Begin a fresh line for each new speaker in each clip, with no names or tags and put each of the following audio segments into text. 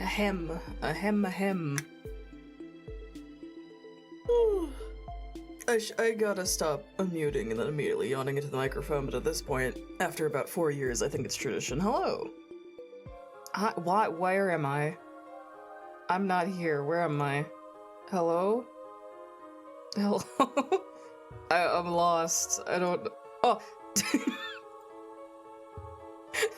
Ahem. Ahem, ahem. I gotta stop unmuting and then immediately yawning into the microphone, but at this point, after about 4 years, I think it's tradition. Hello! Hi, where am I? I'm not here. Where am I? Hello? Hello? I'm lost. I don't... Oh!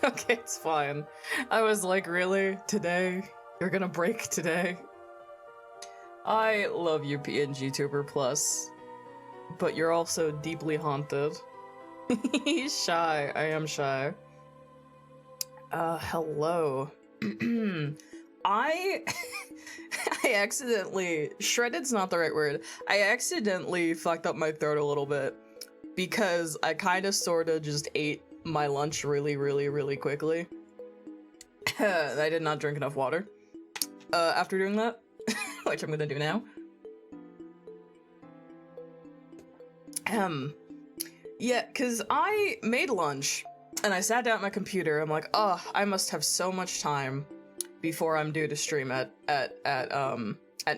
Okay, it's fine. I was like, really? Today? You're gonna break today? I love you, PNG Tuber Plus. But you're also deeply haunted. He's shy. I am shy. Hello. I accidentally... Shredded's not the right word. I accidentally fucked up my throat a little bit because I kind of sorta just ate my lunch really quickly. I did not drink enough water. After doing that, which I'm gonna do now. Yeah, cause I made lunch and I sat down at my computer. I'm like, oh, I must have so much time before I'm due to stream at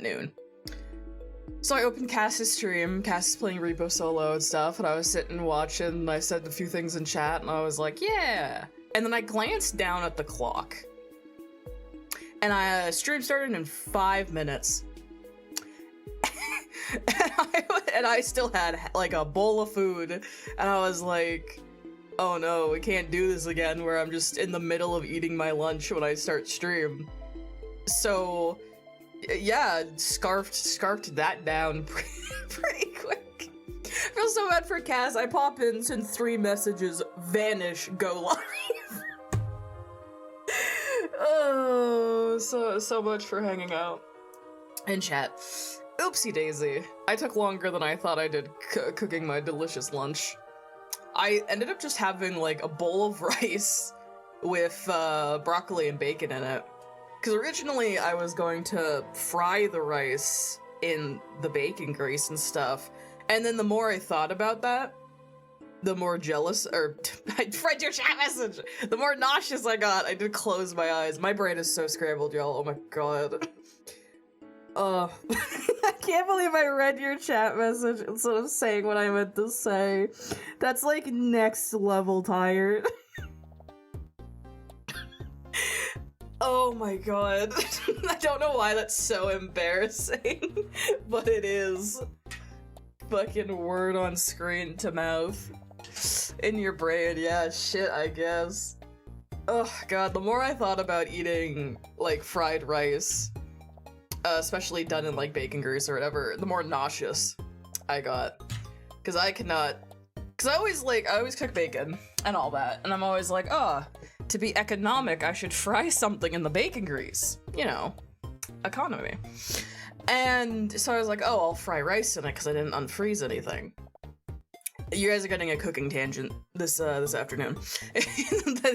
noon. So I opened Cass's stream. Cass is playing Repo Solo and stuff, and I was sitting watching, and I said a few things in chat, and I was like, yeah. And then I glanced down at the clock. And stream started in 5 minutes. and I still had like a bowl of food, and I was like, oh no, we can't do this again where I'm just in the middle of eating my lunch when I start stream. So yeah, scarfed that down pretty quick. I feel so bad for Cass. I pop in, send 3 messages, vanish, go live. Oh, so much for hanging out in chat. Oopsie daisy. I took longer than I thought I did cooking my delicious lunch. I ended up just having like a bowl of rice with broccoli and bacon in it. Because originally I was going to fry the rice in the bacon grease and stuff. And then the more I thought about that, the more jealous, or I read your chat message, the more nauseous I got. I did close my eyes. My brain is so scrambled, y'all. Oh my god. I can't believe I read your chat message instead of saying what I meant to say. That's like next level tired. Oh my god. I don't know why that's so embarrassing, but it is. Fucking word on screen to mouth. In your brain, yeah, shit, I guess. Oh god, the more I thought about eating, like, fried rice, especially done in, like, bacon grease or whatever, the more nauseous I got. Cause I cannot... Cause I always cook bacon and all that, and I'm always like, oh, to be economic, I should fry something in the bacon grease. You know, economy. And so I was like, oh, I'll fry rice in it because I didn't unfreeze anything. You guys are getting a cooking tangent this afternoon.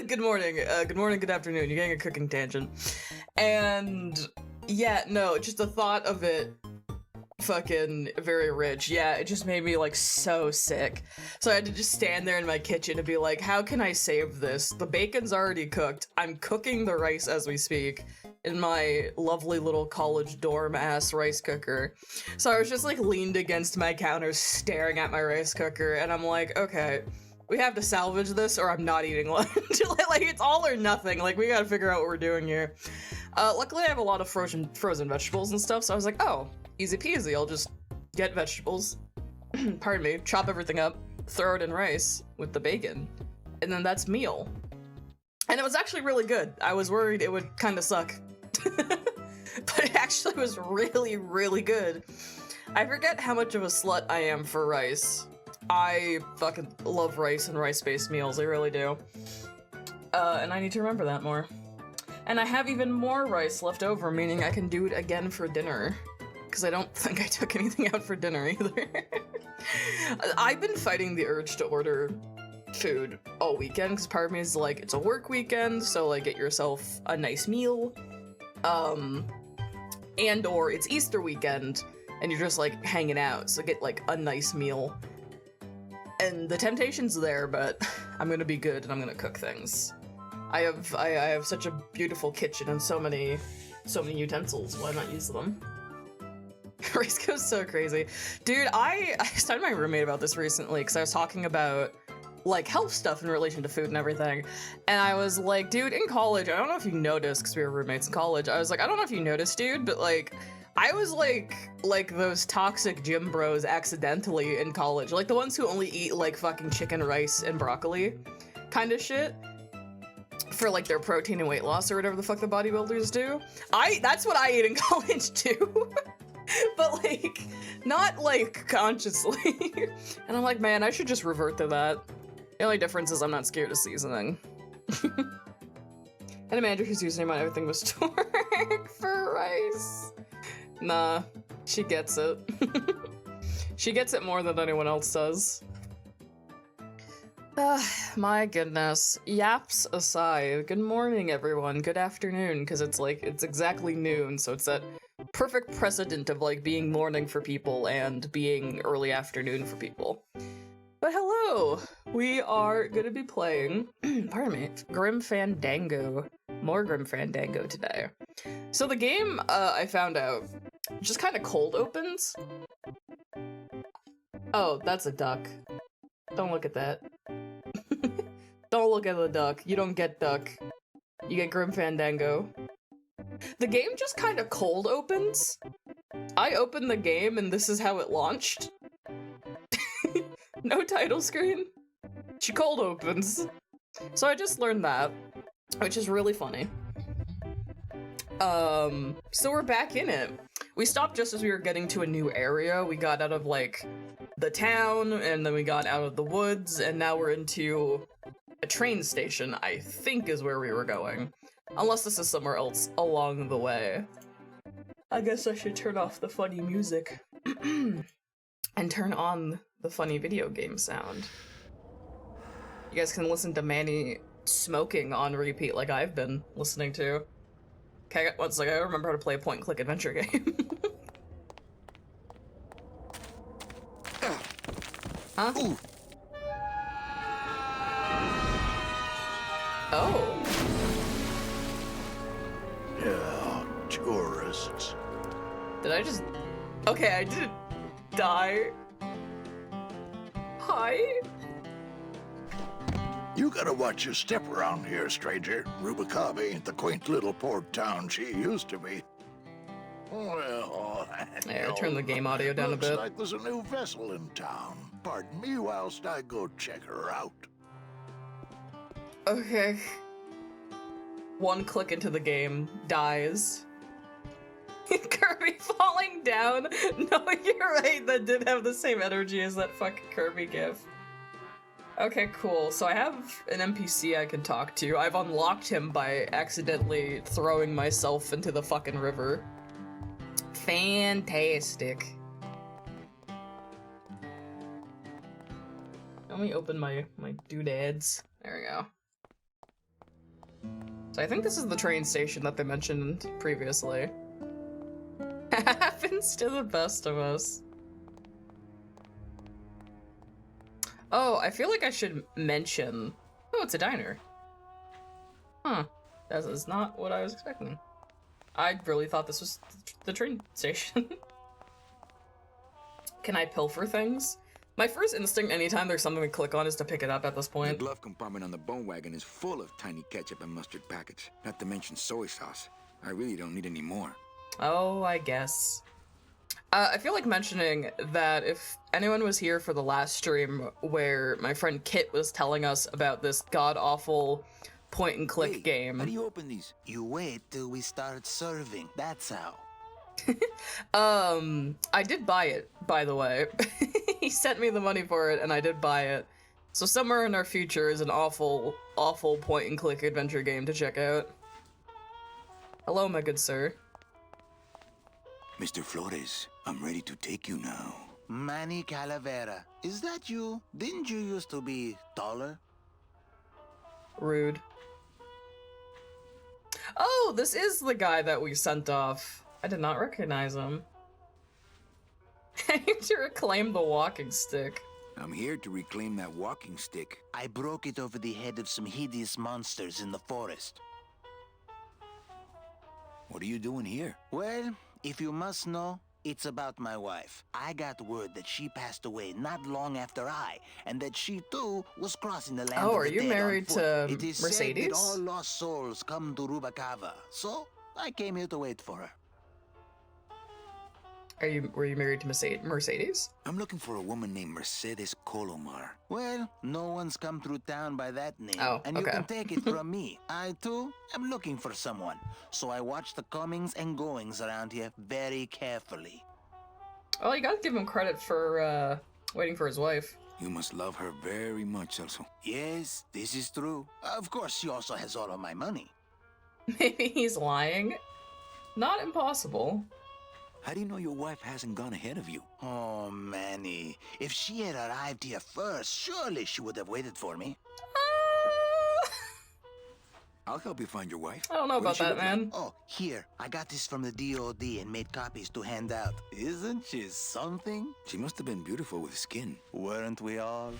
Good morning, good afternoon. You're getting a cooking tangent. And yeah, no, just the thought of it fucking very rich. Yeah, it just made me like so sick. So I had to just stand there in my kitchen and be like, how can I save this? The bacon's already cooked. I'm cooking the rice as we speak in my lovely little college dorm ass rice cooker. So I was just like leaned against my counter staring at my rice cooker, and I'm like, okay, we have to salvage this or I'm not eating lunch. Like, it's all or nothing. Like, we gotta figure out what we're doing here. Luckily I have a lot of frozen vegetables and stuff, so I was like, oh, easy peasy, I'll just get vegetables, pardon me, chop everything up, throw it in rice with the bacon, and then that's meal. And it was actually really good. I was worried it would kind of suck. But it actually was really good. I forget how much of a slut I am for rice. I fucking love rice and rice-based meals, I really do. And I need to remember that more. And I have even more rice left over, meaning I can do it again for dinner. Because I don't think I took anything out for dinner either. I've been fighting the urge to order food all weekend, because part of me is like, it's a work weekend, so like get yourself a nice meal. And or it's Easter weekend, and you're just like hanging out, so get like a nice meal. And the temptation's there, but I'm gonna be good and I'm gonna cook things. I have such a beautiful kitchen and so many so many utensils, why not use them? Race goes so crazy. Dude, I was talking to my roommate about this recently because I was talking about like health stuff in relation to food and everything. And I was like, dude, in college, I don't know if you noticed because we were roommates in college. I was like, I don't know if you noticed, dude, but like, I was like those toxic gym bros accidentally in college. Like the ones who only eat like fucking chicken, rice, and broccoli kind of shit for like their protein and weight loss or whatever the fuck the bodybuilders do. That's what I ate in college too. But like, not like consciously. And I'm like, man, I should just revert to that. The only difference is I'm not scared of seasoning. And Amanda whose username on everything was Torque for rice. Nah, she gets it. She gets it more than anyone else does. My goodness. Yaps aside, good morning everyone, good afternoon, because it's exactly noon, so it's that perfect precedent of like being morning for people and being early afternoon for people. But hello! We are gonna be playing, pardon me, Grim Fandango. More Grim Fandango today. So the game, I found out, just kind of cold opens. Oh, that's a duck. Don't look at that. Don't look at the duck. You don't get duck. You get Grim Fandango. The game just kind of cold opens. I opened the game and this is how it launched. No title screen. She cold opens. So I just learned that, which is really funny. So we're back in it. We stopped just as we were getting to a new area. We got out of like the town and then we got out of the woods and now we're into a train station, I think is where we were going. Unless this is somewhere else along the way. I guess I should turn off the funny music and turn on the funny video game sound. You guys can listen to Manny smoking on repeat like I've been listening to. Okay, one second, I remember how to play a point-and-click adventure game. Huh?
Ooh.
Oh.
Yeah, tourists.
Did I just... Okay, I didn't die. Hi?
You gotta watch your step around here, stranger. Rubicabe ain't the quaint little port town she used to be. Well,
There, turn the game audio down a bit.
Looks like there's a new vessel in town. Pardon me whilst I go check her out.
Okay. One click into the game, dies. Kirby falling down? No, you're right, that did have the same energy as that fucking Kirby gif. Okay, cool. So I have an NPC I can talk to. I've unlocked him by accidentally throwing myself into the fucking river. Fantastic. Let me open my doodads. There we go. So I think this is the train station that they mentioned previously. Happens to the best of us. Oh, I feel like I should mention... Oh, it's a diner. Huh. That is not what I was expecting. I really thought this was the train station. Can I pilfer things? My first instinct anytime there's something to click on is to pick it up at this
The
point.
glove compartment on the bone wagon is full of tiny ketchup and mustard packets, not to mention soy sauce. I really don't need any more.
Oh, I guess. I feel like mentioning that if anyone was here for the last stream where my friend Kit was telling us about this god-awful point-and-click
Hey,
game.
How do you open these?
You wait till we start serving. That's how.
I did buy it, by the way. He sent me the money for it, and I did buy it. So somewhere in our future is an awful, awful point-and-click adventure game to check out. Hello, my good sir.
Mr. Flores, I'm ready to take you now.
Manny Calavera. Is that you? Didn't you used to be taller?
Rude. Oh, this is the guy that we sent off. I did not recognize him. I need to reclaim the walking stick.
I'm here to reclaim that walking stick.
I broke it over the head of some hideous monsters in the forest.
What are you doing here?
Well, if you must know, it's about my wife. I got word that she passed away not long after I, and that she too was crossing the land
Oh,
of
are
the
you
dead on
married
foot.
to
It is said
Mercedes?
that all lost souls come to Rubacava, so I came here to wait for her.
Were you married to Mercedes?
I'm looking for a woman named Mercedes Colomar.
Well, no one's come through town by that name,
Oh,
and you
okay.
can take it from me. I, too, am looking for someone, so I watch the comings and goings around here very carefully.
Well, you gotta give him credit for, waiting for his wife.
You must love her very much, Celso.
Yes, this is true. Of course, she also has all of my money.
Maybe he's lying. Not impossible.
How do you know your wife hasn't gone ahead of you?
Oh, Manny. If she had arrived here first, surely she would have waited for me.
I'll help you find your wife.
I don't know
What
about
does she
that,
look like?
man.
Oh, here. I got this from the DOD and made copies to hand out. Isn't she something?
She must have been beautiful with skin.
Weren't we all?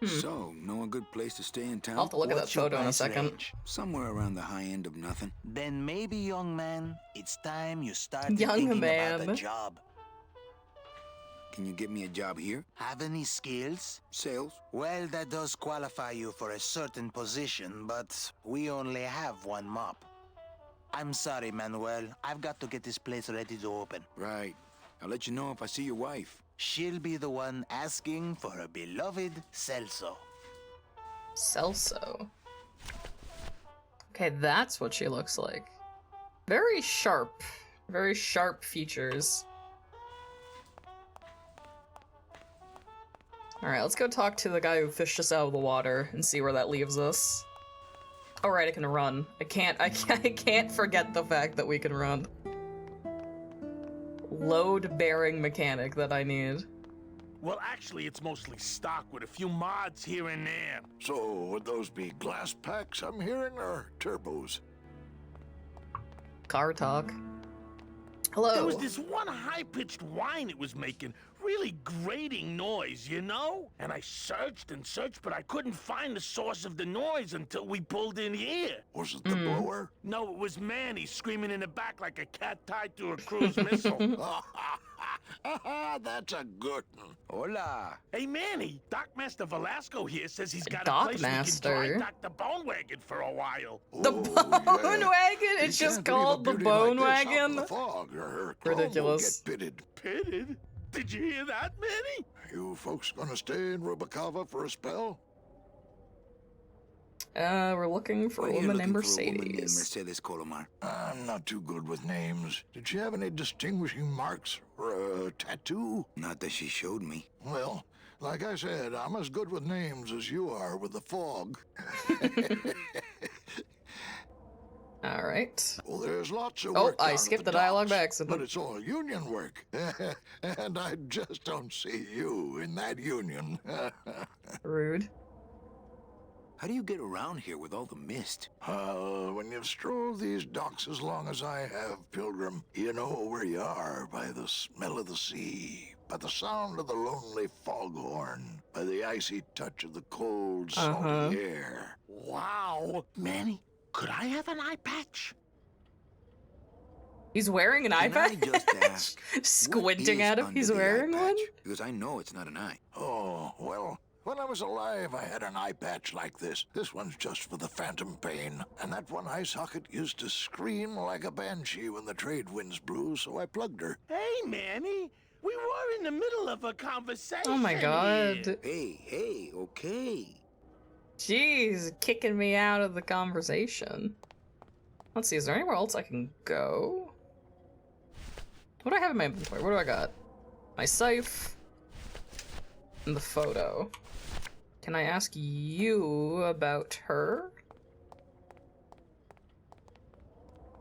So, know a good place to stay in town?
I'll have to look at that
What's your
photo in a
price
second.
range?
Somewhere around the high end of nothing.
Then maybe, young man, it's time you started
Young
thinking about a
man.
job.
Can you get me a job here?
Have any skills?
Sales?
Well, that does qualify you for a certain position, but we only have one mop. I'm sorry, Manuel. I've got to get this place ready to open.
Right. I'll let you know if I see your wife.
She'll be the one asking for her beloved Celso.
Celso. Okay, that's what she looks like. Very sharp. Very sharp features. Alright, let's go talk to the guy who fished us out of the water and see where that leaves us. Oh right, I can run. I can't forget the fact that we can run. Load-bearing mechanic that I need.
Well, actually, it's mostly stock with a few mods here and there.
So, would those be glass packs I'm hearing, or turbos?
Car talk. Hello.
There was this one high-pitched whine it was making. Really grating noise, you know? And I searched and searched, but I couldn't find the source of the noise until we pulled in here.
Was it the blower?
No, it was Manny screaming in the back like a cat tied to a cruise missile.
That's a good one.
Hola.
Hey, Manny, Dockmaster Velasco here says he's got a place we
Dockmaster?
can dry dock the bone wagon for a while.
The bone wagon? It's
You
just
can't leave a
called the
beauty
bone
like this out in
wagon?
the fog, or her chrome will
Ridiculous.
get pitted.
Pitted? Did you hear that, Manny?
You folks gonna stay in Rubacava for a spell?
We're looking for
Why
a
are you
woman named
looking for a woman named
Mercedes.
Mercedes Colomar?
I'm not too good with names. Did she have any distinguishing marks or a tattoo?
Not that she showed me.
Well, like I said, I'm as good with names as you are with the fog.
Alright.
Well, there's lots of
Oh,
work
I
down at
skipped
the
the dialogue by
docks,
accident.
but it's all union work. And I just don't see you in that union.
Rude.
How do you get around here with all the mist?
When you've strolled these docks as long as I have, Pilgrim, you know where you are by the smell of the sea, by the sound of the lonely foghorn, by the icy touch of the cold, salty air.
Wow. Manny, could I have an eye patch?
He's wearing an eye
Can I
patch?
just ask, what
Squinting
is
at him,
under
he's
the eye
wearing one?
patch? Because I know it's not an eye.
Oh, well, when I was alive, I had an eye patch like this. This one's just for the phantom pain. And that one eye socket used to scream like a banshee when the trade winds blew, so I plugged her.
Hey, Manny, we were in the middle of a conversation.
Oh my
here.
god.
Hey, okay.
Jeez, kicking me out of the conversation. Let's see, is there anywhere else I can go? What do I have in my inventory? What do I got? My scythe. And the photo. Can I ask you about her?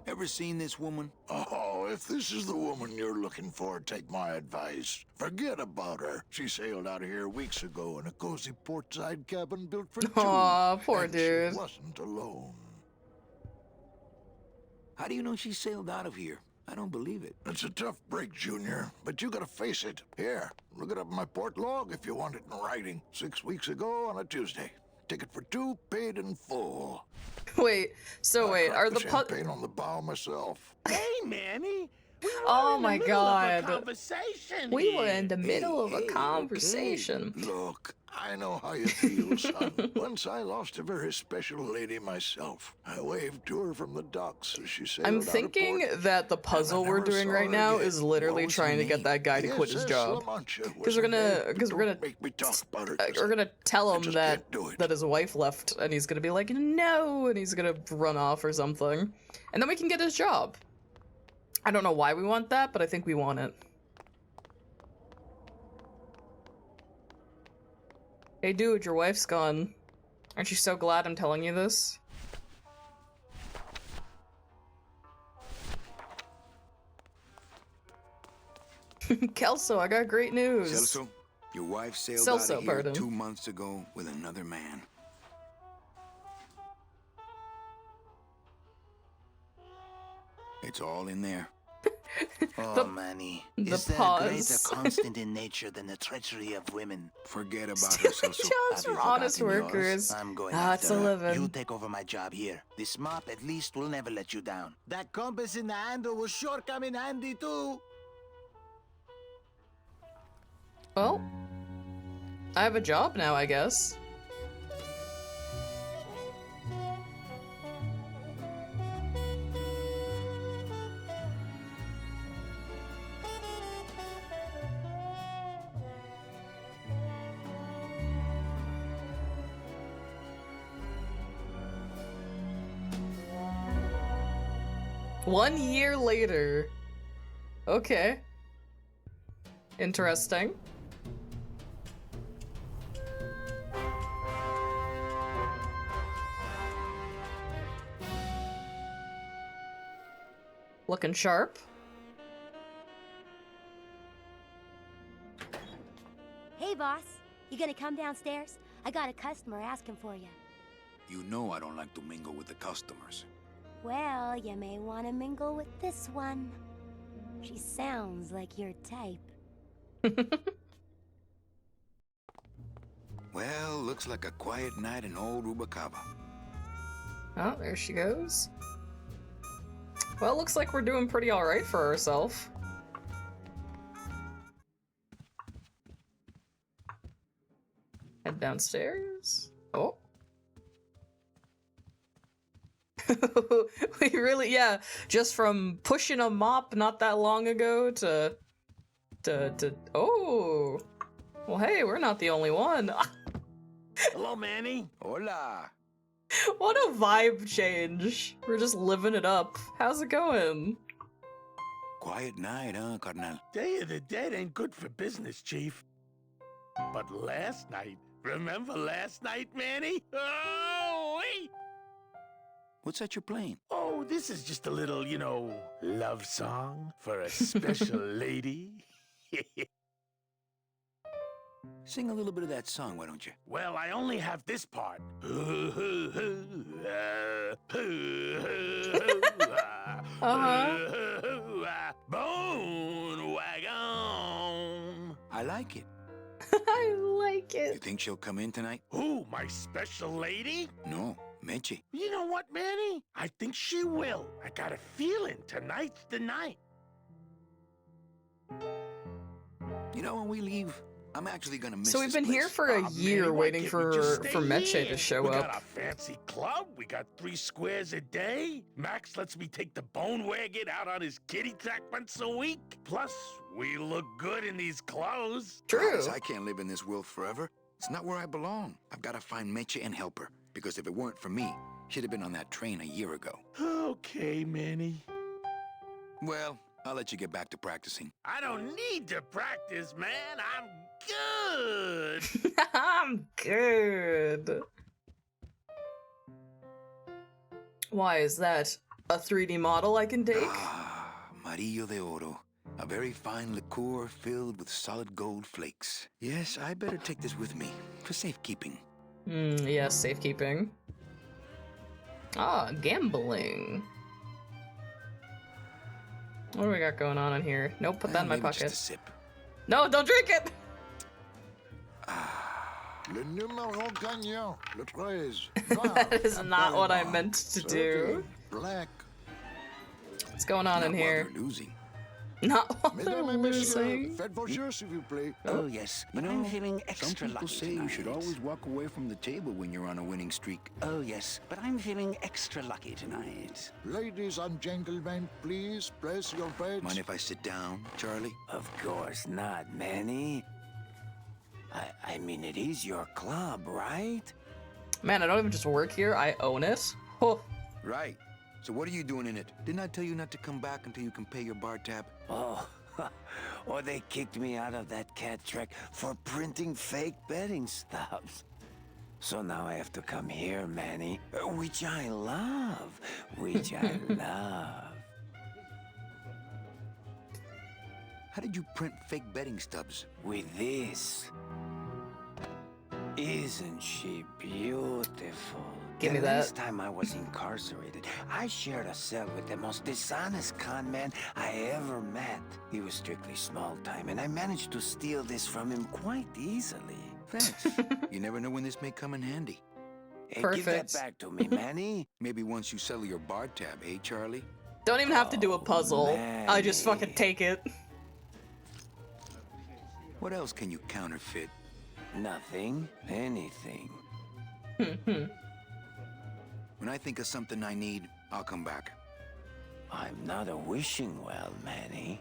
Ever seen this woman?
Oh, if this is the woman you're looking for, take my advice. Forget about her. She sailed out of here weeks ago in a cozy portside cabin built for two.
Aw, poor
and
dude.
She wasn't alone.
How do you know she sailed out of here? I don't believe it.
It's a tough break, Junior, but you gotta face it. Here, look it up in my port log if you want it in writing. 6 weeks ago on a Tuesday. Ticket for two, paid in full.
Wait, so wait, are the
champagne on the bow myself.
Hey, Manny. We were
Oh
in
my
the middle
God.
Of a conversation
We were
here.
in the middle of a
Hey,
conversation.
okay. Look, I know how you feel, son. Once I lost a very special lady myself. I waved to her from the docks as she sailed
I'm
out of
thinking
port,
that the
and I
puzzle we're
never
doing
saw
right
her
now
again.
is literally
What was her
trying to get
name?
that guy to quit his
Yes,
job.
La Mancha was
Because we're
her
gonna,
name, but
because we're
don't
gonna,
make me talk about her, 'cause
we're gonna tell
I
him
just
that
can't do it.
that his wife left, and he's gonna be like, no, and he's gonna run off or something, and then we can get his job. I don't know why we want that, but I think we want it. Hey dude, your wife's gone. Aren't you so glad I'm telling you this? Kelso, I got great news.
Celso, your wife sailed
Celso,
out of here
pardon.
2 months ago with another man. It's all in there.
Oh, Manny.
the
Is there a
pause.
greater constant in nature than the treachery of women?
Forget about her, Celso.
Jobs
Have
for
you
honest
forgotten yours?
workers.
I'm going
Ah, it's
after
a
her.
living.
You take over my job here. This mop at least will never let you down. That compass in the handle will sure come in handy too.
Well, I have a job now, I guess. One year later. Okay. Interesting. Looking sharp.
Hey, boss. You gonna come downstairs? I got a customer asking for you.
You know I don't like to mingle with the customers.
Well, you may want to mingle with this one. She sounds like your type.
Well, looks like a quiet night in old Rubacava.
Oh, there she goes. Well, looks like we're doing pretty alright for ourselves. Head downstairs. Oh. We really, yeah, just from pushing a mop not that long ago to oh. Well, hey, we're not the only one.
Hello, Manny.
Hola.
What a vibe change. We're just living it up. How's it going?
Quiet night, huh, carnal?
Day of the Dead ain't good for business, Chief. But last night, remember last night, Manny? Oh, wait!
What's that you're playing?
Oh, this is just a little, you know, love song for a special lady.
Sing a little bit of that song, why don't you?
Well, I only have this part. Bone wagon.
I like it.
I like
You
it.
think she'll come in tonight?
Who, my special lady?
No, Meche.
You know what, Manny? I think she will. I got a feeling tonight's the night.
You know, when we leave, I'm actually gonna miss
So we've
this
been here
place.
for a
Aw,
year
Manny, why
waiting
can't we just
for
stay
Meche
here?
to show
we
up.
got a fancy club. We got 3 squares a day. Max lets me take the bone wagon out on his kitty track once a week. Plus, we look good in these clothes.
True.
Guys, I can't live in this world forever. It's not where I belong. I've got to find Meche and help her. Because if it weren't for me, she'd have been on that train a year ago.
Okay, Manny.
Well, I'll let you get back to practicing.
I don't need to practice, man. I'm good.
I'm good. Why is that? A 3D model I can take?
Ah, Marillo de Oro. A very fine liqueur filled with solid gold flakes. Yes, I better take this with me for safekeeping.
Yes, safekeeping. Ah, gambling. What do we got going on in here? Nope, put that in my
Maybe just
pocket.
a sip.
No, don't drink it!
Le numéro gagnant, le 13.
That is not what I meant to do.
Black.
What's going on
Not
in
while
here?
they're losing.
Not while they're
Mesdames et messieurs,
losing.
faites vos jeux, s'il vous plaît.
Oh, yes, but I'm feeling
Some
extra
people
lucky
say you should
tonight.
always walk away from the table when you're on a winning streak.
Oh, yes, but I'm feeling extra lucky tonight.
Ladies and gentlemen, please place your bets.
Mind if I sit down, Charlie?
Of course not, Manny. I mean, it is your club, right?
Man, I don't even just work here, I own it. Oh,
Right. So what are you doing in it? Didn't I tell you not to come back until you can pay your bar tab?
Oh, or they kicked me out of that cat track for printing fake betting stubs. So now I have to come here, Manny, which I love, which I love.
How did you print fake betting stubs?
With this. Isn't she beautiful?
Give me
the
that.
last time I was incarcerated, I shared a cell with the most dishonest con man I ever met. He was strictly small time, and I managed to steal this from him quite easily.
Thanks. You never know when this may come in handy.
Hey, give that
Perfect.
back to me, Manny.
Maybe once you settle your bar tab, eh, Charlie?
don't even have to do a puzzle. I just
man.
fucking take it.
What else can you counterfeit?
Nothing, anything.
When I think of something I need, I'll come back.
I'm not a wishing well, Manny.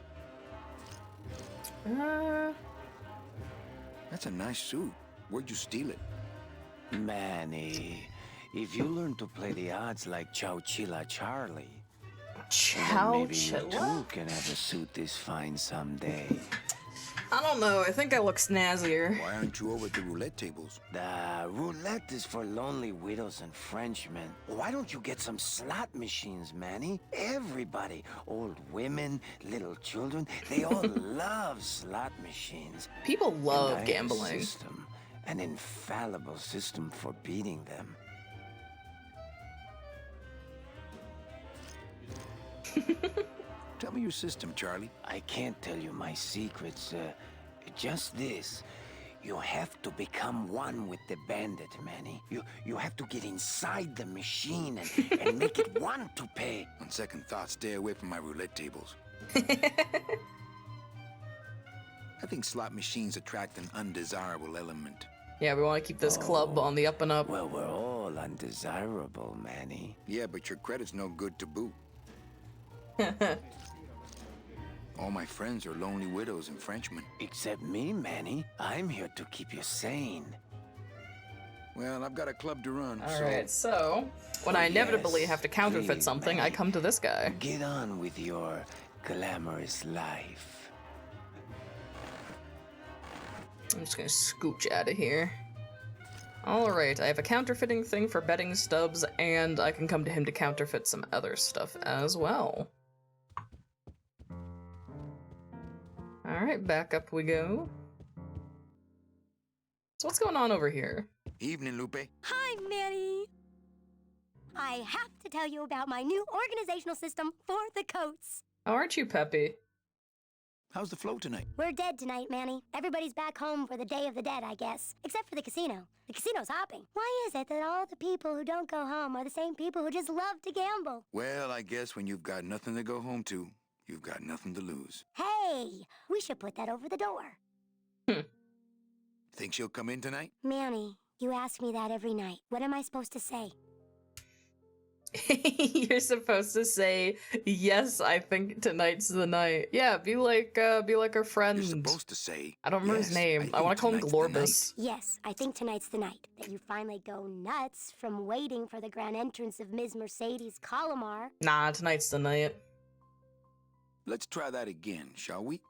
That's a nice suit. Where'd you steal it?
Manny, if you learn to play the odds like Chowchilla Charlie, then
Chow
maybe you too
chilla?
can have a suit this fine someday.
I don't know, I think I look snazzier.
Why aren't you over at the roulette tables?
The roulette is for lonely widows and Frenchmen. Why don't you get some slot machines, Manny? Everybody, old women, little children, they all love slot machines.
People
And I
love
have a
gambling.
system, an infallible system for beating them.
Tell me your system, Charlie.
I can't tell you my secrets. Just this. You have to become one with the bandit, Manny. You have to get inside the machine and make it want to pay.
On second thought, stay away from my roulette tables. I think slot machines attract an undesirable element.
Yeah, we want to keep this club on the up and up.
Well, we're all undesirable, Manny.
Yeah, but your credit's no good to boot. All my friends are lonely widows and Frenchmen.
Except me, Manny. I'm here to keep you sane.
Well, I've got a club to run,
Alright, so when I inevitably
yes,
have to counterfeit
please,
something, I
Manny.
come to this guy.
Get on with your glamorous life.
I'm just gonna scooch out of here. Alright, I have a counterfeiting thing for betting stubs, and I can come to him to counterfeit some other stuff as well. Alright, back up we go. So what's going on over here?
Evening, Lupe.
Hi, Manny. I have to tell you about my new organizational system for the coats.
Oh, aren't you peppy?
How's the flow tonight?
We're dead tonight, Manny. Everybody's back home for the Day of the Dead, I guess. Except for the casino. The casino's hopping. Why is it that all the people who don't go home are the same people who just love to gamble?
Well, I guess when you've got nothing to go home to, you've got nothing to lose.
Hey, we should put that over the door.
Think she'll come in tonight?
Manny, you ask me that every night. What am I supposed to say?
You're supposed to say, yes, I think tonight's the night. Yeah, be like our friend.
You're supposed to say.
I don't remember
"Yes,
his name. I
think
want to call him
tonight's the night."
Glorbus.
Yes, I think tonight's the night that you finally go nuts from waiting for the grand entrance of Ms. Mercedes Colomar.
Nah, tonight's the night.
Let's try that again, shall we?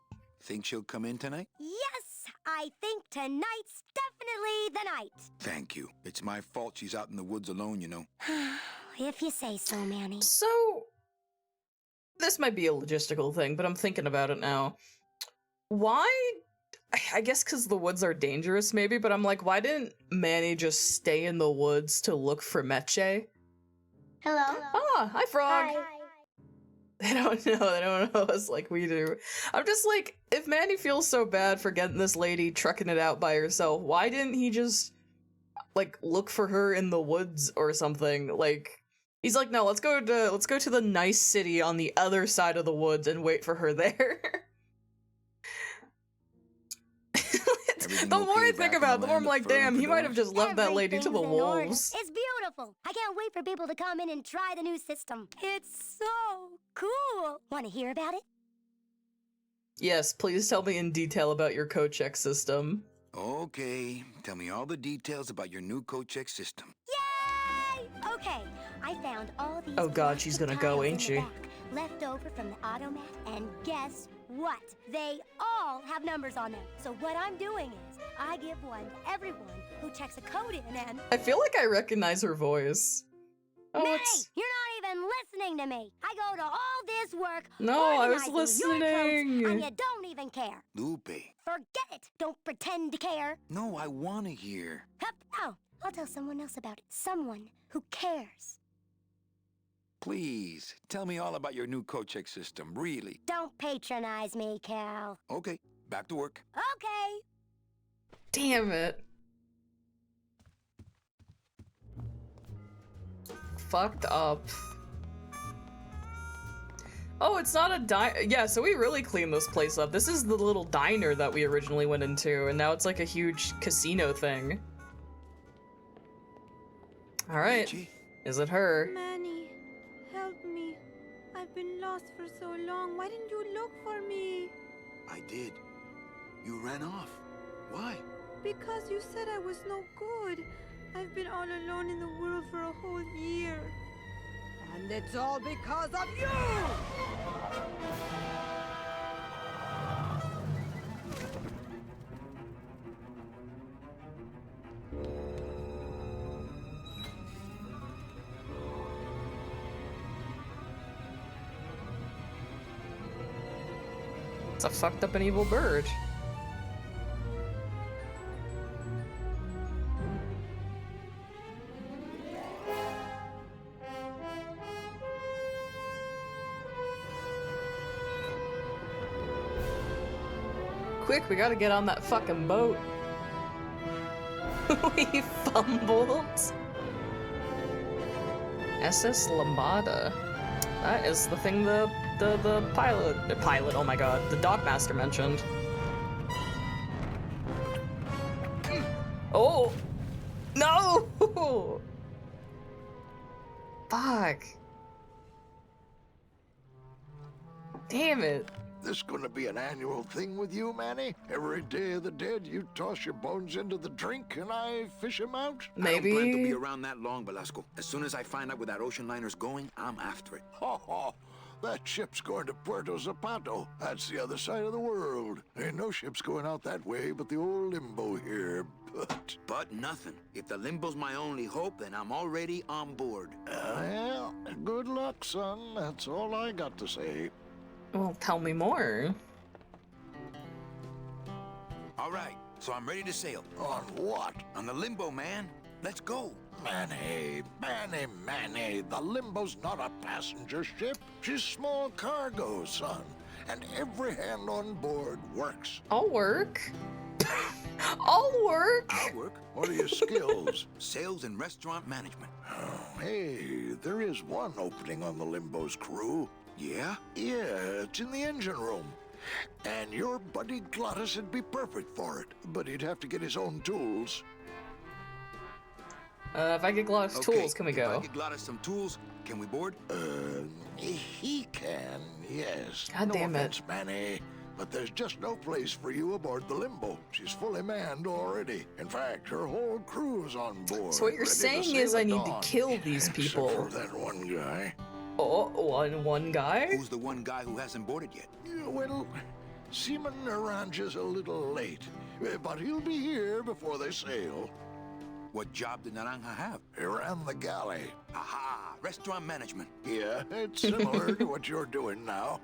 Think she'll come in tonight?
Yes, I think tonight's definitely the night.
Thank you. It's my fault she's out in the woods alone, you know.
If you say so, Manny.
So, this might be a logistical thing, but I'm thinking about it now. Why? I guess because the woods are dangerous, maybe, but I'm like, why didn't Manny just stay in the woods to look for Meche?
Hello?
Ah, hi, Frog! They don't know us like we do. I'm just like, if Manny feels so bad for getting this lady trucking it out by herself, why didn't he just like look for her in the woods or something. Like he's like, no, let's go to the nice city on the other side of the woods and wait for her there. The more I think about it, the more I'm like, damn, he might have just left that lady to the
Everything's in order.
wolves.
It's beautiful. I can't wait for people to come in and try the new system. It's so cool. Want to hear about it?
Yes, please tell me in detail about your code check system.
Okay, tell me all the details about your new code check system.
Yay! Okay, I found all these.
Oh God, she's gonna go,
tiles in
ain't
the
she?
back, left over from the automat, and guess what? They all have numbers on them. So what I'm doing is, I give one to everyone who checks a code in, and
I feel like I recognize her voice. Oh,
Manny,
it's...
you're not even listening to me. I go to all this work.
No, I was
organizing your codes,
listening.
and you don't even care.
Lupe.
Forget it. Don't pretend to care.
No, I want to hear.
Hup. Oh, I'll tell someone else about it. Someone who cares.
Please, tell me all about your new code check system, really.
Don't patronize me, Cal.
Okay, back to work.
Okay.
Damn it. Fucked up. Oh, it's not a diner. Yeah, so we really cleaned this place up. This is the little diner that we originally went into, and now it's like a huge casino thing. Alright.
Richie?
Is it her?
Manny, help me. I've been lost for so long. Why didn't you look for me?
I did. You ran off. Why?
Because you said I was no good. I've been all alone in the world for a whole year. And it's all because of you!
It's a fucked up and evil bird. Quick, we gotta get on that fucking boat. We fumbled. SS Lambada. That is the thing the pilot, oh my god, the Dockmaster mentioned. Oh! No! Fuck. Damn it.
This gonna be an annual thing with you, Manny? Every Day of the Dead, you toss your bones into the drink and I fish 'em out?
I don't plan to be
Maybe.
around that long, Velasco. As soon as I find out where that ocean liner's going, I'm after it.
Ho ho! That ship's going to Puerto Zapato. That's the other side of the world. Ain't no ships going out that way but the old Limbo here,
But nothing. If the limbo's my only hope, then I'm already on board.
Well, good luck, son. That's all I got to say.
Well, tell me more.
All right, so I'm ready to sail.
On what?
On the limbo, man. Let's go.
Manny, the Limbo's not a passenger ship. She's small cargo, son. And every hand on board works.
I'll work. I'll work.
I'll work.
What are your skills?
Sales and restaurant management.
Oh, hey, there is one opening on the Limbo's crew.
Yeah?
Yeah, it's in the engine room. And your buddy Glottis would be perfect for it, but he'd have to get his own tools.
If I get Glottis tools, can we
If
go?
I get Glottis some tools, can we board?
He can, yes.
God
no
damn it.
offense, Manny, but there's just no place for you aboard the Limbo. She's fully manned already. In fact, her whole crew's on board.
So what you're
ready to
saying
sail
is I
at
need to
dawn.
kill these
Except
people.
for that one guy.
Oh, one guy?
Who's the one guy who hasn't boarded yet?
Yeah, well, Seaman Naranja's a little late, but he'll be here before they sail.
What job did Naranja have?
He ran the galley.
Aha! Restaurant management.
Yeah, it's similar to what you're doing now,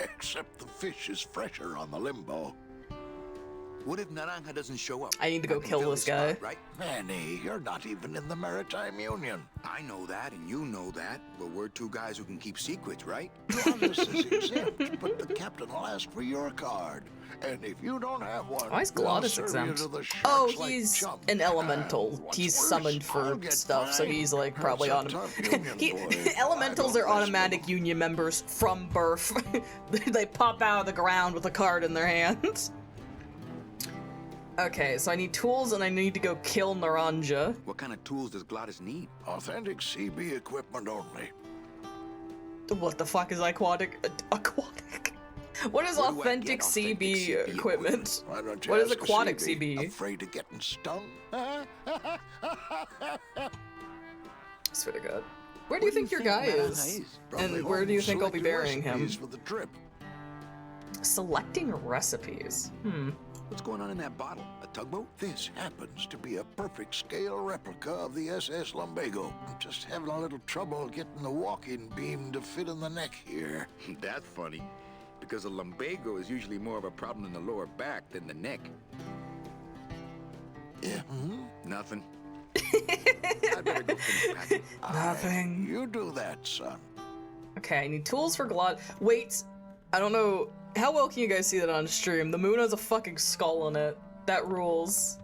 except the fish is fresher on the Limbo.
What if Naranja doesn't show up?
I need to go
At the
kill
village
this guy.
spot, right?
Manny, you're not even in the Maritime Union.
I know that, and you know that, but we're two guys who can keep secrets, right?
This is exempt, but the captain will ask for your card. And if you don't have one,
Why is
they'll
Glottis
serve
exempt?
you to the
Oh,
sharks like
he's
chump.
an elemental.
What's
He's
worse,
summoned
I'll
for
get
stuff, so
fined.
he's like probably
That's
on.
a tough union, boy.
Elementals
I
are
don't mess
automatic
with them.
union members from birth. They pop out of the ground with a card in their hands. Okay, so I need tools and I need to go kill Naranja.
What kind of tools does Glottis need?
Authentic CB equipment only.
What the fuck is aquatic? Aquatic? What is
Where do I
authentic
get authentic
CB
CB
equipment?
Why don't you
What is
ask a
aquatic CB?
Afraid of getting stung?
Swear to God. Where do you think your guy is?
Probably
And where do you think I'll be
selecting
burying him?
recipes for the trip.
Selecting recipes.
What's going on in that bottle? A tugboat?
This happens to be a perfect scale replica of the SS Lumbago. I'm just having a little trouble getting the walking beam to fit in the neck here.
That's funny, because a lumbago is usually more of a problem in the lower back than the neck.
Yeah.
Nothing. I better go finish packing.
Nothing.
You do that, son.
Okay, I need tools for Glot. Wait, I don't know. How well can you guys see that on stream? The moon has a fucking skull on it. That rules.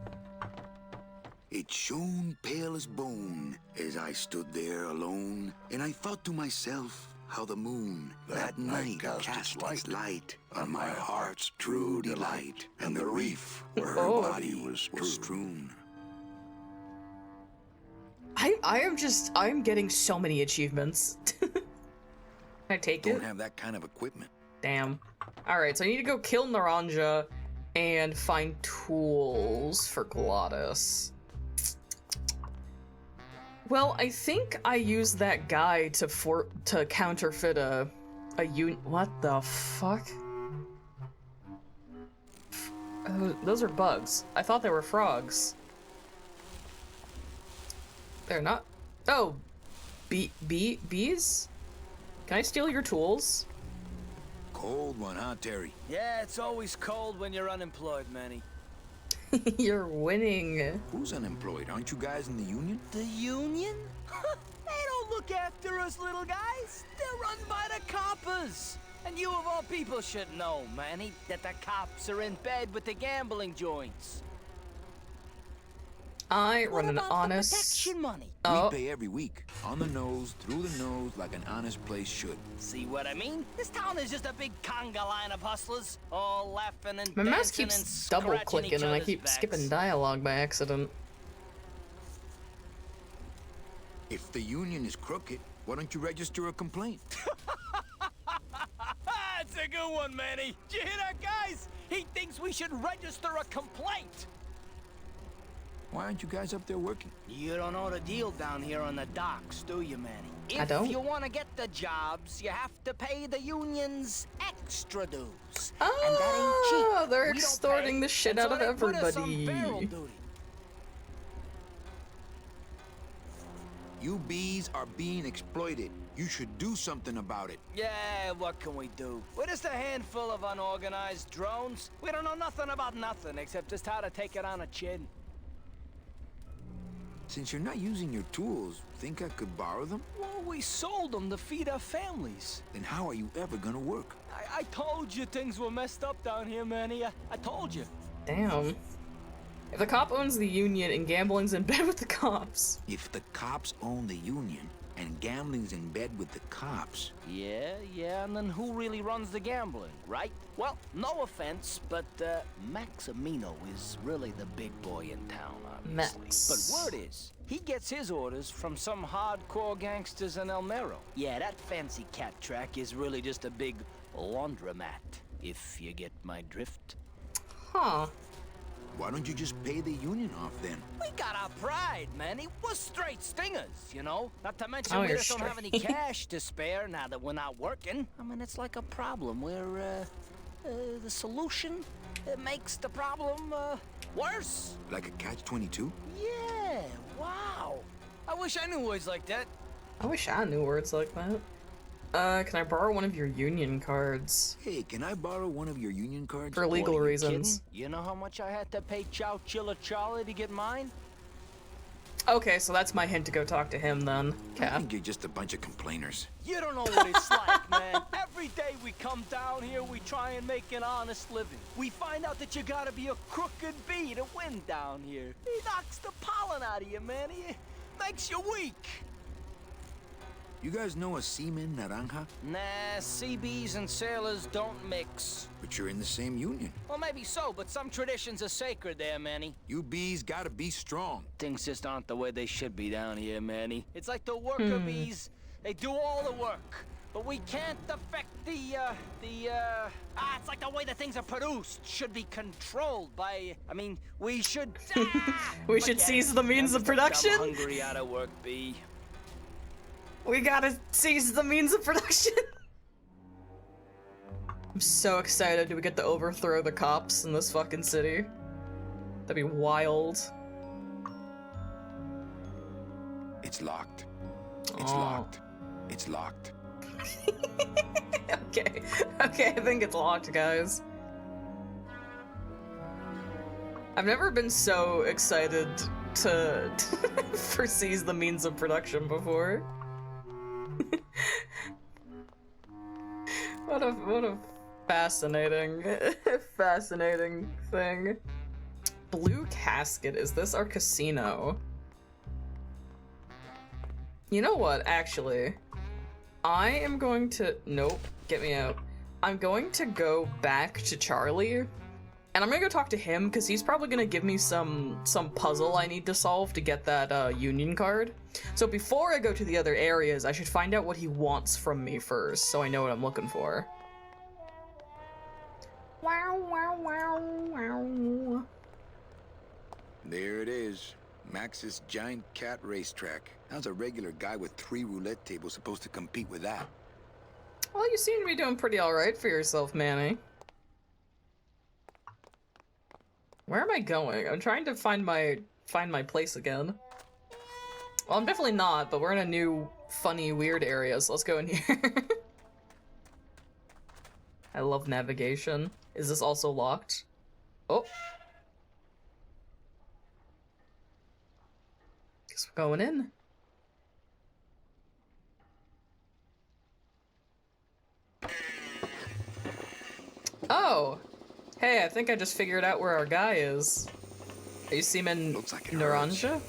It shone pale as bone as I stood there alone, and I thought to myself how the moon that night cast its light on my heart's true delight, and the reef where her
Oh.
body was strewn.
I'm getting so many achievements. Can I take
Don't
it?
have that kind of equipment.
Damn. Alright, so I need to go kill Naranja and find tools for Glottis. Well, I think I used that guy to counterfeit a what the fuck? Oh, those are bugs. I thought they were frogs. They're not. Oh, bees? Can I steal your tools?
Cold one, huh, Terry?
Yeah, it's always cold when you're unemployed, Manny.
You're winning.
Who's unemployed? Aren't you guys in the union?
The union? They don't look after us little guys. They're run by the coppers. And you of all people should know, Manny, that the cops are in bed with the gambling joints.
I
What
run an
about the
honest.
protection money?
Oh,
We pay every week. On the nose, through the nose, like an honest place should.
See what I mean? This town is just a big conga line of hustlers, all laughing and
my mouse
dancing
keeps
and
double
scratching
clicking
each
and I
other's
keep
backs.
skipping dialogue by accident.
If the union is crooked, why don't you register a complaint?
That's a good one, Manny. Did you hear that, guys? He thinks we should register a complaint.
Why aren't you guys up there working?
You don't know the deal down here on the docks, do you, Manny?
I don't.
If you want to get the jobs, you have to pay the unions extra dues.
Oh,
and that ain't cheap.
they're
We don't
extorting
pay,
the shit
and
out
so
of
they put us on
everybody.
barrel duty.
You bees are being exploited. You should do something about it.
Yeah, what can we do? We're just a handful of unorganized drones. We don't know nothing about nothing except just how to take it on a chin.
Since you're not using your tools, think I could borrow them?
Well, we sold them to feed our families.
Then how are you ever gonna work?
I told you things were messed up down here, Manny. I told you.
Damn. If the cop owns the union and gambling's in bed with the cops.
If the cops own the union and gambling's in bed with the cops,
Yeah, and then who really runs the gambling, right? Well, no offense, but Maximino is really the big boy in town, obviously.
Max.
But word is, he gets his orders from some hardcore gangsters in El Mero. Yeah, that fancy cat track is really just a big laundromat, if you get my drift.
Huh.
why don't you just pay the union off then?
We got our pride, Manny. We're straight stingers, you know? Not to mention
Oh,
we
you're
just don't have any
straight.
cash to spare now that we're not working. I mean, it's like a problem where, the solution makes the problem, worse.
Like a catch-22?
Yeah, wow. I wish I knew words like that.
I wish I knew words like that. Can I borrow one of your union cards?
Hey, can I borrow one of your union cards?
For legal
What, are you
reasons.
kidding? You know how much I had to pay Chow Chilla Charlie to get mine?
Okay, so that's my hint to go talk to him then.
I
Okay.
think you're just a bunch of complainers.
You don't know what it's like, man. Every day we come down here, we try and make an honest living. We find out that you gotta be a crooked bee to win down here. He knocks the pollen out of you, man. He makes you weak.
You guys know a seaman, Naranja?
Nah, CBs and sailors don't mix.
But you're in the same union.
Well, maybe so, but some traditions are sacred there, Manny.
You bees gotta be strong.
Things just aren't the way they should be down here, Manny. It's like the worker bees. They do all the work. But we can't affect it's like the way the things are produced should be controlled by, we should...
We should seize the means of production?
I'm hungry out of work, bee.
We gotta seize the means of production. I'm so excited we get to overthrow the cops in this fucking city. That'd be wild.
It's locked. It's
Oh.
locked. It's locked.
Okay, I think it's locked, guys. I've never been so excited to for seize the means of production before. What a fascinating fascinating thing. Blue casket, is this our casino? You know what, actually? I am going to... Nope, get me out. I'm going to go back to Charlie, and I'm gonna go talk to him, because he's probably gonna give me some puzzle I need to solve to get that union card. So before I go to the other areas, I should find out what he wants from me first, so I know what I'm looking for. Wow, wow, wow, wow.
There it is. Max's giant cat racetrack. How's a regular guy with 3 roulette tables supposed to compete with that?
Well, you seem to be doing pretty alright for yourself, Manny. Where am I going? I'm trying to find my place again. Well, I'm definitely not, but we're in a new, funny, weird area, so let's go in here. I love navigation. Is this also locked? Oh. Guess we're going in. Oh! Hey, I think I just figured out where our guy is. Are you seeing
Looks like it
Naranja?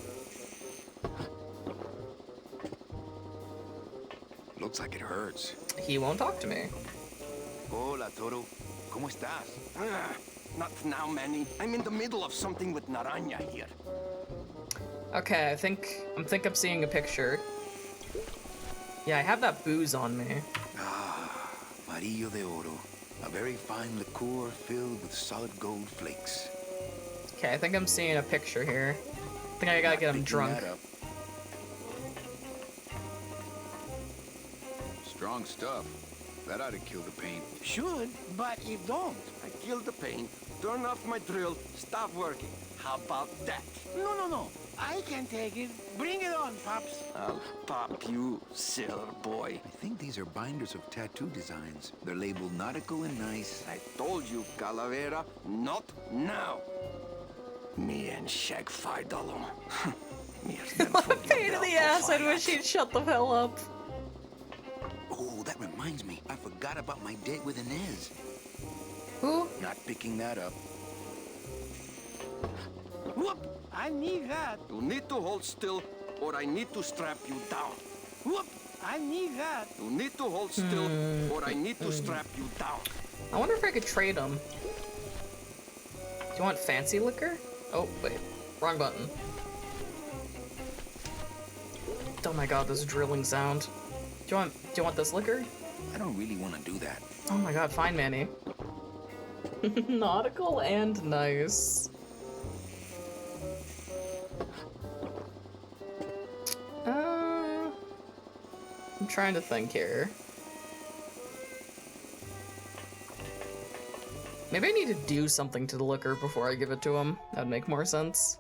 Looks like it hurts.
He won't talk to me.
Hola, Toro. ¿Cómo estás? Not now, Manny. I'm in the middle of something with Naranja here.
Okay, I think I'm seeing a picture. Yeah, I have that booze on me.
Ah, Marillo de Oro. A very fine liqueur filled with solid gold flakes.
Okay, I think I'm seeing a picture here. I think I gotta get him drunk.
Strong stuff. That ought to kill the pain.
Should, but it don't. I kill the pain, turn off my drill, stop working. How about that?
No. I can take it. Bring it on, Pops.
I'll pop you, sailor boy.
I think these are binders of tattoo designs. They're labeled nautical and nice.
I told you, Calavera, not now. Me and Shag fight alone.
What a pain in the ass, I wish he'd shut the hell up.
Oh, that reminds me. I forgot about my date with Inez.
Who?
Not picking that up.
Whoop!
I need that.
You need to hold still, or I need to strap you down. Whoop!
I need that.
You need to hold still, or I need to strap you down.
I wonder if I could trade him. Do you want fancy liquor? Oh, wait. Wrong button. Oh my god, this drilling sound. Do you want this liquor?
I don't really want to do that.
Oh my god, fine, Manny. Nautical and nice. I'm trying to think here. Maybe I need to do something to the liquor before I give it to him. That'd make more sense.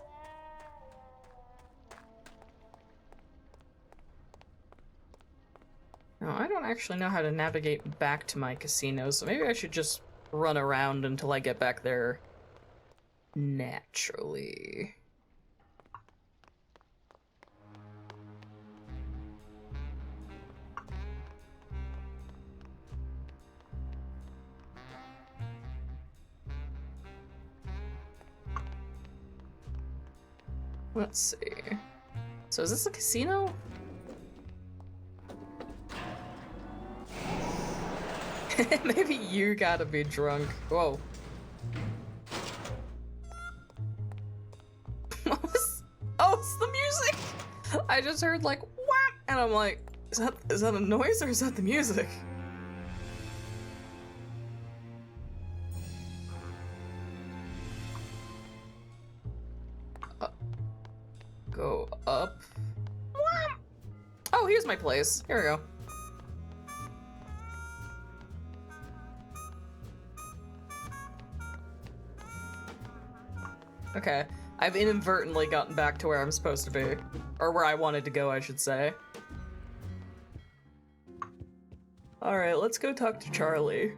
No, I don't actually know how to navigate back to my casino, so maybe I should just run around until I get back there naturally. Let's see. So is this a casino? Maybe you gotta be drunk. Whoa. Oh, it's the music! I just heard like whap, and I'm like, is that a noise or is that the music? Go up. Whap! Oh, here's my place. Here we go. Okay, I've inadvertently gotten back to where I'm supposed to be. Or where I wanted to go, I should say. Alright, let's go talk to Charlie.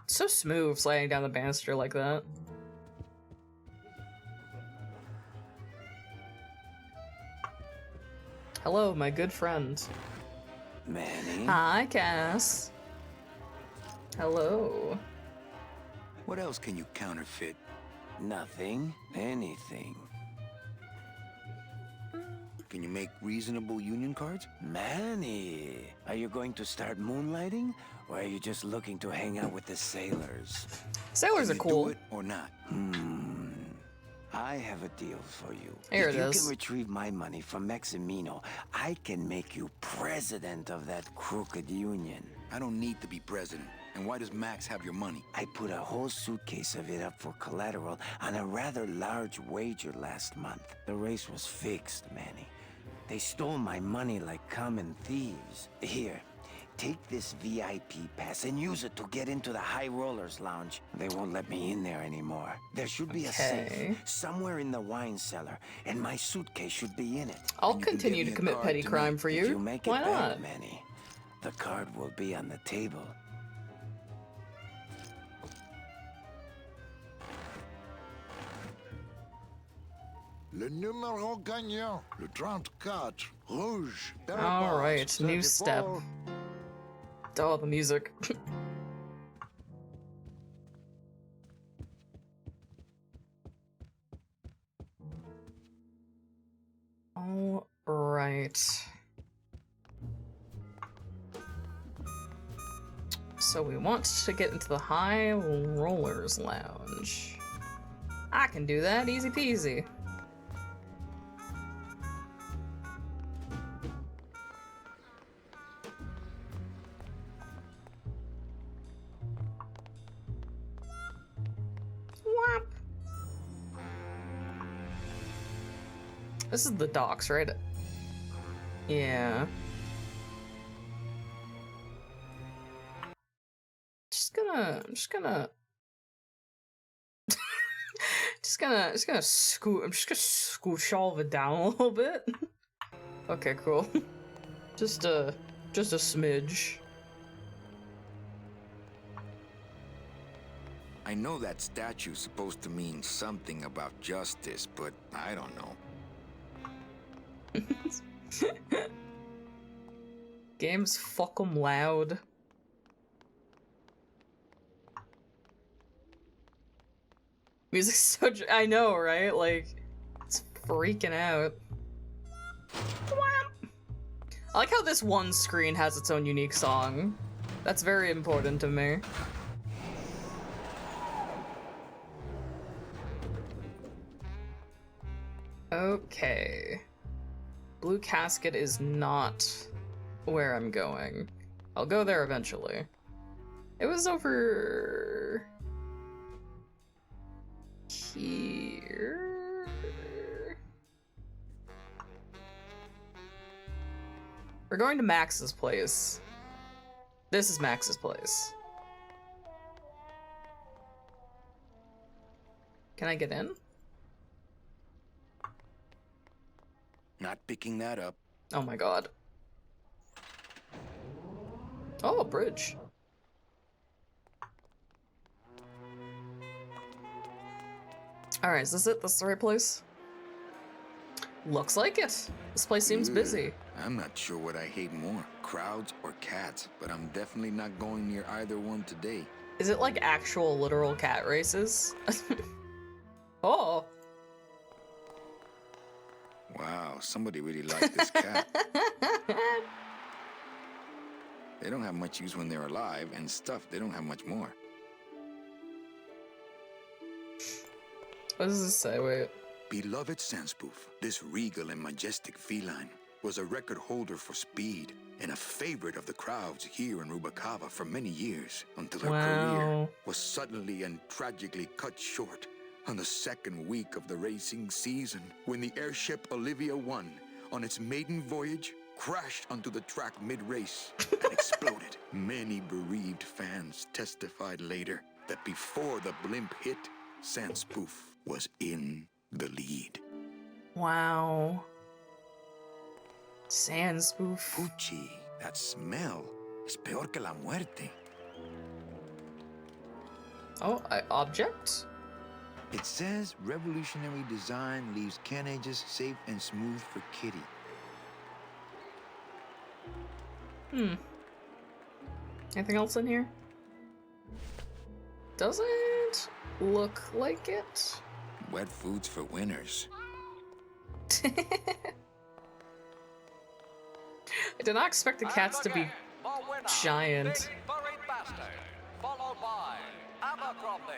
It's so smooth sliding down the banister like that. Hello, my good friend.
Manny?
Hi, Cass. Hello.
What else can you counterfeit?
Nothing. Anything.
Can you make reasonable union cards?
Manny, are you going to start moonlighting? Or are you just looking to hang out with the sailors?
Sailors
Can
are
you
cool.
do it or not?
I have a deal for you.
Here
if
it
you
is.
can retrieve my money from Maximino, I can make you president of that crooked union.
I don't need to be president. And why does Max have your money?
I put a whole suitcase of it up for collateral on a rather large wager last month. The race was fixed, Manny. They stole my money like common thieves. Here, take this VIP pass and use it to get into the High Rollers Lounge. They won't let me in there anymore. There should be a safe somewhere in the wine cellar, and my suitcase should be in it.
I'll
And you can
continue
get
to
me a
commit
card
petty
tonight.
crime for
If
you.
you make
Why
it
not?
back, Manny, the card will be on the table.
Le numéro gagnant, le 34, rouge.
All right, new step. Oh, the music. All right. So we want to get into the High Rollers Lounge. I can do that, easy peasy. Whop. This is the docks, right? Yeah. I'm just gonna scooch all of it down a little bit. Okay, cool. Just a smidge.
I know that statue's supposed to mean something about justice, but I don't know.
Games fuck 'em loud. Music's so I know, right? Like, it's freaking out. I like how this one screen has its own unique song. That's very important to me. Okay. Blue Casket is not where I'm going. I'll go there eventually. It was over here. We're going to Max's place. This is Max's place. Can I get in?
Not picking that up.
Oh my god. Oh, a bridge. Alright, is this it? This is the right place? Looks like it. This place seems busy.
I'm not sure what I hate more, crowds or cats, but I'm definitely not going near either one today.
Is it like actual literal cat races? Oh.
Wow, somebody really liked this cat. They don't have much use when they're alive, and stuff, they don't have much more.
What does this say? Wait.
Beloved Sandspoof, this regal and majestic feline, was a record holder for speed and a favorite of the crowds here in Rubacava for many years, until her career was suddenly and tragically cut short on the second week of the racing season, when the airship Olivia 1, on its maiden voyage, crashed onto the track mid-race and exploded. Many bereaved fans testified later that before the blimp hit, Sandspoof was in the lead.
Wow. Sandspoof.
Puchi, that smell is peor que la muerte.
Oh, object?
It says revolutionary design leaves carriages safe and smooth for Kitty.
Anything else in here? Doesn't look like it.
Wet foods for winners.
I did not expect the cats to be giant.
Followed by Abercrombie,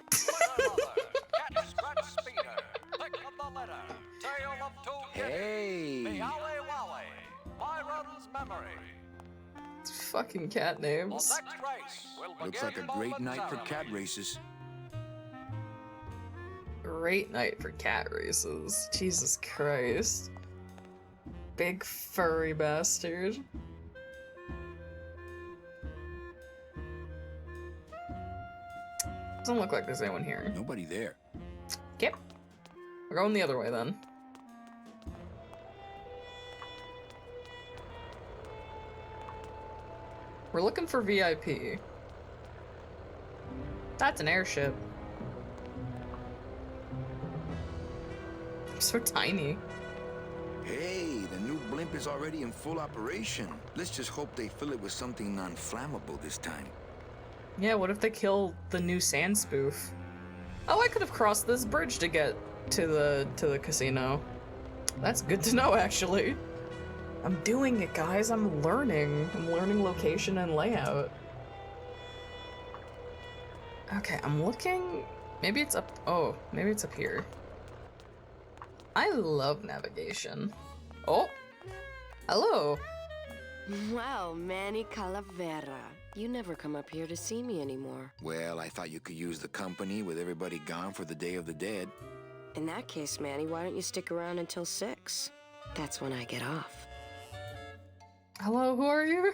Cat Scratch Speeder, Pick of the Litter, Tale of Two
Hey!
Meowie Wowie, Byron's Memory.
Fucking cat names.
The next race will begin
Looks like a great night for cat
momentarily.
races.
Great night for cat races. Jesus Christ. Big furry bastard. Doesn't look like there's anyone here.
Nobody there.
Okay. We're going the other way then. We're looking for VIP. That's an airship. So tiny.
Hey, the new blimp is already in full operation. Let's just hope they fill it with something non-flammable this time.
Yeah, what if they kill the new sand spoof? Oh, I could have crossed this bridge to get to the casino. That's good to know, actually. I'm doing it, guys. I'm learning. I'm learning location and layout. Okay, I'm looking. Maybe it's up. Oh, maybe it's up here. I love navigation. Oh, hello.
Well, Manny Calavera, you never come up here to see me anymore.
Well, I thought you could use the company with everybody gone for the Day of the Dead.
In that case, Manny, why don't you stick around until 6? That's when I get off.
Hello, who are you?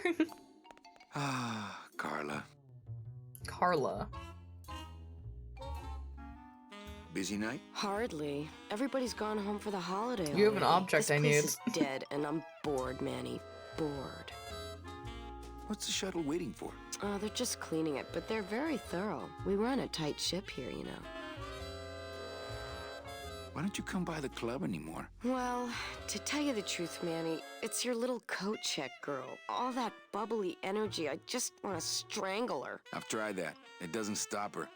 Ah, Carla.
Carla.
Busy night?
Hardly. Everybody's gone home for the holiday.
You have an
already.
object
This
I
place
need.
is dead, and I'm bored, Manny. Bored.
What's the shuttle waiting for?
They're just cleaning it, but they're very thorough. We run a tight ship here, you know.
Why don't you come by the club anymore?
Well, to tell you the truth, Manny, it's your little coat check girl. All that bubbly energy, I just want to strangle her.
I've tried that. It doesn't stop her.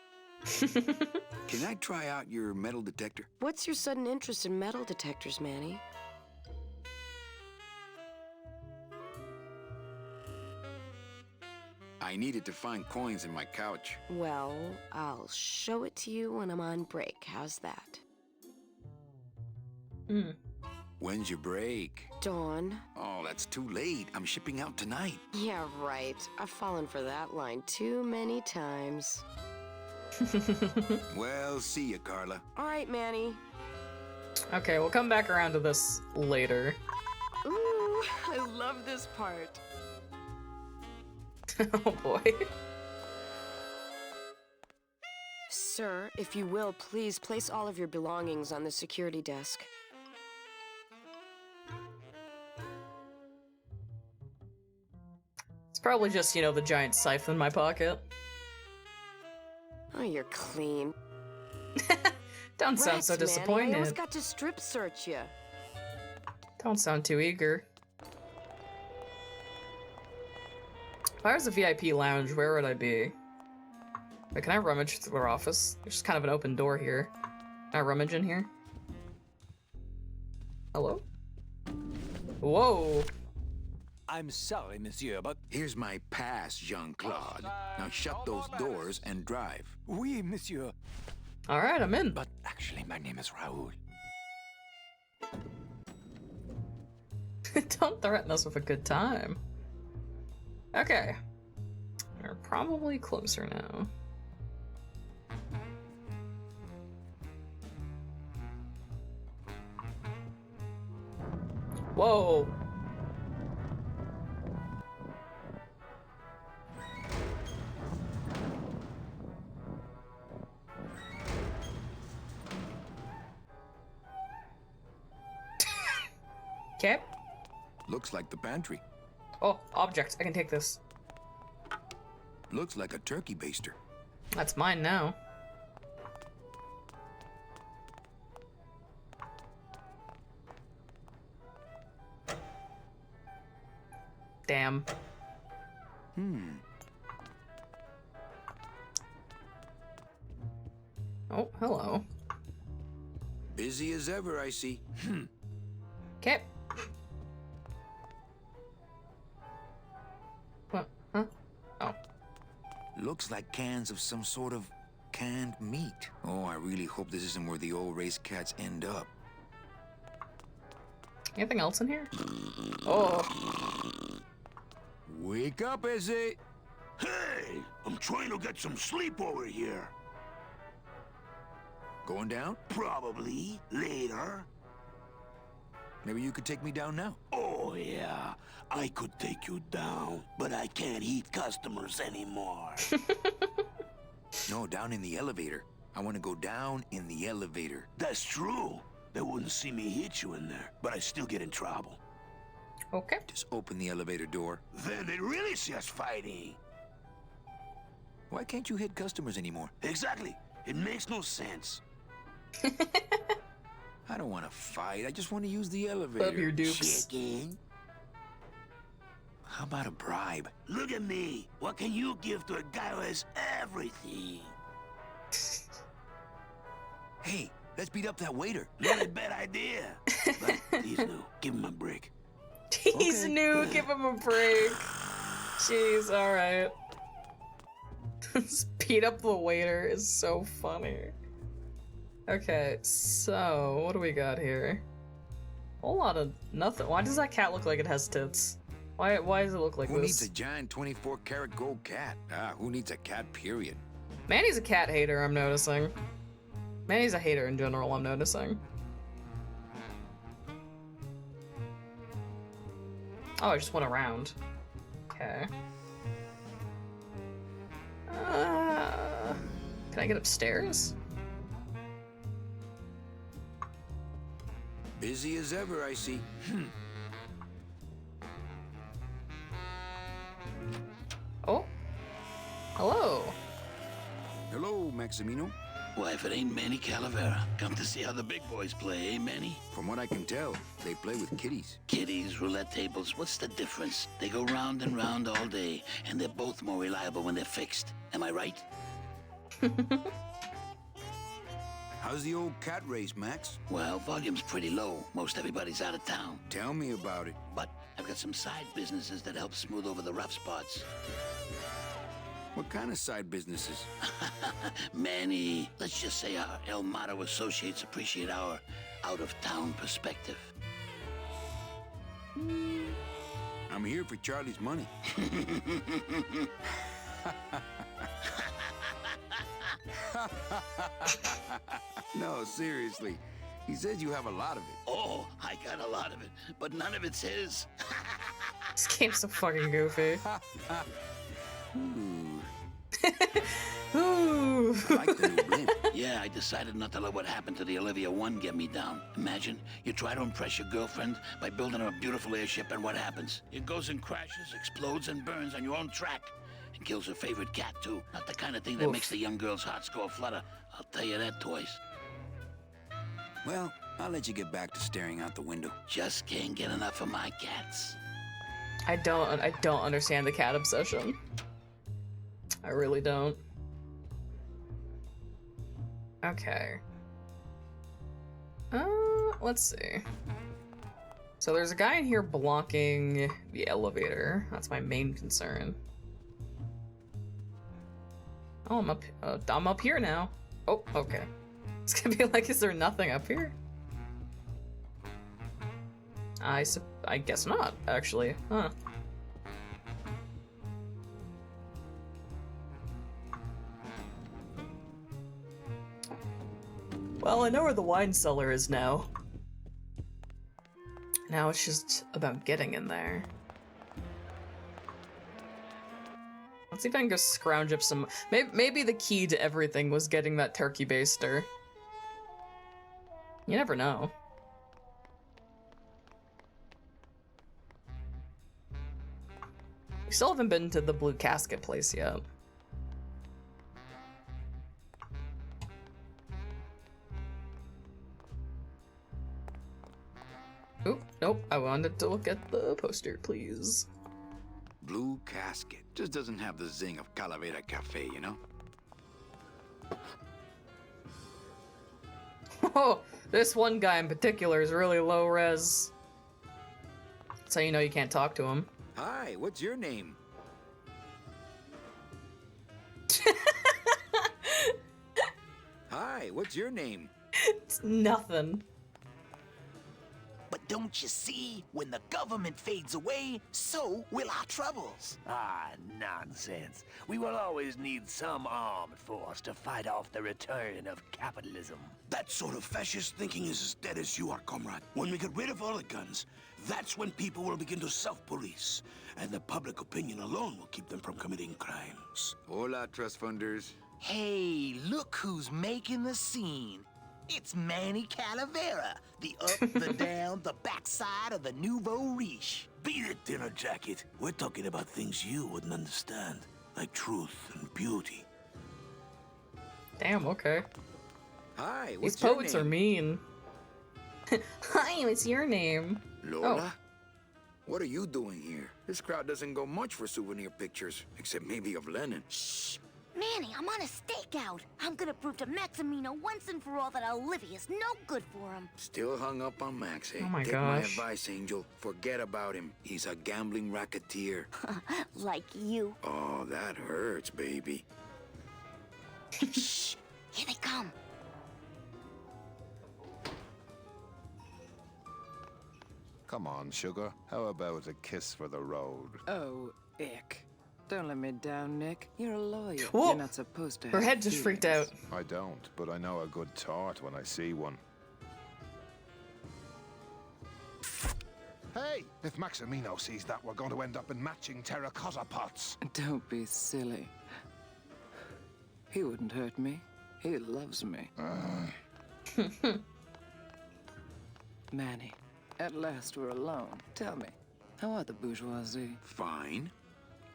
Can I try out your metal detector?
What's your sudden interest in metal detectors, Manny?
I needed to find coins in my couch.
Well, I'll show it to you when I'm on break. How's that?
When's your break?
Dawn.
Oh, that's too late. I'm shipping out tonight.
Yeah, right. I've fallen for that line too many times.
Well, see ya, Carla.
All right, Manny.
Okay, we'll come back around to this later.
Ooh, I love this part.
Oh boy.
Sir, if you will, please place all of your belongings on the security desk.
probably just, you know, the giant scythe in my pocket.
Oh, you're clean.
Don't sound so
Rats, Manny,
disappointed.
I almost got to strip search you.
Don't sound too eager. If I was a VIP lounge, where would I be? Wait, can I rummage through their office? There's just kind of an open door here. Can I rummage in here? Hello? Whoa!
I'm sorry, monsieur, but...
Here's my pass, Jean-Claude. Now shut those doors and drive.
Oui, monsieur.
Alright, I'm in.
But actually, my name is Raoul.
Don't threaten us with a good time. Okay. We're probably closer now. Whoa! Okay.
Looks like the pantry.
Oh, object. I can take this.
Looks like a turkey baster.
That's mine now. Damn. Oh, hello.
Busy as ever, I see.
Okay. What? Huh? Oh.
Looks like cans of some sort of canned meat. Oh, I really hope this isn't where the old race cats end up.
Anything else in here? Oh.
Wake up, Izzy!
Hey, I'm trying to get some sleep over here.
Going down?
Probably later.
Maybe you could take me down now.
Oh, yeah. I could take you down, but I can't eat customers anymore.
No, down in the elevator. I want to go down in the elevator.
That's true. They wouldn't see me hit you in there, but I still get in trouble.
Okay.
Just open the elevator door.
Then they really see us fighting.
Why can't you hit customers anymore?
Exactly. It makes no sense.
I don't want to fight. I just want to use the elevator.
Love your dukes.
Chicken.
How about a bribe?
Look at me. What can you give to a guy who has everything?
Hey, let's beat up that waiter.
Not a bad idea. But he's new. Give him a break.
He's
Okay.
new, give him a break. Jeez, alright. Beat up the waiter is so funny. Okay, so what do we got here? A whole lot of nothing. Why does that cat look like it has tits? Why does it look like
Who
this?
needs a giant 24-karat gold cat? Ah, who needs a cat, period?
Manny's a cat hater, I'm noticing. Manny's a hater in general, I'm noticing. Oh, I just went around. Okay. Can I get upstairs?
Busy as ever, I see.
Oh. Hello.
Hello, Maximino.
Why, if it ain't Manny Calavera, come to see how the big boys play, eh, Manny?
From what I can tell, they play with kitties.
Kitties, roulette tables, what's the difference? They go round and round all day, and they're both more reliable when they're fixed. Am I right?
How's the old cat race, Max?
Well, volume's pretty low. Most everybody's out of town.
Tell me about it.
But I've got some side businesses that help smooth over the rough spots.
What kind of side businesses?
Manny, let's just say our El Mato associates appreciate our out-of-town perspective.
I'm here for Charlie's money. No, seriously. He says you have a lot of it.
Oh, I got a lot of it, but none of it's his.
This game's so fucking goofy.
Ooh.
Ooh.
I like the new blimp. Yeah, I decided not to let what happened to the Olivia 1 get me down. Imagine, you try to impress your girlfriend by building her a beautiful airship, and what happens? It goes and crashes, explodes, and burns on your own track. And kills her favorite cat, too. Not the kind of thing that makes the young girl's hearts go flutter. I'll tell you that, toys.
Well, I'll let you get back to staring out the window.
Just can't get enough of my cats.
I don't understand the cat obsession. I really don't. Okay. Let's see. So there's a guy in here blocking the elevator. That's my main concern. Oh, I'm up here now. Oh, okay. It's gonna be like, is there nothing up here? I guess not, actually. Huh. Well, I know where the wine cellar is now. Now it's just about getting in there. Let's see if I can go scrounge up some... Maybe the key to everything was getting that turkey baster. You never know. We still haven't been to the blue casket place yet. Oop, nope, I wanted to look at the poster, please.
Blue Casket. Just doesn't have the zing of Calavera Cafe, you know?
Oh, this one guy in particular is really low res. That's how you know you can't talk to him.
Hi, what's your name? Hi, what's your name?
It's nothing.
But don't you see, when the government fades away, so will our troubles.
Ah, nonsense. We will always need some armed force to fight off the return of capitalism.
That sort of fascist thinking is as dead as you are, comrade. When we get rid of all the guns, that's when people will begin to self-police. And the public opinion alone will keep them from committing crimes.
Hola, trust funders.
Hey, look who's making the scene. It's Manny Calavera, the up, the down, the backside of the nouveau riche.
Beat it, dinner jacket. We're talking about things you wouldn't understand, like truth and beauty.
Damn, okay.
Hi,
These
what's your
poets
name?
are mean. Hi, what's your name?
Lola? What are you doing here? This crowd doesn't go much for souvenir pictures, except maybe of Lenin.
Shh! Manny, I'm on a stakeout. I'm gonna prove to Maximino once and for all that Olivia's no good for him.
Still hung up on Max, eh?
Oh my
Take
gosh.
my advice, Angel. Forget about him. He's a gambling racketeer.
Like you.
Oh, that hurts, baby.
Shh! Here they come.
Come on, sugar. How about a kiss for the road?
Oh, ick. Don't let me down, Nick. You're a lawyer.
Whoa.
You're not supposed to have
Her head just freaked out.
I don't, but I know a good tart when I see one. Hey! If Maximino sees that, we're going to end up in matching terracotta pots.
Don't be silly. He wouldn't hurt me. He loves me. Manny, at last we're alone. Tell me, how are the bourgeoisie?
Fine.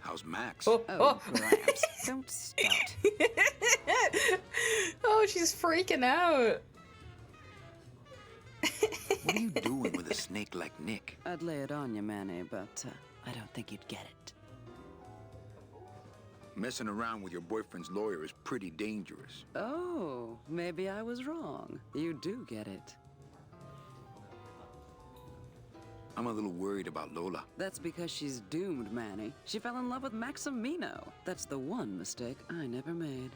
How's Max?
Oh, Gramps, don't start.
Oh, she's freaking out.
What are you doing with a snake like Nick?
I'd lay it on you, Manny, but I don't think you'd get it.
Messing around with your boyfriend's lawyer is pretty dangerous.
Oh, maybe I was wrong. You do get it.
I'm a little worried about Lola.
That's because she's doomed, Manny. She fell in love with Maximino. That's the one mistake I never made.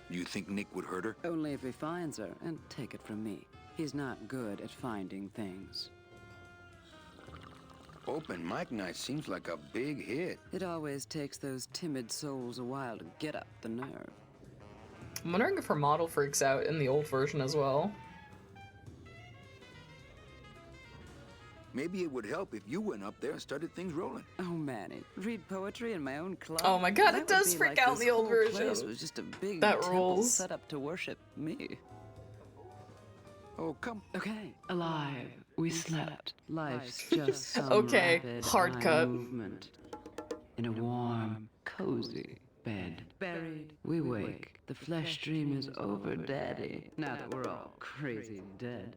You think Nick would hurt her?
Only if he finds her, and take it from me. He's not good at finding things.
Open mic night seems like a big hit.
It always takes those timid souls a while to get up the nerve.
I'm wondering if her model freaks out in the old version as well.
Maybe it would help if you went up there and started things rolling.
Oh, Manny, read poetry in my own club?
Oh my god,
That
it does
would be
freak
like
out
this
the old
whole
version.
place was just a big
That
temple
rules.
set up to worship me.
Oh, come.
Okay, alive. We slept. Life's just some
Okay,
rapid
hard
eye
cut.
movement. In a warm, cozy bed. Buried, we wake. The flesh dream is over, Daddy. Now that we're all crazy dead.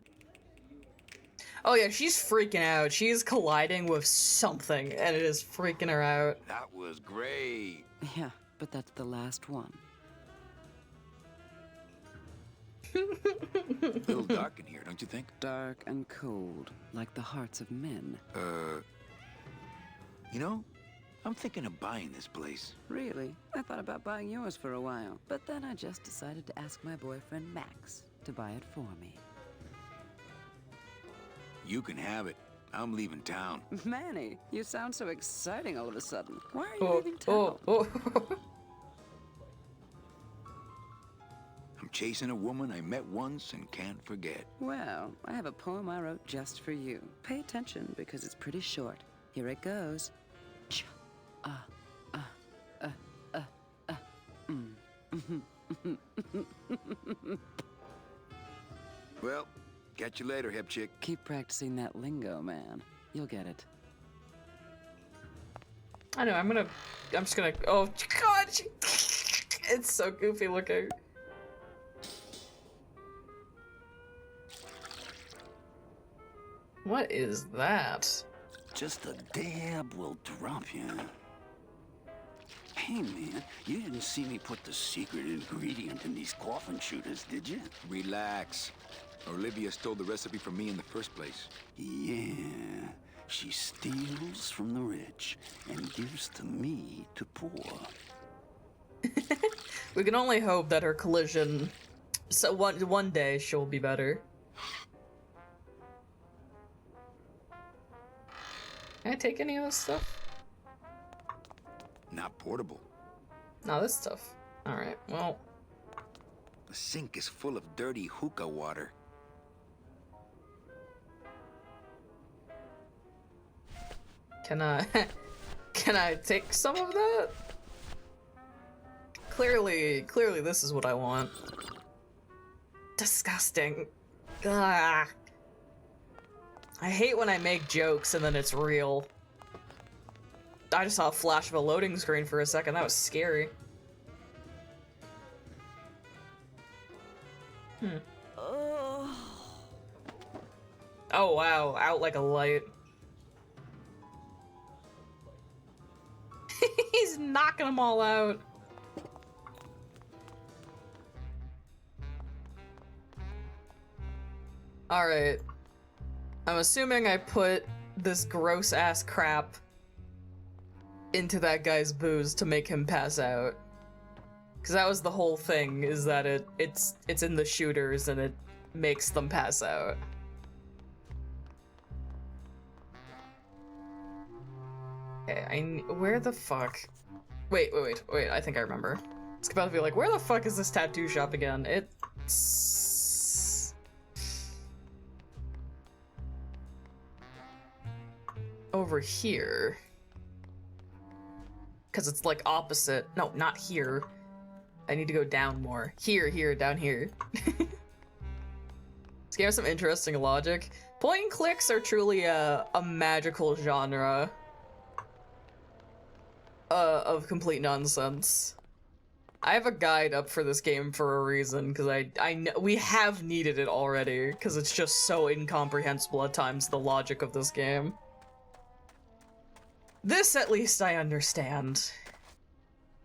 Oh yeah, she's freaking out. She's colliding with something, and it is freaking her out.
That was great.
Yeah, but that's the last one.
A little dark in here, don't you think?
Dark and cold, like the hearts of men.
You know, I'm thinking of buying this place.
Really? I thought about buying yours for a while, but then I just decided to ask my boyfriend Max to buy it for me.
You can have it. I'm leaving town.
Manny, you sound so exciting all of a sudden. Why are you leaving town?
I'm chasing a woman I met once and can't forget.
Well, I have a poem I wrote just for you. Pay attention because it's pretty short. Here it goes.
Well, catch you later, hip chick.
Keep practicing that lingo, man. You'll get it.
I know, I'm just gonna, oh god, it's so goofy looking. What is that?
Just a dab will drop you. Hey, man, you didn't see me put the secret ingredient in these coffin shooters, did you?
Relax. Olivia stole the recipe from me in the first place.
Yeah, she steals from the rich and gives to me to poor.
We can only hope that her collision, so one day she'll be better. Can I take any of this stuff?
Not portable.
No, this stuff. Alright, well.
The sink is full of dirty hookah water.
Can I take some of that? Clearly this is what I want. Disgusting. Ugh. I hate when I make jokes and then it's real. I just saw a flash of a loading screen for a second. That was scary. Oh wow, out like a light. He's knocking them all out. Alright. I'm assuming I put this gross ass crap into that guy's booze to make him pass out. Cause that was the whole thing, is that it's in the shooters and it makes them pass out. Okay, where the fuck? Wait, I think I remember. It's about to be like, where the fuck is this tattoo shop again? It's... over here. Cause it's like opposite. No, not here. I need to go down more. Here, down here. This game has some interesting logic. Point and clicks are truly a magical genre of complete nonsense. I have a guide up for this game for a reason, because I know we have needed it already, because it's just so incomprehensible at times, the logic of this game. This at least I understand.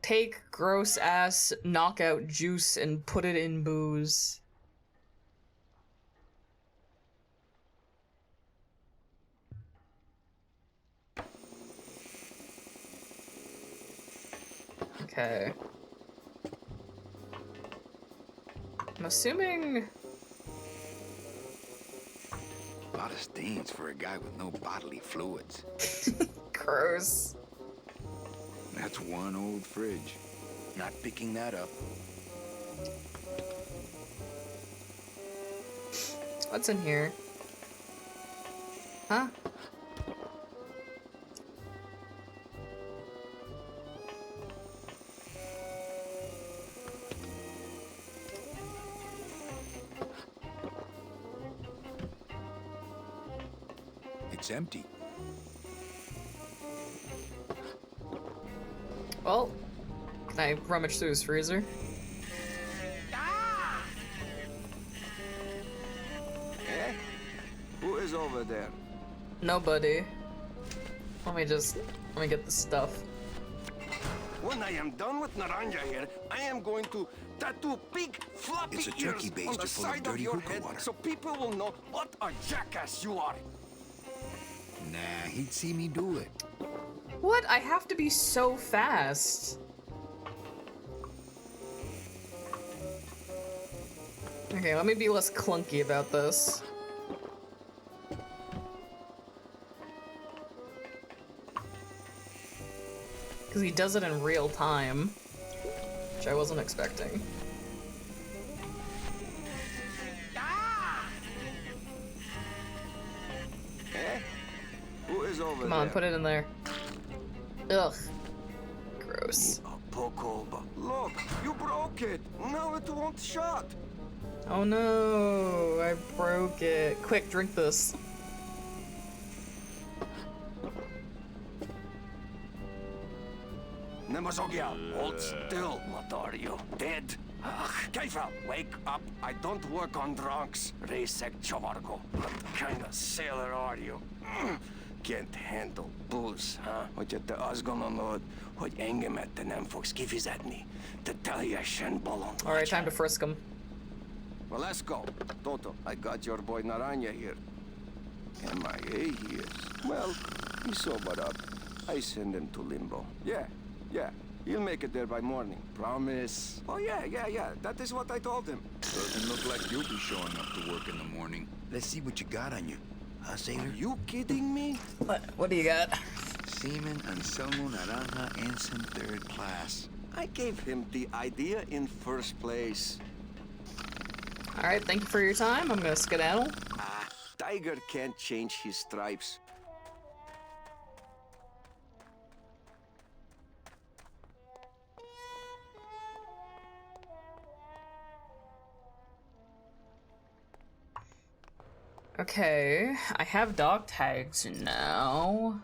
Take gross ass knockout juice and put it in booze. Okay. I'm assuming...
A lot of stains for a guy with no bodily fluids.
Gross.
That's one old fridge. Not picking that up.
What's in here? Huh?
It's empty.
Well, can I rummage through his freezer?
Eh? Who is over there?
Nobody. Let me get the stuff.
When I am done with Naranja here, I am going to tattoo big floppy
It's a turkey
ears
baster
on the
full of
side
dirty
your
hookah
head
water.
so people will know what a jackass you are.
Nah, he'd see me do it.
What? I have to be so fast. Okay, let me be less clunky about this. Because he does it in real time, which I wasn't expecting.
Eh? Who is over
Come
there?
on, put it in there. Ugh. Gross.
Poco, look, you broke it. Now it won't shut.
Oh no, I broke it. Quick, drink this.
Nemazogia, hold still. What are you, dead? Kaifa, wake up. I don't work on drunks. Resek Chavargo. What kind of sailor are you? Can't handle booze, huh? Hogy te azt gondolod, hogy engemet te nem fogsz kifizetni? Te teljesen bolond.
Alright, time to frisk him.
Well, let's go. Toto, I got your boy Naranja here. MIA here. Well, he sobered up. I send him to Limbo. Yeah. He'll make it there by morning. Promise. Oh, yeah. That is what I told him.
Doesn't look like you'll be showing up to work in the morning. Let's see what you got on you. Huh, sailor?
Are you kidding me?
What do you got?
Seaman Anselmo Naranja Ensign 3rd Class.
I gave him the idea in first place.
Alright, thank you for your time. I'm gonna skedaddle.
Tiger can't change his stripes.
Okay, I have dog tags now.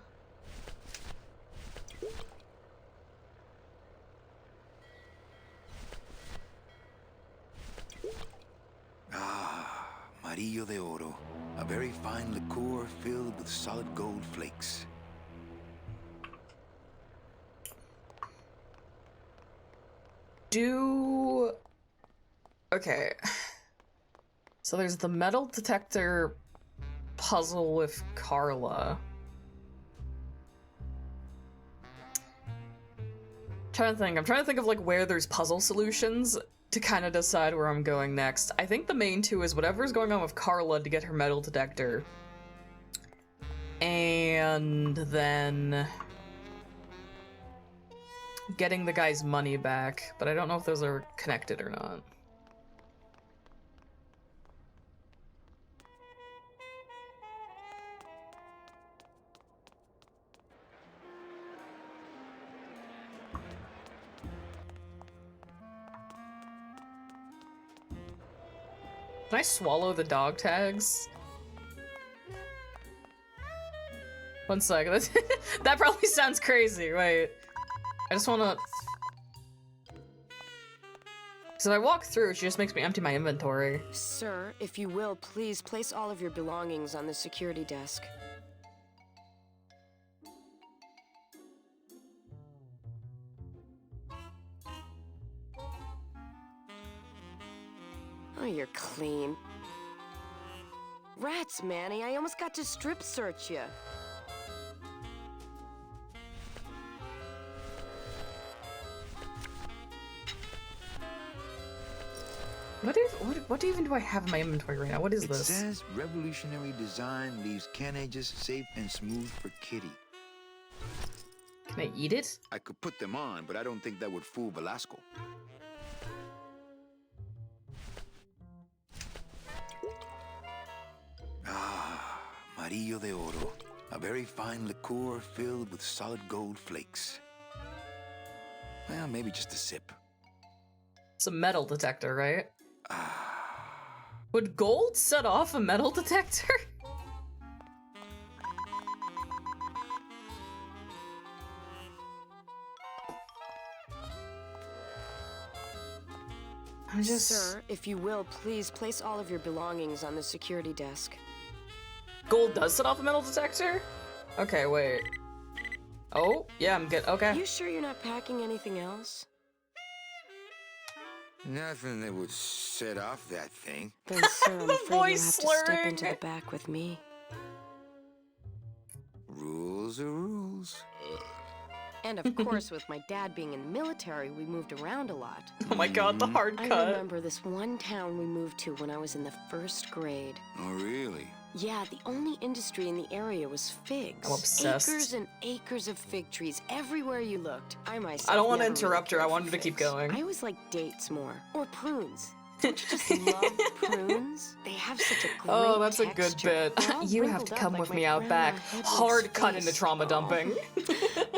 Amarillo de Oro. A very fine liqueur filled with solid gold flakes.
Okay. So there's the metal detector puzzle with Carla. I'm trying to think of like where there's puzzle solutions to kind of decide where I'm going next. I think the main two is whatever's going on with Carla to get her metal detector. And then getting the guy's money back, but I don't know if those are connected or not. Can I swallow the dog tags? One second. That probably sounds crazy. Wait. I just wanna... So I walk through, she just makes me empty my inventory.
Sir, if you will, please place all of your belongings on the security desk. Oh, you're clean. Rats, Manny, I almost got to strip search you.
What even do I have in my inventory right now? What is this?
It says revolutionary design leaves can edges safe and smooth for Kitty.
Can I eat it?
I could put them on, but I don't think that would fool Velasco. Amarillo de Oro. A very fine liqueur filled with solid gold flakes. Well, maybe just a sip.
It's a metal detector, right? Would gold set off a metal detector?
Sir, if you will, please place all of your belongings on the security desk.
Gold does set off a metal detector? Okay, wait. Oh, yeah, I'm good. Okay.
You sure you're not packing anything else?
Nothing that would set off that thing.
Then, sir, I'm afraid you'll have to step into the back with me.
Rules are rules.
And of course, with my dad being in the military, we moved around a lot.
Oh my god, the hard cut.
I remember this one town we moved to when I was in the 1st grade.
Oh, really?
Yeah, the only industry in the area was figs.
I'm obsessed.
Acres and acres of fig trees everywhere you looked. I myself
I don't want to
never
interrupt
really
her. I
cared
wanted
for
to keep
figs.
going.
I always like dates more. Or prunes. Don't you just love prunes? They have such a great
Oh, that's a good
texture.
bit.
They're all
You have
wrinkled
to
up
come
like
with
my
me out
grandma
back.
Hedwig's
Hard cut
face.
into trauma dumping.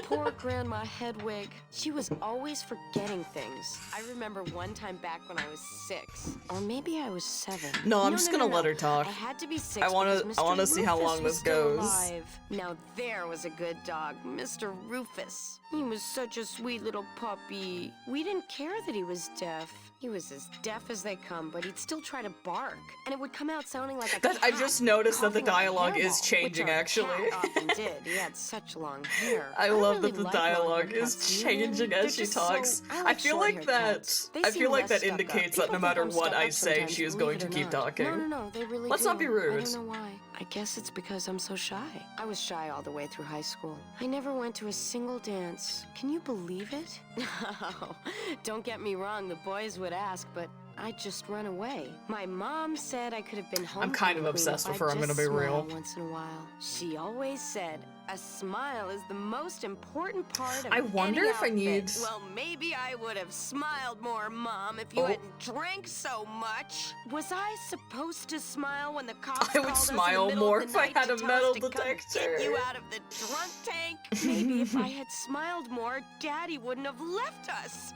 Poor Grandma Hedwig. She was always forgetting things. I remember one time back when I was 6. Or maybe I was 7.
No, I'm just gonna let her talk.
I had to be 6
I wanna
because Mr.
see how
Rufus
long
was
this
still
goes.
alive. Now there was a good dog, Mr. Rufus. He was such a sweet little puppy. We didn't care that he was deaf. He was as deaf as they come, but he'd still try to bark. And it would come out sounding like a cat.
I just noticed that the
coughing like a
dialogue is
hairball,
changing,
which our
actually.
cat often did. He had such long hair.
I love
really
that the
like long
dialogue
haircuts,
is
do you?
changing
They're
as she
just so-
talks.
I
I
like
feel
short
like that.
haircuts. They
I
seem
feel like
less
that
stuck up.
indicates that
People
no
think
matter
I'm
what
stuck
I
up
say,
sometimes,
she is
believe
going
it
to
or
keep
not.
talking.
No, they really
Let's
do.
not be rude.
I don't know why. I guess it's because I'm so shy. I was shy all the way through high school. I never went to a single dance. Can you believe it? No, don't get me wrong. The boys would ask, but I'd just run away. My mom said I could have been home.
I'm kind of obsessed with her, I'm gonna be real.
Once in a while. She always said, a smile is the most important part of
I wonder
any
if I
outfit."
need-
Well, maybe I would have smiled more, Mom, if you hadn't drank so much. Was I supposed to smile when the cops
I would
called us in the
smile
middle
more
of
if
the
I
night
had
to
a
tell
metal
us to come
detector.
Get you out of the drunk tank. Maybe if I had smiled more, Daddy wouldn't have left us.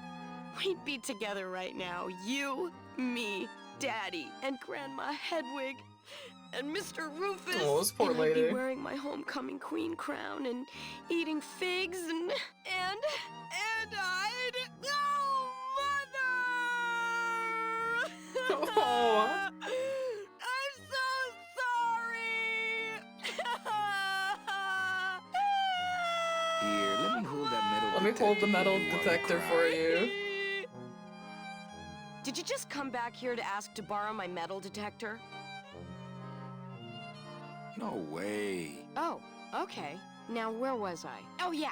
We'd be together right now. You, me, Daddy, and Grandma Hedwig, and Mr. Rufus.
Oh, this poor
and
lady.
I'd be wearing my homecoming queen crown and eating figs and I'd. Oh, Mother!
Aw.
I'm so sorry.
Here, let me hold that metal
Let me hold the metal
while you
detector
cry.
for you.
Did you just come back here to ask to borrow my metal detector?
No way.
Oh, okay. Now where was I? Oh yeah.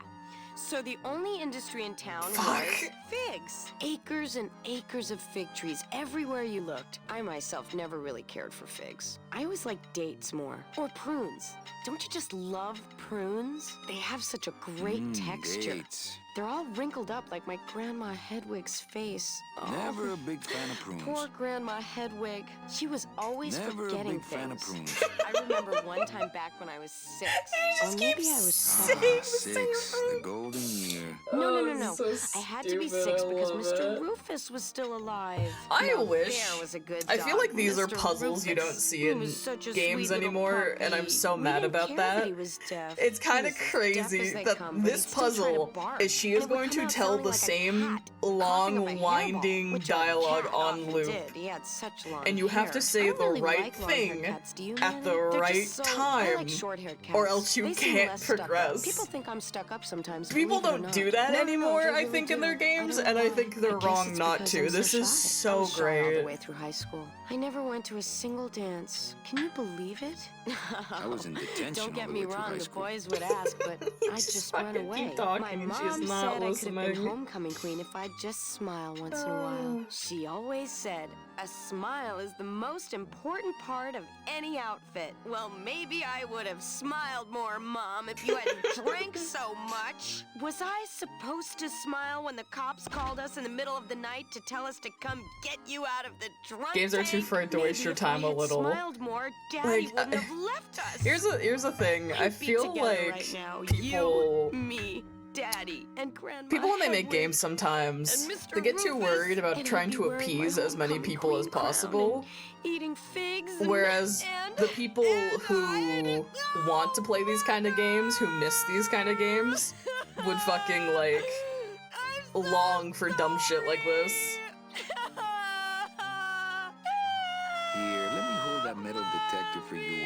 So the only industry in town
Fuck.
was figs. Acres and acres of fig trees everywhere you looked. I myself never really cared for figs. I always liked dates more. Or prunes. Don't you just love prunes? They have such a great texture.
Dates.
They're all wrinkled up like my Grandma Hedwig's face. Oh,
Never a big fan of prunes.
poor Grandma Hedwig. She was always
Never a
forgetting
big fan of
things.
prunes.
I remember one time back when I was 6. Or maybe I was 7.
Ah, 6, the golden year.
No.
so
I had to be
stupid,
6
I
because
love
Mr.
it.
Rufus was still alive.
I
Now
wish.
There was a good
I feel
dog,
like these are
Mr.
puzzles you don't
Rufus.
see
He
in
was such a
games
sweet little
anymore, and I'm
puppy.
so
We
mad
didn't
about
care
that.
he was deaf.
It's
He
kind
was
of
as deaf
crazy
as they
that
come, but
this
he'd still try to
puzzle
bark,
is she
and
is
it would
going
come
to
out
tell
sounding
the
like a
same
cat coughing up a
long,
hairball,
winding
which our
dialogue
cat
on
often
loop.
did. He had such long
And you have
hair.
to
I
say
don't
the
really
right
like long
thing
haircuts, do you,
at
Manny?
the
They're
right
just so, I
time,
like short-haired cats.
or else you
They seem
can't
less stuck up.
progress.
People think I'm stuck up sometimes.
People
believe it or
don't do
not.
that
No,
anymore,
they
I
really
think, in their
do. I
games,
don't
and
know
I
why.
think they're
I guess
wrong
it's
not
because
to.
I'm
This
so
is
shy. I
so
was shy all the
great.
way through high school. I never went to a single dance. Can you believe it?
I was in detention
Don't get
all the
me
way through
wrong,
high
the
school.
boys would ask, but I'd just run
fucking
away.
keep talking
My
and she's
mom
not
said I could have been
listening.
homecoming queen if I'd just smile once in a while. She always said, a smile is the most important part of any outfit. Well, maybe I would have smiled more, Mom, if you hadn't drank so much. Was I supposed to smile when the cops called us in the middle of the night to tell us to come get you out of the drunk
Games are too
tank?
afraid to waste
Maybe
your
if I
time a
had
little.
smiled more, Daddy
Like,
wouldn't have left us.
Here's the thing. I
We'd be
feel
together
like
right now.
people
You, me, Daddy, and Grandma
people when they make
Hedwig,
games sometimes
and Mr.
they get too
Rufus,
worried about
and
trying
I'd be
to
wearing
appease
my
as many
homecoming
people as
queen crown
possible.
and eating figs.
Whereas
and
the people who want to play these kind of games, who miss these kind of games, would fucking like long for dumb shit like this.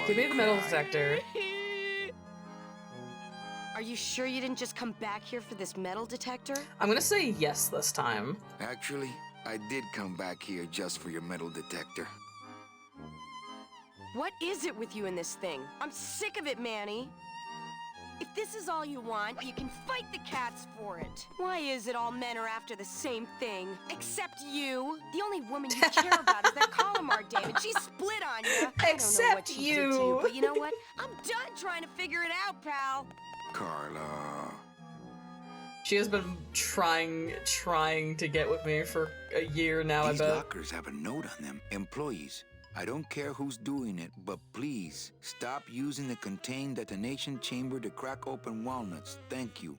while
Give me
you
the metal
cry.
detector.
Are you sure you didn't just come back here for this metal detector?
I'm gonna say yes this time.
Actually, I did come back here just for your metal detector.
What is it with you in this thing? I'm sick of it, Manny. If this is all you want, you can fight the cats for it. Why is it all men are after the same thing? Except you. The only woman you care about is that Calamar dame, and she's split on you. I don't know what she did to you, but you know what? I'm done trying to figure it out, pal.
Carla.
She has been trying to get with me for a year now,
These
I bet.
lockers have a note on them. Employees, I don't care who's doing it, but please stop using the contained detonation chamber to crack open walnuts. Thank you.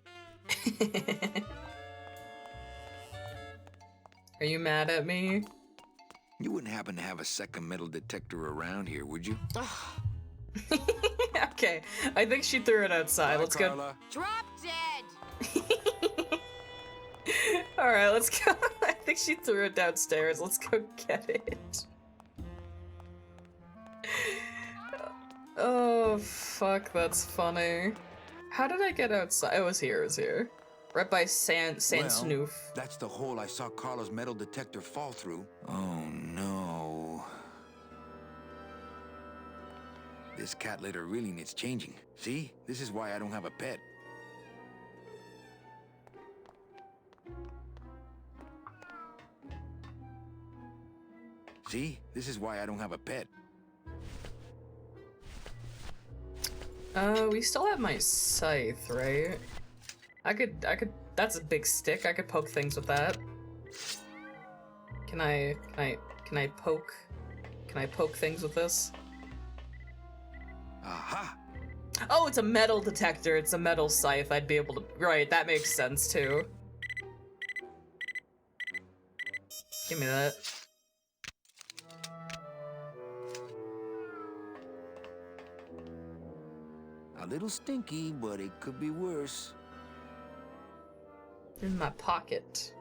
Are you mad at me?
You wouldn't happen to have a second metal detector around here, would you?
Okay, I think she threw it outside.
Bye,
Let's
Carla.
Drop dead.
go. Alright, let's go. I think she threw it downstairs. Let's go get it. Oh, fuck, that's funny. How did I get outside? It was here. Right by San Snoof.
That's the hole I saw Carla's metal detector fall through. Oh, no. This cat litter really needs changing. See? This is why I don't have a pet. See? This is why I don't have a pet.
We still have my scythe, right? I could, that's a big stick. I could poke things with that. Can I poke things with this?
Aha!
Oh, it's a metal detector. It's a metal scythe. I'd be able to, right, that makes sense too. Give me that.
A little stinky, but it could be worse.
In my pocket.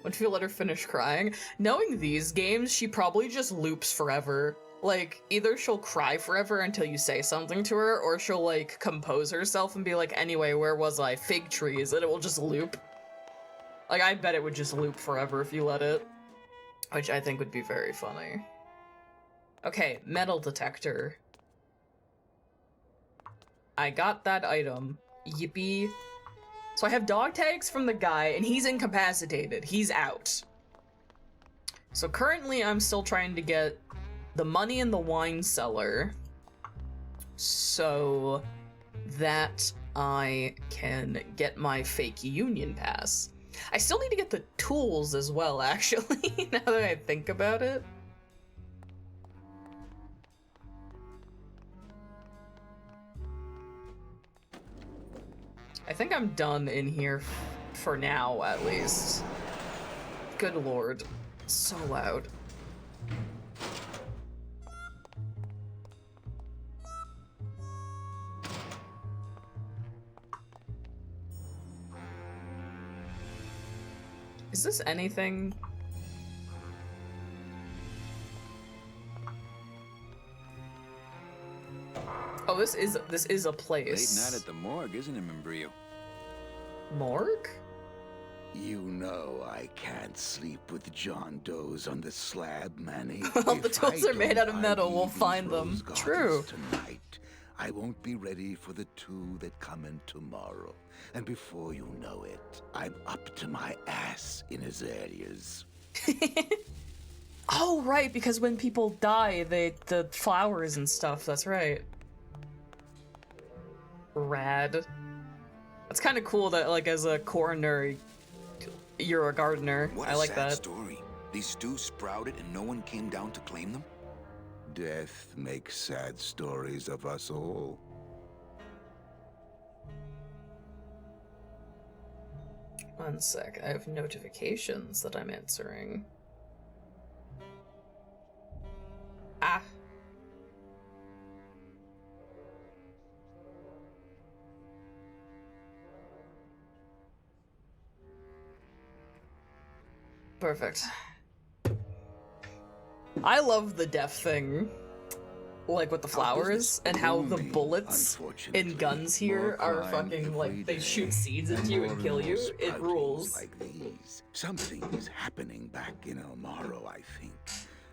Once you let her finish crying, knowing these games, she probably just loops forever. Like, either she'll cry forever until you say something to her, or she'll, like, compose herself and be like, anyway, where was I? Fig trees, and it will just loop. Like, I bet it would just loop forever if you let it. Which I think would be very funny. Okay, metal detector. I got that item. Yippee. So I have dog tags from the guy, and he's incapacitated. He's out. So currently I'm still trying to get the money in the wine cellar so that I can get my fake union pass. I still need to get the tools as well, actually, now that I think about it. I think I'm done in here for now, at least. Good lord. So loud. Is this anything? Oh, this is a place.
Late night at the morgue, isn't it, Membrio?
Morgue?
You know I can't sleep with John Doe's on the slab, Manny.
Well, the tools are made out of metal. We'll find them. True.
Tonight, I won't be ready for the two that come in tomorrow. And before you know it, I'm up to my ass in azaleas.
Oh, right, because when people die, the flowers and stuff. That's right. Rad. That's kind of cool that, like, as a coroner, you're a gardener.
What
I like
sad
that.
story. These stews sprouted and no one came down to claim them? Death makes sad stories of us all.
One sec, I have notifications that I'm answering. Ah. Perfect. I love the deaf thing. like with the flowers, and how the bullets in guns here are fucking like they shoot seeds into you and kill you. It rules.
Like these. Something is happening back in El Morro, I think.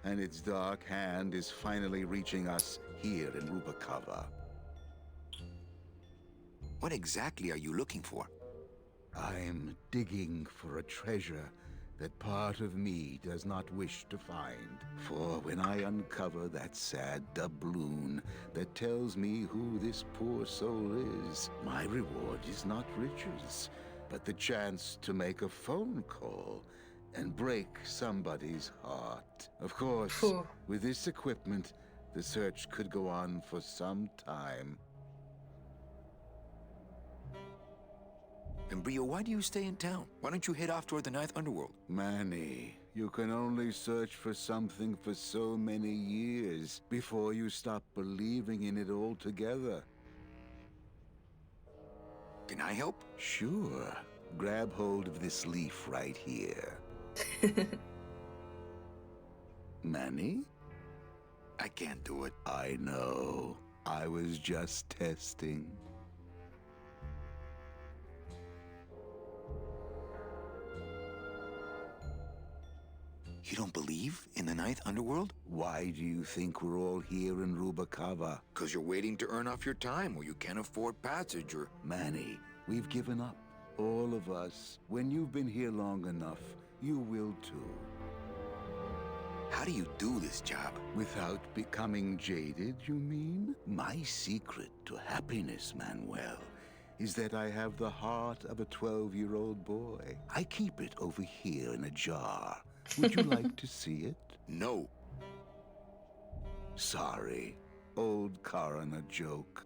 And its dark hand is finally reaching us here in Rubacava.
What exactly are you looking for?
I'm digging for a treasure that part of me does not wish to find. For when I uncover that sad doubloon that tells me who this poor soul is, my reward is not riches, but the chance to make a phone call and break somebody's heart. Of course, with this equipment, the search could go on for some time.
And Brio, why do you stay in town? Why don't you head off toward the Ninth Underworld?
Manny, you can only search for something for so many years before you stop believing in it altogether.
Can I help?
Sure. Grab hold of this leaf right here. Manny?
I can't do it.
I know. I was just testing.
You don't believe in the Ninth Underworld?
Why do you think we're all here in Rubacava?
'Cause you're waiting to earn off your time, or you can't afford passage, or...
Manny, we've given up. All of us. When you've been here long enough, you will too.
How do you do this job?
Without becoming jaded, you mean? My secret to happiness, Manuel, is that I have the heart of a 12-year-old boy. I keep it over here in a jar. Would you like to see it?
No.
Sorry. Old coroner joke.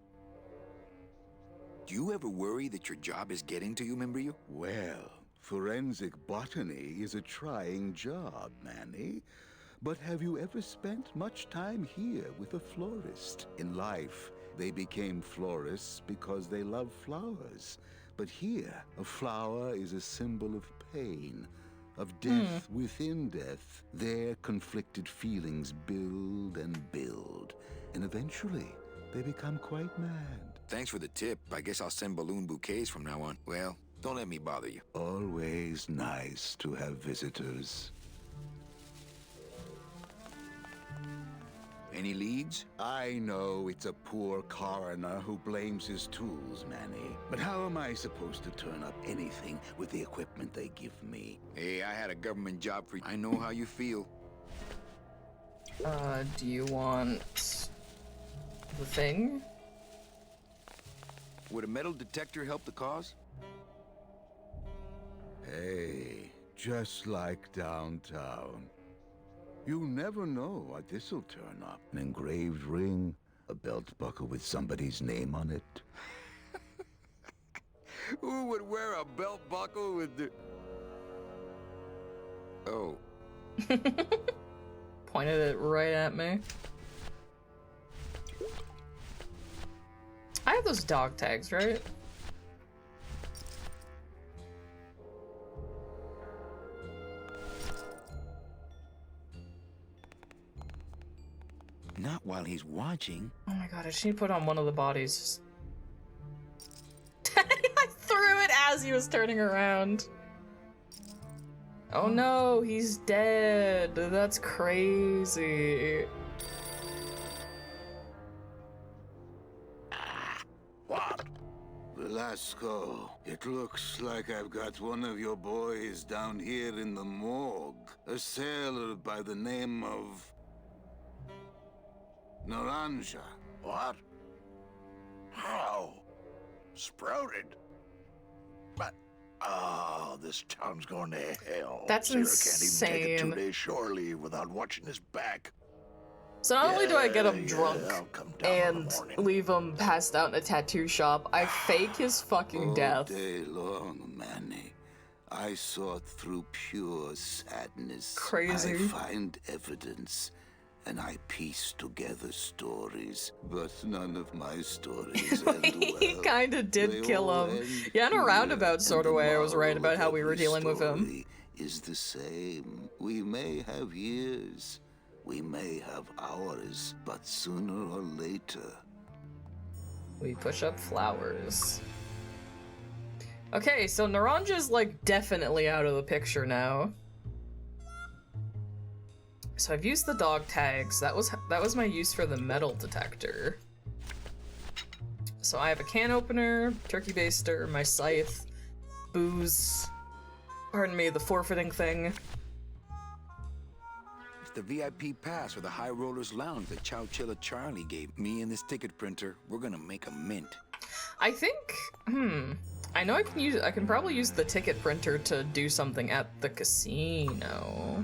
Do you ever worry that your job is getting to you, Membrio?
Well, forensic botany is a trying job, Manny. But have you ever spent much time here with a florist? In life, they became florists because they love flowers. But here, a flower is a symbol of pain, of death within death. Their conflicted feelings build and build, and eventually they become quite mad.
Thanks for the tip. I guess I'll send balloon bouquets from now on. Well, don't let me bother you.
Always nice to have visitors.
Any leads?
I know it's a poor coroner who blames his tools, Manny. But how am I supposed to turn up anything with the equipment they give me?
Hey, I had a government job for you. I know how you feel.
Do you want the thing?
Would a metal detector help the cause?
Hey, just like downtown. You never know what this'll turn up. An engraved ring, a belt buckle with somebody's name on it.
Who would wear a belt buckle with the... Oh.
Pointed it right at me. I have those dog tags, right?
Not while he's watching.
Oh my god, I just need to put on one of the bodies. I threw it as he was turning around. Oh no, he's dead. That's crazy.
What? Velasco, it looks like I've got one of your boys down here in the morgue. A sailor by the name of... Naranja.
What? How? Sprouted? But, oh, this town's going to hell.
That's
Sailor
insane.
can't even take a 2-day shore leave without watching his back.
So not only do I get him drunk
I'll come down in
and
the morning.
leave him passed out in a tattoo shop, I fake his fucking death.
All day long, Manny. I sought through pure sadness.
Crazy.
I find evidence, and I piece together stories. But none of my stories end
He
well.
kinda did
They
kill
all
him.
end
Yeah, in a
here,
roundabout sort
and
of
the
way, I was right
moral
about how we
of
were
every
dealing with him.
story is the same. We may have years We may have ours, but sooner or later.
We push up flowers. Okay, so Naranja's like definitely out of the picture now. So I've used the dog tags. That was my use for the metal detector. So I have a can opener, turkey baster, my scythe, booze. Pardon me, the forfeiting thing.
It's the VIP pass for the High Rollers Lounge that Chowchilla Charlie gave me and this ticket printer. We're gonna make a mint.
I think, I know I can probably use the ticket printer to do something at the casino.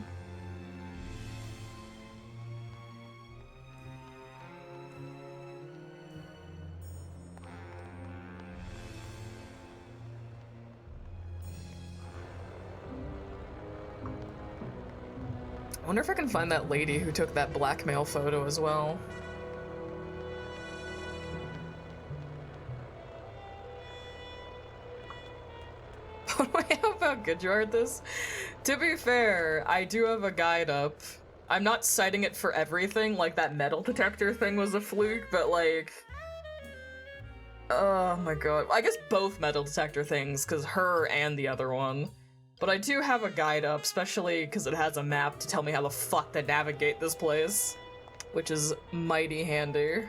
I wonder if I can find that lady who took that blackmail photo as well. How about good you are at this? To be fair, I do have a guide up. I'm not citing it for everything, like that metal detector thing was a fluke, but like... Oh my god. I guess both metal detector things, because her and the other one. But I do have a guide up, especially because it has a map to tell me how the fuck to navigate this place. Which is mighty handy.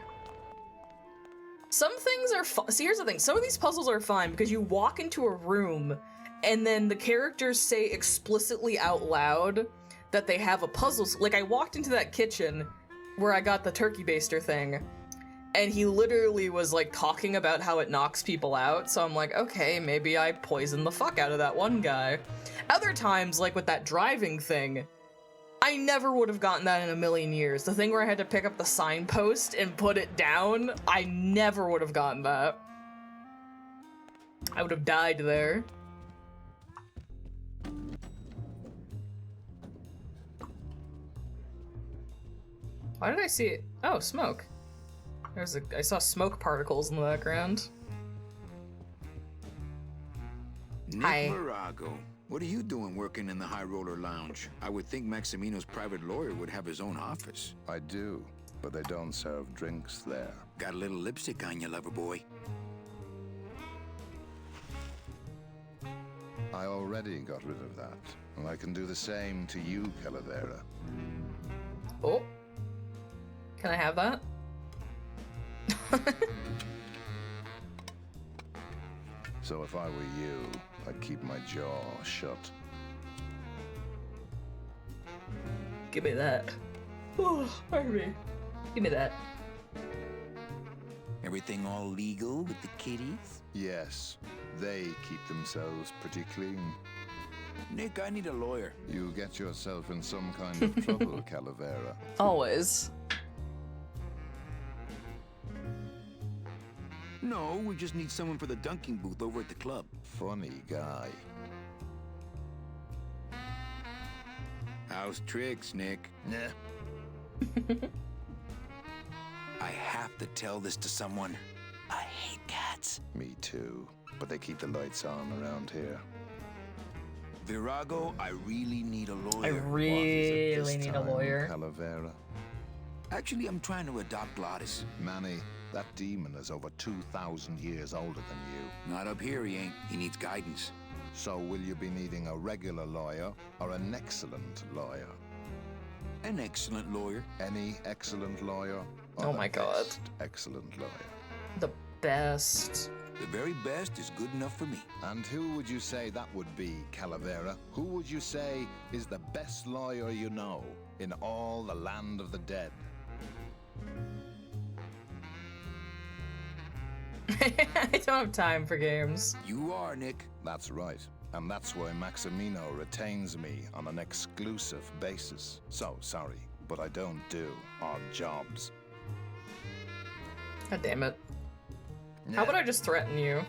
Some things are fun. See, here's the thing. Some of these puzzles are fine because you walk into a room and then the characters say explicitly out loud that they have a puzzle. Like, I walked into that kitchen where I got the turkey baster thing, and he literally was, like, talking about how it knocks people out, so I'm like, okay, maybe I poisoned the fuck out of that one guy. Other times, like with that driving thing, I never would have gotten that in a million years. The thing where I had to pick up the signpost and put it down, I never would have gotten that. I would have died there. Why did I see it? Oh, smoke. I saw smoke particles in the background.
Nick Morago, what are you doing working in the High Roller Lounge? I would think Maximino's private lawyer would have his own office.
I do, but they don't serve drinks there.
Got a little lipstick on you, lover boy.
I already got rid of that, and I can do the same to you, Calavera.
Oh. Can I have that?
So if I were you, I'd keep my jaw shut.
Give me that. Oh, pardon me. Give me that.
Everything all legal with the kitties?
Yes, they keep themselves pretty clean.
Nick, I need a lawyer.
You get yourself in some kind of trouble, Calavera.
Always.
No, we just need someone for the dunking booth over at the club.
Funny guy.
How's tricks, Nick?
Nah.
I have to tell this to someone. I hate cats.
Me too, but they keep the lights on around here.
Virago, I really need a lawyer.
I really need a lawyer.
Calavera.
Actually, I'm trying to adopt Glottis.
Manny, that demon is over 2,000 years older than you.
Not up here, he ain't. He needs guidance.
So will you be needing a regular lawyer or an excellent lawyer?
An excellent lawyer.
Any excellent lawyer? Or
Oh my god.
best excellent lawyer?
The best.
The very best is good enough for me.
And who would you say that would be, Calavera? Who would you say is the best lawyer you know in all the land of the dead?
I don't have time for games.
You are, Nick.
That's right. And that's why Maximino retains me on an exclusive basis. So, sorry, but I don't do odd jobs.
God damn it. How about I just threaten you?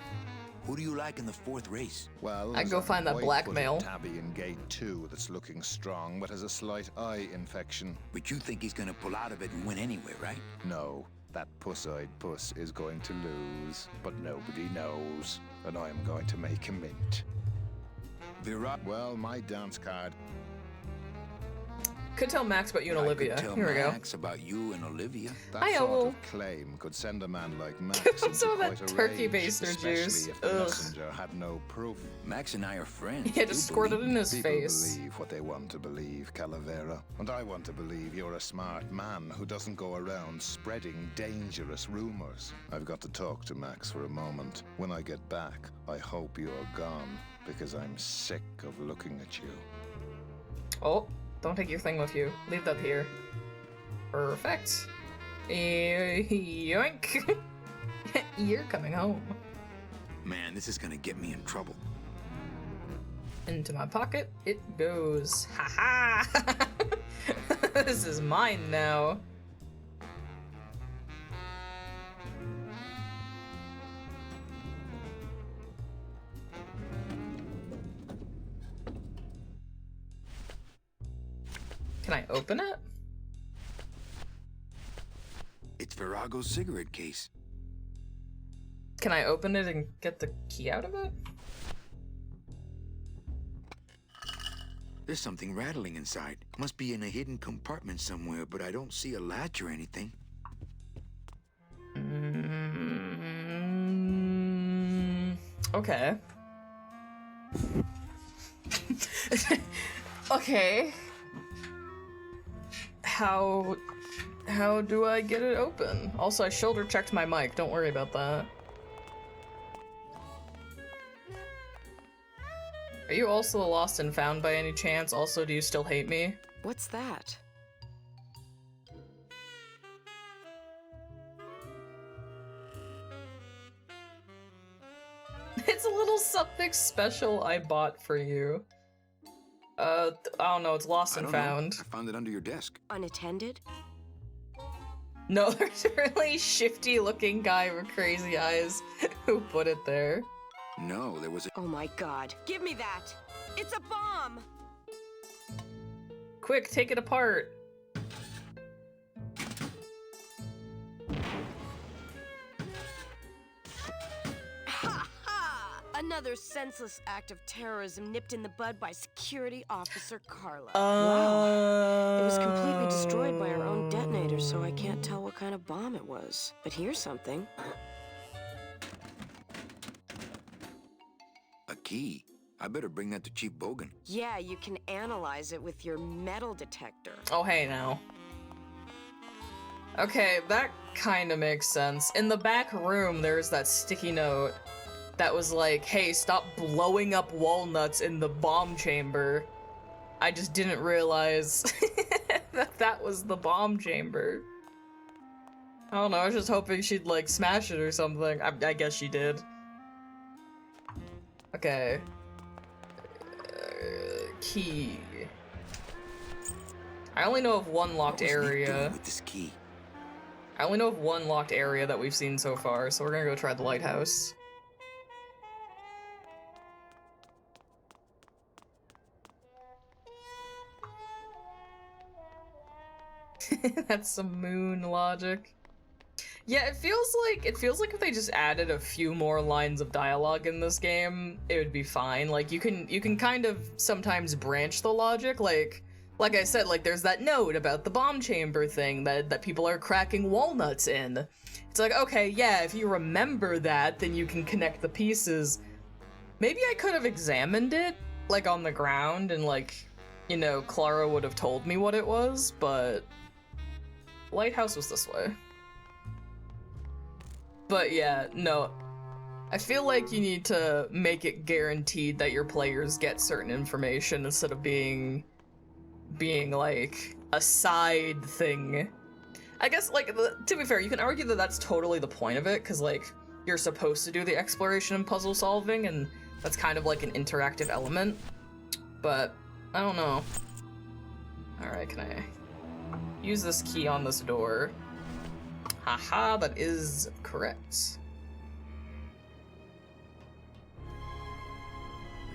Who do you like in the fourth race?
Well,
I go find that
white-footed
blackmail.
tabby in gate 2 that's looking strong but has a slight eye infection.
But you think he's gonna pull out of it and win anyway, right?
No, that puss-eyed puss is going to lose, but nobody knows, and I am going to make a mint. Well, my dance card.
Could tell Max about you and
I
Olivia.
could tell
Here we go.
Max about you and Olivia.
That
Hi,
sort
Owl.
of claim could send a man like Max
Give him
into
some of
quite
that
a
turkey
rage,
baster
especially
juice.
if the
Ugh.
messenger had no proof.
Max and I are friends.
He had to
You
squirt it
believe
in
me?
his
People
face.
believe what they want to believe, Calavera. And I want to believe you're a smart man who doesn't go around spreading dangerous rumors. I've got to talk to Max for a moment. When I get back, I hope you're gone, because I'm sick of looking at you.
Oh, don't take your thing with you. Leave that here. Perfect. Yoink. You're coming home.
Man, this is gonna get me in trouble.
Into my pocket it goes. Ha ha! This is mine now. Can I open it?
It's Virago's cigarette case.
Can I open it and get the key out of it?
There's something rattling inside. Must be in a hidden compartment somewhere, but I don't see a latch or anything.
Okay. Okay. How do I get it open? Also, I shoulder checked my mic. Don't worry about that. Are you also lost and found by any chance? Also, do you still hate me?
What's that?
It's a little something special I bought for you. I don't know, it's lost and found.
I found it under your desk.
Unattended?
No, there's a really shifty looking guy with crazy eyes who put it there.
No, there was a...
Oh my god. Give me that! It's a bomb!
Quick, take it apart.
Ha ha! Another senseless act of terrorism nipped in the bud by Security Officer Carla. Wow. It was completely destroyed by our own detonator, so I can't tell what kind of bomb it was. But here's something.
A key. I better bring that to Chief Bogan.
Yeah, you can analyze it with your metal detector.
Oh, hey now. Okay, that kind of makes sense. In the back room, there's that sticky note that was like, hey, stop blowing up walnuts in the bomb chamber. I just didn't realize that that was the bomb chamber. I don't know, I was just hoping she'd, like, smash it or something. I guess she did. Okay. Key. I only know of one locked area.
With this key?
I only know of one locked area that we've seen so far, so we're gonna go try the lighthouse. That's some moon logic. Yeah, it feels like if they just added a few more lines of dialogue in this game, it would be fine. Like you can kind of sometimes branch the logic, like I said, like there's that note about the bomb chamber thing that people are cracking walnuts in. It's like, okay, yeah, if you remember that, then you can connect the pieces. Maybe I could have examined it, like on the ground, and like, you know, Clara would have told me what it was, but lighthouse was this way. But yeah, no. I feel like you need to make it guaranteed that your players get certain information instead of being like a side thing. I guess, like, to be fair, you can argue that that's totally the point of it, because, like, you're supposed to do the exploration and puzzle solving, and that's kind of like an interactive element. But, I don't know. Alright, can I use this key on this door? Haha, that is correct.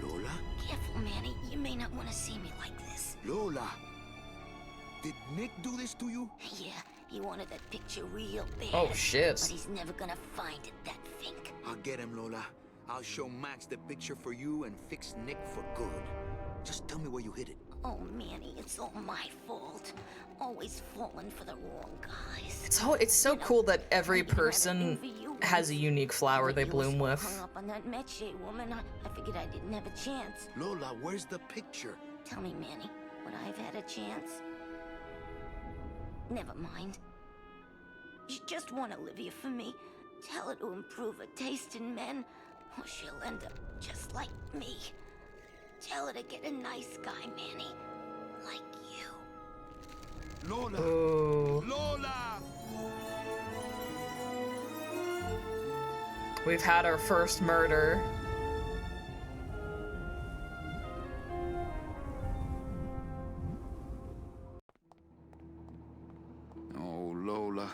Lola?
Careful, Manny. You may not want to see me like this.
Lola! Did Nick do this to you?
Yeah, he wanted that picture real bad.
Oh, shit.
But he's never gonna find it, that fink.
I'll get him, Lola. I'll show Max the picture for you and fix Nick for good. Just tell me where you hid it.
Oh, Manny, it's all my fault. Always falling for the wrong guys.
It's so cool that every person has a unique flower they bloom with.
Hung up on that Meche woman, I figured I didn't have a chance.
Lola, where's the picture?
Tell me, Manny, would I have had a chance? Never mind. You just want Olivia for me. Tell her to improve her taste in men, or she'll end up just like me. Tell her to get a nice guy, Manny. Like you.
Lola!
Ooh.
Lola!
We've had our first murder.
Oh, Lola.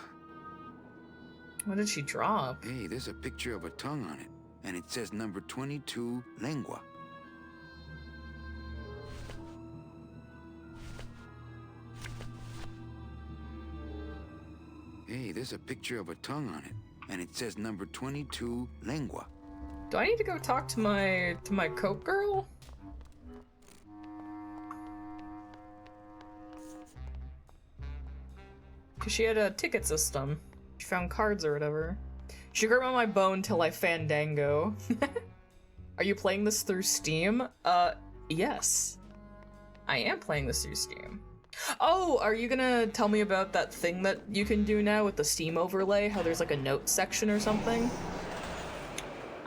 What did she drop?
Hey, there's a picture of a tongue on it. And it says number 22, lengua. Hey, there's a picture of a tongue on it. And it says number 22, lengua.
Do I need to go talk to my Coke girl? Cause she had a ticket system. She found cards or whatever. She grew on my bone till I Fandango. Are you playing this through Steam? Yes. I am playing this through Steam. Oh, are you gonna tell me about that thing that you can do now with the Steam overlay? How there's like a notes section or something?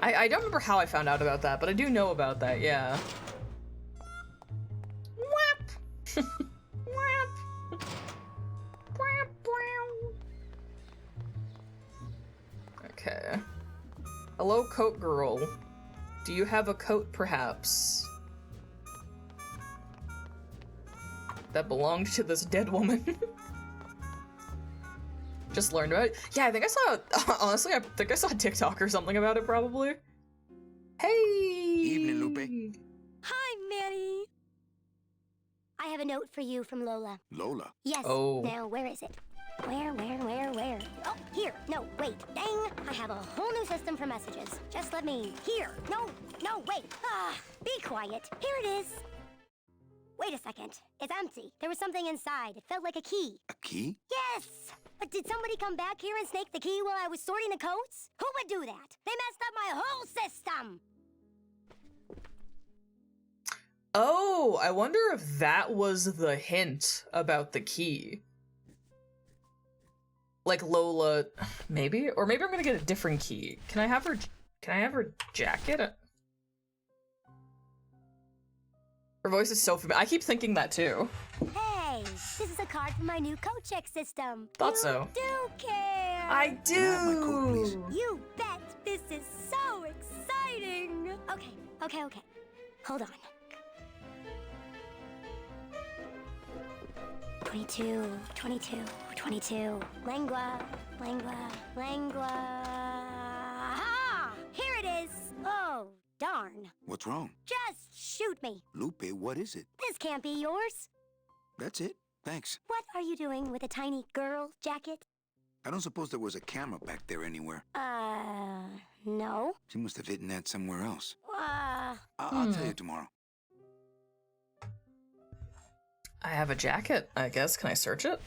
I don't remember how I found out about that, but I do know about that, yeah. Whap! Whap! Whap, wow. Okay. Hello, coat girl. Do you have a coat, perhaps? That belonged to this dead woman. Just learned about it. Yeah, I think I saw, honestly, I think I saw a TikTok or something about it, probably. Hey!
Evening, Lupe.
Hi, Manny. I have a note for you from Lola.
Lola?
Yes.
Oh.
Now, where is it? Where? Oh, here. No, wait. Dang. I have a whole new system for messages. Just let me... Here. No, wait. Be quiet. Here it is. Wait a second. It's empty. There was something inside. It felt like a key.
A key?
Yes! But did somebody come back here and snake the key while I was sorting the coats? Who would do that? They messed up my whole system!
Oh, I wonder if that was the hint about the key. Like Lola, maybe? Or maybe I'm gonna get a different key. Can I have her jacket? Her voice is so familiar. I keep thinking that too.
Hey, this is a card from my new coat check system.
Thought so.
You do care.
I do.
Can I have my coat, please?
You bet. This is so exciting. Okay. Hold on. 22. Lengua. Ha! Here it is. Oh, darn.
What's wrong?
Just shoot me.
Lupe, what is it?
This can't be yours.
That's it. Thanks.
What are you doing with a tiny girl jacket?
I don't suppose there was a camera back there anywhere.
No.
She must have hidden that somewhere else. I'll tell you tomorrow.
I have a jacket, I guess. Can I search it?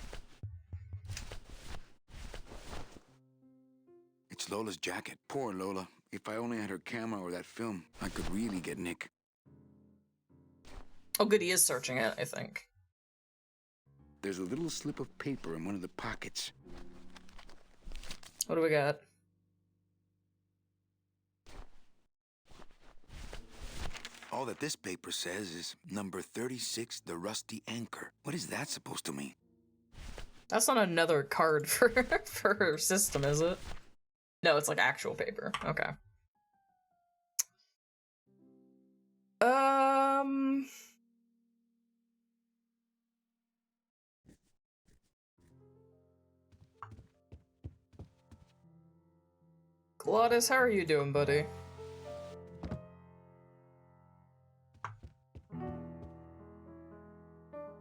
It's Lola's jacket. Poor Lola. If I only had her camera or that film, I could really get Nick.
Oh, good, he is searching it, I think.
There's a little slip of paper in one of the pockets.
What do we got?
All that this paper says is number 36, the rusty anchor. What is that supposed to mean?
That's not another card for her system, is it? No, it's like actual paper. Okay. Glottis, how are you doing, buddy?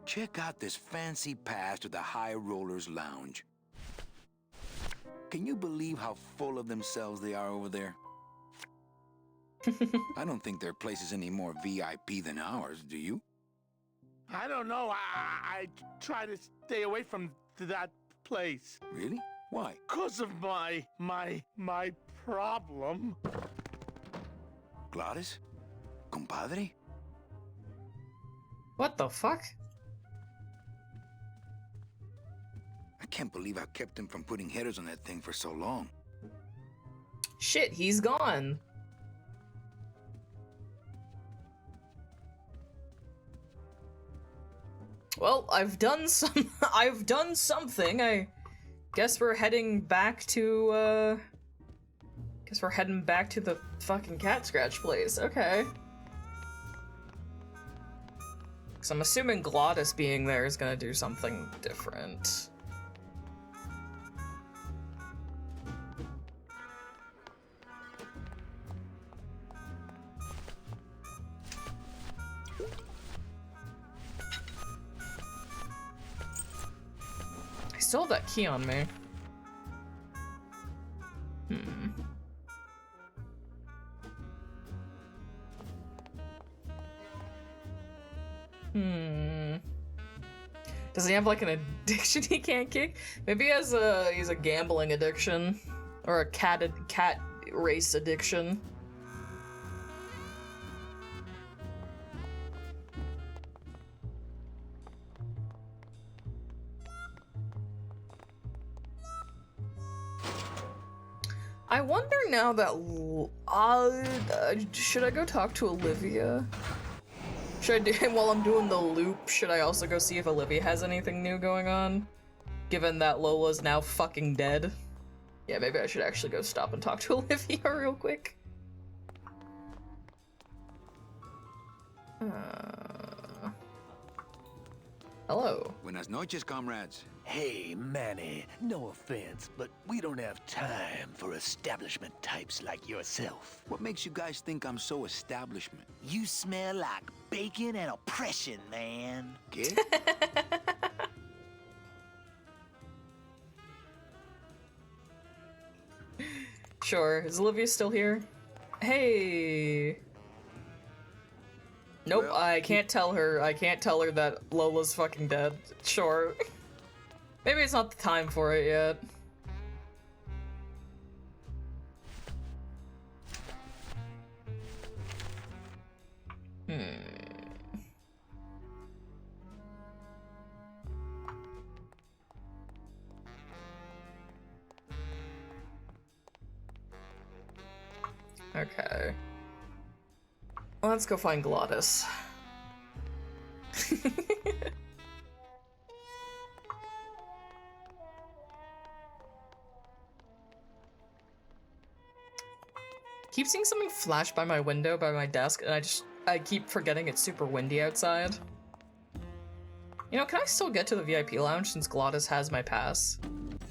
Check out this fancy pass to the High Rollers Lounge. Can you believe how full of themselves they are over there? I don't think their place is any more VIP than ours, do you?
I don't know. I try to stay away from that place.
Really? Why?
'Cause of my problem.
Gladys? Compadre?
What the fuck?
I can't believe I kept him from putting headers on that thing for so long.
Shit, he's gone. Well, I've done something. I guess we're heading back to, guess we're heading back to the fucking cat scratch place. Okay. So I'm assuming Glottis being there is gonna do something different. I still have that key on me. Does he have like an addiction he can't kick? Maybe he has he's a gambling addiction or a cat race addiction. I wonder now that should I go talk to Olivia? Should I do while I'm doing the loop? Should I also go see if Olivia has anything new going on? Given that Lola's now fucking dead. Yeah, maybe I should actually go stop and talk to Olivia real quick. Hello.
Buenas noches, comrades.
Hey, Manny, no offense, but we don't have time for establishment types like yourself.
What makes you guys think I'm so establishment?
You smell like bacon and oppression, man.
¿Qué?
Sure. Is Olivia still here? Hey. Nope, well, I can't tell her. I can't tell her that Lola's fucking dead. Sure. Maybe it's not the time for it yet. Okay. Well, let's go find Glottis. Keep seeing something flash by my window, by my desk, and I keep forgetting it's super windy outside. You know, can I still get to the VIP lounge since Glottis has my pass?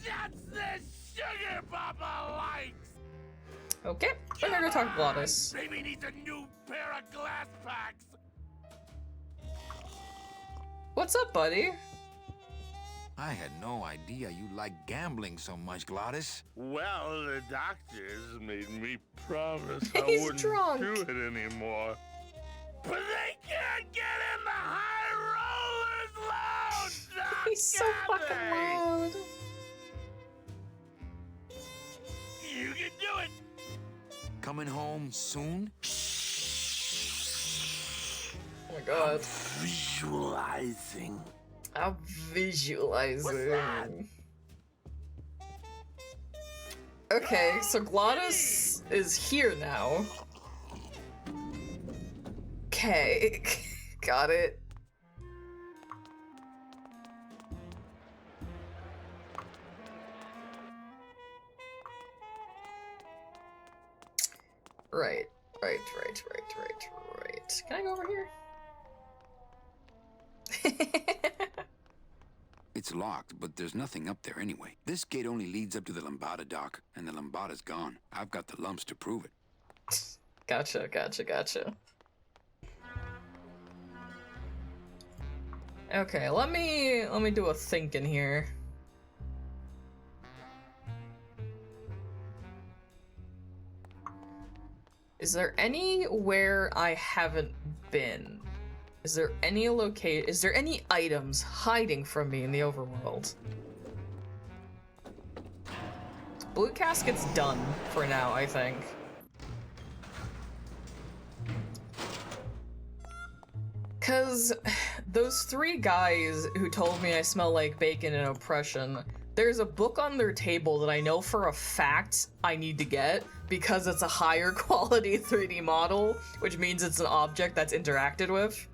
That's the sugar Papa likes!
Okay, I'm gonna go talk to Glottis.
Baby needs a new pair of glass packs!
What's up, buddy?
I had no idea you liked gambling so much, Glottis.
Well, the doctors made me promise I
He's
wouldn't
drunk.
do it anymore. But they can't get in the high rollers lounge!
He's so fucking loud.
You can do it!
Coming home soon?
Oh my god.
Visualizing.
I'm visualizing. Okay, so Glottis is here now. Okay, got it. Right. Can I go over here?
It's locked, but there's nothing up there anyway. This gate only leads up to the Lambada dock, and the Lambada's gone. I've got the lumps to prove it.
Gotcha. Okay, let me do a thinking here. Is there anywhere I haven't been? Is there any is there any items hiding from me in the overworld? Blue Casket's done for now, I think. Cause those 3 guys who told me I smell like bacon and oppression, there's a book on their table that I know for a fact I need to get because it's a higher quality 3D model, which means it's an object that's interacted with.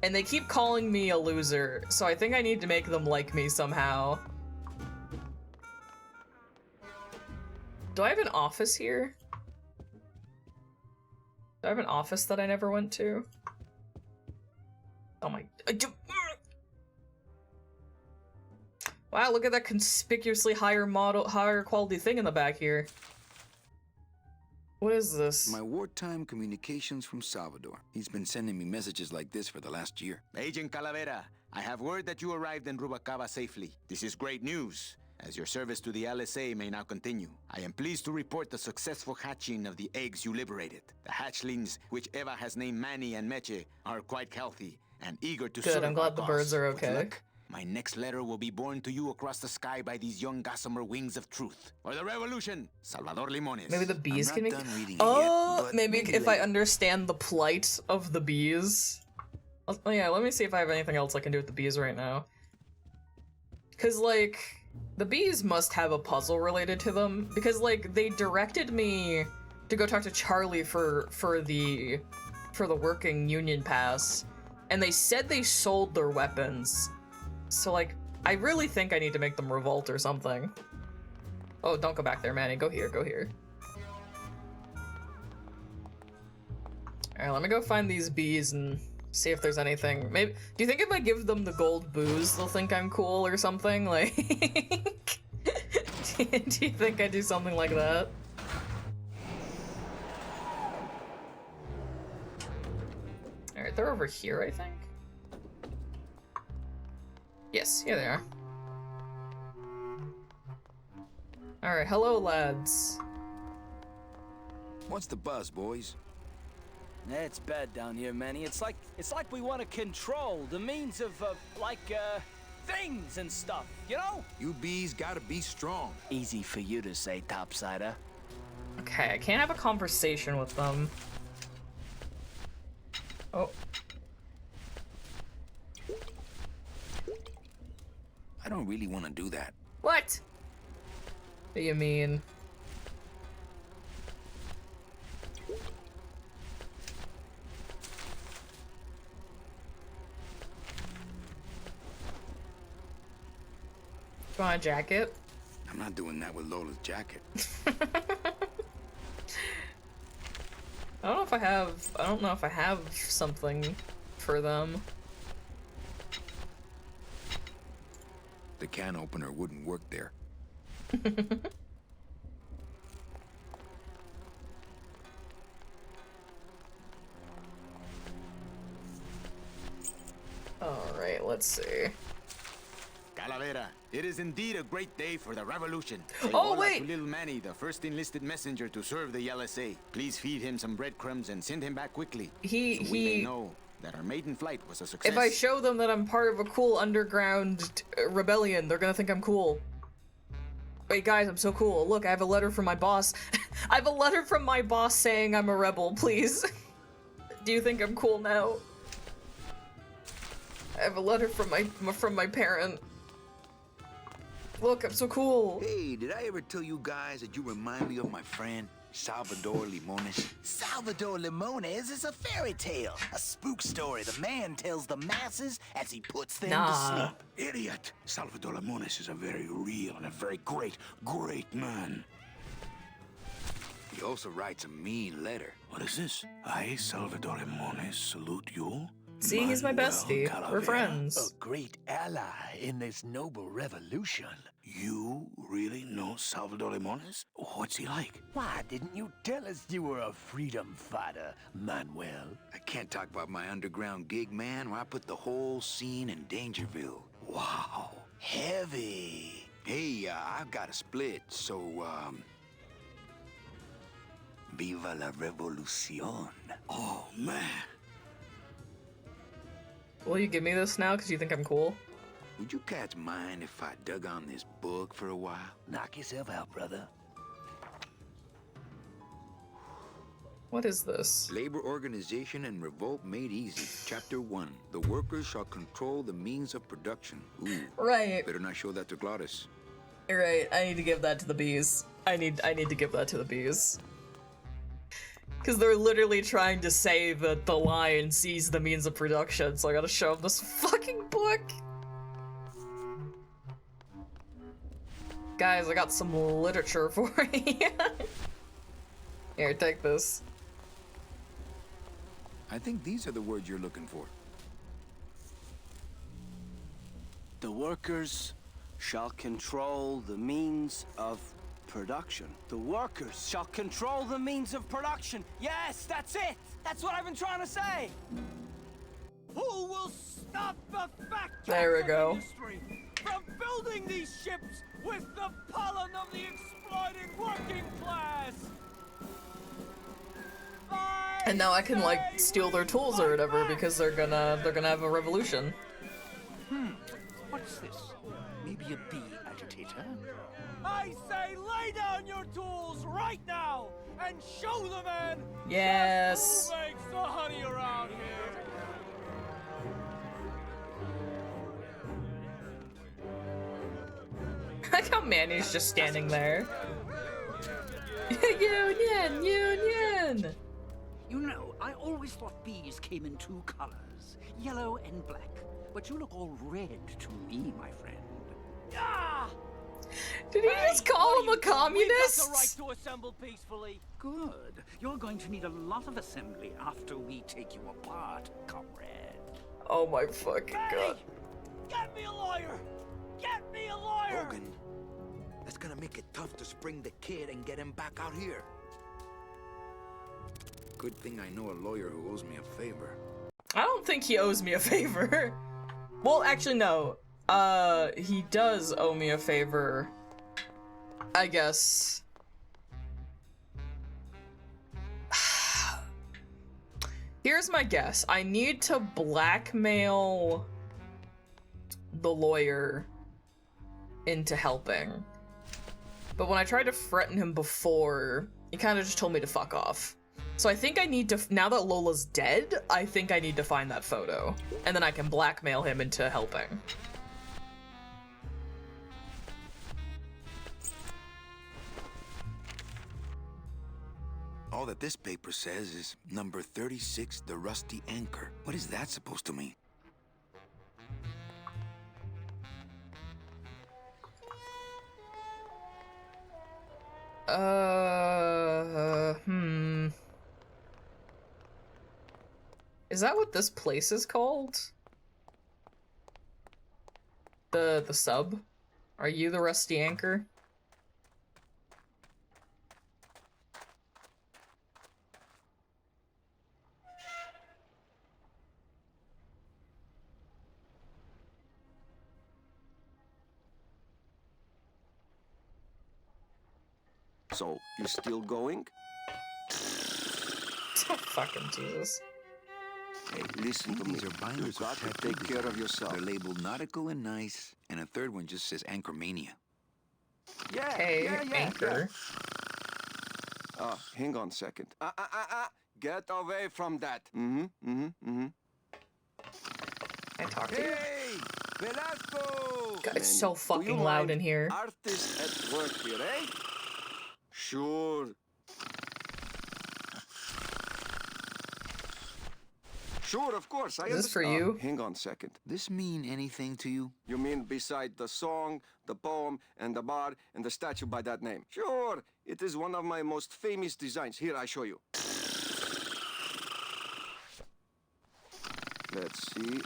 And they keep calling me a loser, so I think I need to make them like me somehow. Do I have an office here? Do I have an office that I never went to? Oh my... Wow, look at that conspicuously higher quality thing in the back here. What is this?
My wartime communications from Salvador. He's been sending me messages like this for the last year.
Agent Calavera, I have word that you arrived in Rubacava safely. This is great news, as your service to the LSA may now continue. I am pleased to report the successful hatching of the eggs you liberated. The hatchlings, which Eva has named Manny and Meche, are quite healthy and eager to serve.
Good, I'm glad the birds are okay.
With luck, my next letter will be borne to you across the sky by these young gossamer wings of truth. For the revolution, Salvador Limones.
Maybe the bees can make...
Oh,
yet, maybe if I understand the plight of the bees. Oh yeah, let me see if I have anything else I can do with the bees right now. Cause like, the bees must have a puzzle related to them. Because like, they directed me to go talk to Charlie for the working union pass. And they said they sold their weapons. So like, I really think I need to make them revolt or something. Oh, don't go back there, Manny. Go here, go here. Alright, let me go find these bees and see if there's anything. Maybe. Do you think if I give them the gold booze, they'll think I'm cool or something? Like, do you think I do something like that? Alright, they're over here, I think. Yes, here they are. Alright, hello lads.
What's the buzz, boys?
It's bad down here, Manny. It's like we want to control the means of, things and stuff, you know?
You bees gotta be strong.
Easy for you to say, topsider.
Okay, I can't have a conversation with them. Oh.
I don't really want to do that.
What? What do you mean? Do you want a jacket?
I'm not doing that with Lola's jacket.
I don't know if I have something for them.
The can opener wouldn't work there.
Alright, let's see.
Calavera, it is indeed a great day for the revolution.
Oh,
Say
wait!
to little Manny, the first enlisted messenger to serve the LSA. Please feed him some breadcrumbs and send him back quickly. So we may know that our maiden flight was a success.
If I show them that I'm part of a cool underground rebellion, they're gonna think I'm cool. Wait, guys, I'm so cool. Look, I have a letter from my boss. I have a letter from my boss saying I'm a rebel, please. Do you think I'm cool now? I have a letter from my parent. Look, I'm so cool.
Hey, did I ever tell you guys that you remind me of my friend, Salvador Limones?
Salvador Limones is a fairy tale, a spook story the man tells the masses as he puts them to sleep.
Idiot! Salvador Limones is a very real and a very great man.
He also writes a mean letter.
What is this? I, Salvador Limones, salute you.
See, he's my bestie. We're friends.
A great ally in this noble revolution.
You really know Salvador Limones? What's he like?
Why didn't you tell us you were a freedom fighter, Manuel?
I can't talk about my underground gig, man, where I put the whole scene in Dangerville.
Wow.
Heavy.
Hey, I've got a split, so,
Viva la revolución.
Oh, man.
Will you give me this now because you think I'm cool?
Would you cats mind if I dug on this book for a while?
Knock yourself out, brother.
What is this?
Labor Organization and Revolt Made Easy. Chapter 1. The workers shall control the means of production. Ooh.
Right.
Better not show that to Glottis.
You're right. I need to give that to the bees. I need to give that to the bees. Because they're literally trying to say that the lion sees the means of production, so I gotta show them this fucking book. Guys, I got some literature for you. Here, take this.
I think these are the words you're looking for.
The workers shall control the means of production. The workers shall control the means of production. Yes, that's it! That's what I've been trying to say! Who will stop the factories
There we go.
industry from building these ships with the pollen of the exploited working class?
And now I can like steal their tools or whatever because they're gonna have a revolution.
What's this? Maybe a bee agitator?
I say lay down your tools right now and show the man
Yes.
who makes the honey around here.
Like how Manny's just standing there. Union, union.
You know, I always thought bees came in two colors, yellow and black. But you look all red to me, my friend.
Ah!
Did he just call him a
We've got
communist?
the right to assemble peacefully.
Good. You're going to need a lot of assembly after we take you apart, comrade.
Oh my fucking god.
Get me a lawyer! Get me a lawyer!
Logan, that's gonna make it tough to spring the kid and get him back out here. Good thing I know a lawyer who owes me a favor.
I don't think he owes me a favor. Well, actually, no. He does owe me a favor. I guess. Here's my guess. I need to blackmail the lawyer into helping. But when I tried to threaten him before, he kind of just told me to fuck off. So I think I need to, now that Lola's dead, I think I need to find that photo. And then I can blackmail him into helping.
All that this paper says is number 36, the Rusty Anchor. What is that supposed to mean?
Is that what this place is called? The sub? Are you the Rusty Anchor?
So, you still going?
Oh, fucking Jesus.
Hey, listen to me.
These are binders.
You got to take care of yourself.
They're labeled nautical and nice, and a third one just says Anchormania.
Yeah,
Okay,
yeah.
Anchor.
Hang on a second. Get away from that.
I talk to you.
Hey, Velasco!
God, it's so fucking loud in here.
Artist at work here, eh? Sure. Sure, of course. I
Is this for
understand.
you?
Hang on a second.
This mean anything to you?
You mean beside the song, the poem, and the bar, and the statue by that name? Sure. It is one of my most famous designs. Here, I show you. Let's see,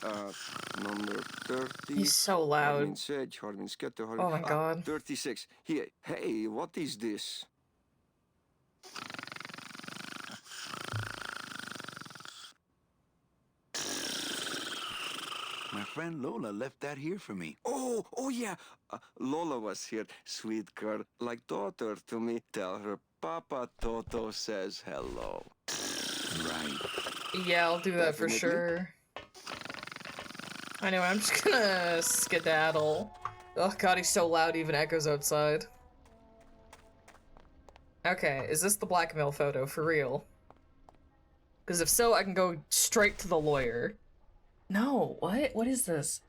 number 30.
He's so loud.
Harmin Sedge, Harmin Sketter, Harmin...
Oh my god.
36. Here. Hey, what is this?
My friend Lola left that here for me.
Oh yeah. Lola was here. Sweet girl, like daughter to me. Tell her Papa Toto says hello.
Right.
Yeah, I'll do that for
Definitely.
sure. Anyway, I'm just gonna skedaddle. Oh god, he's so loud, even echoes outside. Okay, is this the blackmail photo for real? Because if so, I can go straight to the lawyer. No, what? What is this?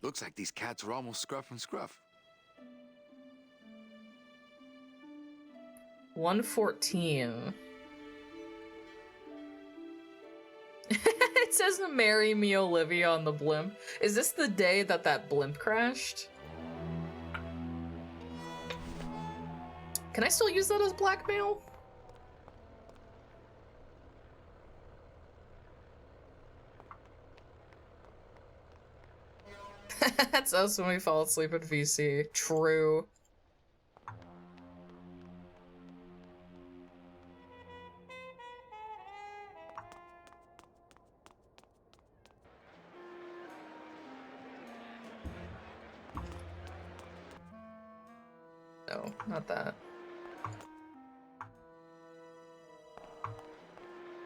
Looks like these cats are almost scruff and scruff.
114. It says marry me Olivia on the blimp. Is this the day that that blimp crashed? Can I still use that as blackmail? That's us when we fall asleep at VC. True. No, not that.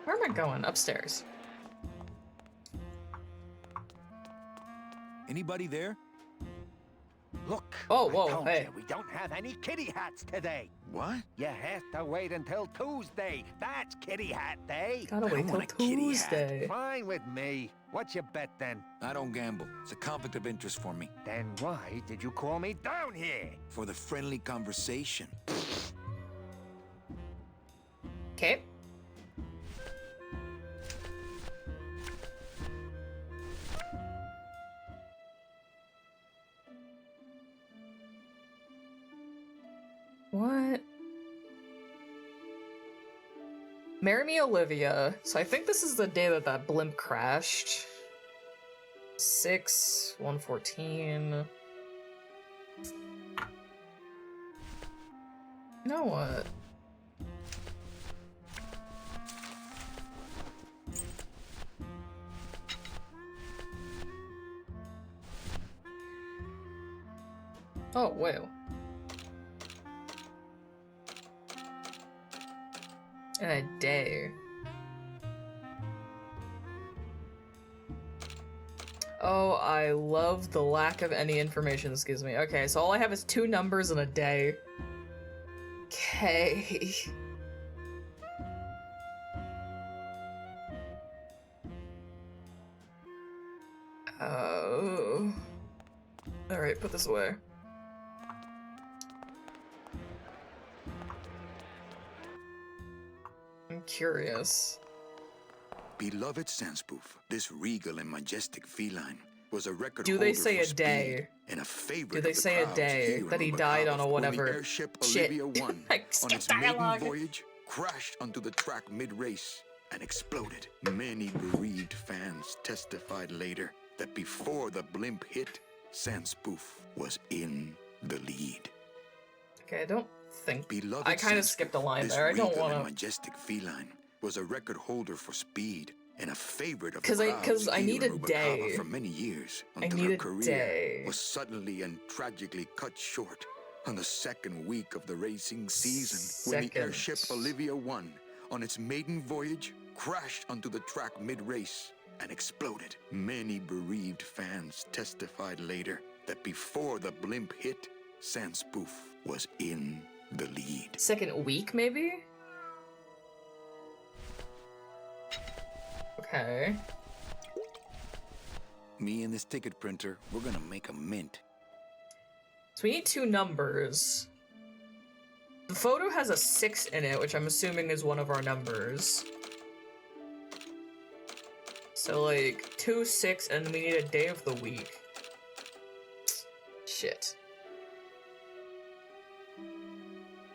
Where am I going? Upstairs.
Anybody there?
Look.
Oh,
I
whoa,
told
hey.
you, we don't have any kitty hats today.
What?
You have to wait until Tuesday. That's kitty hat day.
Gotta wait till Tuesday.
Fine with me. What's your bet then?
I don't gamble. It's a conflict of interest for me.
Then why did you call me down here?
For the friendly conversation.
Okay. What? Marry me Olivia. So I think this is the day that that blimp crashed. 114. You know what? Oh, wow. In a day. Oh, I love the lack of any information this gives me. Okay, so all I have is 2 numbers in a day. Okay. Oh. Alright, put this away. I'm curious.
Beloved Sandspoof, this regal and majestic feline was a record
Do they
holder
say
for
a day?
speed and a favorite
Do they
of the
say a
crowds
day
here
that he
in
died on a
Rubacava when
whatever?
the airship
Shit.
Olivia 1
I
on
skipped
its
dialogue.
maiden voyage crashed onto the track mid-race and exploded. Many bereaved fans testified later that before the blimp hit, Sandspoof was in the lead.
Okay, I don't think...
Beloved
I kind of
Sandspoof,
skipped a line
this
there. I don't
regal and
want to...
majestic feline was a record holder for speed and a favorite of the
'Cause I-
crowds
'cause I
here
need
in
a
Rubacava
day.
for many years
I
until
need
her
a
career
day.
was suddenly and tragically cut short on the second week of the racing season when the airship Olivia 1 on its maiden voyage crashed onto the track mid-race and exploded. Many bereaved fans testified later that before the blimp hit, Sandspoof was in the lead.
Second week, maybe? Okay.
Me and this ticket printer, we're gonna make a mint.
So we need 2 numbers. The photo has a 6 in it, which I'm assuming is one of our numbers. So like 2, 6, and we need a day of the week. Shit.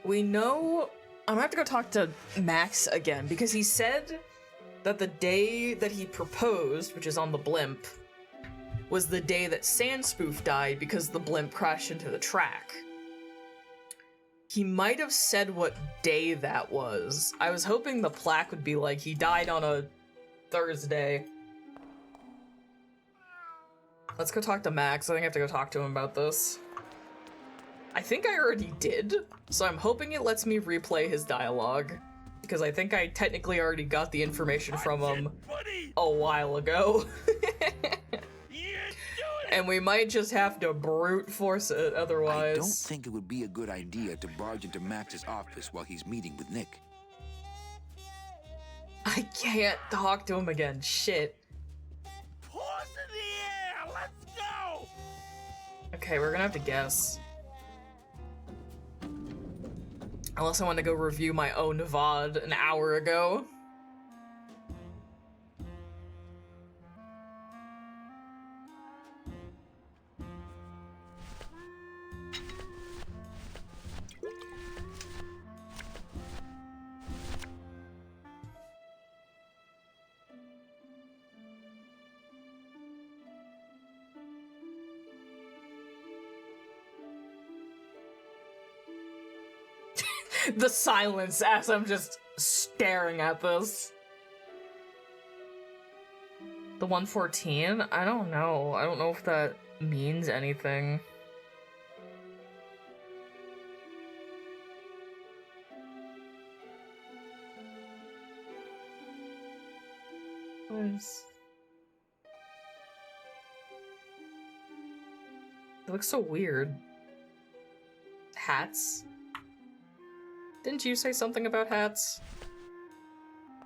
We know... I'm gonna have to go talk to Max again, because he said that the day that he proposed, which is on the blimp, was the day that Sandspoof died because the blimp crashed into the track. He might have said what day that was. I was hoping the plaque would be like, he died on a Thursday. Let's go talk to Max. I think I have to go talk to him about this. I think I already did, so I'm hoping it lets me replay his dialogue, because I think I technically already got the information from him a while ago.
You
And we might just have to brute force it otherwise.
I don't think it would be a good idea to barge into Max's office while he's meeting with Nick.
I can't talk to him again. Shit.
Pause in the air! Let's go!
Okay, we're gonna have to guess. Unless I want to go review my own VOD an hour ago. The silence as I'm just staring at this. The 114? I don't know. I don't know if that means anything. What is... It looks so weird. Hats? Didn't you say something about hats?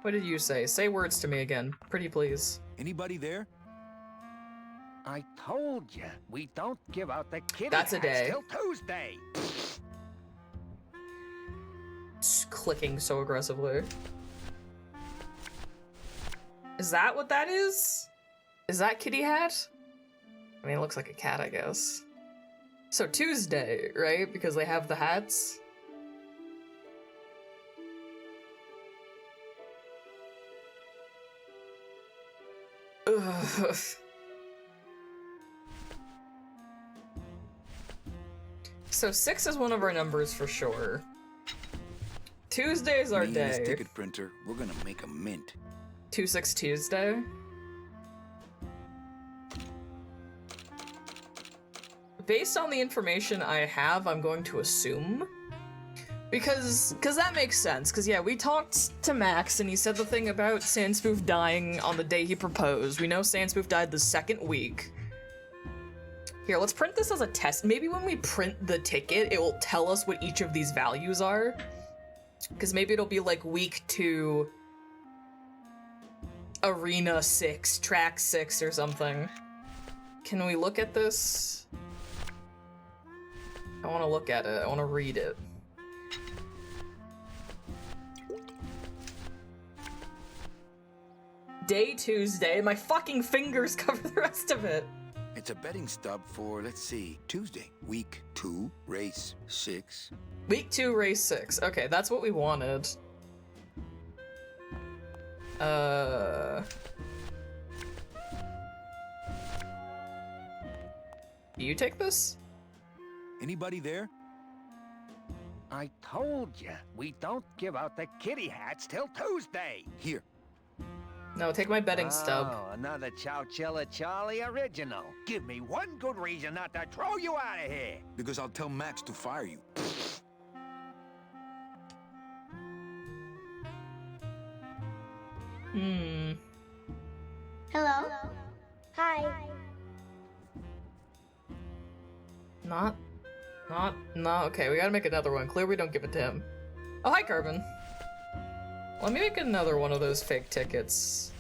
What did you say? Say words to me again. Pretty please.
Anybody there?
I told you, we don't give out the kitty
That's a
hats
day.
till Tuesday.
Just clicking so aggressively. Is that what that is? Is that kitty hat? I mean, it looks like a cat, I guess. So Tuesday, right? Because they have the hats? Ugh. So 6 is one of our numbers for sure. Tuesday's our
Me and this
day.
ticket printer, we're gonna make a mint.
2-6 Tuesday. Based on the information I have, I'm going to assume. Because that makes sense. Because yeah, we talked to Max and he said the thing about Sandspoof dying on the day he proposed. We know Sandspoof died the second week. Here, let's print this as a test. Maybe when we print the ticket, it will tell us what each of these values are. Because maybe it'll be like week 2, Arena 6, Track 6 or something. Can we look at this? I want to look at it. I want to read it. Day Tuesday. My fucking fingers cover the rest of it.
It's a betting stub for, let's see, Tuesday. Week 2, race 6.
Week 2, race 6. Okay, that's what we wanted. Do you take this?
Anybody there?
I told you, we don't give out the kitty hats till Tuesday.
Here.
No, take my betting stub.
Oh, another Chowchilla Charlie original. Give me one good reason not to throw you out of here.
Because I'll tell Max to fire you.
Hello? Hi.
Not, okay, we gotta make another one. Clear we don't give it to him. Oh, hi, Carbon. Let me make another one of those fake tickets.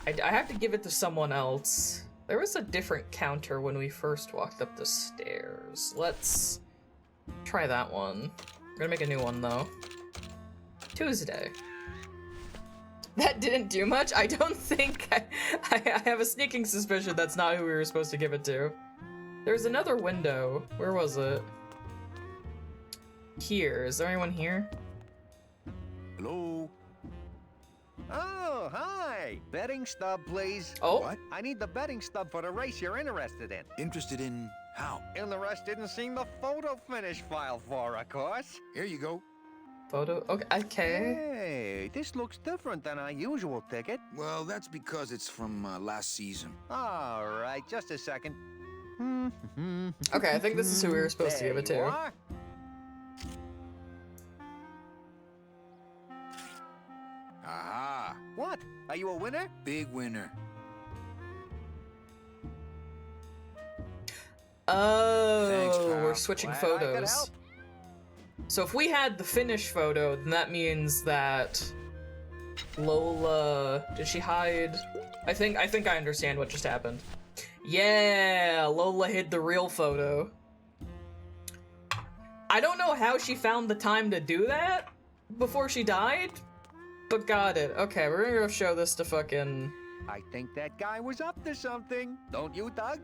I have to give it to someone else. There was a different counter when we first walked up the stairs. Let's try that one. We're gonna make a new one, though. Tuesday. That didn't do much? I don't think I have a sneaking suspicion that's not who we were supposed to give it to. There's another window. Where was it? Here. Is there anyone here?
Hello?
Oh, hi. Betting stub, please.
Oh?
What?
I need the betting stub for the race you're interested in.
Interested in how?
Interested in seeing the photo finish file for, of course.
Here you go.
Photo? Okay.
Hey, this looks different than our usual ticket.
Well, that's because it's from last season.
All right, just a second.
Okay, I think this is who we were supposed to give it
There you
to.
are.
Aha!
What? Are you a winner?
Big winner.
Oh,
Thanks, pal.
we're switching
Glad I could
photos.
help.
So if we had the finished photo, then that means that Lola, did she hide? I think I understand what just happened. Yeah, Lola hid the real photo. I don't know how she found the time to do that before she died, but got it. Okay, we're gonna go show this to fucking...
I think that guy was up to something. Don't you, Doug?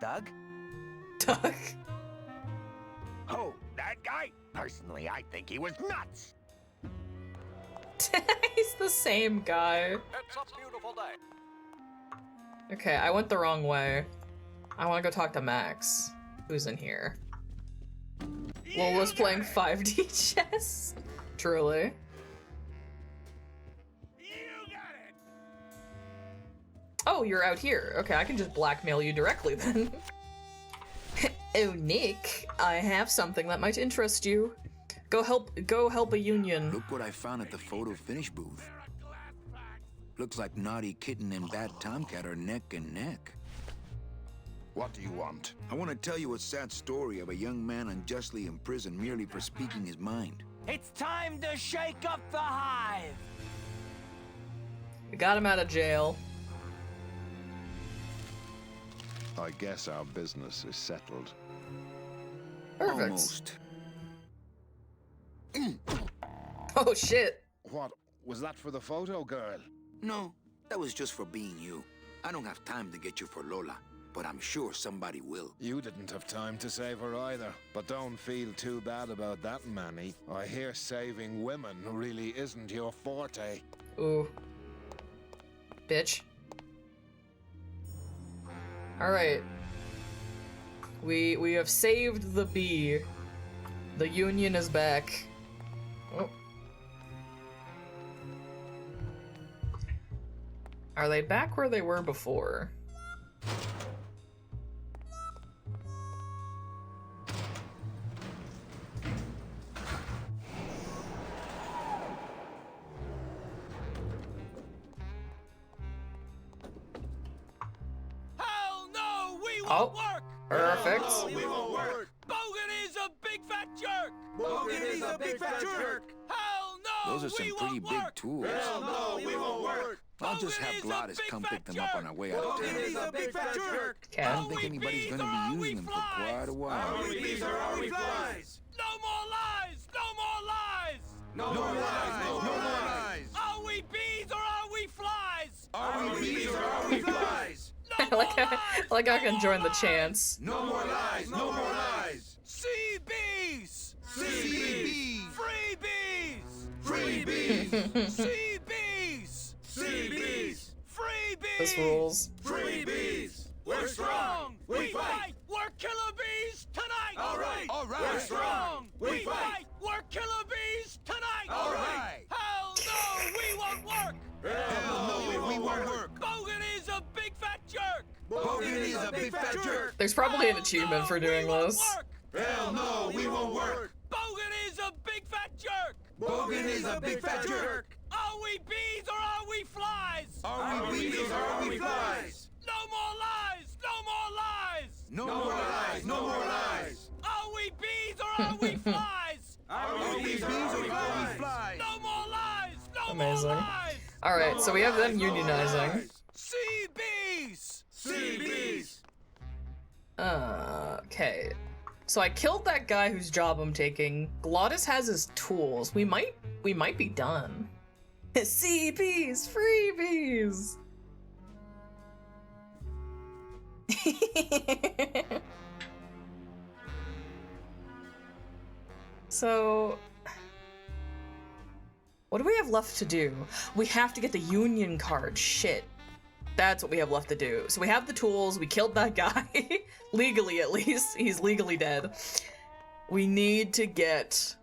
Doug?
Doug?
Oh, that guy? Personally, I think he was nuts.
He's the same guy.
It's a beautiful day.
Okay, I went the wrong way. I want to go talk to Max, who's in here. Lola's playing 5D chess? Truly. Oh, you're out here. Okay, I can just blackmail you directly then. Oh, Nick, I have something that might interest you. Go help a union.
Look what I found at the photo finish booth. Looks like Naughty Kitten and Bad Tomcat are neck and neck.
What do you want?
I want to tell you a sad story of a young man unjustly imprisoned merely for speaking his mind.
It's time to shake up the hive.
We got him out of jail.
I guess our business is settled.
Perfect.
Almost.
Oh shit.
What? Was that for the photo girl?
No, that was just for being you. I don't have time to get you for Lola, but I'm sure somebody will.
You didn't have time to save her either. But don't feel too bad about that, Manny. I hear saving women really isn't your forte.
Ooh. Bitch. Alright. We have saved the bee. The union is back. Oh. Are they back where they were before?
Hell no, we
Oh,
won't work.
perfect.
Hell no, we won't work. Bogan is a big fat jerk.
Bogan is a big fat jerk.
Hell no,
Those are some pretty big tools.
Hell no, we won't work.
I'll just have Glottis come pick them up on our way out of
Bogan
town.
is a big fat jerk.
I don't think anybody's gonna be using them for quite a while.
Are we bees or are we flies?
No more lies. No more lies.
No more lies. No more lies.
Are we bees or are we flies?
Are we bees or are we flies?
like I can join the chants.
No more lies. No more lies.
CBs.
CBs.
Freebies.
Freebies.
CBs.
CBs.
Freebies.
This rules.
Freebies. We're strong. We fight.
We're killer bees tonight.
All right.
All right.
We're strong. We fight.
We're killer bees tonight.
All right.
Hell no, we won't work.
Hell no, we won't work.
Bogan is a big fat jerk.
Bogan is a big fat jerk.
There's probably an achievement for doing this.
Hell no, we won't work.
Bogan is a big fat jerk.
Bogan is a big fat jerk.
Are we bees or are we flies?
Are we bees or are we flies?
No more lies. No more lies.
No more lies. No more lies.
Are we bees or are we flies?
Are we bees or are we flies?
No more lies. No
Amazing.
more lies.
Alright, so we have them unionizing.
CBs.
CBs.
Okay. So I killed that guy whose job I'm taking. Glottis has his tools. We might be done. CBs, freebies. So what do we have left to do? We have to get the union card. Shit. That's what we have left to do. So we have the tools, we killed that guy. Legally, at least. He's legally dead. We need to get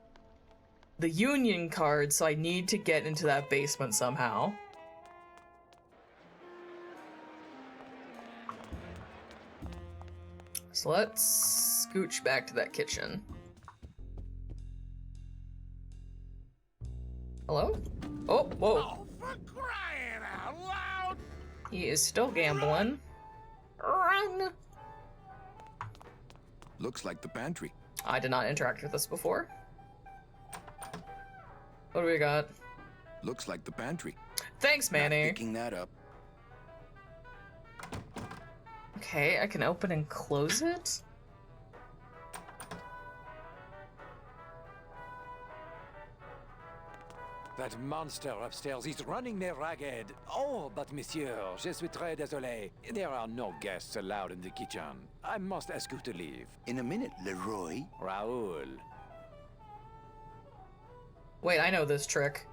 the union card, so I need to get into that basement somehow. So let's scooch back to that kitchen. Hello? Oh, whoa.
For crying out loud!
He is still gambling. Run!
Looks like the pantry.
I did not interact with this before. What do we got?
Looks like the pantry.
Thanks, Manny.
Not picking that up.
Okay, I can open and close it?
That monster upstairs is running me ragged. Oh, but monsieur, je suis très désolé. There are no guests allowed in the kitchen. I must ask you to leave.
In a minute, Leroy.
Raoul.
Wait, I know this trick.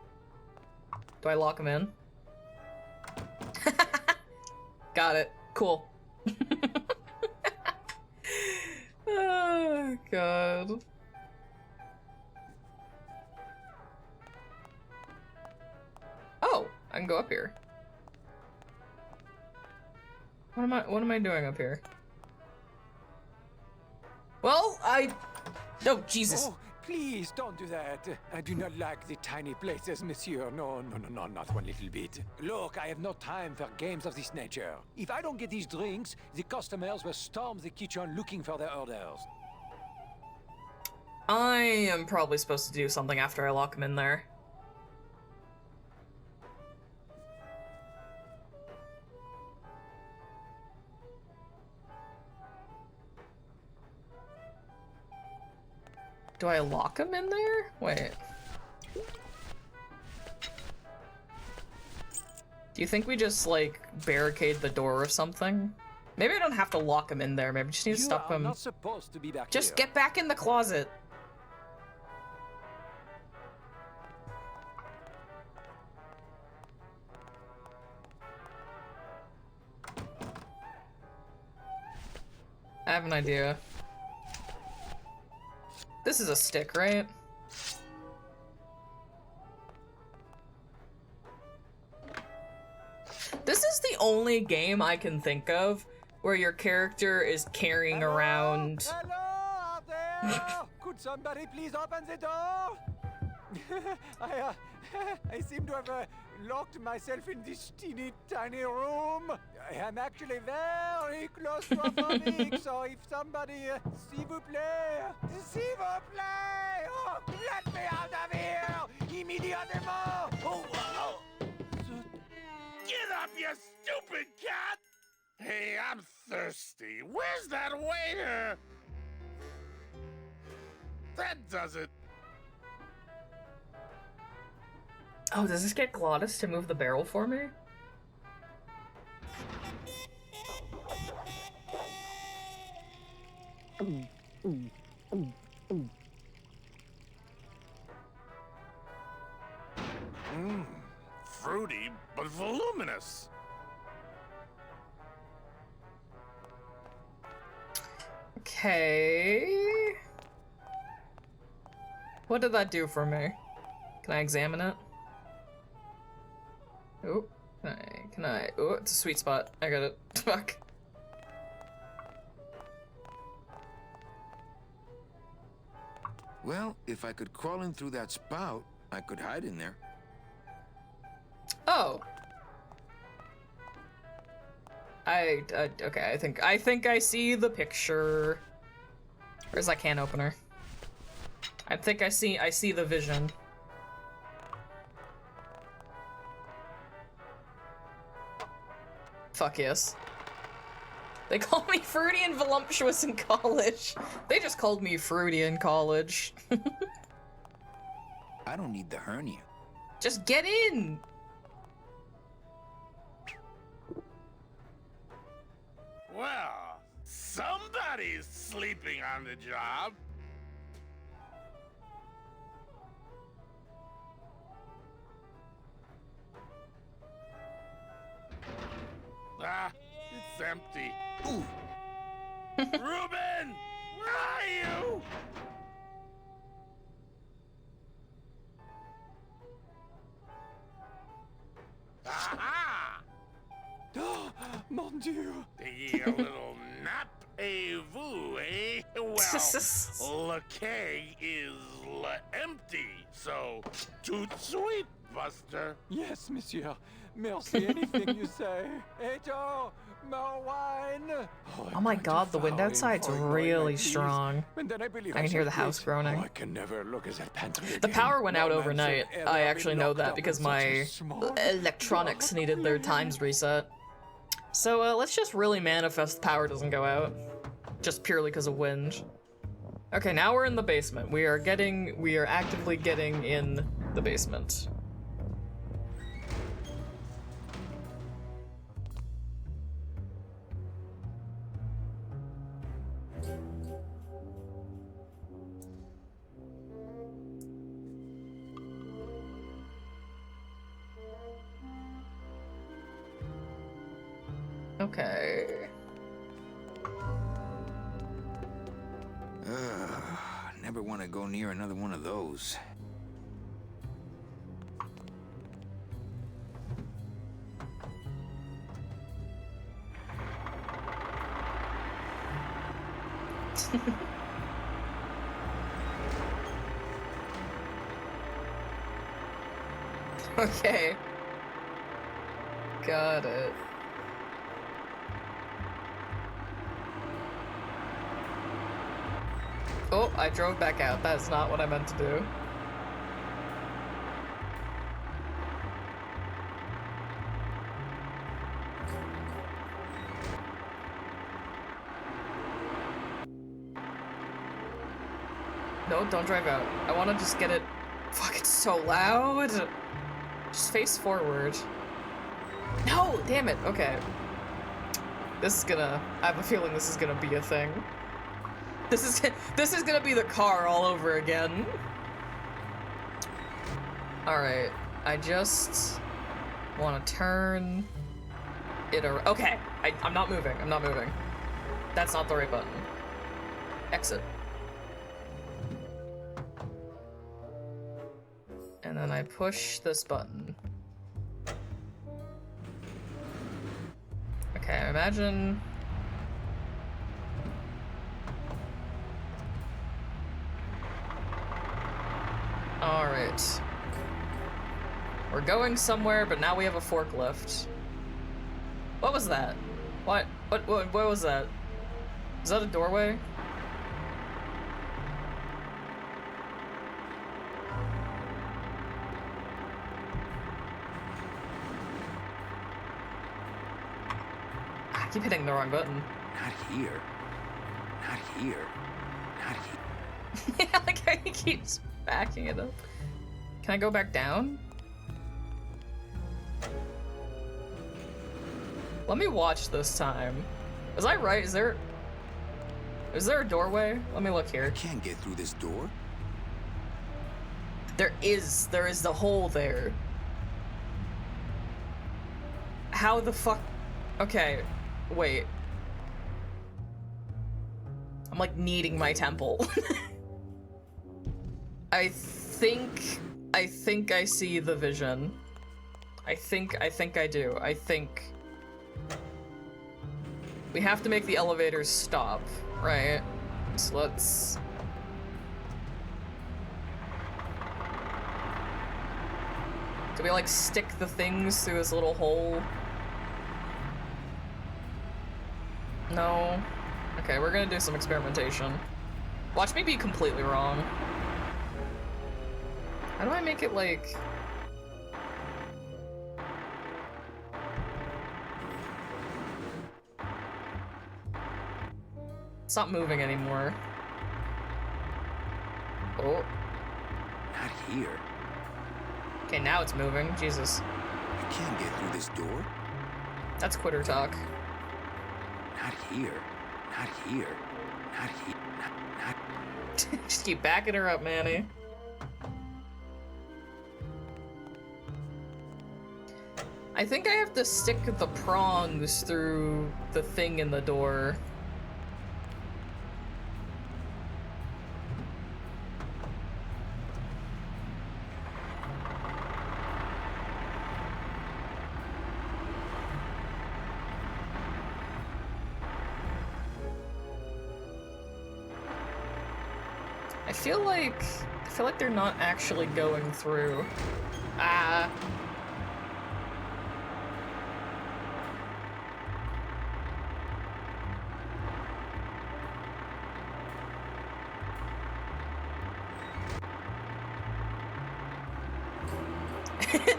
Do I lock him in? Got it. Cool. Oh, God. Oh, I can go up here. What am I doing up here? Well, oh, Jesus.
Oh, please don't do that. I do not like the tiny places, monsieur. No, not one little bit. Look, I have no time for games of this nature. If I don't get these drinks, the customers will storm the kitchen looking for their orders.
I am probably supposed to do something after I lock him in there. Do I lock him in there? Wait. Do you think we just, like, barricade the door or something? Maybe I don't have to lock him in there. Maybe I just need to stop him.
Not supposed to be back
Just
here.
get back in the closet. I have an idea. This is a stick, right? This is the only game I can think of where your character is carrying around...
Hello out there! Could somebody please open the door? I seem to have locked myself in this teeny tiny room. I am actually very claustrophobic, so if somebody, s'il vous plaît, oh, let me out of here, immediately! Oh.
Get up, you stupid cat! Hey, I'm thirsty. Where's that waiter? That does it.
Oh, does this get Glottis to move the barrel for me?
Fruity, but voluminous.
Okay. What did that do for me? Can I examine it? Oh, can I? Oh, it's a sweet spot. I got it. Fuck.
Well, if I could crawl in through that spout, I could hide in there.
Oh. Okay, I think I see the picture. Where's that can opener? I think I see the vision. Fuck yes. They call me fruity and voluptuous in college. They just called me fruity in college.
I don't need the hernia.
Just get in!
Well, somebody's sleeping on the job. Ah, it's empty.
Ooh.
Ruben! Where are you? Aha!
Oh, mon Dieu!
Taking a little nap, vous, eh? Well, le keg is empty, so toot sweet, Buster?
Yes, monsieur. Merci, anything you say. Hey, Joe, more wine.
Oh my god, the wind outside's really strong. I can hear the house groaning.
I can never look at that pantry
The
again.
power went out
No man
overnight.
should ever
I
be
actually know
locked
that
up
because
in such a
my
small-
electronics needed their times reset. So let's just really manifest the power doesn't go out. Just purely because of wind. Okay, now we're in the basement. We are actively getting in the basement. Okay.
Never want to go near another one of those.
Okay. Got it. Oh, I drove back out. That's not what I meant to do. No, don't drive out. I want to just get it. Fuck, it's so loud. Just face forward. No, damn it. Okay. This is gonna. I have a feeling this is gonna be a thing. This is gonna be the car all over again. All right. I just want to turn it around. Okay. I'm not moving. I'm not moving. That's not the right button. Exit. And then I push this button. Okay, imagine... Alright. We're going somewhere, but now we have a forklift. What was that? What was that? Is that a doorway? I keep hitting the wrong button.
Not here. Not here. Not here.
Yeah, like how he keeps backing it up. Can I go back down? Let me watch this time. Was I right? Is there a doorway? Let me look here.
I can't get through this door.
There is the hole there. How the fuck? Okay, wait. I'm like kneading my temple. I think I see the vision. I think I do. I think we have to make the elevators stop, right? So let's... Do we like stick the things through this little hole? No. Okay, we're gonna do some experimentation. Watch me be completely wrong. How do I make it like... It's not moving anymore. Oh.
Not here.
Okay, now it's moving. Jesus.
I can't get through this door.
That's quitter talk.
Not here. Not here. Not here. Not...
Just keep backing her up, Manny. I think I have to stick the prongs through the thing in the door. I feel like they're not actually going through. Ah.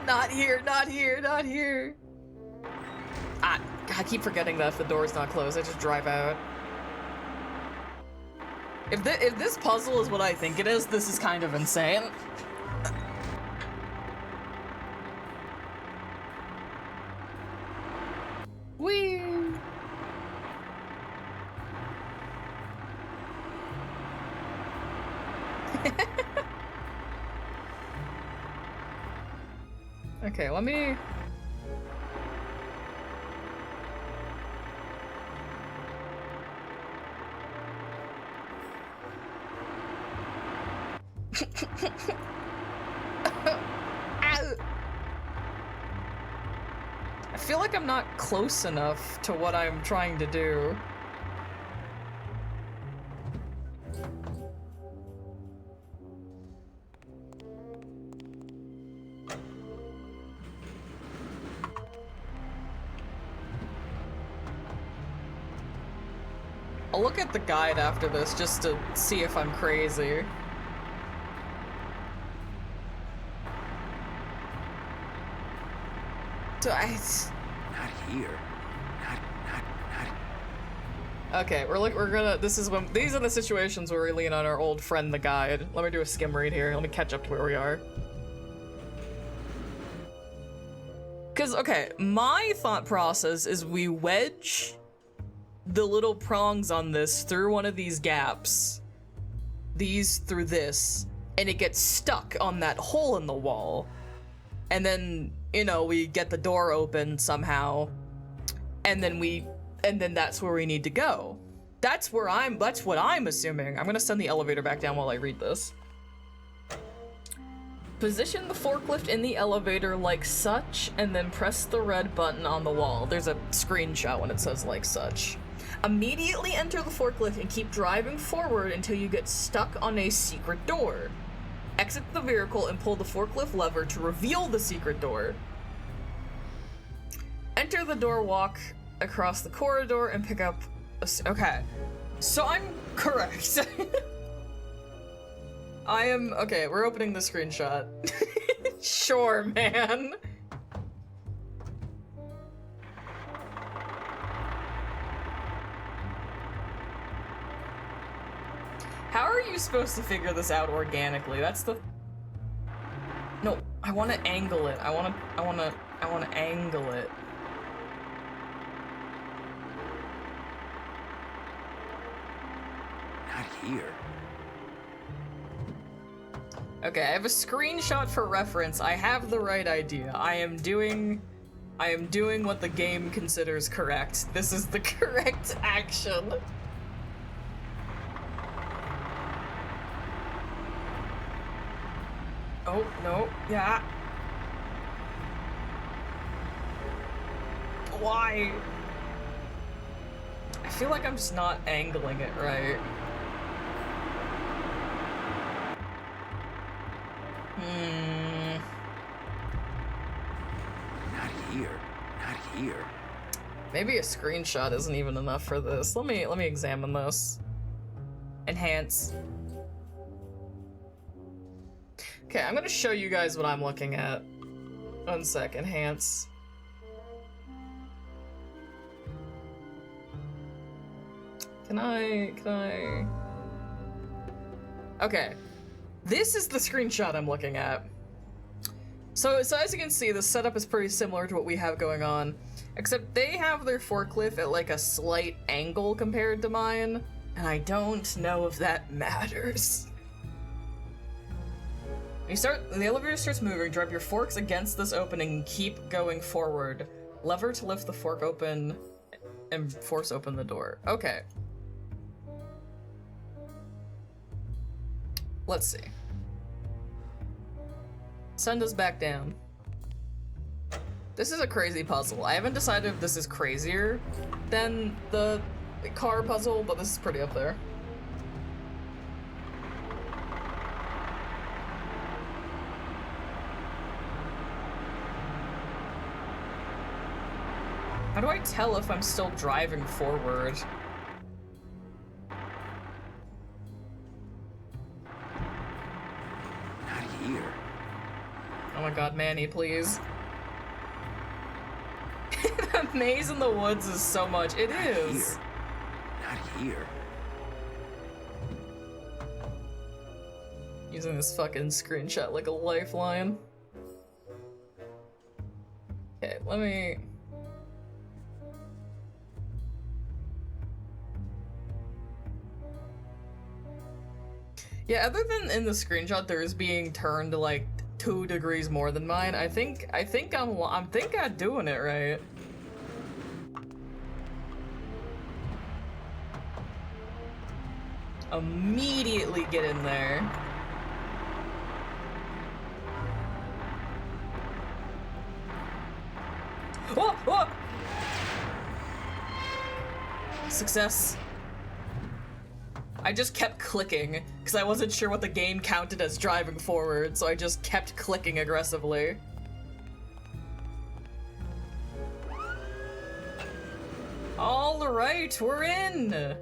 Not here, not here, not here. Ah, I keep forgetting that if the door's not closed, I just drive out. If this puzzle is what I think it is, this is kind of insane. Whee! Okay, let me... I feel like I'm not close enough to what I'm trying to do. I'll look at the guide after this just to see if I'm crazy. So
Not here.
Okay, these are the situations where we lean on our old friend, the guide. Let me do a skim read here. Let me catch up to where we are. Because, okay, my thought process is we wedge the little prongs on this through one of these gaps. These through this. And it gets stuck on that hole in the wall. And then, you know, we get the door open somehow. And then that's where we need to go. That's what I'm assuming. I'm gonna send the elevator back down while I read this. Position the forklift in the elevator like such, and then press the red button on the wall. There's a screenshot when it says like such. Immediately enter the forklift and keep driving forward until you get stuck on a secret door. Exit the vehicle and pull the forklift lever to reveal the secret door. Enter the door, walk across the corridor, and pick up okay. So I'm correct. Okay, we're opening the screenshot. Sure, man. How are you supposed to figure this out organically? That's the... No, I want to angle it. I want to angle it.
Not here.
Okay, I have a screenshot for reference. I have the right idea. I am doing what the game considers correct. This is the correct action. Oh, no. Yeah. Why? I feel like I'm just not angling it right.
Not here. Not here.
Maybe a screenshot isn't even enough for this. Let me examine this. Enhance. Okay, I'm gonna show you guys what I'm looking at. 1 sec, enhance. Can I? Okay. This is the screenshot I'm looking at. So as you can see, the setup is pretty similar to what we have going on, except they have their forklift at like a slight angle compared to mine, and I don't know if that matters. The elevator starts moving, drive your forks against this opening and keep going forward. Lever to lift the fork open and force open the door. Okay. Let's see. Send us back down. This is a crazy puzzle. I haven't decided if this is crazier than the car puzzle, but this is pretty up there. How do I tell if I'm still driving forward?
Not here.
Oh my god, Manny, please. The maze in the woods is so much. It is.
Not here.
Using this fucking screenshot like a lifeline. Okay, let me... Yeah, other than in the screenshot there's being turned like 2 degrees more than mine, I think I'm doing it right. Immediately get in there. Oh, oh! Success. I just kept clicking, because I wasn't sure what the game counted as driving forward, so I just kept clicking aggressively. Alright, we're in!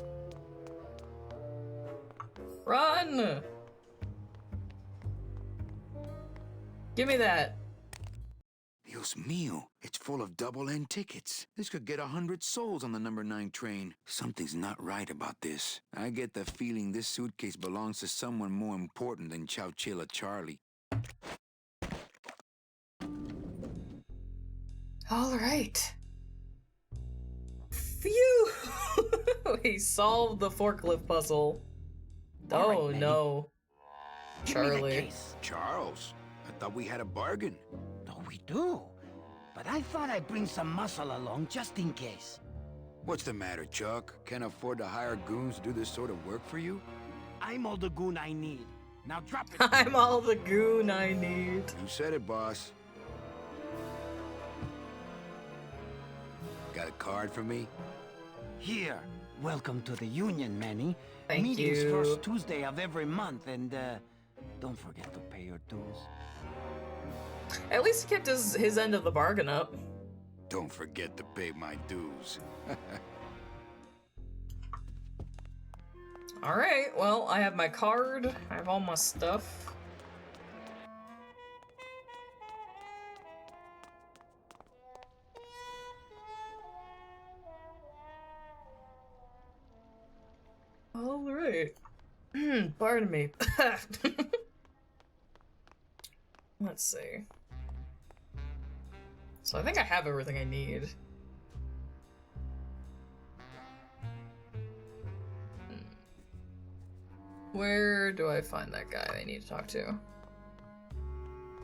Run! Give me that.
Dios mío, it's full of double-end tickets. This could get 100 souls on the number 9 train. Something's not right about this. I get the feeling this suitcase belongs to someone more important than Chowchilla Charlie.
All right. Phew! He solved the forklift puzzle. Oh no. Charlie.
Charles, I thought we had a bargain.
Oh, we do. But I thought I'd bring some muscle along just in case.
What's the matter, Chuck? Can't afford to hire goons to do this sort of work for you?
I'm all the goon I need. Now drop it.
I'm all the goon I need.
You said it, boss. Got a card for me?
Here. Welcome to the union, Manny.
Thank
Meetings
you.
first Tuesday of every month, and don't forget to pay your dues.
At least he kept his end of the bargain up.
Don't forget to pay my dues.
Alright, well, I have my card. I have all my stuff. Alright. Pardon me. Let's see. So I think I have everything I need. Where do I find that guy I need to talk to? I'm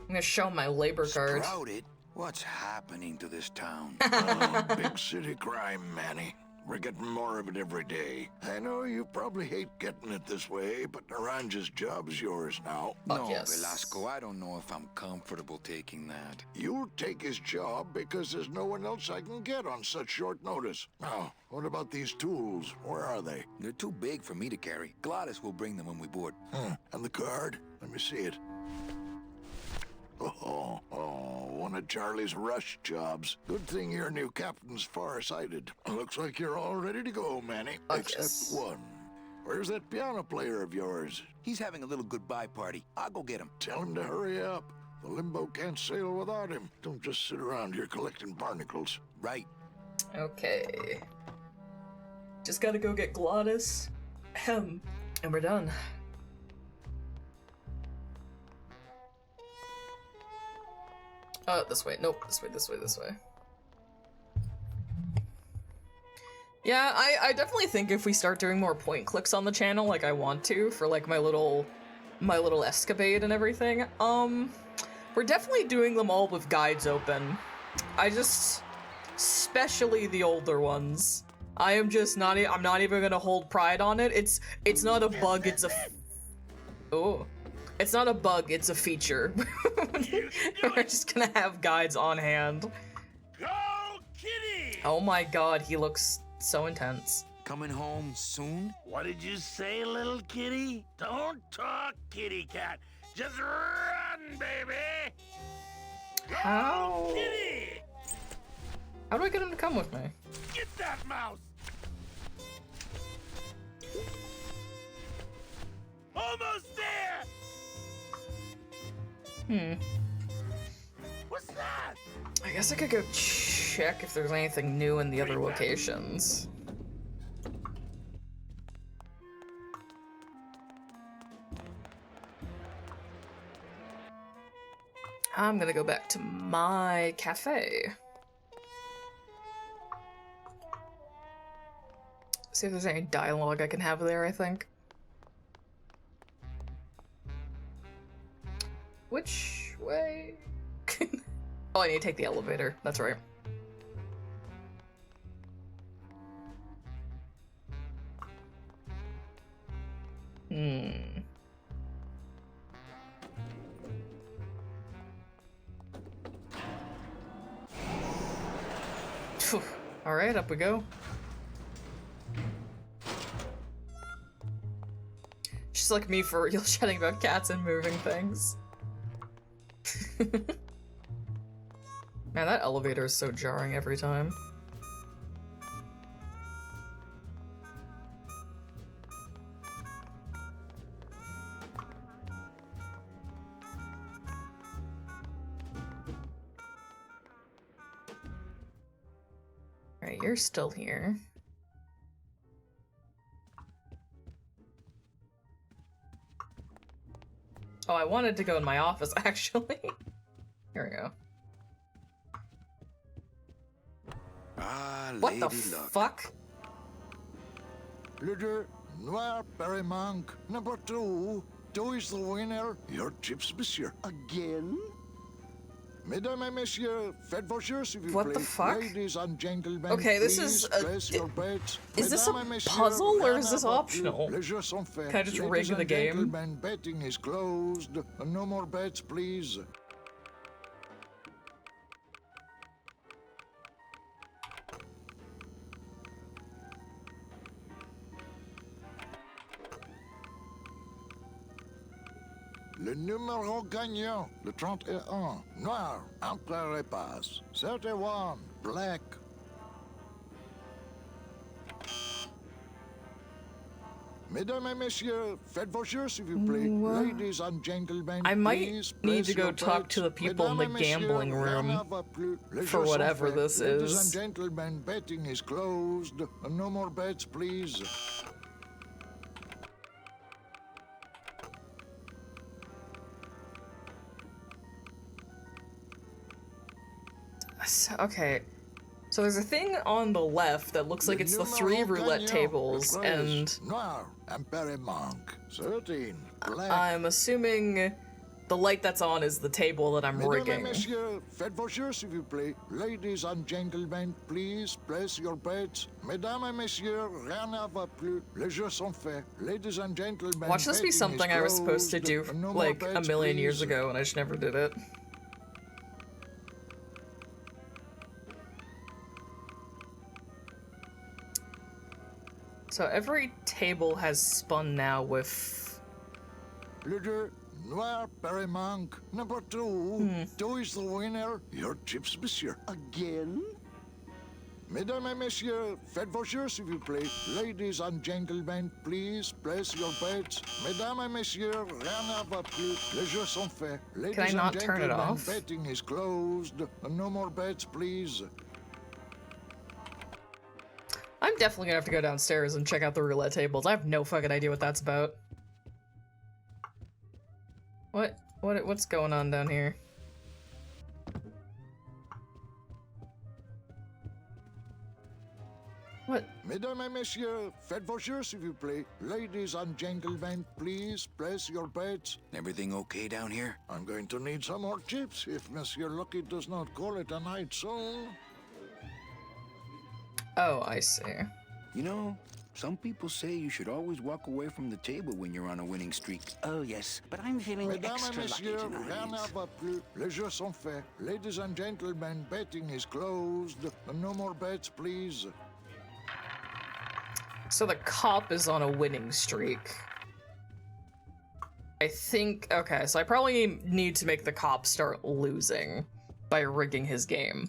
gonna show my labor card.
Sprouted?
What's happening to this town?
Oh, big city crime, Manny. We're getting more of it every day. I know you probably hate getting it this way, but Naranja's job's yours now.
No, Velasco, I don't know if I'm comfortable taking that.
You'll take his job because there's no one else I can get on such short notice. Now, what about these tools? Where are they?
They're too big for me to carry. Gladys will bring them when we board.
And the card? Let me see it. Oh, one of Charlie's rush jobs. Good thing your new captain's far-sighted. Looks like you're all ready to go, Manny. Except one. Where's that piano player of yours?
He's having a little goodbye party. I'll go get him.
Tell him to hurry up. The limbo can't sail without him. Don't just sit around here collecting barnacles.
Right.
Okay. Just gotta go get Glottis. And we're done. This way. Nope. This way. Yeah, I definitely think if we start doing more point clicks on the channel, like I want to, for like my little escapade and everything, we're definitely doing them all with guides open. Especially the older ones. I'm not even gonna hold pride on it. It's not a bug, it's not a bug, it's a feature. We're just gonna have guides on hand.
Go, kitty!
Oh my god, he looks so intense.
Coming home soon?
What did you say, little kitty? Don't talk, kitty cat. Just run, baby! Go,
How?
kitty!
How do I get him to come with me?
Get that mouse! Almost there! What's that?
I guess I could go check if there's anything new in the other locations. I'm gonna go back to my cafe. See if there's any dialogue I can have there, I think. Which way? Oh, I need to take the elevator. That's right. Alright, up we go. Just like me for real, chatting about cats and moving things. Man, that elevator is so jarring every time. Alright, you're still here. Oh, I wanted to go in my office, actually. Here we go. What the fuck?
Le Noir Perrimanque, number 2. 2 is the winner. Your chips, monsieur. Again? Mesdames et messieurs, faites vos jeux, s'il vous plaît.
What the fuck?
Ladies and gentlemen,
okay, this is a... Is this a puzzle or is this optional? Can I just rig the game?
Betting is closed. No more bets, please. Le numéro gagnant, le 31, noir, empereur et passe. 31, black. Mesdames et messieurs, faites vos jeux, s'il vous plaît. Ladies and gentlemen,
I might need to go talk to the people in the gambling room for whatever this is.
Ladies and gentlemen, betting is closed. No more bets, please.
Okay, so there's a thing on the left that looks like it's the 3 roulette tables, and I'm assuming the light that's on is the table that I'm rigging.
Ladies and gentlemen, please place your bets. Mesdames et messieurs, rien ne va plus. Les jeux sont faits. Ladies and gentlemen,
watch this be something I was supposed to do like a million years ago, and I just never did it. So every table has spun now with...
Le jeu Noir Perrimanque, number 2. 2 is the winner. Your chips, monsieur. Again? Mesdames et messieurs, faites vos jeux, s'il vous plaît. Ladies and gentlemen, please place your bets. Mesdames et messieurs, rien ne va plus. Les jeux sont faits. Ladies
Can I not turn it off?
Betting is closed. No more bets, please.
I'm definitely gonna have to go downstairs and check out the roulette tables. I have no fucking idea what that's about. What's going on down here? What?
Mesdames et messieurs, faites vos jeux, s'il vous plaît. Ladies and gentlemen, please place your bets.
Everything okay down here?
I'm going to need some more chips if Monsieur Lucky does not call it a night soon.
Oh, I see.
You know, some people say you should always walk away from the table when you're on a winning streak.
Oh, yes, but I'm feeling extra lucky tonight.
Rien ne va plus. Les jeux sont faits. Ladies and gentlemen, betting is closed. No more bets, please.
So the cop is on a winning streak. I think... Okay, so I probably need to make the cop start losing by rigging his game.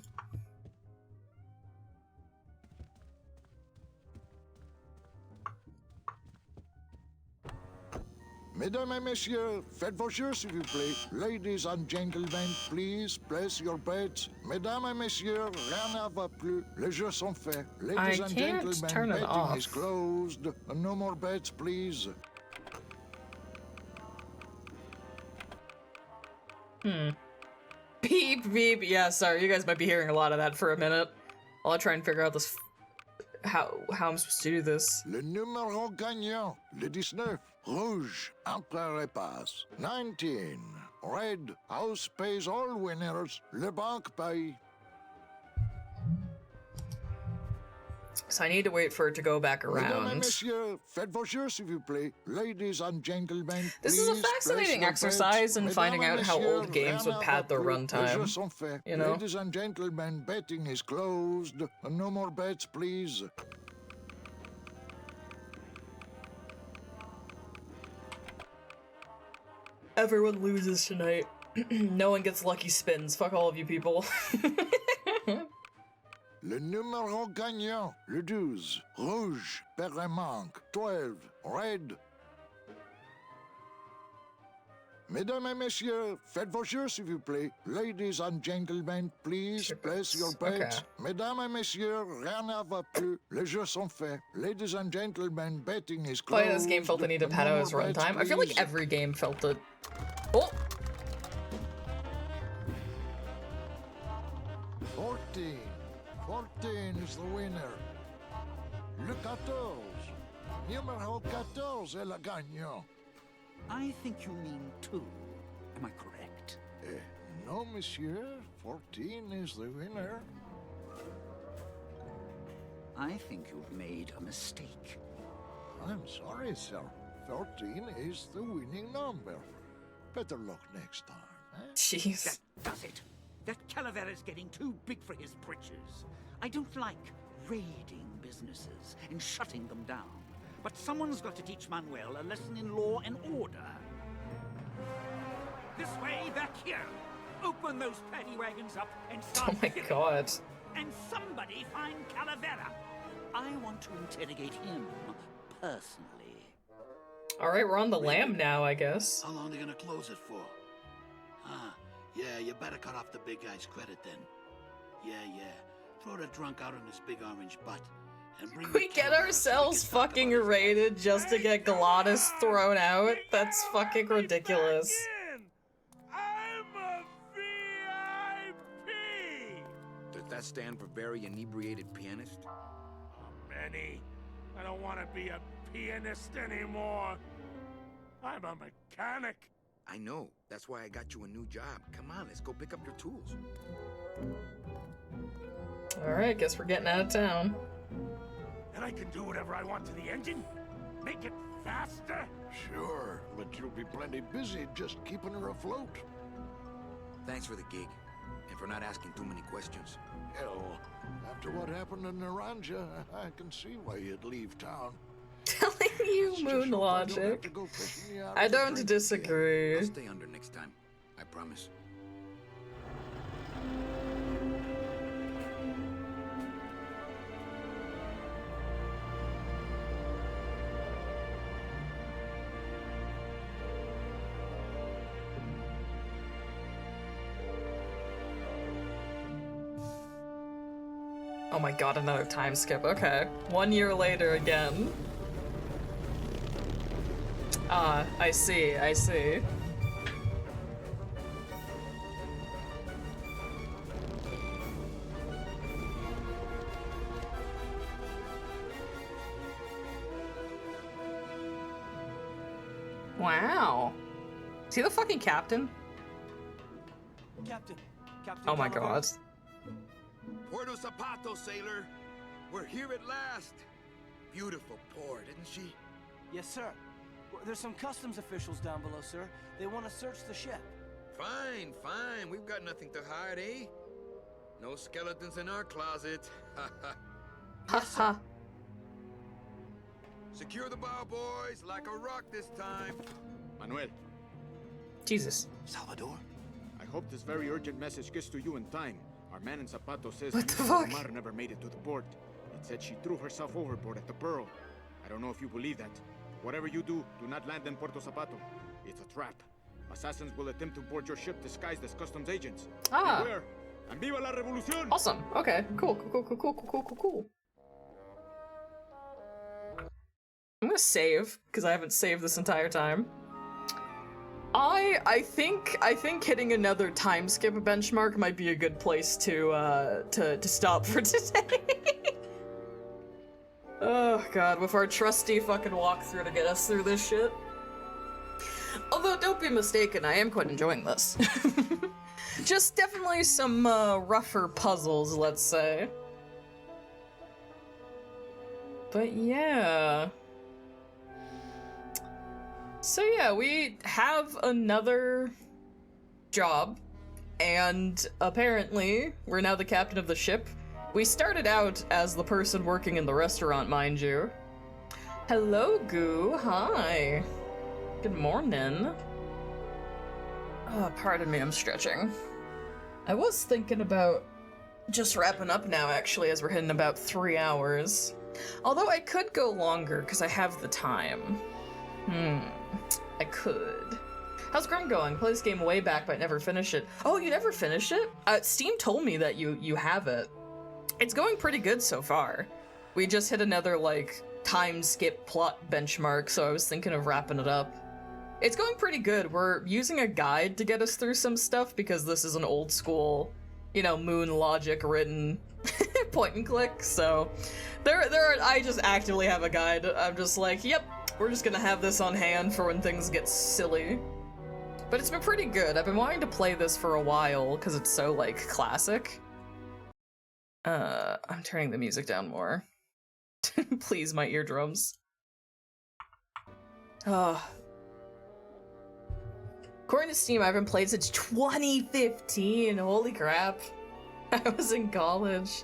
Mesdames et messieurs, faites vos jeux s'il vous plaît. Ladies and gentlemen, please place your bets. Mesdames et messieurs, rien ne va plus. Les jeux sont faits. Ladies and gentlemen, betting is closed. No more bets, please.
Beep, beep. Yeah, sorry, you guys might be hearing a lot of that for a minute. I'll try and figure out this how I'm supposed to do this.
Le numéro gagnant, le 19, rouge, Empereur et passe. 19, red, house pays all winners, le banque paye.
So I need to wait for it to go back
Mesdames et
around.
messieurs, faites vos jeux s'il vous plaît. Ladies and gentlemen,
This is a
please
fascinating
place your
exercise
bets.
in
Mesdames
finding
et
out how
messieurs,
old games would
rien
pad
ne
their
va plus. Les
runtime.
jeux sont faits.
You know?
Ladies and gentlemen, betting is closed. No more bets, please.
Everyone loses tonight. No one gets lucky spins. Fuck all of you people.
Le numéro gagnant, le 12, rouge, perd un manque, 12, red. Mesdames et messieurs, faites vos jeux s'il vous plaît. Ladies and gentlemen, please place your bets. Mesdames et messieurs, rien ne va plus. Les jeux sont faits. Ladies and gentlemen, betting is closed.
Playing this game felt the need to pad out its runtime. I feel like every game felt it. Oh!
14. 14 is the winner. Le 14. Numéro 14 est le gagnant.
I think you mean 2. Am I correct?
No, monsieur. 14 is the winner.
I think you've made a mistake.
I'm sorry, sir. 14 is the winning number. Better luck next time, eh?
Jeez.
That does it. That Calavera's getting too big for his britches. I don't like raiding businesses and shutting them down. But someone's got to teach Manuel a lesson in law and order. This way, back here. Open those paddy wagons up and start.
Oh my god.
And somebody find Calavera. I want to interrogate him personally.
Alright, we're on the lamb now, I guess.
How long are they gonna close it for? Yeah, you better cut off the big guy's credit then. Yeah. Throw the drunk out on his big orange butt. And bring
We get ourselves fucking raided just to get Glottis thrown out? That's fucking ridiculous.
I'm a VIP!
Does that stand for very inebriated pianist?
Manny, I don't want to be a pianist anymore. I'm a mechanic.
I know. That's why I got you a new job. Come on, let's go pick up your tools.
Alright, guess we're getting out of town.
And I can do whatever I want to the engine? Make it faster?
Sure, but you'll be plenty busy just keeping her afloat.
Thanks for the gig, and for not asking too many questions.
Hell, after what happened in Naranja, I can see why you'd leave town.
Telling you moon logic. I don't disagree.
I'll stay under next time. I promise.
Oh my god, another time skip. Okay. 1 year later again. I see. Wow. Is he the fucking captain?
Captain.
Oh my god.
Puerto Zapato, sailor. We're here at last. Beautiful port, isn't she?
Yes, sir. There's some customs officials down below, sir. They want to search the ship.
Fine. We've got nothing to hide, eh? No skeletons in our closet.
Haha.
Secure the bow, boys, like a rock this time.
Manuel.
Jesus.
Salvador? I hope this very urgent message gets to you in time. Our man in Zapato says
What the fuck?
Mar never made it to the port. It said she threw herself overboard at the Pearl. I don't know if you believe that,
Whatever you do, do not land in Puerto Zapato. It's a trap. Assassins will attempt to board your ship disguised as customs agents.
Ah.
Beware. And viva la revolución!
Awesome. Okay. Cool. Cool. I'm gonna save because I haven't saved this entire time. I think hitting another time skip benchmark might be a good place to stop for today. Oh god, with our trusty fucking walkthrough to get us through this shit. Although, don't be mistaken, I am quite enjoying this. Just definitely some rougher puzzles, let's say. But yeah. So yeah, we have another job, and apparently we're now the captain of the ship. We started out as the person working in the restaurant, mind you. Hello, Goo. Hi. Good morning. Oh, pardon me, I'm stretching. I was thinking about just wrapping up now, actually, as we're hitting about 3 hours. Although I could go longer, because I have the time. I could. How's Grim going? Play this game way back, but never finish it. Oh, you never finished it? Steam told me that you have it. It's going pretty good so far. We just hit another, like, time skip plot benchmark, so I was thinking of wrapping it up. It's going pretty good. We're using a guide to get us through some stuff, because this is an old school, you know, Moon logic written point and click, so I just actively have a guide. I'm just like, yep, we're just gonna have this on hand for when things get silly. But it's been pretty good. I've been wanting to play this for a while, because it's so, like, classic. I'm turning the music down more. Please, my eardrums. Oh. According to Steam, I haven't played since 2015. Holy crap. I was in college.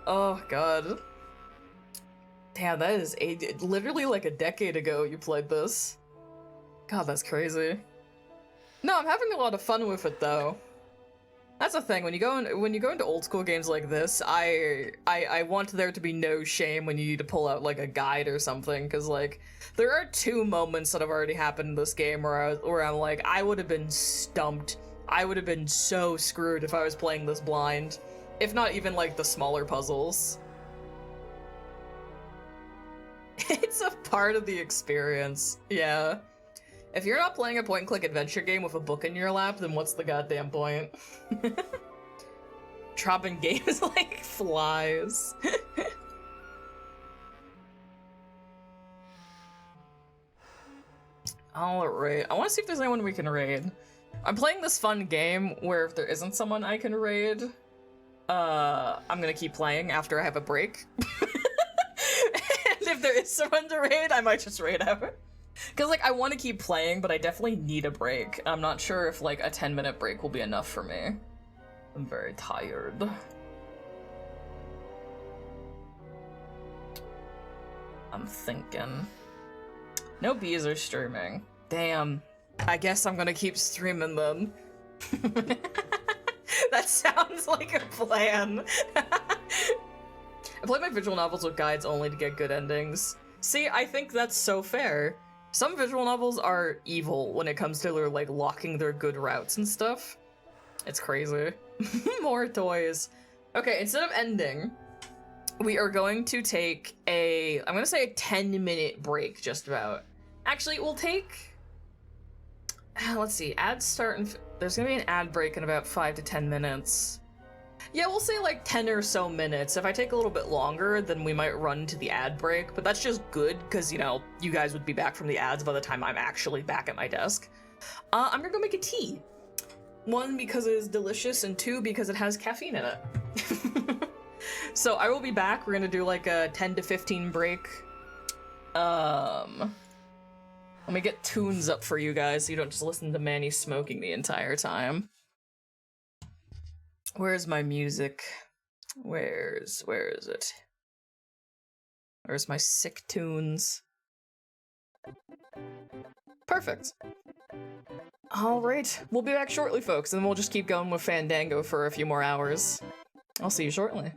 Oh, God. Damn, that is literally like a decade ago you played this. God, that's crazy. No, I'm having a lot of fun with it, though. That's the thing, when you go into old school games like this, I want there to be no shame when you need to pull out like a guide or something, because like there are 2 moments that have already happened in this game where I'm like, I would have been stumped. I would have been so screwed if I was playing this blind, if not even like the smaller puzzles. It's a part of the experience, yeah. If you're not playing a point-and-click adventure game with a book in your lap, then what's the goddamn point? Dropping games like flies. Alright, I want to see if there's anyone we can raid. I'm playing this fun game where if there isn't someone I can raid, I'm gonna keep playing after I have a break. And if there is someone to raid, I might just raid ever. Because, like, I want to keep playing, but I definitely need a break. I'm not sure if, like, a 10-minute break will be enough for me. I'm very tired. I'm thinking. No bees are streaming. Damn. I guess I'm gonna keep streaming them. That sounds like a plan. I play my visual novels with guides only to get good endings. See, I think that's so fair. Some visual novels are evil when it comes to their, like, locking their good routes and stuff. It's crazy. More toys. Okay, instead of ending, we are going to take I'm gonna say a 10-minute break, just about. Actually, we'll take... let's see, ads start and... There's gonna be an ad break in about 5 to 10 minutes. Yeah, we'll say like 10 or so minutes. If I take a little bit longer, then we might run to the ad break, but that's just good because, you know, you guys would be back from the ads by the time I'm actually back at my desk. I'm gonna go make a tea. 1, because it is delicious, and 2, because it has caffeine in it. So I will be back. We're gonna do like a 10 to 15 break. Let me get tunes up for you guys so you don't just listen to Manny smoking the entire time. Where's my music? Where is it? Where's my sick tunes? Perfect. Alright, we'll be back shortly, folks, and then we'll just keep going with Fandango for a few more hours. I'll see you shortly.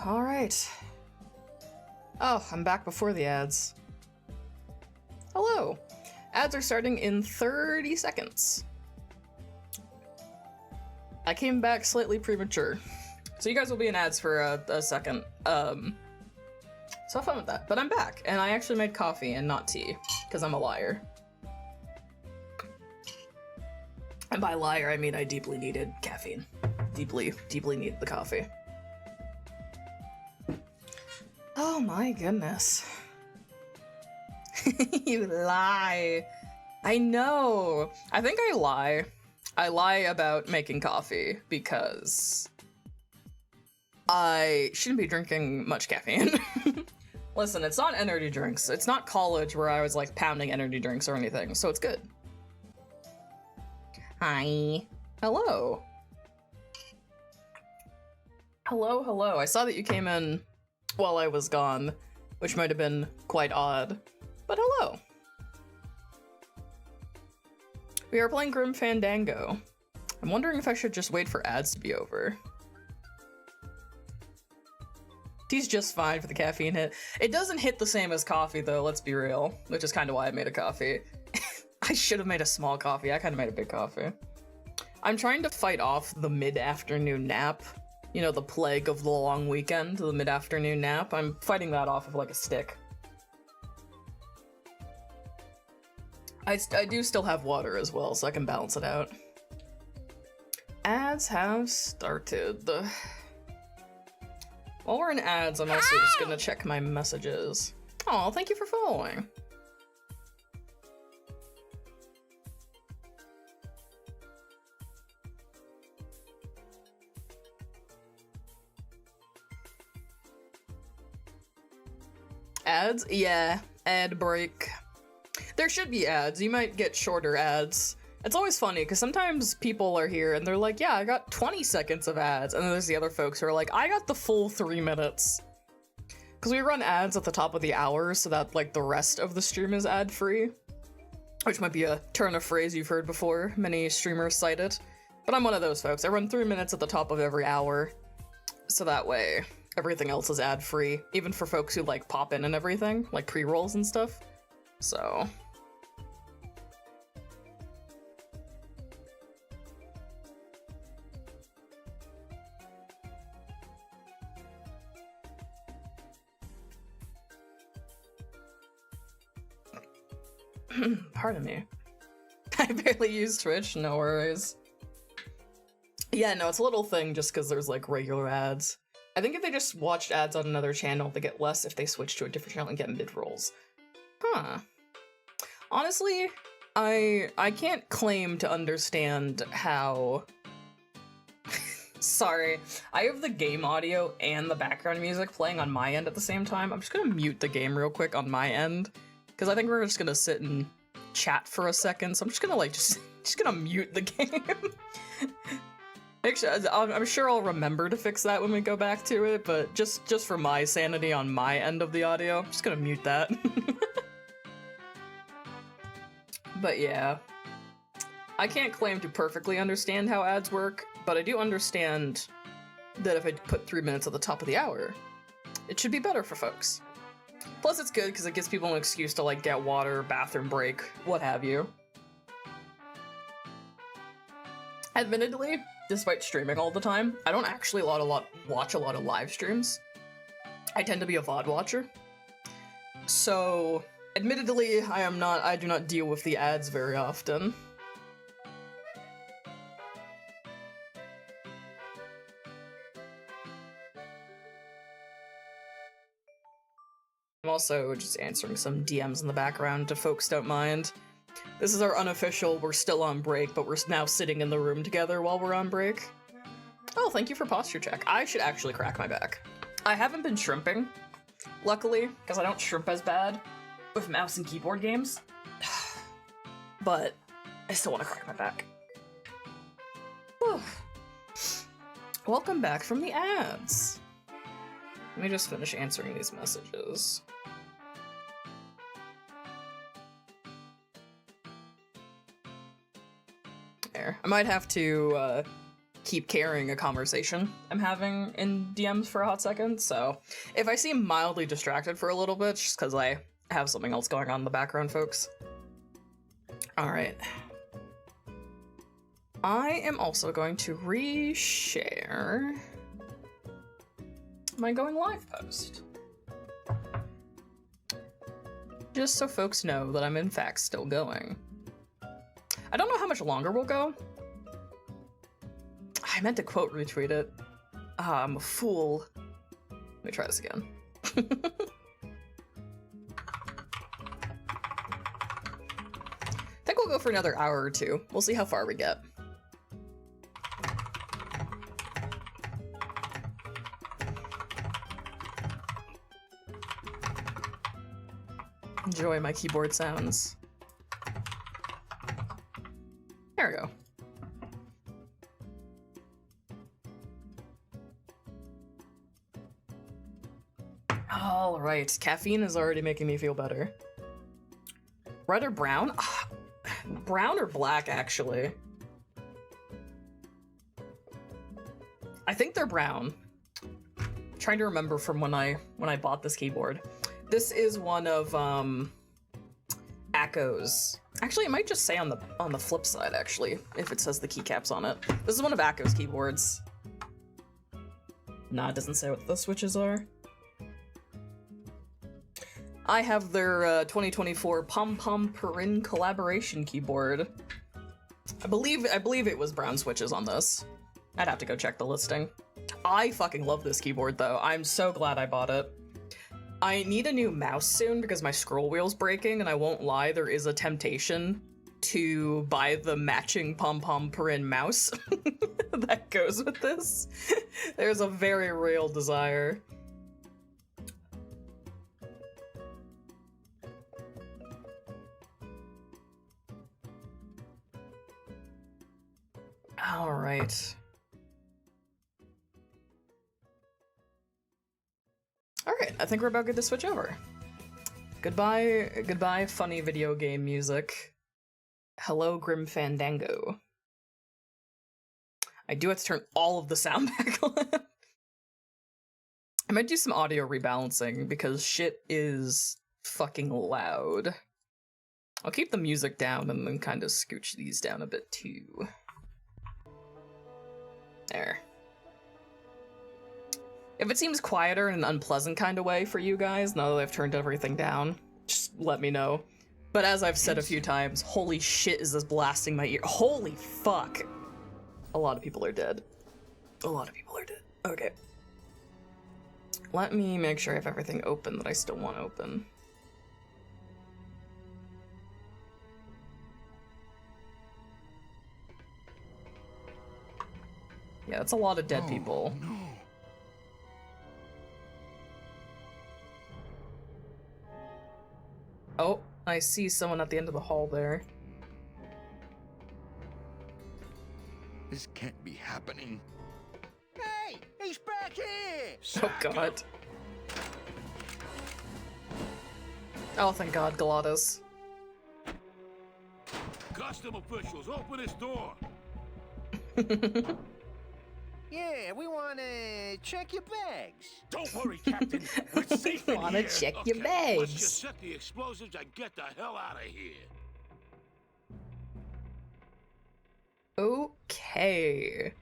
Alright. Oh, I'm back before the ads. Hello. Ads are starting in 30 seconds. I came back slightly premature. So you guys will be in ads for a second. So have fun with that. But I'm back, and I actually made coffee and not tea, because I'm a liar. And by liar, I mean I deeply needed caffeine. Deeply needed the coffee. Oh my goodness. You lie. I know. I think I lie. I lie about making coffee because I shouldn't be drinking much caffeine. Listen, it's not energy drinks. It's not college where I was like pounding energy drinks or anything, so it's good. Hi. Hello. Hello, hello. I saw that you came in while I was gone, which might have been quite odd, but hello. We are playing Grim Fandango. I'm wondering if I should just wait for ads to be over. Tea's just fine for the caffeine hit. It doesn't hit the same as coffee though, let's be real, which is kind of why I made a coffee. I should have made a small coffee. I kind of made a big coffee. I'm trying to fight off the mid-afternoon nap. You know, the plague of the long weekend, the mid-afternoon nap. I'm fighting that off with like a stick. I do still have water as well, so I can balance it out. Ads have started. While we're in ads, I'm also just gonna check my messages. Aw, thank you for following. Ads? Yeah, ad break. There should be ads. You might get shorter ads. It's always funny because sometimes people are here and they're like, yeah, I got 20 seconds of ads. And then there's the other folks who are like, I got the full 3 minutes. Because we run ads at the top of the hour so that like the rest of the stream is ad free. Which might be a turn of phrase you've heard before. Many streamers cite it. But I'm one of those folks. I run 3 minutes at the top of every hour. So that way everything else is ad free. Even for folks who like pop in and everything. Like pre-rolls and stuff. So... Pardon me. I barely use Twitch, no worries. Yeah, no, it's a little thing just because there's like regular ads. I think if they just watched ads on another channel, they get less if they switch to a different channel and get mid-rolls. Huh. Honestly, I can't claim to understand how... Sorry, I have the game audio and the background music playing on my end at the same time. I'm just gonna mute the game real quick on my end. Because I think we're just gonna sit and chat for a second, so I'm just gonna like just gonna mute the game. Actually, I'm sure I'll remember to fix that when we go back to it, but just for my sanity on my end of the audio, I'm just gonna mute that. But yeah, I can't claim to perfectly understand how ads work, but I do understand that if I put 3 minutes at the top of the hour, it should be better for folks. Plus it's good because it gives people an excuse to like get water, bathroom break, what have you. Admittedly, despite streaming all the time, I don't actually watch a lot of live streams. I tend to be a VOD watcher. So, admittedly, I do not deal with the ads very often. I'm also just answering some DMs in the background if folks don't mind. This is our unofficial, we're still on break, but we're now sitting in the room together while we're on break. Oh, thank you for posture check. I should actually crack my back. I haven't been shrimping, luckily, because I don't shrimp as bad with mouse and keyboard games. But I still want to crack my back. Whew. Welcome back from the ads. Let me just finish answering these messages. There. I might have to keep carrying a conversation I'm having in DMs for a hot second, so if I seem mildly distracted for a little bit, just because I have something else going on in the background, folks. Alright. I am also going to reshare my going live post. Just so folks know that I'm in fact still going. I don't know how much longer we'll go. I meant to quote retweet it. I'm a fool. Let me try this again. I think we'll go for another hour or two. We'll see how far we get. Enjoy my keyboard sounds. There we go. All right, caffeine is already making me feel better. Red or brown? Brown or black, actually. I think they're brown. I'm trying to remember from when I bought this keyboard. This is one of Akko's. Actually, it might just say on the flip side, actually, if it says the keycaps on it. This is one of Akko's keyboards. Nah, it doesn't say what the switches are. I have their 2024 Pom Pom Purin collaboration keyboard. I believe it was brown switches on this. I'd have to go check the listing. I fucking love this keyboard though. I'm so glad I bought it. I need a new mouse soon because my scroll wheel's breaking, and I won't lie, there is a temptation to buy the matching Pom Pom Purin mouse that goes with this. There's a very real desire. All right. All right, I think we're about good to switch over. Goodbye, funny video game music. Hello, Grim Fandango. I do have to turn all of the sound back on. I might do some audio rebalancing because shit is fucking loud. I'll keep the music down and then kind of scooch these down a bit too. There. If it seems quieter in an unpleasant kind of way for you guys, now that I've turned everything down, just let me know. But as I've said a few times, holy shit is this blasting my ear. Holy fuck. A lot of people are dead. A lot of people are dead. Okay. Let me make sure I have everything open that I still want open. Yeah, that's a lot of dead people.
No.
Oh, I see someone at the end of the hall there.
This can't be happening.
Hey, he's back here!
Oh god. Oh, thank god, Galatas.
Custom officials, open this door!
Yeah, we want to check your bags.
Don't worry, Captain. We're safe in
Wanna
here.
check
Okay,
your
let's
bags.
just set the explosives and get the hell out of here.
Okay.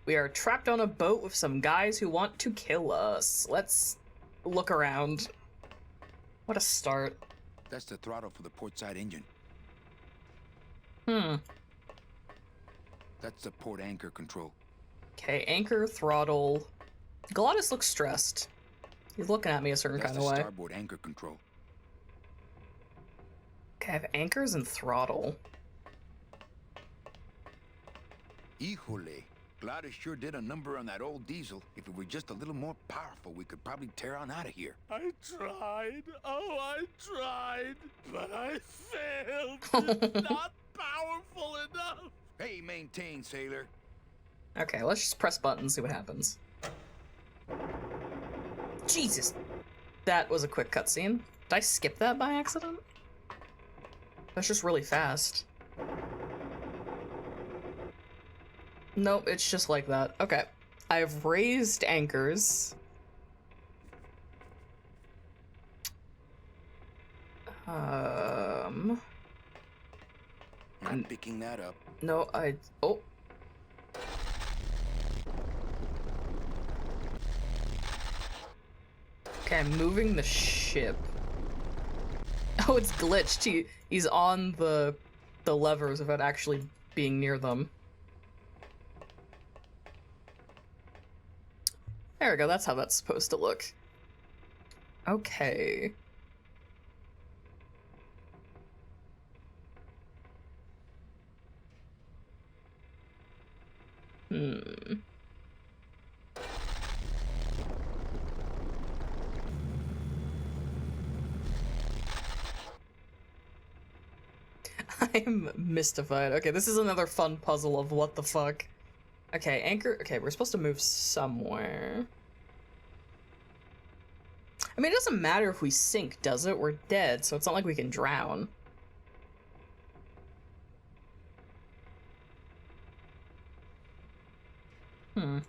We are trapped on a boat with some guys who want to kill us. Let's look around. What a start.
That's the throttle for the port side engine. That's the port anchor control.
Okay, anchor, throttle. Galatas looks stressed. He's looking at me a certain
That's
kind of
the
way.
starboard anchor control.
Okay, I have anchors and throttle.
Híjole. Gladys sure did a number on that old diesel. If it were just a little more powerful, we could probably tear on out of here.
I tried. Oh, I tried. But I failed. It's not powerful enough.
Hey, maintain, sailor.
Okay, let's just press buttons, see what happens. Jesus. That was a quick cutscene. Did I skip that by accident? That's just really fast. Nope, it's just like that. Okay. I've raised anchors.
Not picking that up.
No, oh. Okay, I'm moving the ship. Oh, it's glitched. He's on the levers without actually being near them. There we go, that's how that's supposed to look. Okay. I'm mystified. Okay, this is another fun puzzle of what the fuck. Okay, anchor. Okay, we're supposed to move somewhere. I mean, it doesn't matter if we sink, does it? We're dead, so it's not like we can drown. You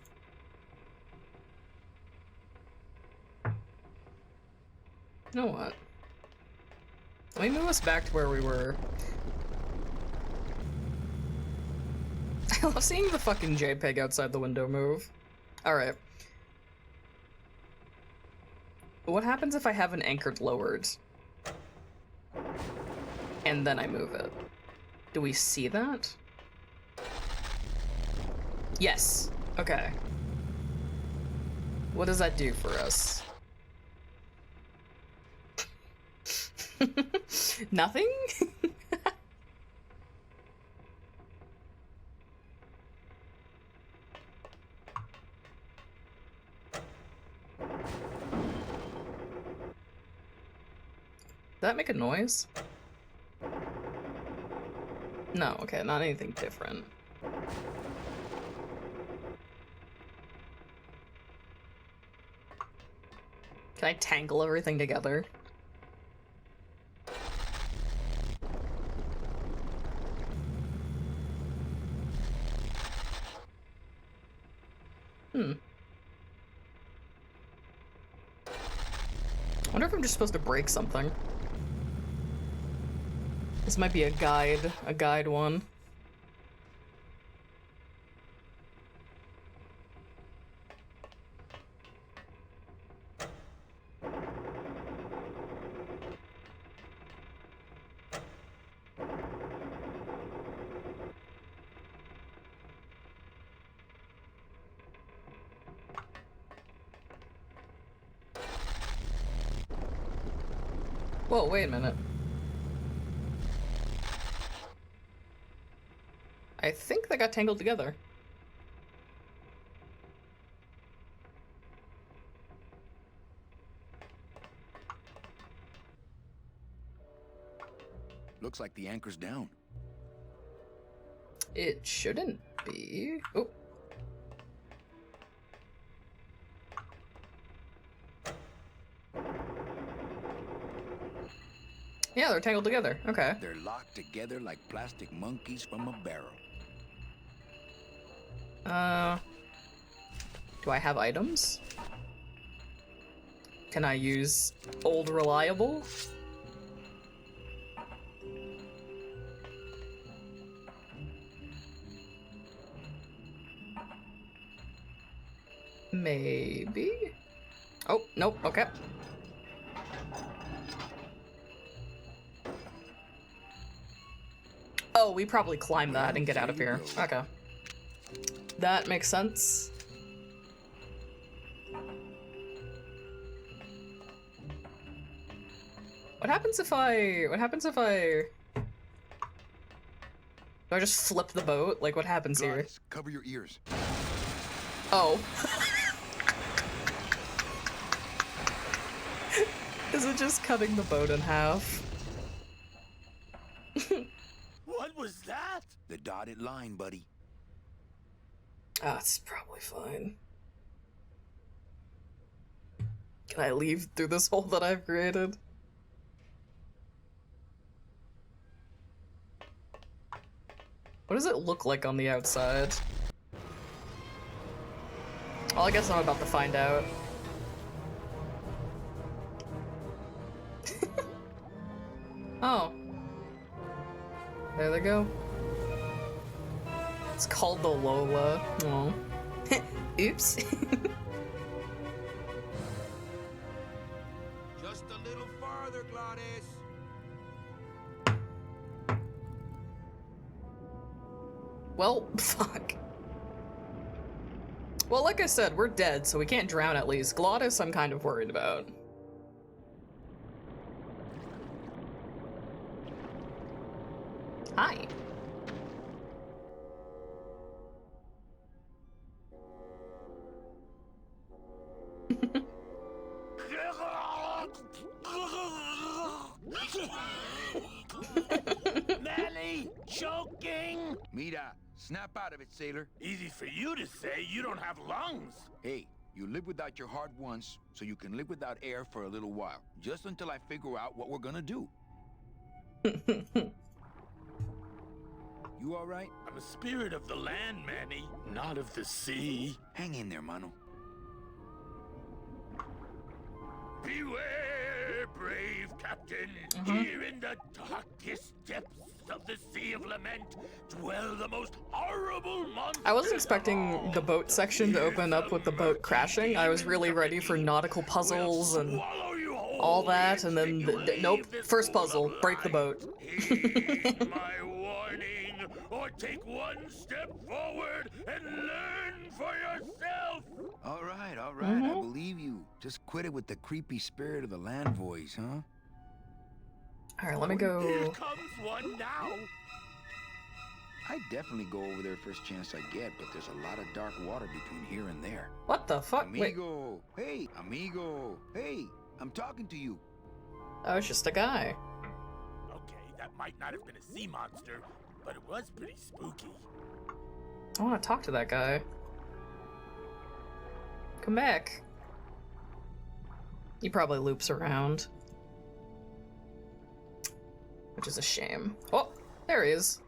know what? Let me move us back to where we were. I love seeing the fucking JPEG outside the window move. Alright. What happens if I have an anchor lowered? And then I move it? Do we see that? Yes. Okay. What does that do for us? Nothing? Did that make a noise? No, okay, not anything different. Can I tangle everything together? I wonder if I'm just supposed to break something. This might be a guide one. Whoa, wait a minute. I think they got tangled together.
Looks like the anchor's down.
It shouldn't be. Oh. Yeah, they're tangled together. Okay.
They're locked together like plastic monkeys from a barrel.
Do I have items? Can I use old reliable? Maybe? Oh, nope, okay. Oh, we probably climb that and get out of here. Okay. That makes sense. What happens if I... Do I just flip the boat? Like, what happens here?
Cover your ears.
Oh. Is it just cutting the boat in half?
What was that?
The dotted line, buddy.
Ah, it's probably fine. Can I leave through this hole that I've created? What does it look like on the outside? Well, I guess I'm about to find out. Oh. There they go. It's called the Lola. Oh. Oops.
Just a little farther, Gladys.
Well, fuck. Well, like I said, we're dead, so we can't drown at least. Glottis, I'm kind of worried about. Hi.
Nelly, choking?
Mira, snap out of it, sailor.
Easy for you to say, you don't have lungs.
Hey, you live without your heart once, so you can live without air for a little while. Just until I figure out what we're gonna do. You all right?
I'm a spirit of the land, Manny, not of the sea.
Hang in there, mano.
Beware, brave captain. Here in the darkest depths of the Sea of Lament dwell the most horrible monsters.
I wasn't expecting the boat section to open up with the boat crashing. I was really ready for nautical puzzles and all that, and then nope. First puzzle, break the boat.
Heed my warning, or take one step forward and learn for yourself.
All right, I believe you. Just quit it with the creepy spirit of the land voice, huh?
All right, let me go.
Here comes one now.
I'd definitely go over there first chance I get, but there's a lot of dark water between here and there.
What the fuck?
Amigo, hey, amigo, hey, I'm talking to you.
Oh, it's just a guy.
Okay, that might not have been a sea monster, but it was pretty spooky.
I want to talk to that guy. Come back. He probably loops around. Which is a shame. Oh, there he is.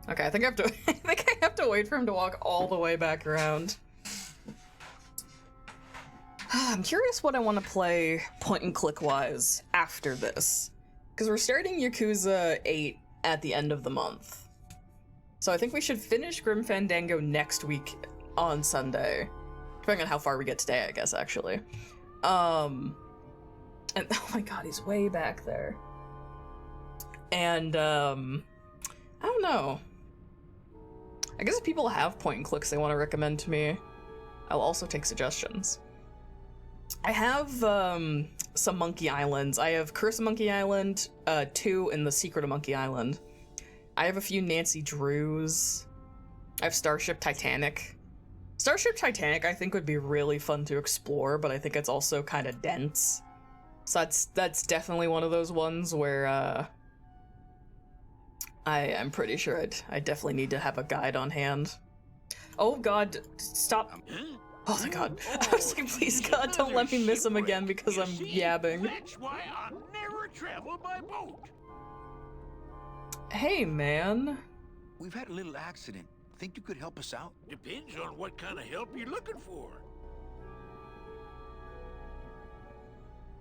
Okay, I think I have to I think I have to wait for him to walk all the way back around. I'm curious what I want to play point and click wise after this. Because we're starting Yakuza 8 at the end of the month. So I think we should finish Grim Fandango next week on Sunday. Depending on how far we get today, I guess, actually. And oh my god, he's way back there. And, I don't know. I guess if people have point and clicks they want to recommend to me, I'll also take suggestions. I have, some Monkey Islands. I have Curse of Monkey Island, 2, and The Secret of Monkey Island. I have a few Nancy Drews. I have Starship Titanic. Starship Titanic I think would be really fun to explore, but I think it's also kind of dense. So that's definitely one of those ones where, I'm pretty sure I definitely need to have a guide on hand. Oh god, stop. Oh my god. I was like, please god, don't let me miss him again because I'm yabbing.
That's why I never travel by boat.
Hey, man.
We've had a little accident. Think you could help us out?
Depends on what kind of help you're looking for.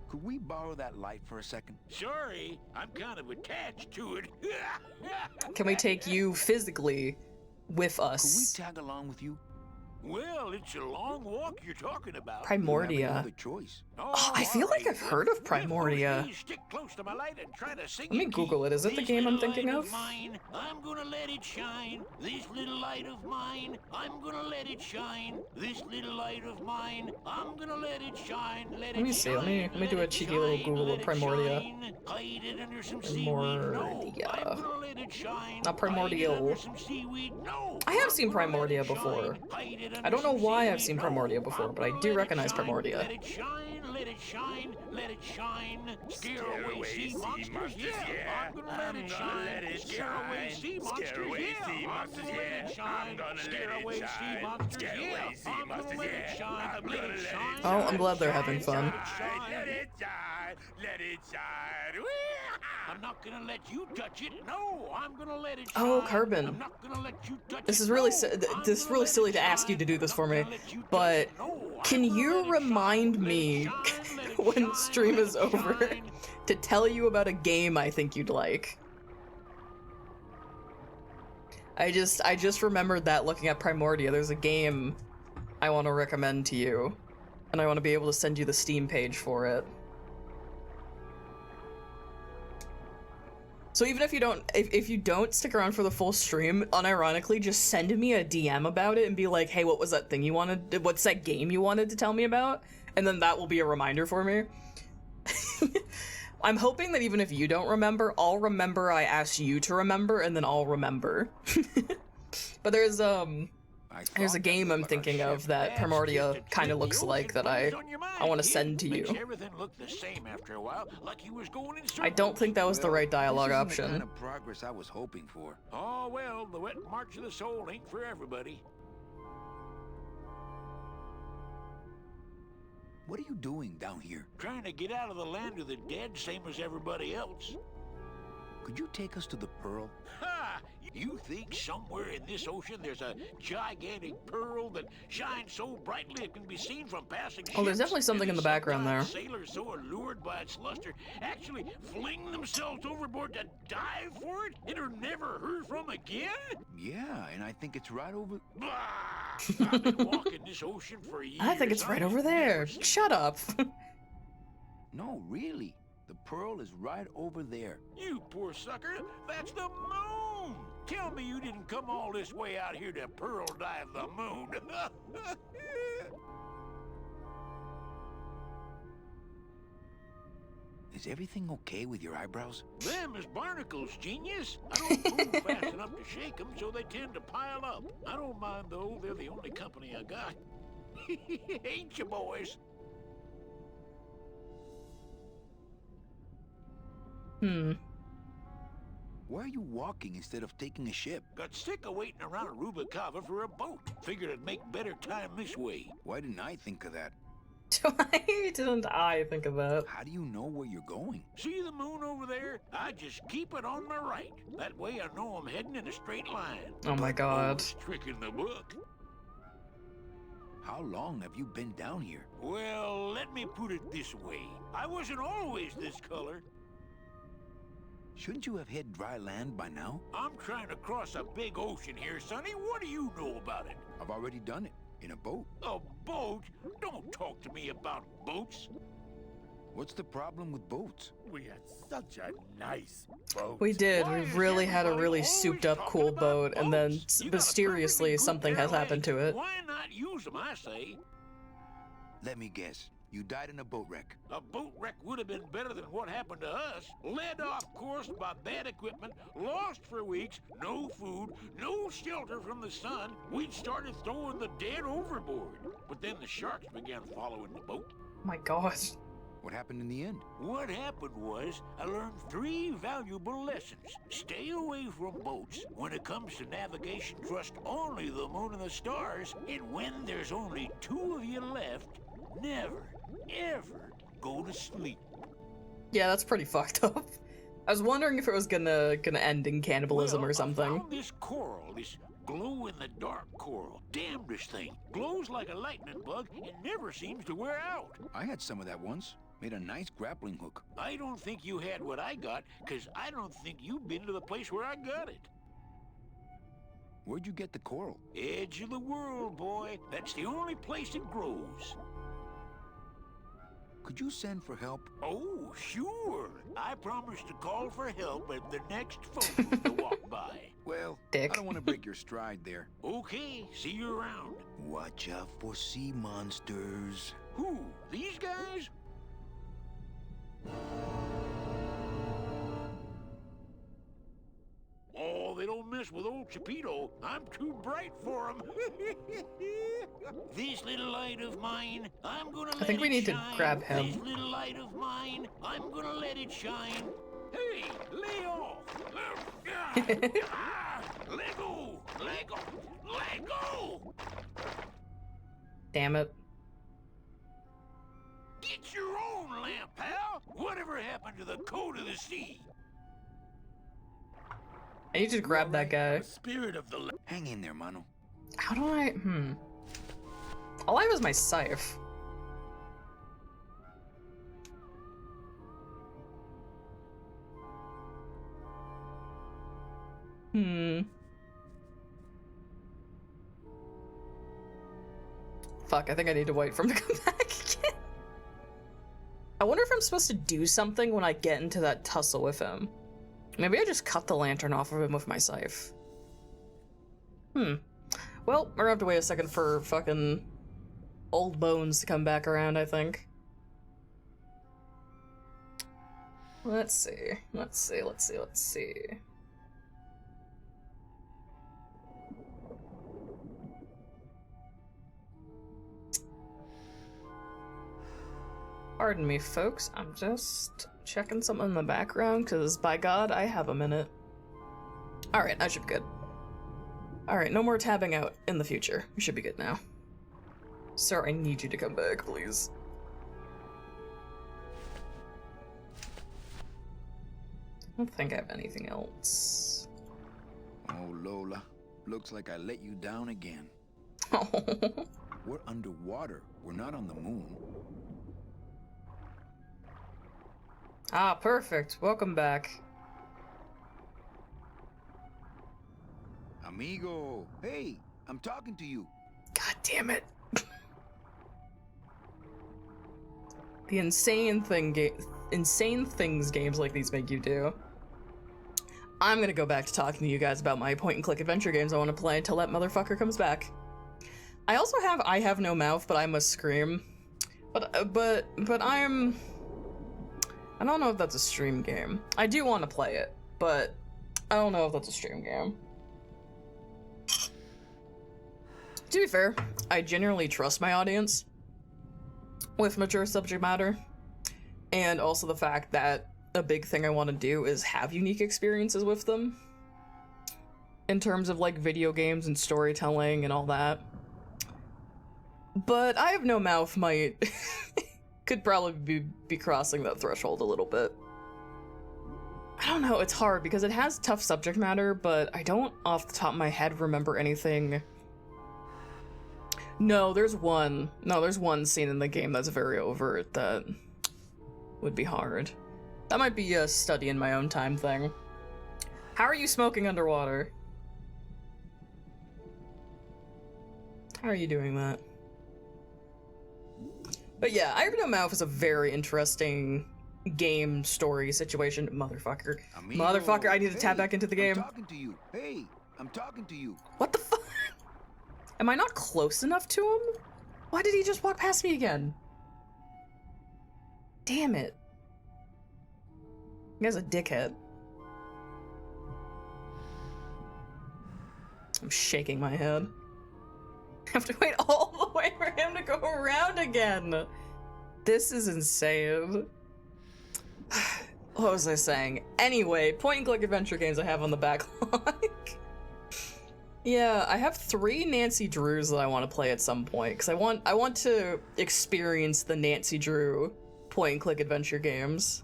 Could we borrow that light for a second?
Sorry, I'm kind of attached to it.
Can we take you physically with us?
Could we tag along with you?
Well, it's a long walk you're talking about.
Primordia.
Choice.
Oh, I feel like I've heard of Primordia.
Stick close to my light and try to sing
Let me Google it. Is it the game I'm thinking of?
I'm gonna let it shine. This little light of mine. I'm gonna let it shine. This little light of mine. I'm gonna let it shine.
Let me see. Let me do a cheeky little Google of Primordia.
Hide it under some seaweed. No, I'm gonna let it shine.
Not Primordial.
Some seaweed. No,
I have seen Primordia before.
Hide it
I don't know why I've seen Primordia before, but I do recognize Primordia.
Let it shine, let it shine, let it shine. Scare away sea monsters, yeah. I'm gonna let it shine. Scare away sea monsters, yeah. I'm gonna let it shine. Scare away sea monsters, yeah. I'm gonna let it shine. Let it shine.
Oh, I'm glad they're having fun.
Let it shine. Let it shine. I'm not gonna let you touch it. No, I'm gonna let it shine.
Oh, Carbon.
I'm not gonna let you touch
This
it.
is really silly to ask you to do this for me, but can you remind me when stream is over to tell you about a game I think you'd like? I just remembered that looking at Primordia. There's a game I want to recommend to you, and I want to be able to send you the Steam page for it. So even if you don't stick around for the full stream, unironically, just send me a DM about it and be like, hey, what was that thing you wanted? What's that game you wanted to tell me about? And then that will be a reminder for me. I'm hoping that even if you don't remember, I'll remember I asked you to remember, and then I'll remember. But there's a game I'm thinking of that Primordia kind of looks like that I want to send to you. I don't think that was the right dialogue option.
The kind of progress I was hoping for.
Oh well, the wet march of the soul ain't for everybody.
What are you doing down here?
Trying to get out of the land of the dead, same as everybody else.
Could you take us to the Pearl?
Ha! You think somewhere in this ocean there's a gigantic pearl that shines so brightly it can be seen from passing ships?
Oh, there's definitely something in the background there.
Sailors so allured by its luster actually fling themselves overboard to dive for it and are never heard from again?
Yeah, and I think it's right over...
I've been walking this ocean for years.
I think it's right over there. Shut up.
No, really. The Pearl is right over there.
You poor sucker, that's the moon! Tell me you didn't come all this way out here to pearl dive the moon.
Is everything okay with your eyebrows?
Them is barnacles, genius. I don't move fast enough to shake them, so they tend to pile up. I don't mind, though. They're the only company I got. Ain't you, boys?
Why are you walking instead of taking a ship?
Got sick of waiting around Rubacava for a boat. Figured I'd make better time this way.
Why didn't I think of that?
Why didn't I think of that?
How do you know where you're going?
See the moon over there? I just keep it on my right. That way I know I'm heading in a straight line.
Oh my god.
Trick in the book.
How long have you been down here?
Well, let me put it this way. I wasn't always this color.
Shouldn't you have hit dry land by now?
I'm trying to cross a big ocean here, Sonny. What do you know about it?
I've already done it. In a boat.
A boat? Don't talk to me about boats.
What's the problem with boats?
We had such a nice boat.
We did. We really had a really souped up cool boat, and then mysteriously something has happened to it.
Why not use them, I say?
Let me guess. You died in a boat wreck.
A boat wreck would have been better than what happened to us. Led off course by bad equipment, lost for weeks, no food, no shelter from the sun. We'd started throwing the dead overboard. But then the sharks began following the boat.
Oh my gosh.
What happened in the end?
What happened was, I learned 3 valuable lessons. Stay away from boats. When it comes to navigation, trust only the moon and the stars. And when there's only 2 of you left, never, ever go to sleep.
Yeah, that's pretty fucked up. I was wondering if it was gonna end in cannibalism or something.
I found this coral, this glow-in-the-dark coral. Damnedest thing. Glows like a lightning bug and never seems to wear out.
I had some of that once. Made a nice grappling hook.
I don't think you had what I got, because I don't think you've been to the place where I got it.
Where'd you get the coral?
Edge of the world, boy. That's the only place it grows.
Could you send for help?
Oh, sure. I promise to call for help at the next phone booth to walk by.
Well,
Dick.
I don't want to break your stride there.
Okay, see you around.
Watch out for sea monsters.
Who? These guys? Oh, they don't mess mess with old Chipito. I'm too bright for him. This little light of mine, I'm gonna let it shine.
I think we need to grab him.
This little light of mine, I'm gonna let it shine. Hey, lay off. Let go. Let go. Let go.
Damn it.
Get your own lamp, pal. Whatever happened to the code of the sea?
I need to grab that guy.
Spirit of the
Hang in there, mano.
How do I... All I have is my scythe. Fuck, I think I need to wait for him to come back again. I wonder if I'm supposed to do something when I get into that tussle with him. Maybe I just cut the lantern off of him with my scythe. Well, we're gonna have to wait a second for fucking old bones to come back around, I think. Let's see. Pardon me, folks. I'm just checking something in the background, because by God, I have a minute. Alright, I should be good. Alright, no more tabbing out in the future. We should be good now. Sir, I need you to come back, please. I don't think I have anything else.
Oh, Lola. Looks like I let you down again. We're underwater. We're not on the moon.
Ah, perfect. Welcome back.
Amigo, hey, I'm talking to you.
God damn it. The insane things games like these make you do. I'm gonna go back to talking to you guys about my point-and-click adventure games I want to play until that motherfucker comes back. I also have I Have No Mouth, but I Must Scream. But I don't know if that's a stream game. I do want to play it, but I don't know if that's a stream game. To be fair, I genuinely trust my audience with mature subject matter, and also the fact that a big thing I want to do is have unique experiences with them in terms of like video games and storytelling and all that. But I Have No Mouth might could probably be crossing that threshold a little bit. I don't know, it's hard because it has tough subject matter, but I don't off the top of my head remember anything. No, there's one scene in the game that's very overt that would be hard. That might be a study in my own time thing. How are you smoking underwater? How are you doing that? But yeah, I Have No Mouth is a very interesting game story situation. Motherfucker.
Amigo,
Motherfucker, I need to tap back into the game.
I'm talking to you. Hey, I'm talking to you.
What the fuck? Am I not close enough to him? Why did he just walk past me again? Damn it. He has a dickhead. I'm shaking my head. I have to wait all the way for him to go around again. This is insane. What was I saying? Anyway, point-and-click adventure games I have on the backlog. Yeah, I have 3 Nancy Drews that I want to play at some point, because I want to experience the Nancy Drew point-and-click adventure games.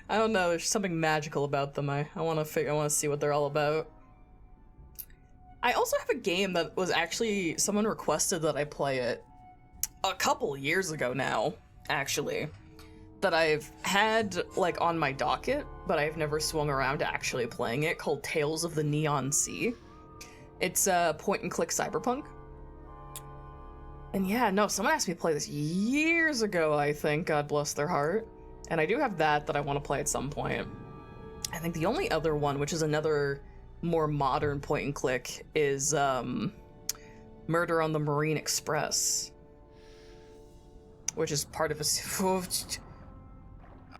I don't know, there's something magical about them. I want to see what they're all about. I also have a game that was actually, someone requested that I play it a couple years ago now, actually, that I've had, like, on my docket, but I've never swung around to actually playing it, called Tales of the Neon Sea. It's a point-and-click cyberpunk. And yeah, no, someone asked me to play this years ago, I think, God bless their heart. And I do have that I want to play at some point. I think the only other one, which is another more modern point-and-click, is Murder on the Marine Express, which is part of a...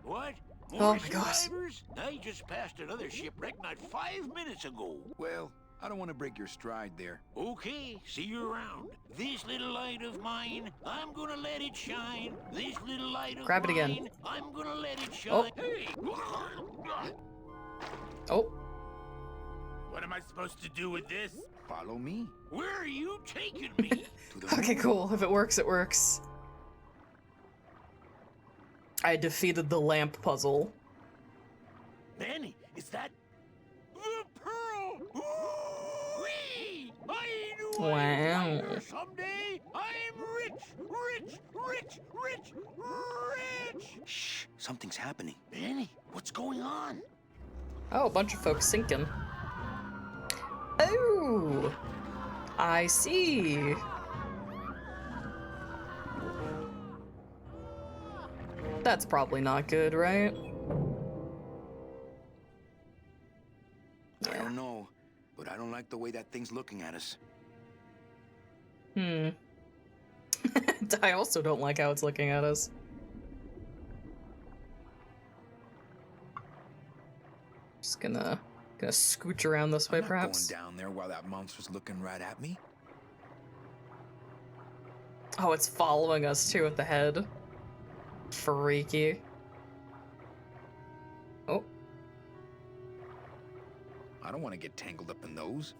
What? More
my God.
survivors? I just passed another shipwreck not 5 minutes ago.
Well, I don't want to break your stride there.
Okay, see you around. This little light of mine, I'm gonna let it shine. This little light of
Grab it again.
mine, I'm gonna let it
Oh.
shine. Hey!
Oh.
What am I supposed to do with this?
Follow me.
Where are you taking me?
Okay, cool. If it works, it works. I defeated the lamp puzzle.
Manny, is that the pearl? Ooh-wee! I knew I'd find her someday. I'm rich.
Shh, something's happening.
Manny, what's going on?
Oh, a bunch of folks sinking. Oh! I see. That's probably not good, right?
I don't know, but I don't like the way that thing's looking at us.
Hmm. I also don't like how it's looking at us. Just gonna scooch around this way,
I'm not
perhaps.
going down there while that monster's looking right at me.
Oh, it's following us too at the head. Freaky. Oh.
I don't want to get tangled up in those.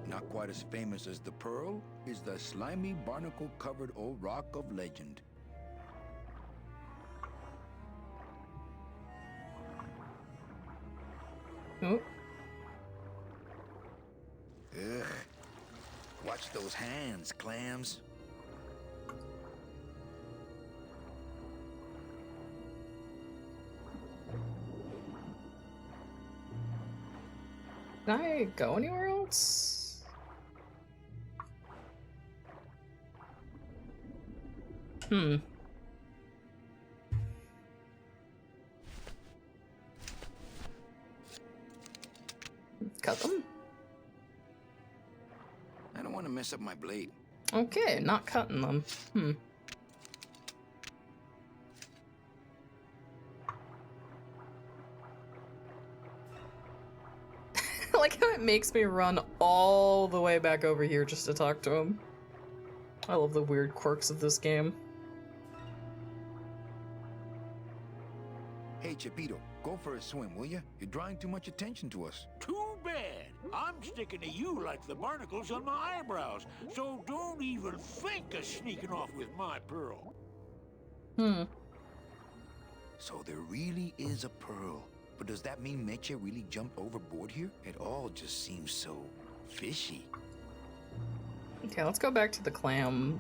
Not quite as famous as the pearl is the slimy barnacle-covered old rock of legend.
Oh.
Ugh. Watch those hands, clams.
Can I go anywhere else? Hmm. Cut them.
I don't want to mess up my blade.
Okay, not cutting them. Hmm. I like how it makes me run all the way back over here just to talk to him. I love the weird quirks of this game.
Hey, Chipito, go for a swim, will you? You're drawing too much attention to us.
Too bad. I'm sticking to you like the barnacles on my eyebrows, so don't even think of sneaking off with my pearl.
Hmm.
So there really is a pearl. But does that mean Meche really jumped overboard here? It all just seems so fishy.
Okay, let's go back to the clam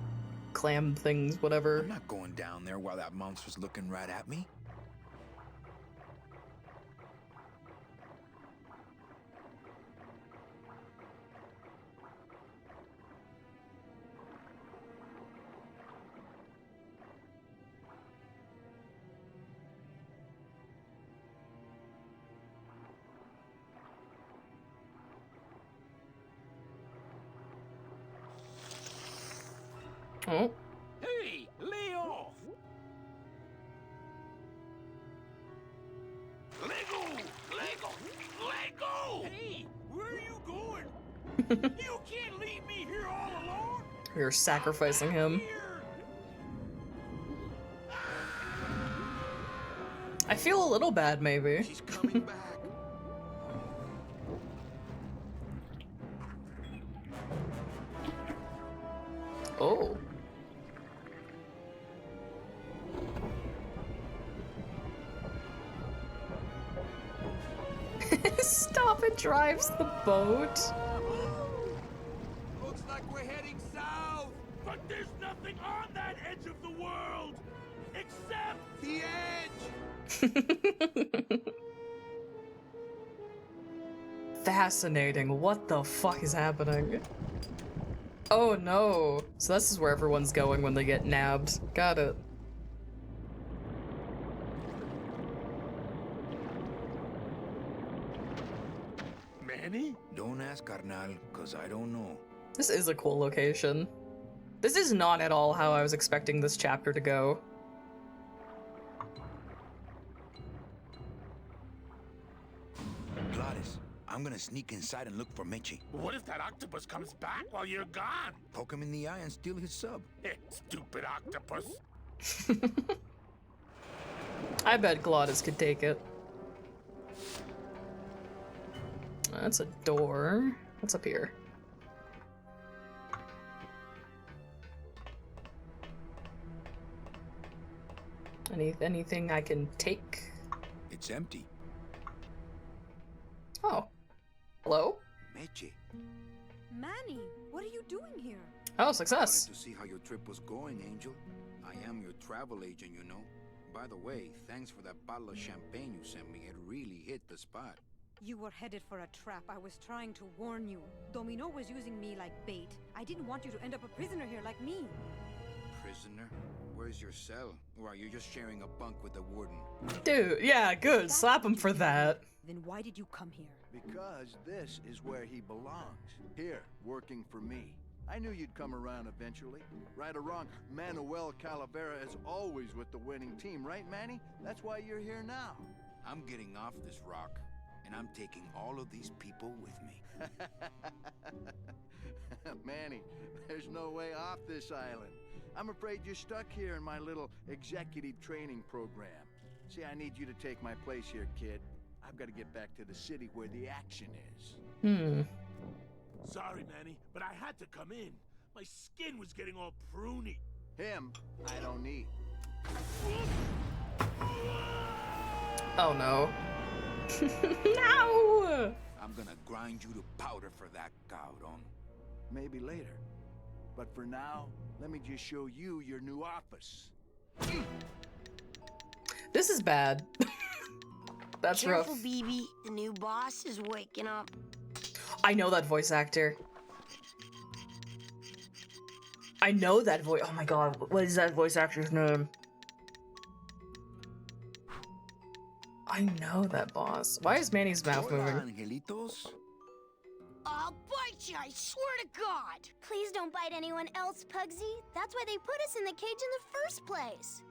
things, whatever.
I'm not going down there while that monster's looking right at me.
Oh.
Hey, lay off! Let go! Let go! Let go! Hey, where are you going? You can't leave me here all alone!
You're sacrificing him. I feel a little bad, maybe.
She's coming back.
Oh. Stop, it drives the boat.
Looks like we're heading south.
But there's nothing on that edge of the world! Except
the edge!
Fascinating. What the fuck is happening? Oh no. So this is where everyone's going when they get nabbed. Got it.
Manny? Don't ask, carnal, cause I don't know.
This is a cool location. This is not at all how I was expecting this chapter to go.
Gratis. I'm gonna sneak inside and look for Meche.
What if that octopus comes back while you're gone?
Poke him in the eye and steal his sub.
Stupid octopus.
I bet Glottis could take it. That's a door. What's up here? Anything I can take?
It's empty.
Oh. Hello?
Meche.
Manny, what are you doing here?
Oh, success.
I wanted to see how your trip was going, Angel. I am your travel agent, you know. By the way, thanks for that bottle of champagne you sent me. It really hit the spot.
You were headed for a trap. I was trying to warn you. Domino was using me like bait. I didn't want you to end up a prisoner here like me.
Prisoner? Where's your cell? Or are you just sharing a bunk with the warden?
Dude, yeah, good. Slap him for that.
Then why did you come here?
Because this is where he belongs. Here, working for me. I knew you'd come around eventually. Right or wrong, Manuel Calavera is always with the winning team, right, Manny? That's why you're here now.
I'm getting off this rock, and I'm taking all of these people with me.
Manny, there's no way off this island. I'm afraid you're stuck here in my little executive training program. See, I need you to take my place here, kid. I've got to get back to the city where the action is.
Sorry, Manny, but I had to come in. My skin was getting all pruny.
Him, I don't need.
Oh no. No!
I'm gonna grind you to powder for that, cabrón.
Maybe later. But for now, let me just show you your new office.
This is bad. That's
Careful,
rough.
BB. The new boss is waking up.
I know that voice actor. I know that voice. Oh my god, what is that voice actor's name? I know that boss. Why is Manny's mouth moving?
Angelitos?
I'll bite you, I swear to God! Please don't bite anyone else, Pugsy. That's why they put us in the cage in the first place.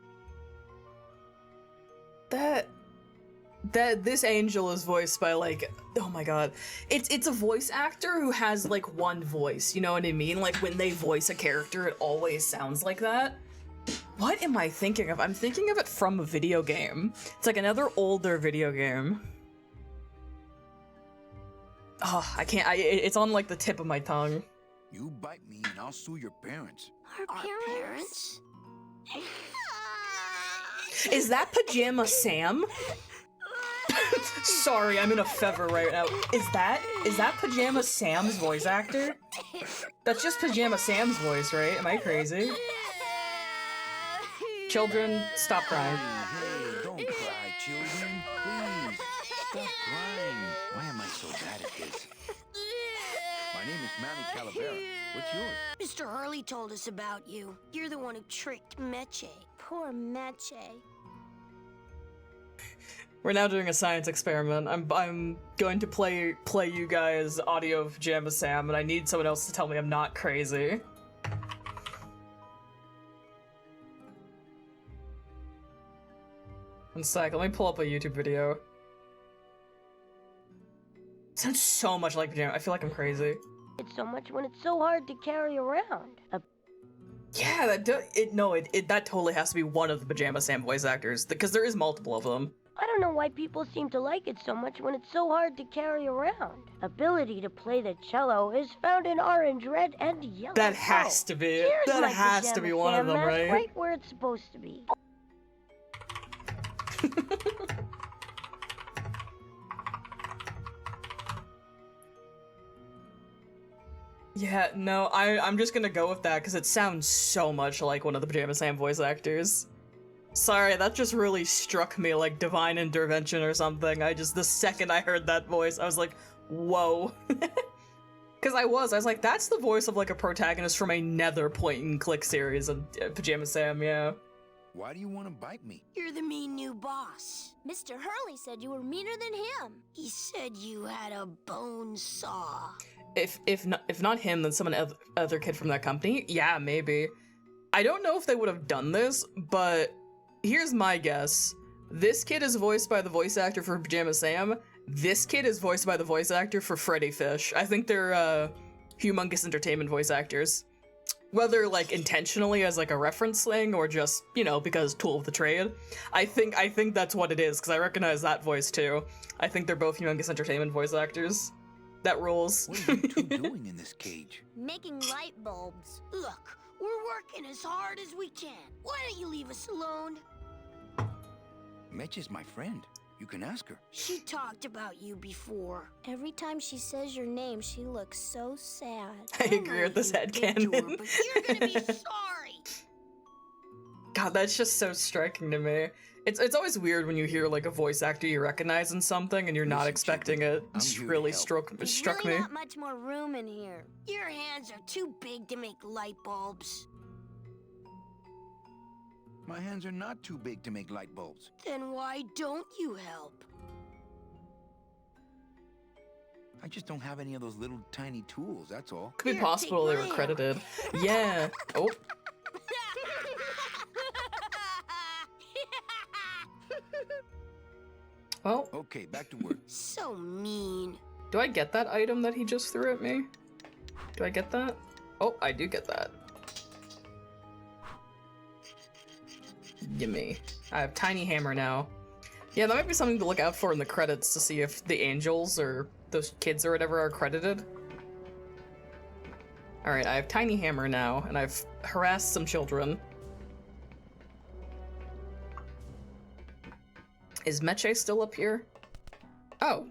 This angel is voiced by, like, oh my god. It's a voice actor who has, like, one voice, you know what I mean? Like, when they voice a character, it always sounds like that. What am I thinking of? I'm thinking of it from a video game. It's like another older video game. Oh, I can't, it's on, like, the tip of my tongue.
You bite me and I'll sue your parents.
Our parents?
Is that Pajama Sam? Sorry, I'm in a fever right now. Is that Pajama Sam's voice actor? That's just Pajama Sam's voice, right? Am I crazy? Children, stop crying.
Hey, don't cry, children. Please, stop crying. Why am I so bad at this? My name is Manny Calavera. What's yours?
Mr. Hurley told us about you. You're the one who tricked Meche. Poor Meche.
We're now doing a science experiment. I'm going to play you guys audio of Pajama Sam, and I need someone else to tell me I'm not crazy. One sec, let me pull up a YouTube video. It sounds so much like Pajama. I feel like I'm crazy.
It's so much when it's so hard to carry around.
Yeah, that totally has to be one of the Pajama Sam voice actors, because there is multiple of them.
I don't know why people seem to like it so much when it's so hard to carry around. Ability to play the cello is found in orange, red, and yellow.
That has to be it.
Here's
That
my
has to be
Pajama
one of
Sam
them,
mask
right?
Right where it's supposed to be.
Yeah, no, I'm just gonna go with that because it sounds so much like one of the Pajama Sam voice actors. Sorry, that just really struck me like divine intervention or something. The second I heard that voice, I was like, whoa. Because I was like, that's the voice of like a protagonist from another point-and-click series of Pajama Sam, yeah.
Why do you want to bite me?
You're the mean new boss. Mr. Hurley said you were meaner than him. He said you had a bone saw.
If not him, then some other kid from that company? Yeah, maybe. I don't know if they would have done this, but here's my guess. This kid is voiced by the voice actor for Pajama Sam. This kid is voiced by the voice actor for Freddy Fish. I think they're Humongous Entertainment voice actors. Whether like intentionally as like a reference thing or just, you know, because tool of the trade. I think that's what it is, because I recognize that voice too. I think they're both Humongous Entertainment voice actors. That rules.
What are you two doing in this cage?
Making light bulbs. Look, we're working as hard as we can. Why don't you leave us alone?
Mitch is my friend. You can ask her.
She talked about you before. Every time she says your name, she looks so sad.
I agree with this headcanon.
But you're gonna be sorry.
God, that's just so striking to me. It's always weird when you hear like a voice actor you recognize in something and you're not expecting it. It's really struck me.
There's not much more room in here. Your hands are too big to make light bulbs.
My hands are not too big to make light bulbs.
Then why don't you help?
I just don't have any of those little tiny tools, that's all.
Could be possible they were credited. Yeah. Oh. Well.
Okay, back to work.
So mean.
Do I get that item that he just threw at me? Do I get that? Oh, I do get that. Gimme. I have Tiny Hammer now. Yeah, that might be something to look out for in the credits to see if the angels or those kids or whatever are credited. Alright, I have Tiny Hammer now, and I've harassed some children. Is Meche still up here? Oh.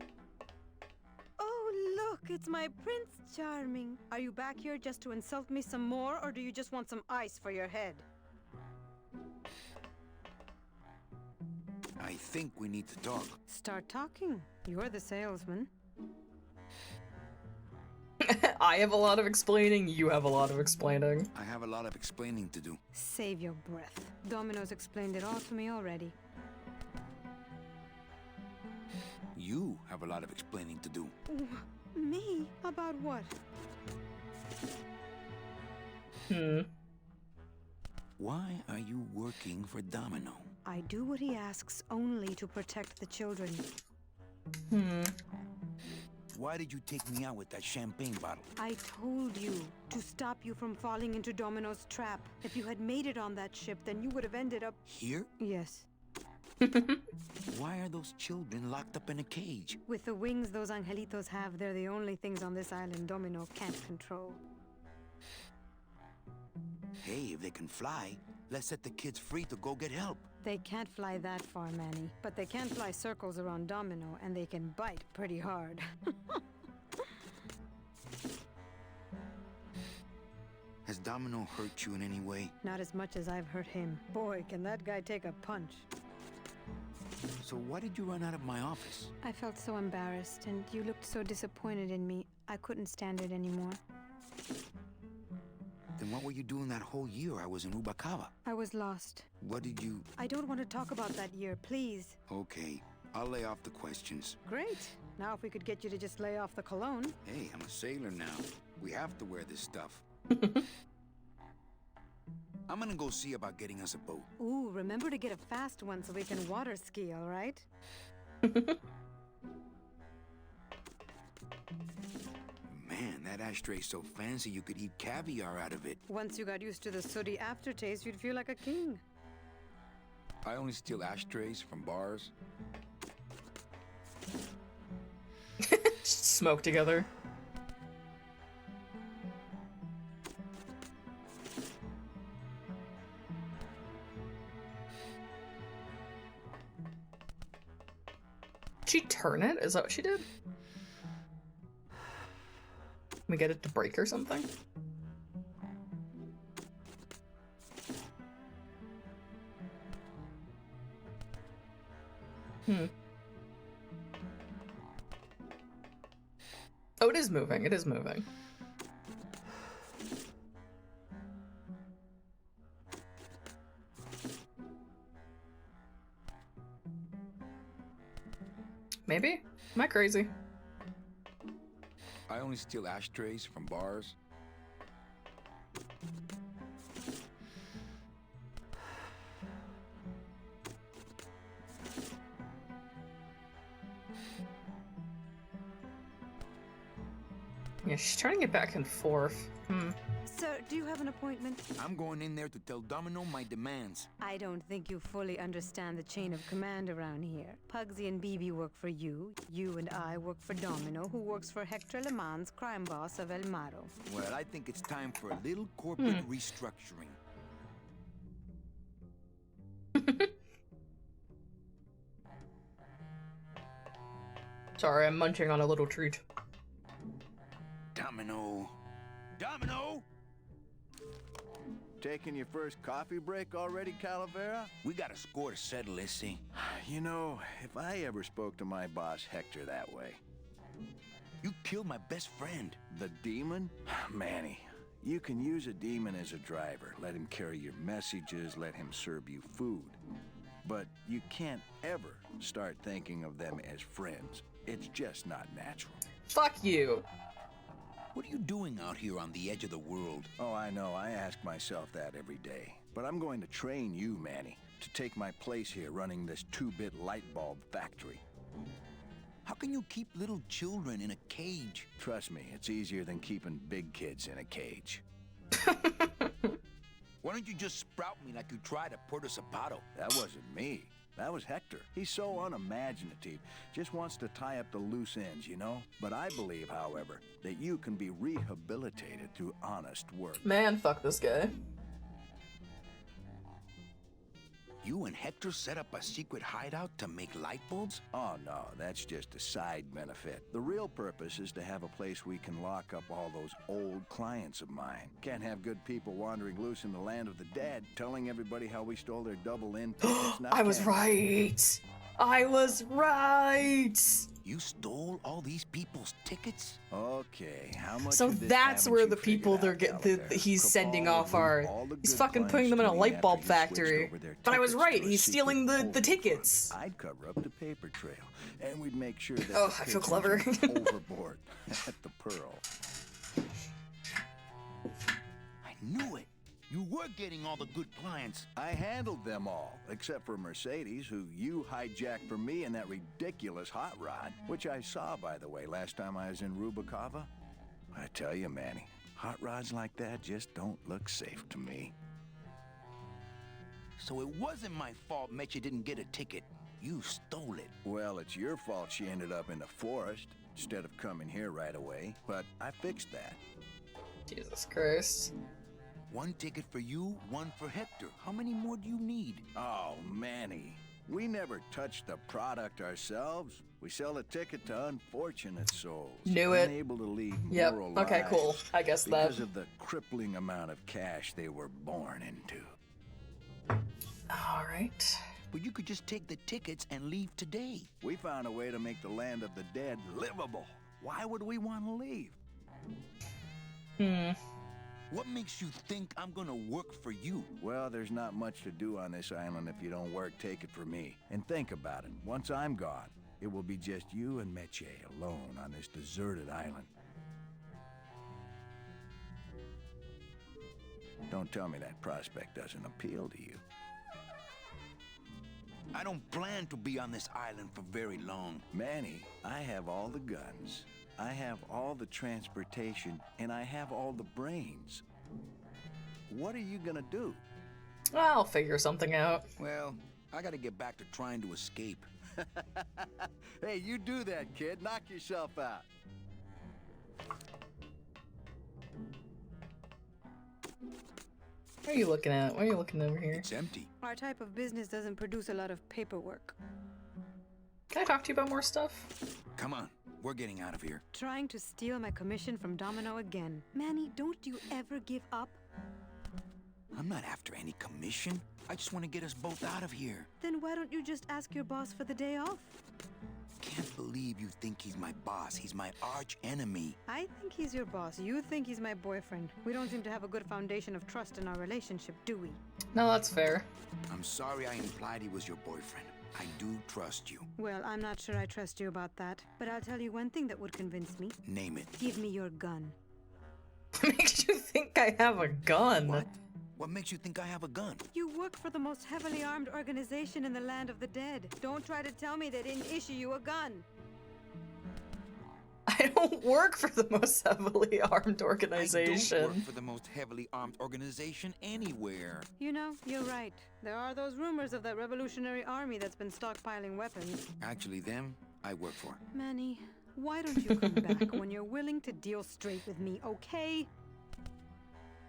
Oh, look, it's my Prince Charming. Are you back here just to insult me some more, or do you just want some ice for your head?
I think we need to talk.
Start talking. You're the salesman.
I have a lot of explaining, you have a lot of explaining.
I have a lot of explaining to do.
Save your breath. Domino's explained it all to me already.
You have a lot of explaining to do.
Me? About what?
Why are you working for Domino?
I do what he asks only to protect the children.
Why did you take me out with that champagne bottle?
I told you to stop you from falling into Domino's trap. If you had made it on that ship, then you would have ended up...
Here?
Yes.
Why are those children locked up in a cage?
With the wings those angelitos have, they're the only things on this island Domino can't control.
Hey, if they can fly, let's set the kids free to go get help.
They can't fly that far, Manny. But they can fly circles around Domino, and they can bite pretty hard.
Has Domino hurt you in any way?
Not as much as I've hurt him. Boy, can that guy take a punch.
So why did you run out of my office?
I felt so embarrassed, and you looked so disappointed in me. I couldn't stand it anymore.
Then what were you doing that whole year I was in Rubacava?
I was lost.
What did you...
I don't want to talk about that year, please.
Okay, I'll lay off the questions.
Great. Now if we could get you to just lay off the cologne.
Hey, I'm a sailor now. We have to wear this stuff. I'm gonna go see about getting us a boat.
Ooh, remember to get a fast one so we can water ski, all right?
Man, that ashtray's so fancy you could eat caviar out of it.
Once you got used to the sooty aftertaste, you'd feel like a king.
I only steal ashtrays from bars.
Smoke together. Did she turn it? Is that what she did? Can we get it to break or something? Oh, it is moving. It is moving. Maybe? Am I crazy?
I only steal ashtrays from bars.
Yeah, she's turning it back and forth.
Sir, do you have an appointment?
I'm going in there to tell Domino my demands.
I don't think you fully understand the chain of command around here. Pugsy and BB work for you. You and I work for Domino, who works for Hector Le Mans, crime boss of El Maro.
Well, I think it's time for a little corporate restructuring.
Sorry, I'm munching on a little treat.
Domino. Domino!
Taking your first coffee break already, Calavera?
We got a score to settle, Issy.
You know, if I ever spoke to my boss Hector that way.
You killed my best friend.
The demon? Manny, you can use a demon as a driver. Let him carry your messages, let him serve you food. But you can't ever start thinking of them as friends. It's just not natural.
Fuck you.
What are you doing out here on the edge of the world?
Oh, I know. I ask myself that every day. But I'm going to train you, Manny, to take my place here running this 2-bit light bulb factory.
How can you keep little children in a cage?
Trust me, it's easier than keeping big kids in a cage.
Why don't you just sprout me like you tried at Puerto Zapato?
That wasn't me. That was Hector. He's so unimaginative. Just wants to tie up the loose ends, you know? But I believe, however, that you can be rehabilitated through honest work.
Man, fuck this guy.
You and Hector set up a secret hideout to make light bulbs?
Oh, no, that's just a side benefit. The real purpose is to have a place we can lock up all those old clients of mine. Can't have good people wandering loose in the land of the dead, telling everybody how we stole their double-in tickets.
I was right. I was right.
You stole all these people's tickets?
Okay, how much?
So
of this
that's where
haven't
the
you
people
figured
they're
out,
he's
Calavera?
sending
Cabal
off
will
are
move all the
he's
good
fucking putting them in a
clients to
light
me
bulb
after you switched
factory.
over their
But I was
tickets
right.
to a
He's
secret
stealing the
holding
tickets.
fund. I'd cover up the paper trail, and we'd make sure that
Oh,
the
I feel
kids
clever.
don't jump overboard at the Pearl.
I knew it. You were getting all the good clients.
I handled them all, except for Mercedes, who you hijacked from me in that ridiculous hot rod, which I saw, by the way, last time I was in Rubacava. I tell you, Manny, hot rods like that just don't look safe to me.
So it wasn't my fault Meche didn't get a ticket. You stole it.
Well, it's your fault she ended up in the forest instead of coming here right away, but I fixed that.
Jesus Christ.
One ticket for you, one for Hector. How many more do you need?
Oh, Manny, we never touch the product ourselves. We sell the ticket to unfortunate souls.
Knew it.
Unable to lead
Yep.
moral
Okay,
lives
cool. I guess that.
because of the crippling amount of cash they were born into.
All right.
But you could just take the tickets and leave today.
We found a way to make the land of the dead livable. Why would we want to leave?
What makes you think I'm gonna work for you?
Well, there's not much to do on this island if you don't work. Take it from me. And think about it. Once I'm gone, it will be just you and Meche alone on this deserted island. Don't tell me that prospect doesn't appeal to you.
I don't plan to be on this island for very long.
Manny, I have all the guns. I have all the transportation, and I have all the brains. What are you gonna do?
I'll figure something out.
Well, I gotta get back to trying to escape.
Hey, you do that, kid. Knock yourself out.
What are you looking at? Why are you looking over here?
It's empty.
Our type of business doesn't produce a lot of paperwork.
Can I talk to you about more stuff?
Come on, we're getting out of here.
Trying to steal my commission from Domino again. Manny, don't you ever give up?
I'm not after any commission. I just want to get us both out of here.
Then why don't you just ask your boss for the day off?
Can't believe you think he's my boss. He's my arch enemy.
I think he's your boss. You think he's my boyfriend. We don't seem to have a good foundation of trust in our relationship, do we?
No, that's fair.
I'm sorry I implied he was your boyfriend. I do trust you.
Well, I'm not sure I trust you about that. But I'll tell you one thing that would convince me.
Name it.
Give me your gun.
Makes you think I have a gun?
What? What makes you think I have a gun?
You work for the most heavily armed organization in the land of the dead. Don't try to tell me they didn't issue you a gun.
I I don't work for the most heavily armed organization.
I don't work for the most heavily armed organization anywhere.
You know, you're right. There are those rumors of that revolutionary army that's been stockpiling weapons.
Actually, them, I work for.
Manny, why don't you come back when you're willing to deal straight with me, okay?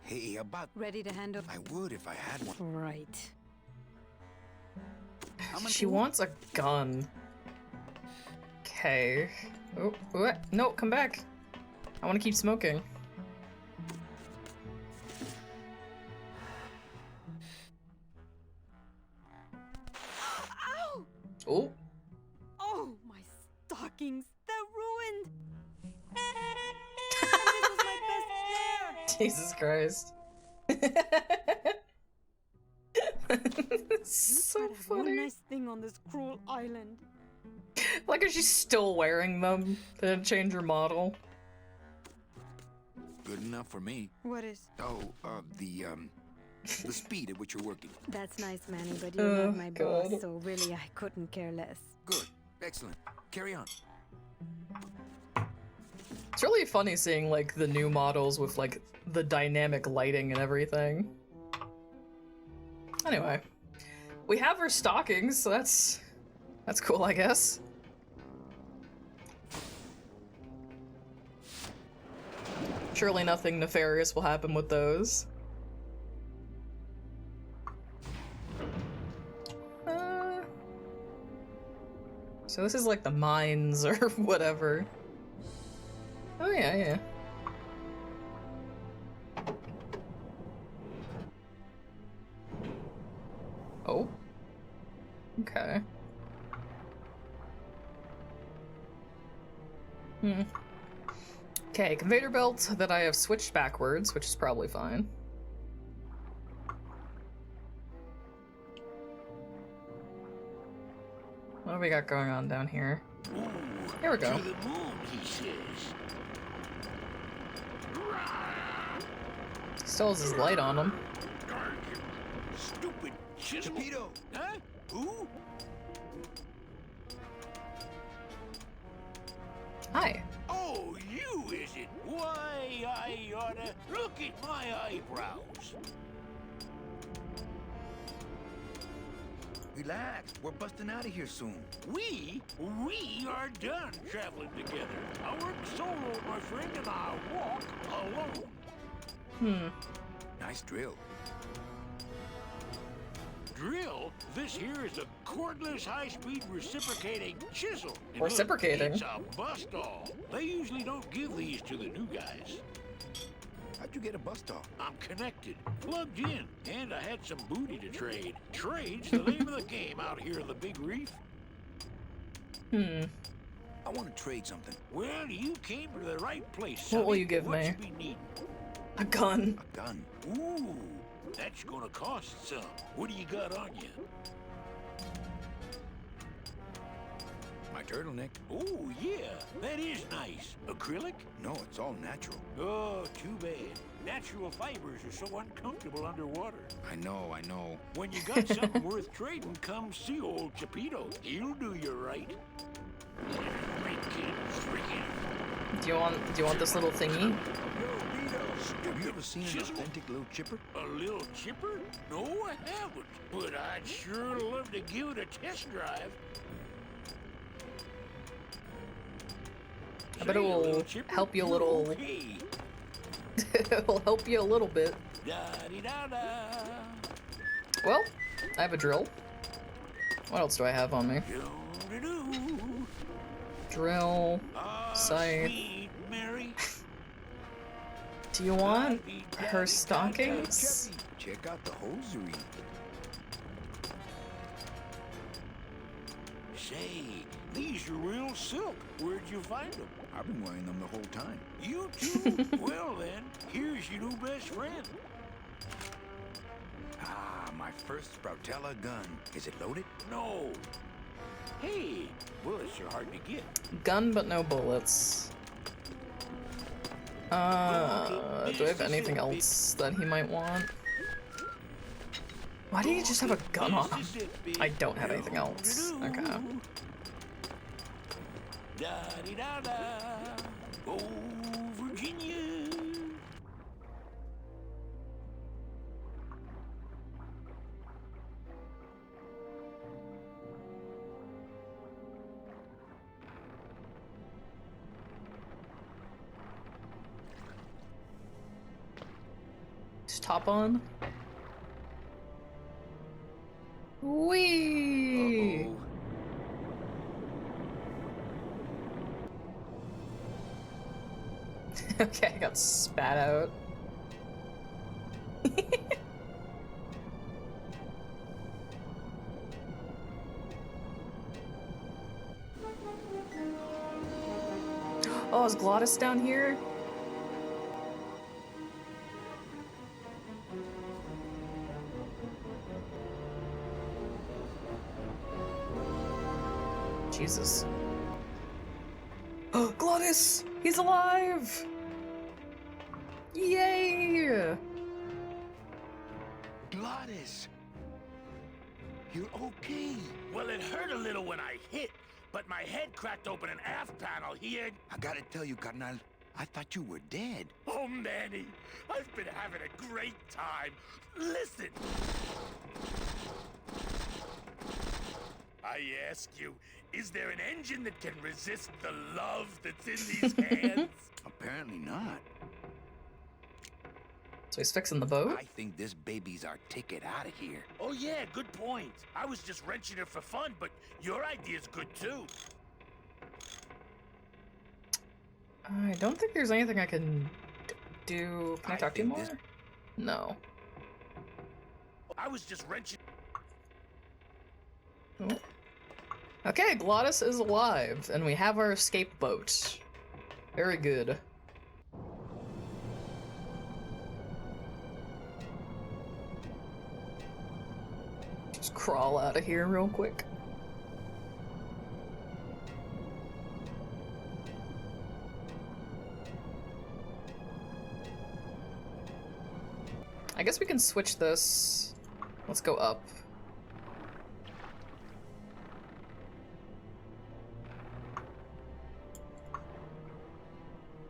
Hey, about...
Ready to handle...
I would if I had one.
Right.
She wants a gun. Okay. Oh, what? No, come back. I want to keep smoking.
Ow!
Oh.
Oh, my stockings. They're ruined. This was my best pair.
Jesus Christ. So funny.
One nice thing on this cruel island.
Like, is she still wearing them? They didn't change her model.
Good enough for me.
What is?
Oh, the speed at which you're working.
That's nice, Manny, but you're not my
God.
boss, so really I couldn't care less.
Good. Excellent. Carry on.
It's really funny seeing, like, the new models with, like, the dynamic lighting and everything. Anyway. We have her stockings, so that's cool, I guess. Surely nothing nefarious will happen with those. So this is like the mines or whatever. Oh yeah, yeah. Oh. Okay. Okay, conveyor belt that I have switched backwards, which is probably fine. What do we got going on down here? Here we go.
To the moon, he says.
Still has his light on him.
Stupid chisel.
Torpedo.
Huh? Who?
Hi.
Oh, you is it? Why, I oughta look at my eyebrows.
Relax. We're busting out of here soon.
We are done traveling together. I work solo, my friend, and I walk alone.
Nice drill.
Drill? This here is a cordless, high-speed reciprocating chisel. And
Reciprocating?
Look, it's a bust-all. They usually don't give these to the new guys.
How'd you get a bust-off?
I'm connected, plugged in, and I had some booty to trade. Trade's the name of the game out here in the Big Reef.
I want to trade something.
Well, you came to the right place,
What will
sonny.
you give
What
me?
you be needing?
A gun.
A gun.
Ooh, that's gonna cost some. What do you got on you?
My turtleneck.
Oh, yeah, that is nice. Acrylic?
No, it's all natural.
Oh, too bad. Natural fibers are so uncomfortable underwater.
I know.
When you got something worth trading, come see old Chapito. He'll do you right.
Do you want this little thingy?
Have you ever seen an authentic little chipper?
A little chipper? No, I haven't. But I'd sure love to give it a test drive.
I bet it will help you a little. It'll help you a little bit.
Da-dee-da-da.
Well, I have a drill. What else do I have on me? Drill, scythe.
Sweet Mary.
Do you want her stockings?
Check out the hosiery.
Say, these are real silk. Where'd you find them?
I've been wearing them the whole time.
You too? Well then, here's your new best friend.
Ah, my first Sproutella gun. Is it loaded?
No. Hey, bullets are hard to get.
Gun but no bullets. Do I have anything else that he might want? Why do you just have a gun on him? I don't have anything else. Okay.
Da-di-da-da. Oh, Virginia.
Just top on. Whee! Okay, I got spat out. Oh, is Glottis down here? Jesus. Oh, Glottis! He's alive! Yay!
Glottis! You're okay.
Well, it hurt a little when I hit, but my head cracked open an aft panel here.
I gotta tell you, carnal, I thought you were dead.
Oh, Manny, I've been having a great time. Listen. I ask you, is there an engine that can resist the love that's in these hands?
Apparently not.
So he's fixing the boat?
I think this baby's our ticket out of here.
Oh yeah, good point. I was just wrenching it for fun, but your idea's good too.
I don't think there's anything I can do. Can I talk to you more? No.
I was just wrenching.
Oh. Okay, Glottis is alive, and we have our escape boat. Very good. Just crawl out of here real quick. I guess we can switch this. Let's go up.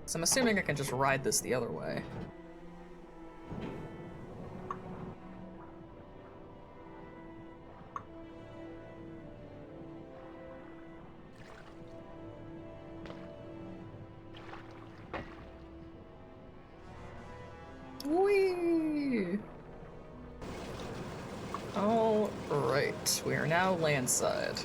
So I'm assuming I can just ride this the other way. Whee! All right, we are now landside.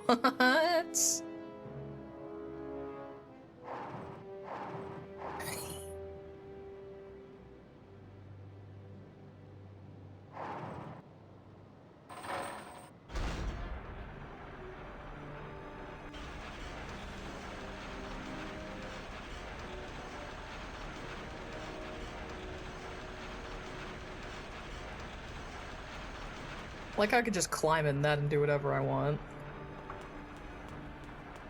What? Like I could just climb in that and do whatever I want.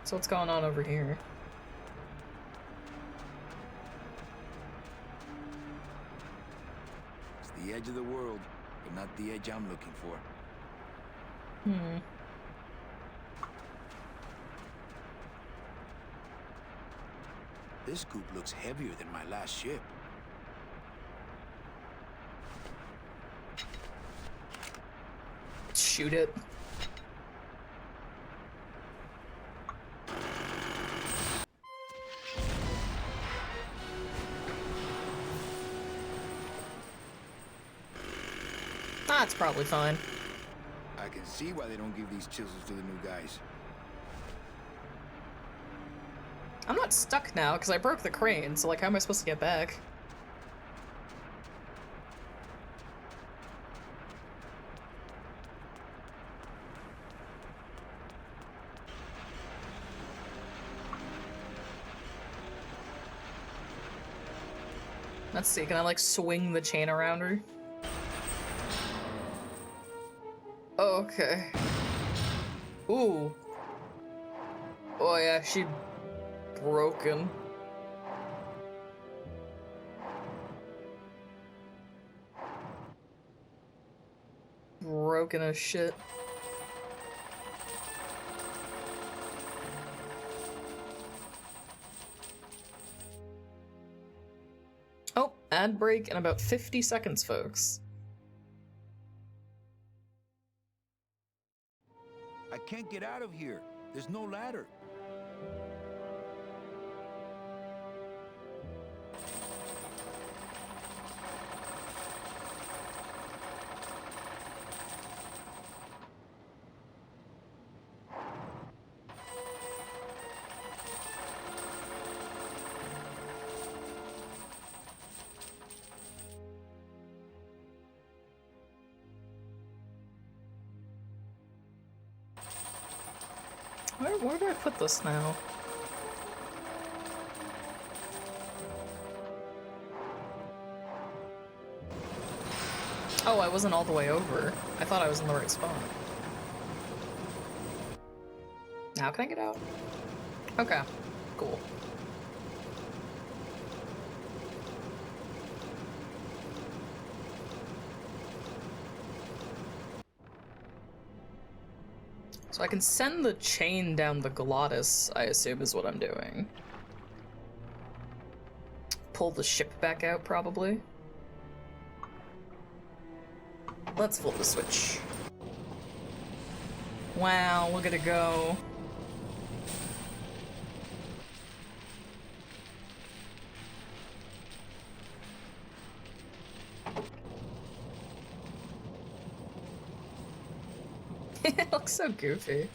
So what's going on over here?
It's the edge of the world, but not the edge I'm looking for.
Hmm.
This scoop looks heavier than my last ship.
Shoot it. That's probably fine.
I can see why they don't give these chisels to the new guys.
I'm not stuck now because I broke the crane, so like how am I supposed to get back? Let's see, can I like swing the chain around her? Okay. Ooh. Oh yeah, she broken. broken as shit. Oh, ad break in about 50 seconds, folks.
I can't get out of here. There's no ladder.
Where do I put this now? Oh, I wasn't all the way over. I thought I was in the right spot. Now can I get out? Okay, cool. So I can send the chain down the glottis, I assume is what I'm doing. Pull the ship back out, probably. Let's flip the switch. Wow, look at it go. It looks so goofy.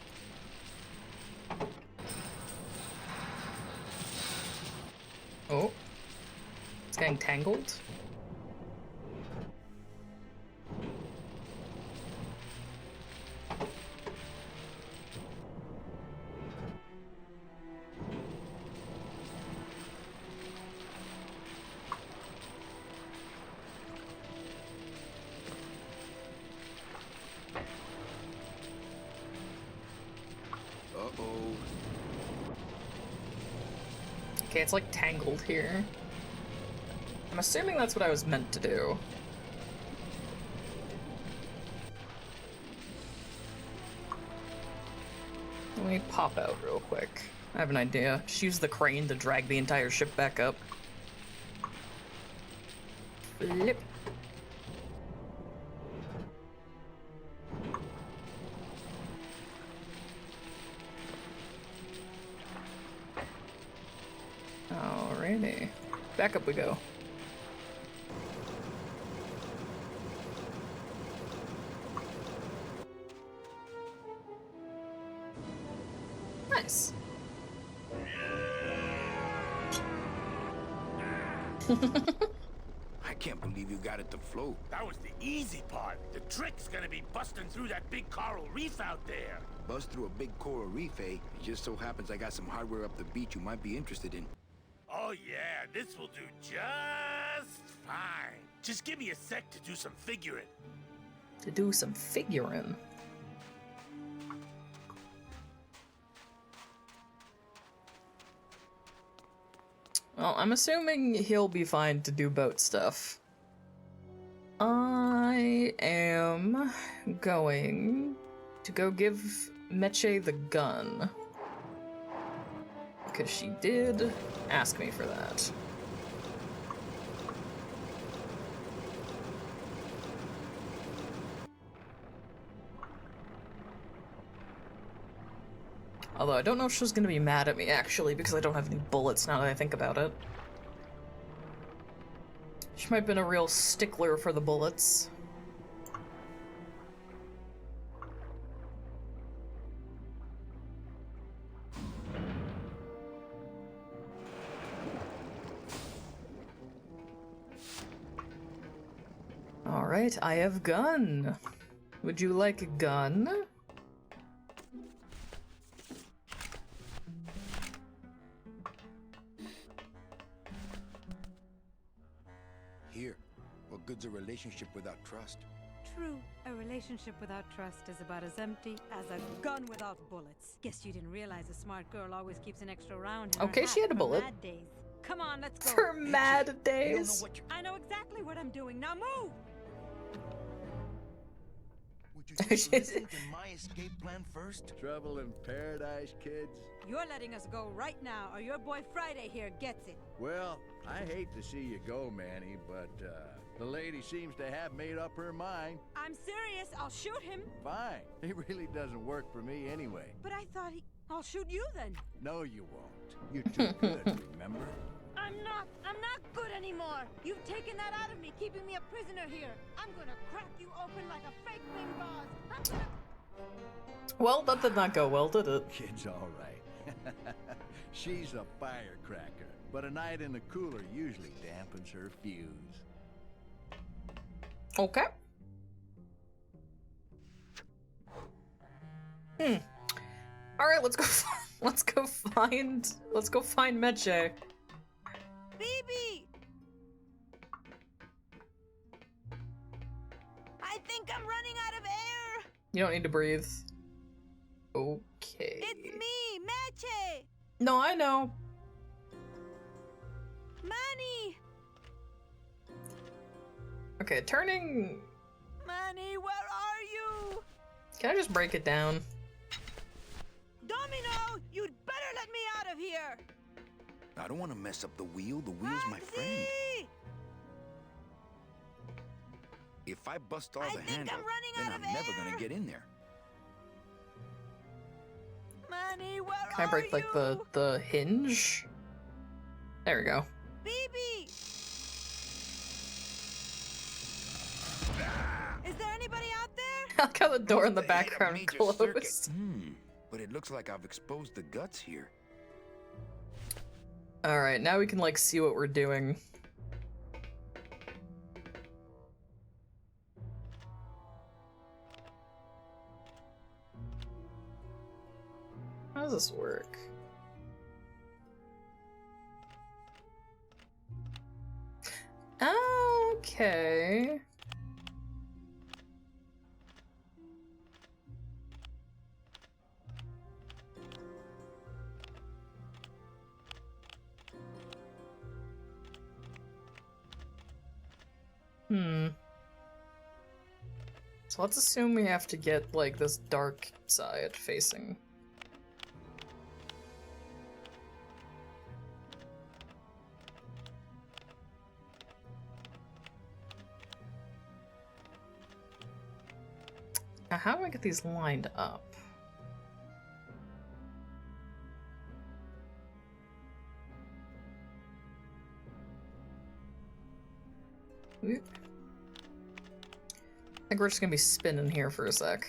Oh. It's getting tangled. Okay, it's like tangled here. I'm assuming that's what I was meant to do. Let me pop out real quick. I have an idea. Just use the crane to drag the entire ship back up. Flip. Alrighty. Back up we go. Nice.
I can't believe you got it to float.
That was the easy part. The trick's gonna be busting through that big coral reef out there.
Bust through a big coral reef, eh? It just so happens I got some hardware up the beach you might be interested in.
Oh yeah, this will do just fine. Just give me a sec to do some figuring.
To do some figuring. Well, I'm assuming he'll be fine to do boat stuff. I am going to go give Meche the gun. Because she did ask me for that. Although I don't know if she's gonna be mad at me, actually, because I don't have any bullets now that I think about it. She might have been a real stickler for the bullets. Alright, I have gun. Would you like a gun?
Here, what good's a relationship without trust?
True, a relationship without trust is about as empty as a gun without bullets. Guess you didn't realize a smart girl always keeps an extra round in her
Okay,
hat
she had a
for
bullet.
mad days. Come on, let's go.
For mad days.
I know exactly what I'm doing. Now move!
Would you just listen to my escape plan first? Trouble in paradise, kids?
You're letting us go right now, or your boy Friday here gets it.
Well, I hate to see you go, Manny, but, the lady seems to have made up her mind.
I'm serious. I'll shoot him.
Fine. He really doesn't work for me anyway.
But I thought I'll shoot you then.
No, you won't. You're too good, remember?
I'm not good anymore. You've taken that out of me, keeping me a prisoner here. I'm gonna crack you open like a fake wing gauze. I'm gonna...
Well, that did not go well, did it?
Kid's all right. She's a firecracker, but a night in the cooler usually dampens her fuse.
Okay. All right, let's go. Let's go find Meche.
BB! I think I'm running out of air.
You don't need to breathe. Okay.
It's me, Meche.
No, I know.
Manny.
Okay, turning.
Manny, where are you?
Can I just break it down?
Domino, you'd better let me out of here.
I don't want to mess up the wheel. The wheel's my friend. If I bust all the handle, then I'm never gonna get in there.
Manny, where
Can I break like the hinge? There we go.
BB! Is there anybody out there?
I like how the door in the background
Major
closed.
circuit. But it looks like I've exposed the guts here.
Alright, now we can like see what we're doing. How does this work? Okay. So let's assume we have to get, like, this dark side facing. Now, how do I get these lined up? Oop. I think we're just gonna be spinning here for a sec.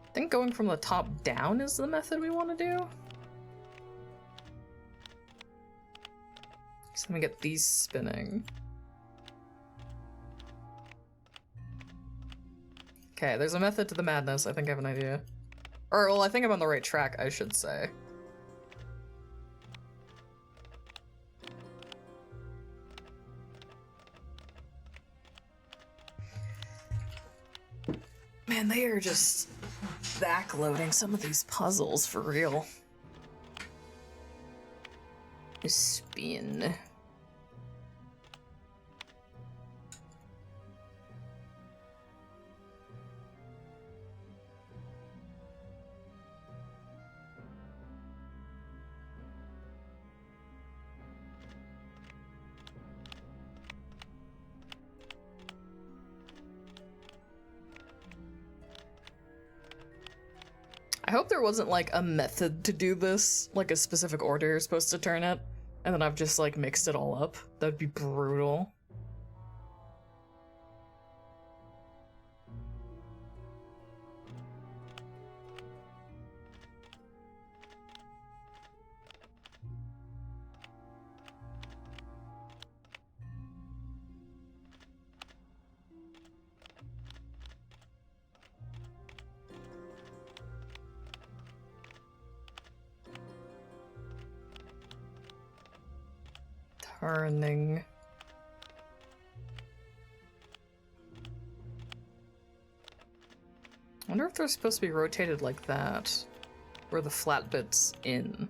I think going from the top down is the method we want to do. So let me get these spinning. Okay, there's a method to the madness. I think I have an idea. Or, well, I think I'm on the right track, I should say. Man, they are just backloading some of these puzzles for real. Spin. I hope there wasn't like a method to do this, like a specific order you're supposed to turn it, and then I've just like mixed it all up. That'd be brutal. Turning. I wonder if they're supposed to be rotated like that. where the flat bit's in.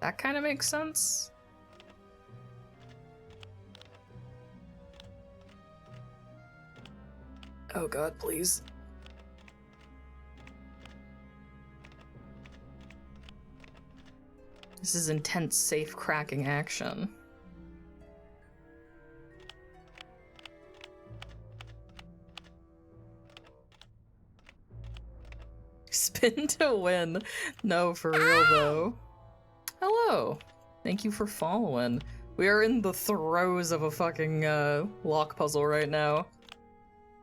That kind of makes sense. Oh god, please. This is intense safe cracking action. Spin to win. No, for real though. Hello. Thank you for following. We are in the throes of a fucking lock puzzle right now.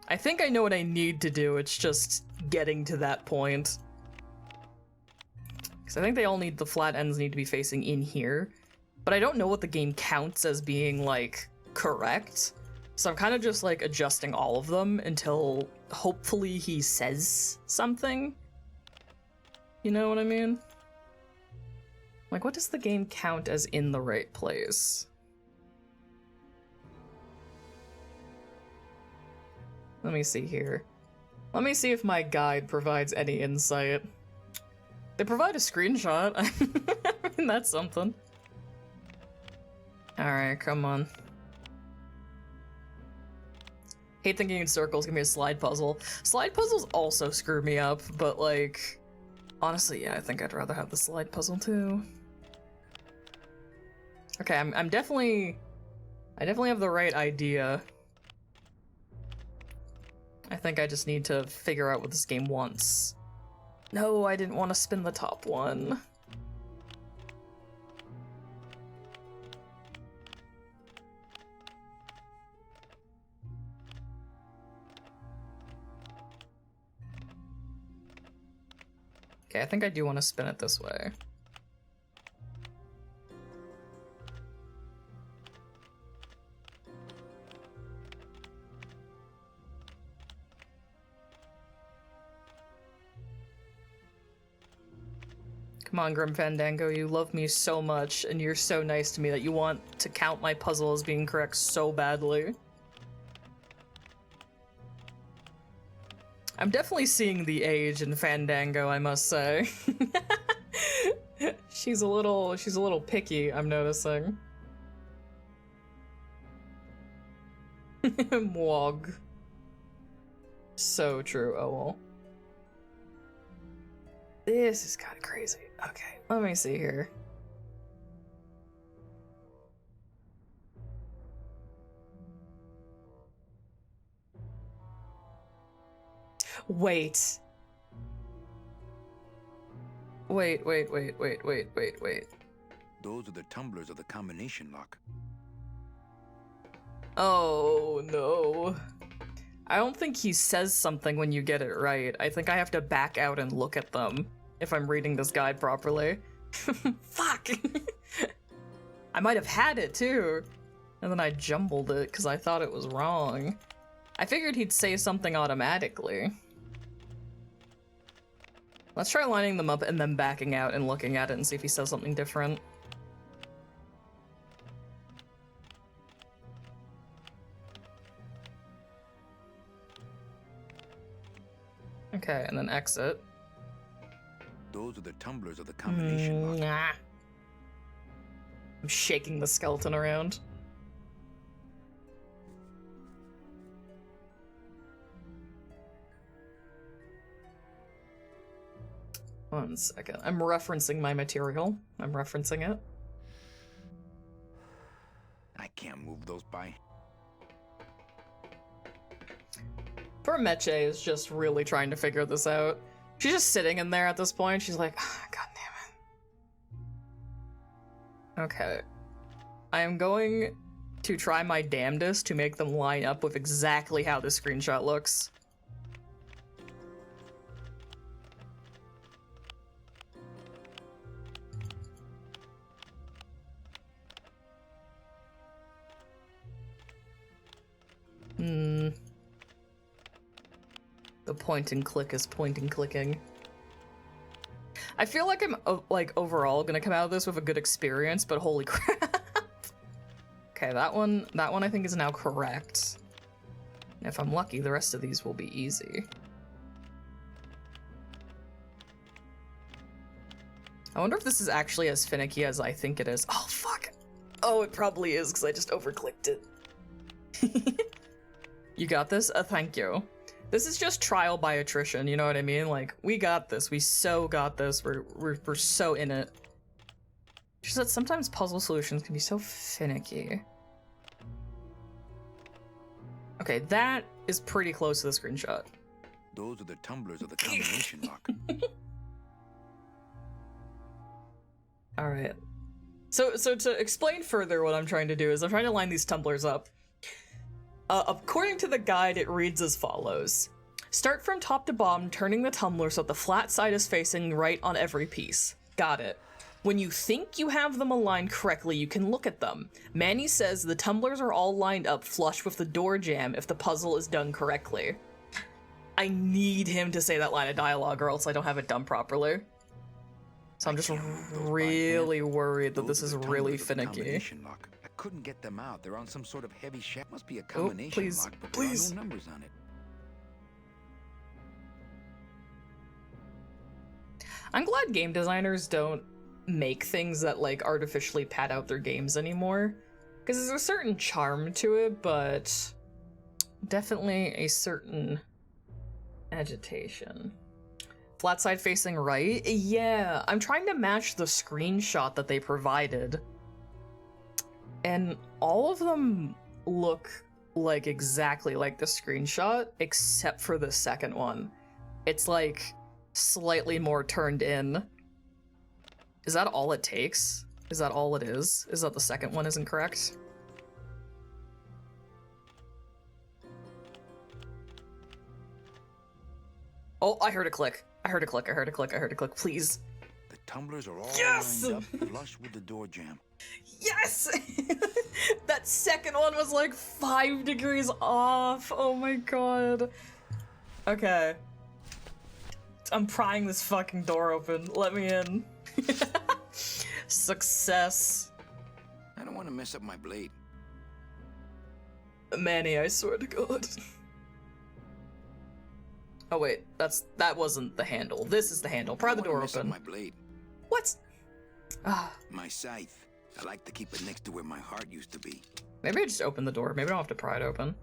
I think I know what I need to do, it's just getting to that point. Because I think they all need, the flat ends need to be facing in here. But I don't know what the game counts as being, like, correct. So I'm kind of just, like, adjusting all of them until hopefully he says something. You know what I mean? Like, what does the game count as in the right place? Let me see here. Let me see if my guide provides any insight. They provide a screenshot. I mean, that's something. Alright, come on. Hate thinking in circles, give me a slide puzzle. Slide puzzles also screw me up, but like... honestly, yeah, I think I'd rather have the slide puzzle too. Okay, I'm definitely... I definitely have the right idea. I think I just need to figure out what this game wants. No, I didn't want to spin the top one. Okay, I think I do want to spin it this way. Come on, Grim Fandango, you love me so much, and you're so nice to me that you want to count my puzzle as being correct so badly. I'm definitely seeing the age in Fandango, I must say. She's a little picky, I'm noticing. Mwog. So true, oh well. This is kind of crazy. Okay, let me see here. Wait. Wait.
Those are the tumblers of the combination lock.
Oh, no. I don't think he says something when you get it right. I think I have to back out and look at them if I'm reading this guide properly. Fuck! I might have had it too, and then I jumbled it because I thought it was wrong. I figured he'd say something automatically. Let's try lining them up and then backing out and looking at it and see if he says something different. Okay, and then exit.
Those are the tumblers of the combination lock.
Nah. I'm shaking the skeleton around. One second. I'm referencing my material. I'm referencing it.
I can't move those by.
Poor Meche is just really trying to figure this out. She's just sitting in there at this point. She's like, oh, God damn it. Okay. I am going to try my damnedest to make them line up with exactly how this screenshot looks. The point and click is point and clicking. I feel like I'm like overall gonna come out of this with a good experience, but holy crap. Okay, that one I think is now correct. And if I'm lucky, the rest of these will be easy. I wonder if this is actually as finicky as I think it is. Oh, fuck. Oh, it probably is, because I just overclicked it. You got this? Thank you. This is just trial by attrition, you know what I mean? Like, we got this. We so got this. We're so in it. Just that sometimes puzzle solutions can be so finicky. Okay, that is pretty close to the screenshot.
Those are the tumblers of the combination lock.
All right. So to explain further what I'm trying to do is I'm trying to line these tumblers up. According to the guide, it reads as follows. Start from top to bottom, turning the tumbler so that the flat side is facing right on every piece. Got it. When you think you have them aligned correctly, you can look at them. Manny says the tumblers are all lined up flush with the door jamb if the puzzle is done correctly. I need him to say that line of dialogue or else I don't have it done properly. So I'm just really worried that this is really finicky.
I couldn't get them out. They're on some sort of heavy shaft. Must be a combination
please,
lock, but
please.
there are no numbers on it.
I'm glad game designers don't make things that like artificially pad out their games anymore. Because there's a certain charm to it, but definitely a certain agitation. Flat side facing right? Yeah, I'm trying to match the screenshot that they provided. And all of them look like exactly like the screenshot, except for the second one. It's like slightly more turned in. Is that all it takes? Is that all it is? Is that the second one isn't correct? Oh, I heard a click. I heard a click, I heard a click, I heard a click, please.
The tumblers are all
Yes!
lined up flush with the door jamb.
Yes! That second one was like 5 degrees off. Oh my god. Okay. I'm prying this fucking door open. Let me in. Success.
I don't want to mess up my blade.
Manny, I swear to God. Oh wait, that wasn't the handle. This is the handle. Pry the door open.
My blade.
What?
My scythe. I like to keep it next to where my heart used to be.
Maybe I just open the door. Maybe I don't have to pry it open.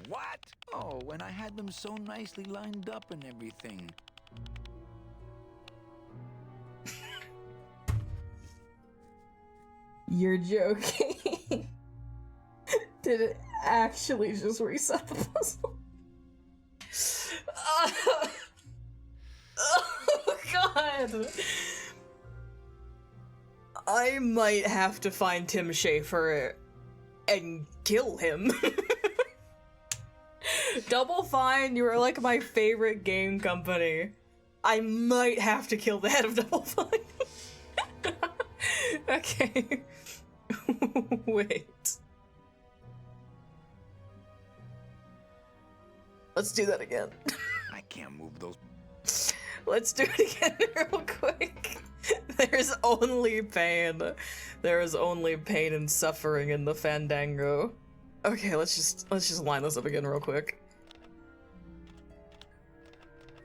What? Oh, when I had them so nicely lined up and everything.
You're joking. Did it actually just reset the puzzle? Oh god. I might have to find Tim Schafer and kill him. Double Fine, you are like my favorite game company. I might have to kill the head of Double Fine. Okay. Wait. Let's do that again.
I can't move those.
Let's do it again real quick. There's only pain. There is only pain and suffering in the Fandango. Okay, let's just line this up again real quick.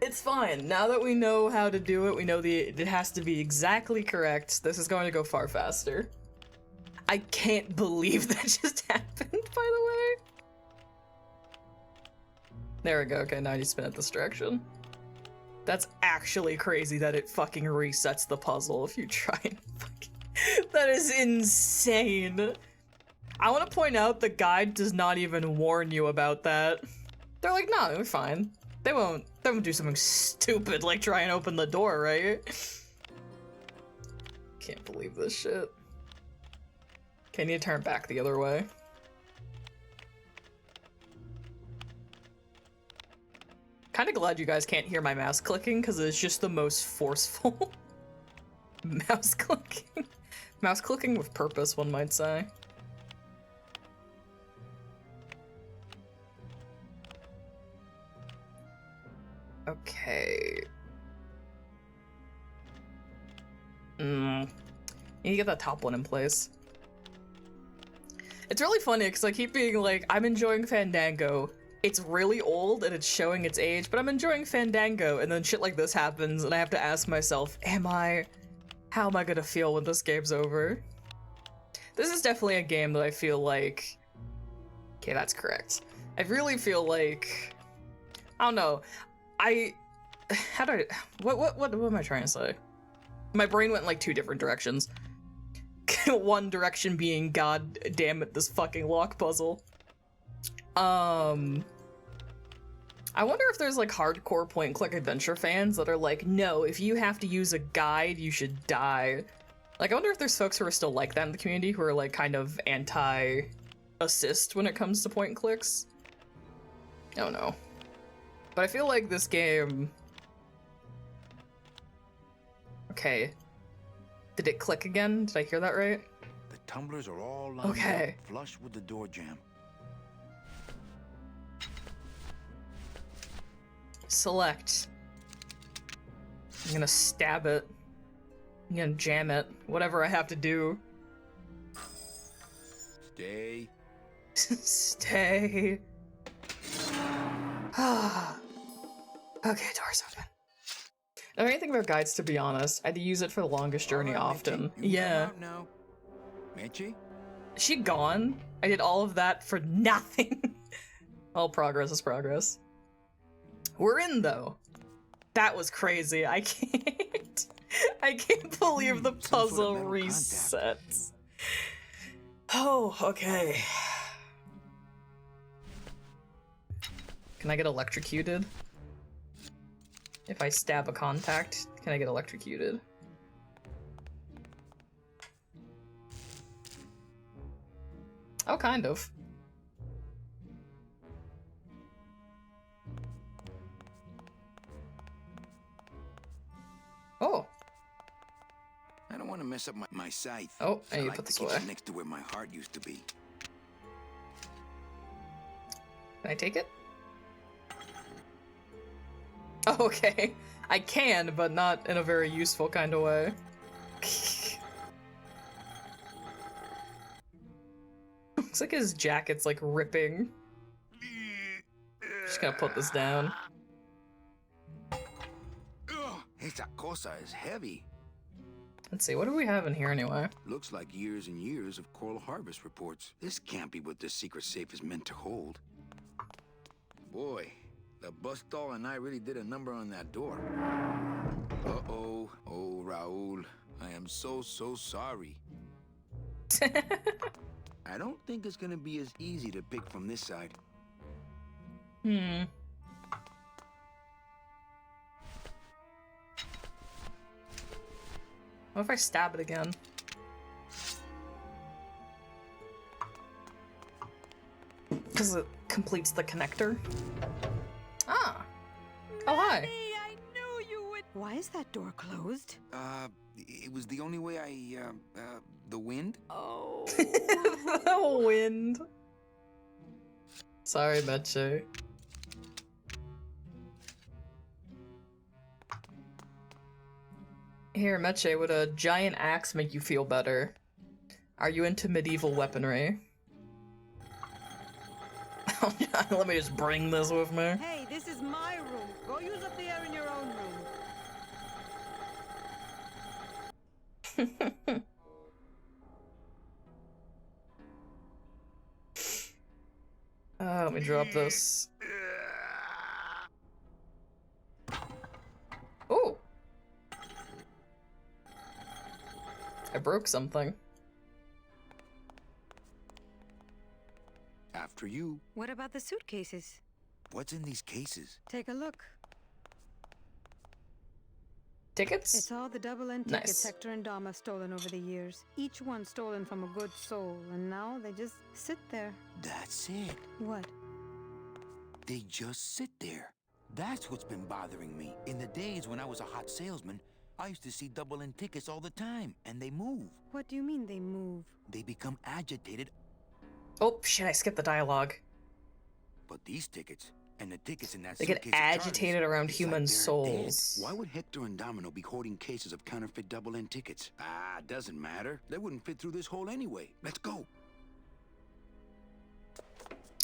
It's fine. Now that we know how to do it, we know it has to be exactly correct. This is going to go far faster. I can't believe that just happened, by the way. There we go. Okay, now you spin it this direction. That's actually crazy that it fucking resets the puzzle if you try and fucking... That is insane. I want to point out the guide does not even warn you about that. They're like, no, we're fine. They won't do something stupid like try and open the door, right? Can't believe this shit. Can you turn back the other way? Kind of glad you guys can't hear my mouse clicking because it's just the most forceful mouse clicking. Mouse clicking with purpose, one might say. Okay. You need to get that top one in place. It's really funny because I keep being like, I'm enjoying Fandango. it's really old and it's showing its age, but I'm enjoying Fandango, and then shit like this happens, and I have to ask myself, how am I gonna feel when this game's over? This is definitely a game that I feel like, okay, that's correct. I really feel like, I don't know, what am I trying to say? My brain went in like 2 different directions. One direction being, god damn it, this fucking lock puzzle. I wonder if there's like hardcore point and click adventure fans that are like, no, if you have to use a guide, you should die. Like, I wonder if there's folks who are still like that in the community, who are like kind of anti-assist when it comes to point and clicks. I don't know. But I feel like this game... Okay. Did it click again? Did I hear that right?
The tumblers are all lined
Okay.
up, flush with the door jamb.
Select. I'm gonna stab it. I'm gonna jam it. Whatever I have to do.
Stay.
Stay. Okay, door's open. I don't even think about guides, to be honest. I had to use it for the longest journey often. Yeah.
Now. Mitchie?
Is she gone? I did all of that for nothing. All progress is progress. We're in, though. That was crazy. I can't believe the puzzle resets. Oh, okay. Can I get electrocuted? If I stab a contact, can I get electrocuted? Oh, kind of. Oh.
I don't want to mess up my scythe.
Oh, I need to
like
put this
keep
away.
it next to where my heart used to be.
Can I take it? Oh, okay. I can, but not in a very useful kind of way. Looks like his jacket's like ripping. Just gonna put this down.
Esa cosa is heavy.
Let's see, what do we have in here anyway?
Looks like years and years of coral harvest reports. This can't be what this secret safe is meant to hold. Boy, the bus doll and I really did a number on that door. Uh-oh. Oh, Raul. I am so sorry. I don't think it's gonna be as easy to pick from this side.
What if I stab it again? Because it completes the connector. Ah! Oh, hi!
I knew you would. Why is that door closed?
It was the only way the wind?
Oh.
The wind. Sorry, Meche. Here, Meche, would a giant axe make you feel better? Are you into medieval weaponry? Let me just bring this with me.
Hey, this is my room. Go use up the air in your own room.
Let me drop this. Oh! I broke something.
After you.
What about the suitcases?
What's in these cases?
Take a look.
Tickets?
It's all the double-end tickets
Nice.
Hector and Dom have stolen over the years. Each one stolen from a good soul, and now they just sit there.
That's it.
What?
They just sit there. That's what's been bothering me. In the days when I was a hot salesman, I used to see double-end tickets all the time, and they move.
What do you mean they move?
They become agitated.
Oh, shit, I skipped the dialogue.
But these tickets, and the tickets in that
They get
suitcase of
agitated
Charlie's,
around
it's
human
like they're
souls.
dead. Why would Hector and Domino be hoarding cases of counterfeit double-end tickets? Doesn't matter. They wouldn't fit through this hole anyway. Let's go.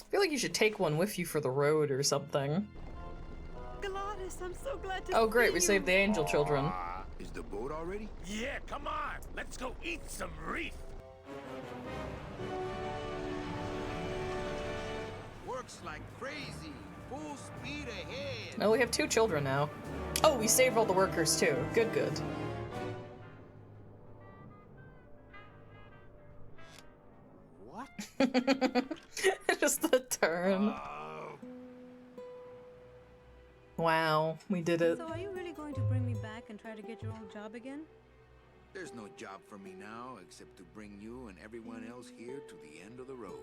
I feel like you should take one with you for the road or something.
Gladys, I'm so glad to
Oh great,
see
we
you.
saved the angel children.
Is the boat already?
Yeah, come on. Let's go eat some reef.
Works like crazy. Full speed ahead.
Oh, we have 2 children now. Oh, we saved all the workers too. Good, good.
What?
Just the turn. Wow, we did it.
So are you really going to bring me back and try to get your old job again?
There's no job for me now except to bring you and everyone else here to the end of the road.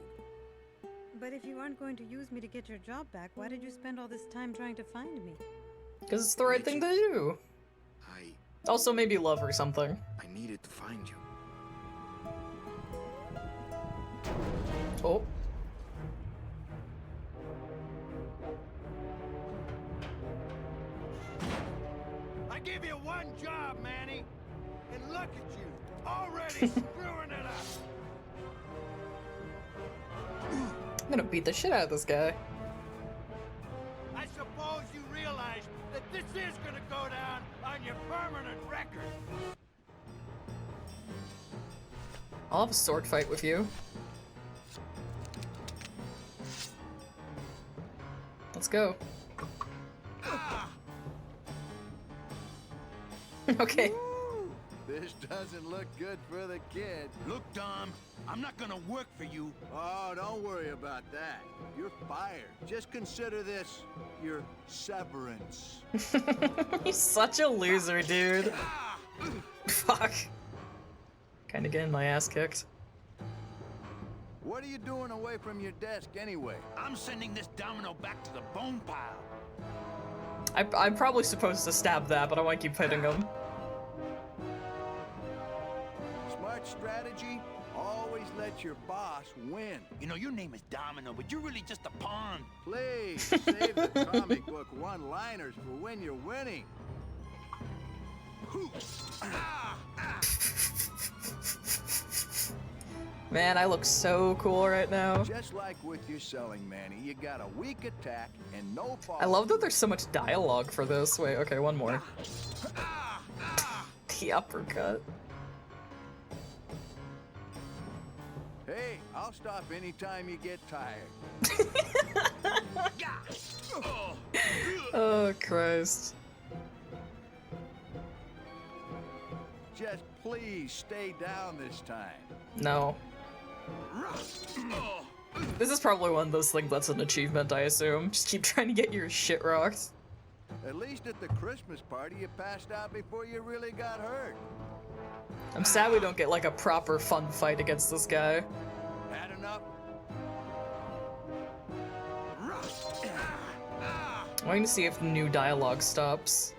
But if you aren't going to use me to get your job back, why did you spend all this time trying to find me?
Because it's the right thing to do. Also maybe love or something.
I needed to find you.
Oh.
I give you one job, Manny. And look at you, already screwing it up.
I'm gonna beat the shit out of this guy.
I suppose you realize that this is gonna go down on your permanent record.
I'll have a sword fight with you. Let's go. Okay.
This doesn't look good for the kid.
Look, Dom, I'm not gonna work for you.
Oh, don't worry about that. You're fired. Just consider this your severance.
He's such a loser, dude. Fuck. Kinda getting my ass kicked.
What are you doing away from your desk anyway?
I'm sending this domino back to the bone pile.
I'm probably supposed to stab that, but I want to keep hitting him.
Smart strategy, always let your boss win.
You know, your name is Domino, but you're really just a pawn.
Please, save the comic book one-liners for when you're winning.
Man, I look so cool right now.
Just like with your selling, Manny, you got a weak attack and no fall.
I love that there's so much dialogue for this. Wait, okay, one more. The uppercut.
Hey, I'll stop anytime you get tired.
Oh, Christ.
Just please stay down this time.
No. This is probably one of those things that's an achievement, I assume. Just keep trying to get your shit rocked.
At least at the Christmas party, you passed out before you really got hurt.
I'm sad we don't get like a proper fun fight against this guy.
Had enough?
I'm waiting to see if new dialogue stops.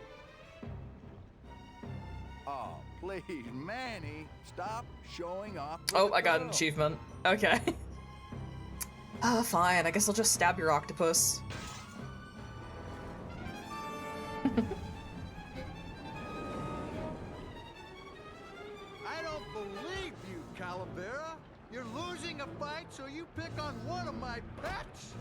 Oh, please, Manny, stop showing off.
Oh, I got an achievement. Okay. Fine. I guess I'll just stab your octopus.
I don't believe you, Calavera. You're losing a fight, so you pick on one of my pets?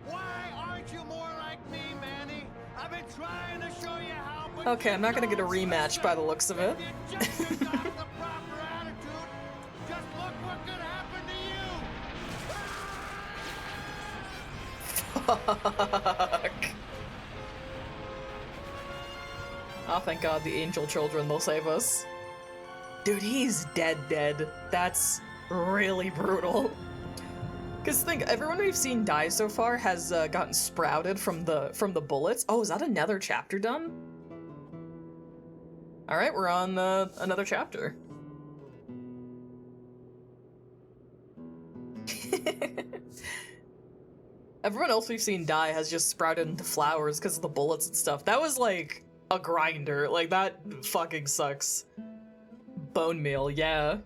Why aren't you more like me, Manny? I've been trying to show you how.
Okay, I'm not gonna get a rematch by the looks of it.
Just got the proper attitude. Just look what could happen to you.
Fuck. Oh, thank God, the angel children, they'll save us. Dude, he's dead. That's really brutal. Because think, everyone we've seen die so far has gotten sprouted from the bullets. Oh, is that another chapter done? All right, we're on another chapter. Everyone else we've seen die has just sprouted into flowers because of the bullets and stuff. That was like a grinder. Like, that fucking sucks. Bone meal, yeah.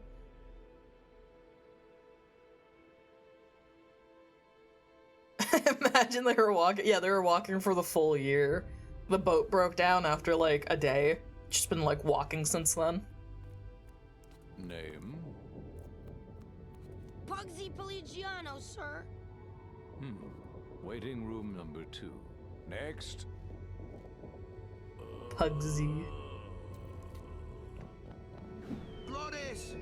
Imagine they were walking. Yeah, they were walking for the full year. The boat broke down after like a day. Just been like walking since then.
Name?
Pugsy Poligiano, sir.
Waiting room number 2. Next.
Pugsy.
Glottis!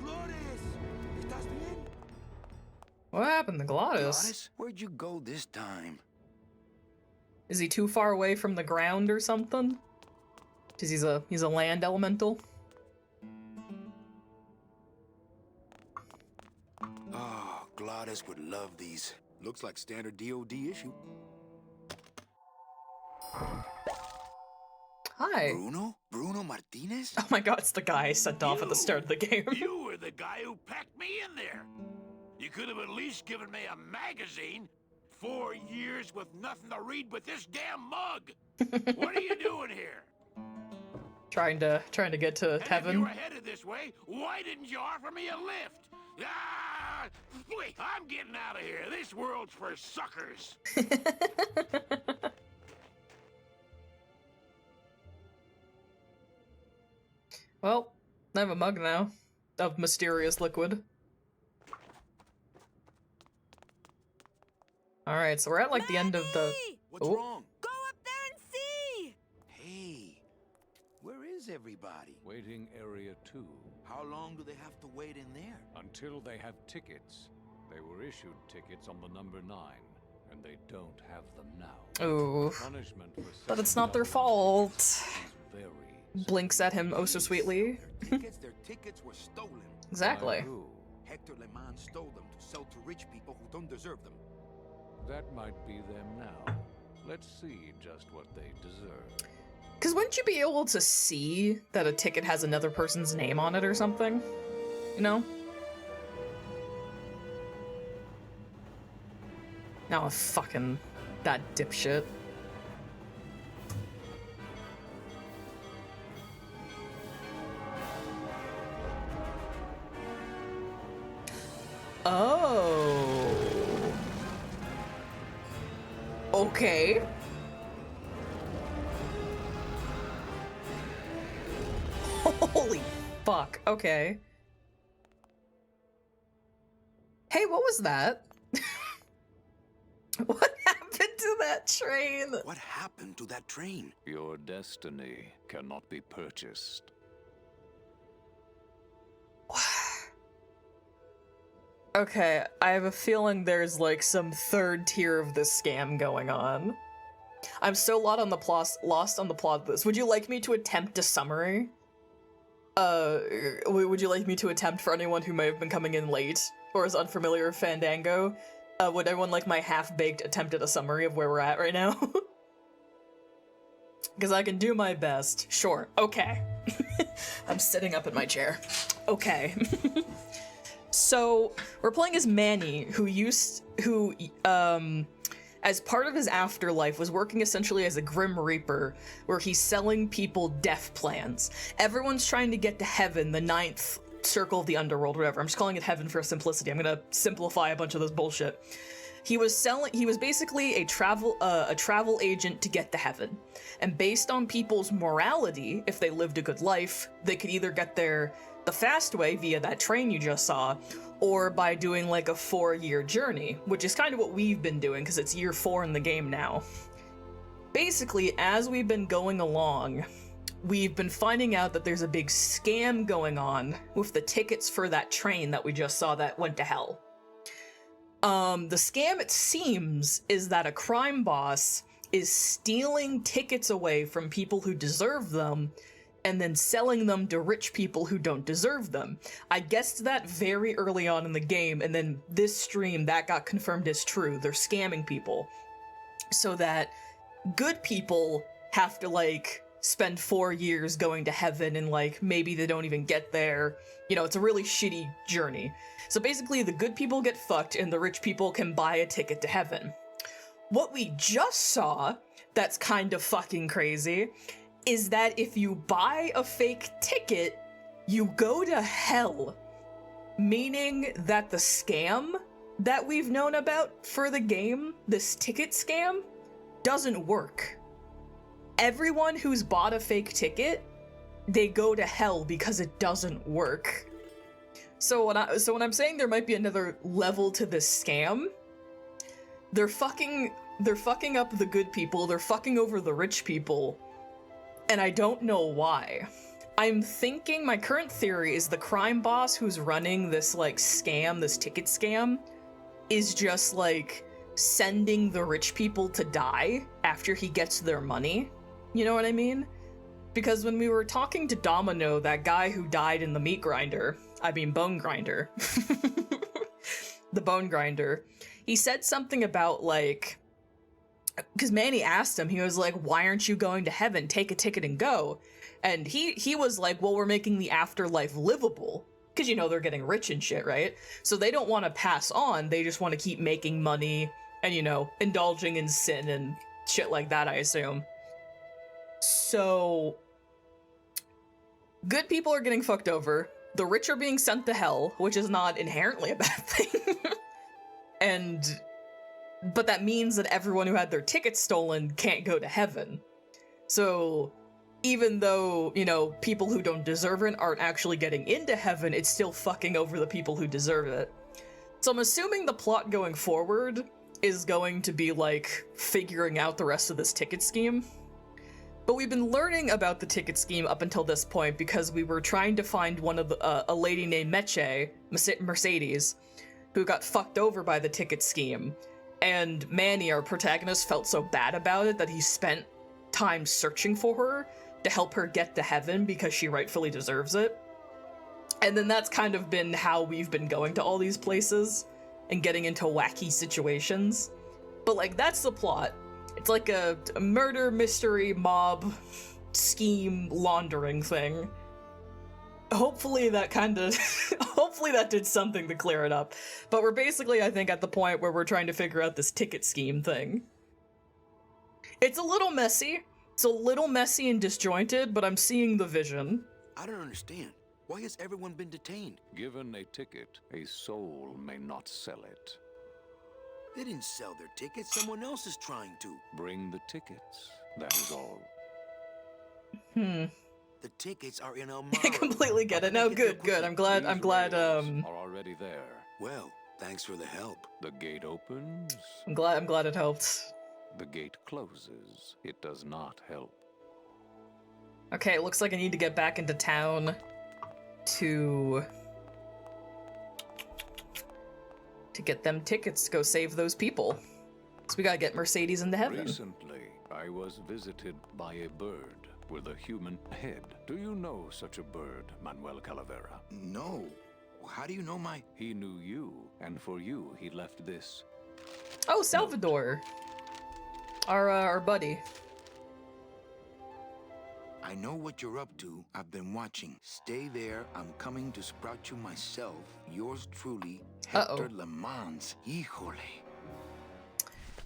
Glottis! ¿Estás bien?
What happened to Glottis?
Glottis, where'd you go this time?
Is he too far away from the ground or something? Cause he's a land elemental.
Oh, Glottis would love these. Looks like standard DoD issue.
Hi.
Bruno Martinez?
Oh my god, it's the guy I sent off at the start of the game.
You were the guy who packed me in there. You could have at least given me a magazine. 4 years with nothing to read but this damn mug. What are you doing here?
Trying to get to
And if
heaven.
you were headed this way, why didn't you offer me a lift? Ah! Wait, I'm getting out of here. This world's for suckers.
Well, I have a mug now of mysterious liquid. Alright, so we're at like the end of the...
What's
Oh.
wrong?
Go up there and see!
Hey, where is everybody?
Waiting area 2.
How long do they have to wait in there?
Until they have tickets. They were issued tickets on the number 9, and they don't have them now.
Ooh.
Punishment for
But it's not their fault.
is very
Blinks at him oh so sweetly.
Their tickets were stolen.
Exactly.
Hector Le Mans stole them to sell to rich people who don't deserve them.
That might be them now. Let's see just what they deserve.
Because wouldn't you be able to see that a ticket has another person's name on it or something? You know? Now fucking that dipshit. Oh. Okay. Holy fuck. Okay. Hey, what was that? What happened to that train?
What happened to that train?
Your destiny cannot be purchased.
Okay, I have a feeling there's like some third tier of this scam going on. I'm so lost on the plot of this. Would you like me to attempt a summary? Would you like me to attempt for anyone who may have been coming in late or is unfamiliar with Fandango? Would everyone like my half-baked attempt at a summary of where we're at right now? Because I can do my best. Sure. Okay. I'm sitting up in my chair. Okay. So, we're playing as Manny, who as part of his afterlife, was working essentially as a Grim Reaper, where he's selling people death plans. Everyone's trying to get to heaven, the 9th circle of the underworld, whatever. I'm just calling it heaven for simplicity. I'm gonna simplify a bunch of this bullshit. He was basically a travel agent to get to heaven. And based on people's morality, if they lived a good life, they could either get there the fast way via that train you just saw, or by doing like a 4-year journey, which is kind of what we've been doing because it's year 4 in the game now. Basically, as we've been going along, we've been finding out that there's a big scam going on with the tickets for that train that we just saw that went to hell. The scam, it seems, is that a crime boss is stealing tickets away from people who deserve them and then selling them to rich people who don't deserve them. I guessed that very early on in the game, and then this stream, that got confirmed as true. They're scamming people so that good people have to, like, spend 4 years going to heaven and, like, maybe they don't even get there. You know, it's a really shitty journey. So basically, the good people get fucked and the rich people can buy a ticket to heaven. What we just saw, that's kind of fucking crazy, is that if you buy a fake ticket, you go to hell. Meaning that the scam that we've known about for the game, this ticket scam, doesn't work. Everyone who's bought a fake ticket, they go to hell because it doesn't work. So when I'm saying there might be another level to this scam, they're fucking up the good people, they're fucking over the rich people, and I don't know why. I'm thinking, my current theory is the crime boss who's running this, like, scam, this ticket scam, is just, like, sending the rich people to die after he gets their money. You know what I mean? Because when we were talking to Domino, that guy who died in the bone grinder, the bone grinder, he said something about, like, because Manny asked him, he was like, why aren't you going to heaven? Take a ticket and go. And he was like, well, we're making the afterlife livable. Because, you know, they're getting rich and shit, right? So they don't want to pass on. They just want to keep making money and, you know, indulging in sin and shit like that, I assume. So good people are getting fucked over. The rich are being sent to hell, which is not inherently a bad thing. But that means that everyone who had their tickets stolen can't go to heaven. So even though, you know, people who don't deserve it aren't actually getting into heaven, it's still fucking over the people who deserve it. So I'm assuming the plot going forward is going to be, like, figuring out the rest of this ticket scheme. But we've been learning about the ticket scheme up until this point because we were trying to find one of a lady named Mercedes, who got fucked over by the ticket scheme. And Manny, our protagonist, felt so bad about it that he spent time searching for her to help her get to heaven because she rightfully deserves it. And then that's kind of been how we've been going to all these places and getting into wacky situations. But, like, that's the plot. It's like a murder, mystery, mob, scheme, laundering thing. Hopefully that hopefully that did something to clear it up. But we're basically, I think, at the point where we're trying to figure out this ticket scheme thing. It's a little messy. It's a little messy and disjointed, but I'm seeing the vision.
I don't understand. Why has everyone been detained?
Given a ticket, a soul may not sell it.
They didn't sell their tickets. Someone else is trying to.
Bring the tickets. That is all.
The tickets are in Elmira.
I completely get it. No, good. I'm glad,
are already there.
Well, thanks for the help.
The gate opens.
I'm glad it helped.
The gate closes. It does not help.
Okay, it looks like I need to get back into town to get them tickets to go save those people. So we gotta get Mercedes into heaven.
Recently, I was visited by a bird with a human head. Do you know such a bird, Manuel Calavera?
No. How do you know my...
He knew you, and for you, he left this.
Oh, Salvador. Our buddy.
I know what you're up to. I've been watching. Stay there. I'm coming to sprout you myself. Yours truly, Hector Le Mans. Híjole.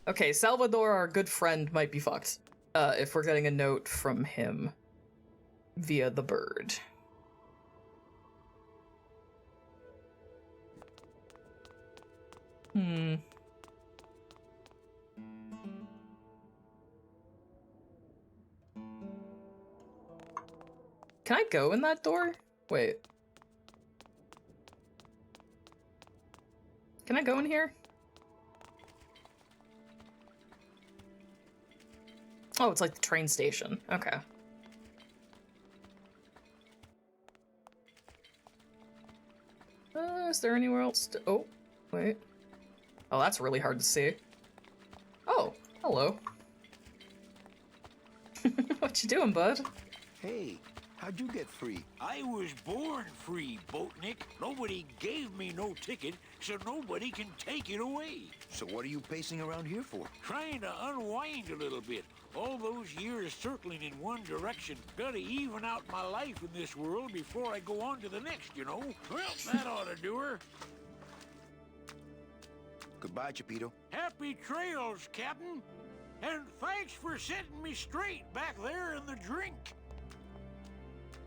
Okay, Salvador, our good friend, might be fucked. If we're getting a note from him via the bird. Can I go in that door? Wait. Can I go in here? Oh, it's like the train station. Okay. Is there anywhere else to... Oh, wait. Oh, that's really hard to see. Oh, hello. What you doing, bud?
Hey, how'd you get free?
I was born free, Boatnik. Nobody gave me no ticket, so nobody can take it away.
So what are you pacing around here for?
Trying to unwind a little bit. All those years circling in one direction. Gotta even out my life in this world before I go on to the next, you know? Well, that ought to do her.
Goodbye, Chapito.
Happy trails, Captain. And thanks for setting me straight back there in the drink.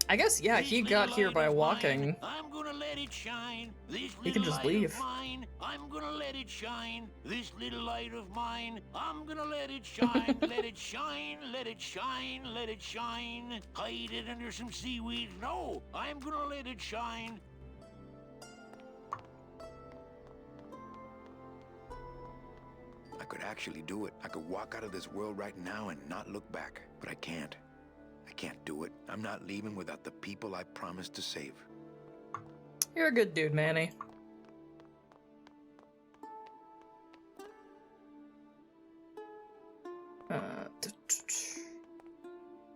I guess, yeah, he got here by walking.
I'm gonna let it shine. This
He can just leave.
Of mine, I'm gonna let it shine. This little light of mine, I'm gonna let it shine. Let it shine, let it shine, let it shine. Hide it under some seaweed. No, I'm gonna let it shine.
could actually do it. I could walk out of this world right now and not look back. But I can't. I can't do it. I'm not leaving without the people I promised to save.
You're a good dude, Manny.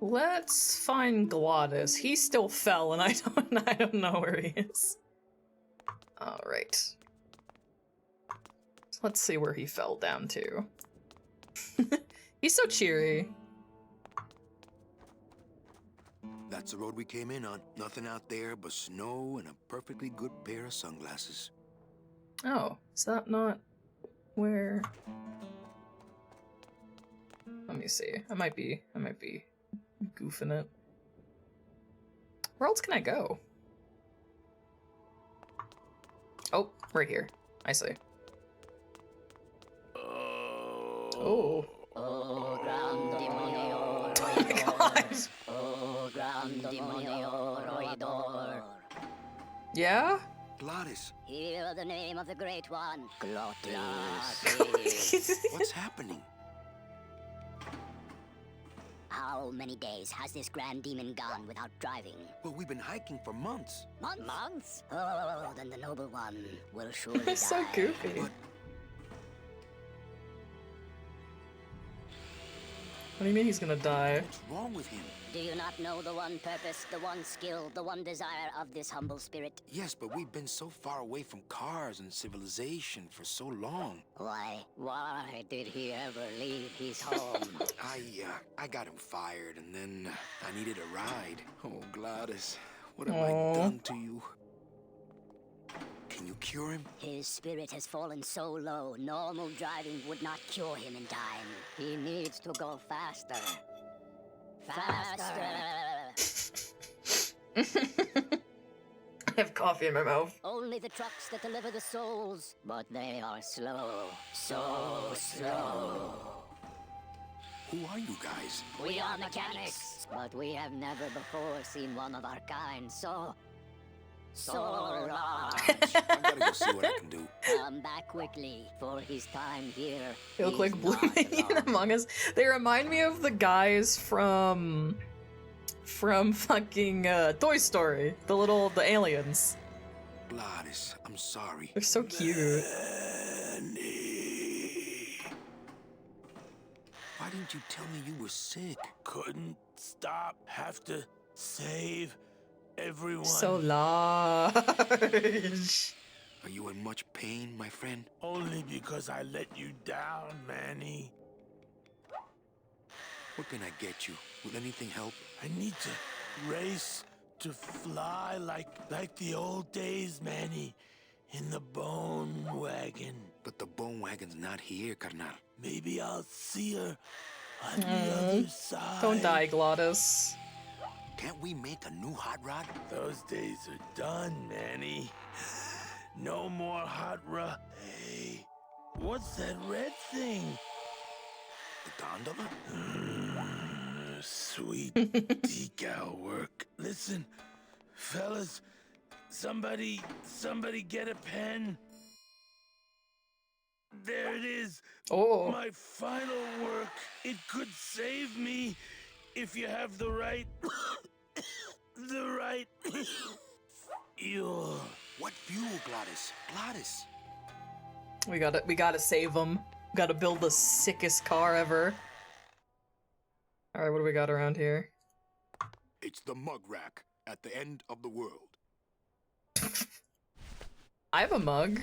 Let's find Glottis. He still fell, and I don't know where he is. All right. Let's see where he fell down to. He's so cheery.
That's the road we came in on. Nothing out there but snow and a perfectly good pair of sunglasses.
Oh, is that not where? Let me see. I might be goofing it. Where else can I go? Oh, right here. I see. Oh.
Oh, gran demonio,
gosh.
Oh, gran demonio, roidor.
Yeah?
Glottis.
Hear the name of the Great One.
Glottis. What's happening?
How many days has this grand demon gone without driving?
Well, we've been hiking for months.
Months? Oh, then the noble one will surely
He's so
die.
goofy.
But
what do you mean he's gonna die?
what's wrong with him?
Do you not know the one purpose, the one skill, the one desire of this humble spirit?
Yes, but we've been so far away from cars and civilization for so long.
Why did he ever leave his home?
I got him fired, and then I needed a ride. Oh, Glottis, what have I
Aww.
done to you? Can you cure him?
His spirit has fallen so low, normal driving would not cure him in time. He needs to go faster. Faster!
I have coffee in my mouth.
Only the trucks that deliver the souls, but they are slow. So slow.
Who are you guys?
We are mechanics, but we have never before seen one of our kind so large.
I gotta go see what I can do.
Come back quickly, for his time here.
They look like Blue Minion Among Us. They remind me of the guys from fucking Toy Story. The aliens.
Glottis, I'm sorry.
They're so cute.
Why didn't you tell me you were sick?
Couldn't stop. Have to save everyone.
So large.
Are you in much pain, my friend?
Only because I let you down, Manny.
What can I get you? Will anything help?
I need to race to fly like the old days, Manny. In the bone wagon.
But the bone wagon's not here, carnal.
Maybe I'll see her on the other side.
Don't die, Glottis.
Can't we make a new hot rod?
Those days are done, Manny. No more hot rod. Hey, what's that red thing?
The gondola?
Sweet decal work. Listen, fellas, somebody get a pen. There it is.
Oh.
My final work. It could save me if you have the right fuel.
What fuel, Glottis? Glottis.
We gotta save them. Gotta build the sickest car ever. Alright, what do we got around here?
It's the mug rack at the end of the world.
I have a mug.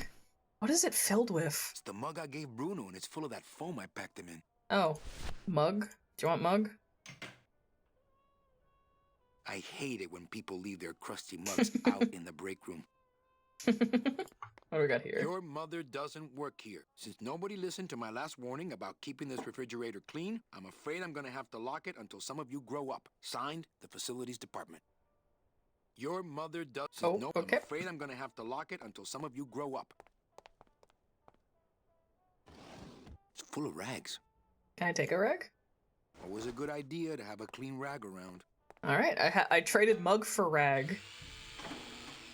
What is it filled with?
It's the mug I gave Bruno, and it's full of that foam I packed him in.
Oh, mug? Do you want mug?
I hate it when people leave their crusty mugs out in the break room.
What do we got here?
Your mother doesn't work here. Since nobody listened to my last warning about keeping this refrigerator clean, I'm afraid I'm gonna have to lock it until some of you grow up. Signed, the Facilities Department. Your mother does...
Oh, okay.
I'm afraid I'm gonna have to lock it until some of you grow up. It's full of rags.
Can I take a rag?
Always a good idea to have a clean rag around.
Alright, I traded mug for rag.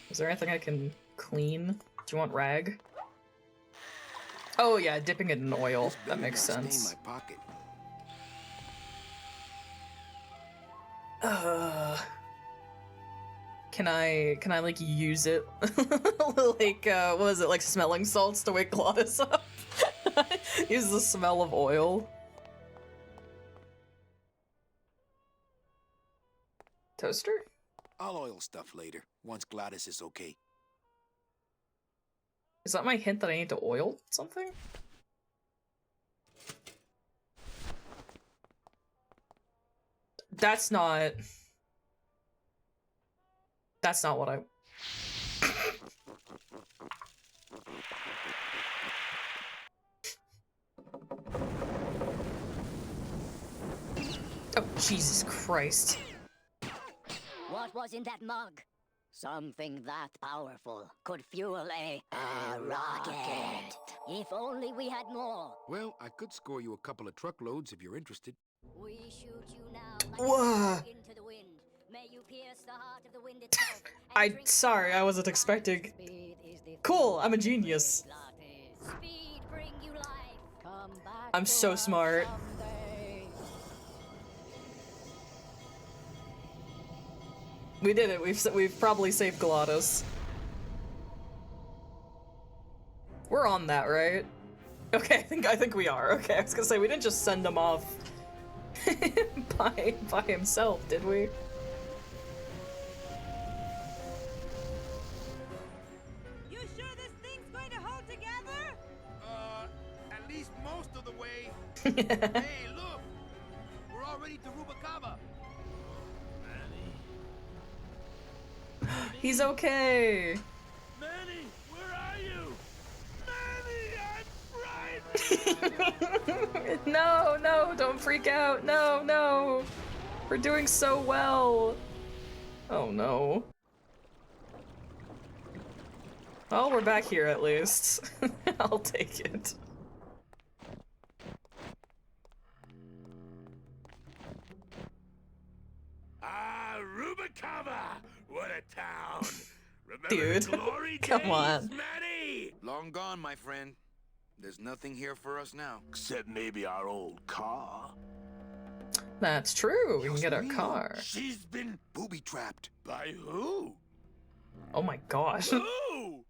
Is there anything I can clean? Do you want rag? Oh yeah, dipping it in oil. That makes
Stain
sense.
my pocket.
Can I like use it? Like what was it, like smelling salts to wake Glottis up? Use the smell of oil. Toaster?
I'll oil stuff later, once Gladys is okay.
Is that my hint that I need to oil something? That's not what I... Oh, Jesus Christ.
What was in that mug? Something that powerful could fuel a rocket. If only we had more.
Well, I could score you a couple of truckloads if you're interested.
We shoot you now
Whoa.
into the wind. May you pierce the heart of the wind itself.
Sorry, I wasn't expecting. Cool, I'm a genius.
Speed bring you life. Come back.
I'm so smart. We did it. We've probably saved Glottis. We're on that, right? Okay, I think we are. Okay, I was gonna say we didn't just send him off by himself, did we?
You sure this thing's going to hold together?
At least most of the way. Hey, look! We're already to Rubacava.
He's okay.
Manny, where are you? Manny, I'm frightened.
No, don't freak out. No. We're doing so well. Oh no. Well, we're back here at least. I'll take it.
Ah, Rubacava! What a town! Remember
Dude,
the glory
come
days,
on.
Manny?
Long gone, my friend. There's nothing here for us now.
Except maybe our old car.
That's true. We can get our
Dios mío.
car.
She's been
booby-trapped.
By who?
Oh my gosh.
Who?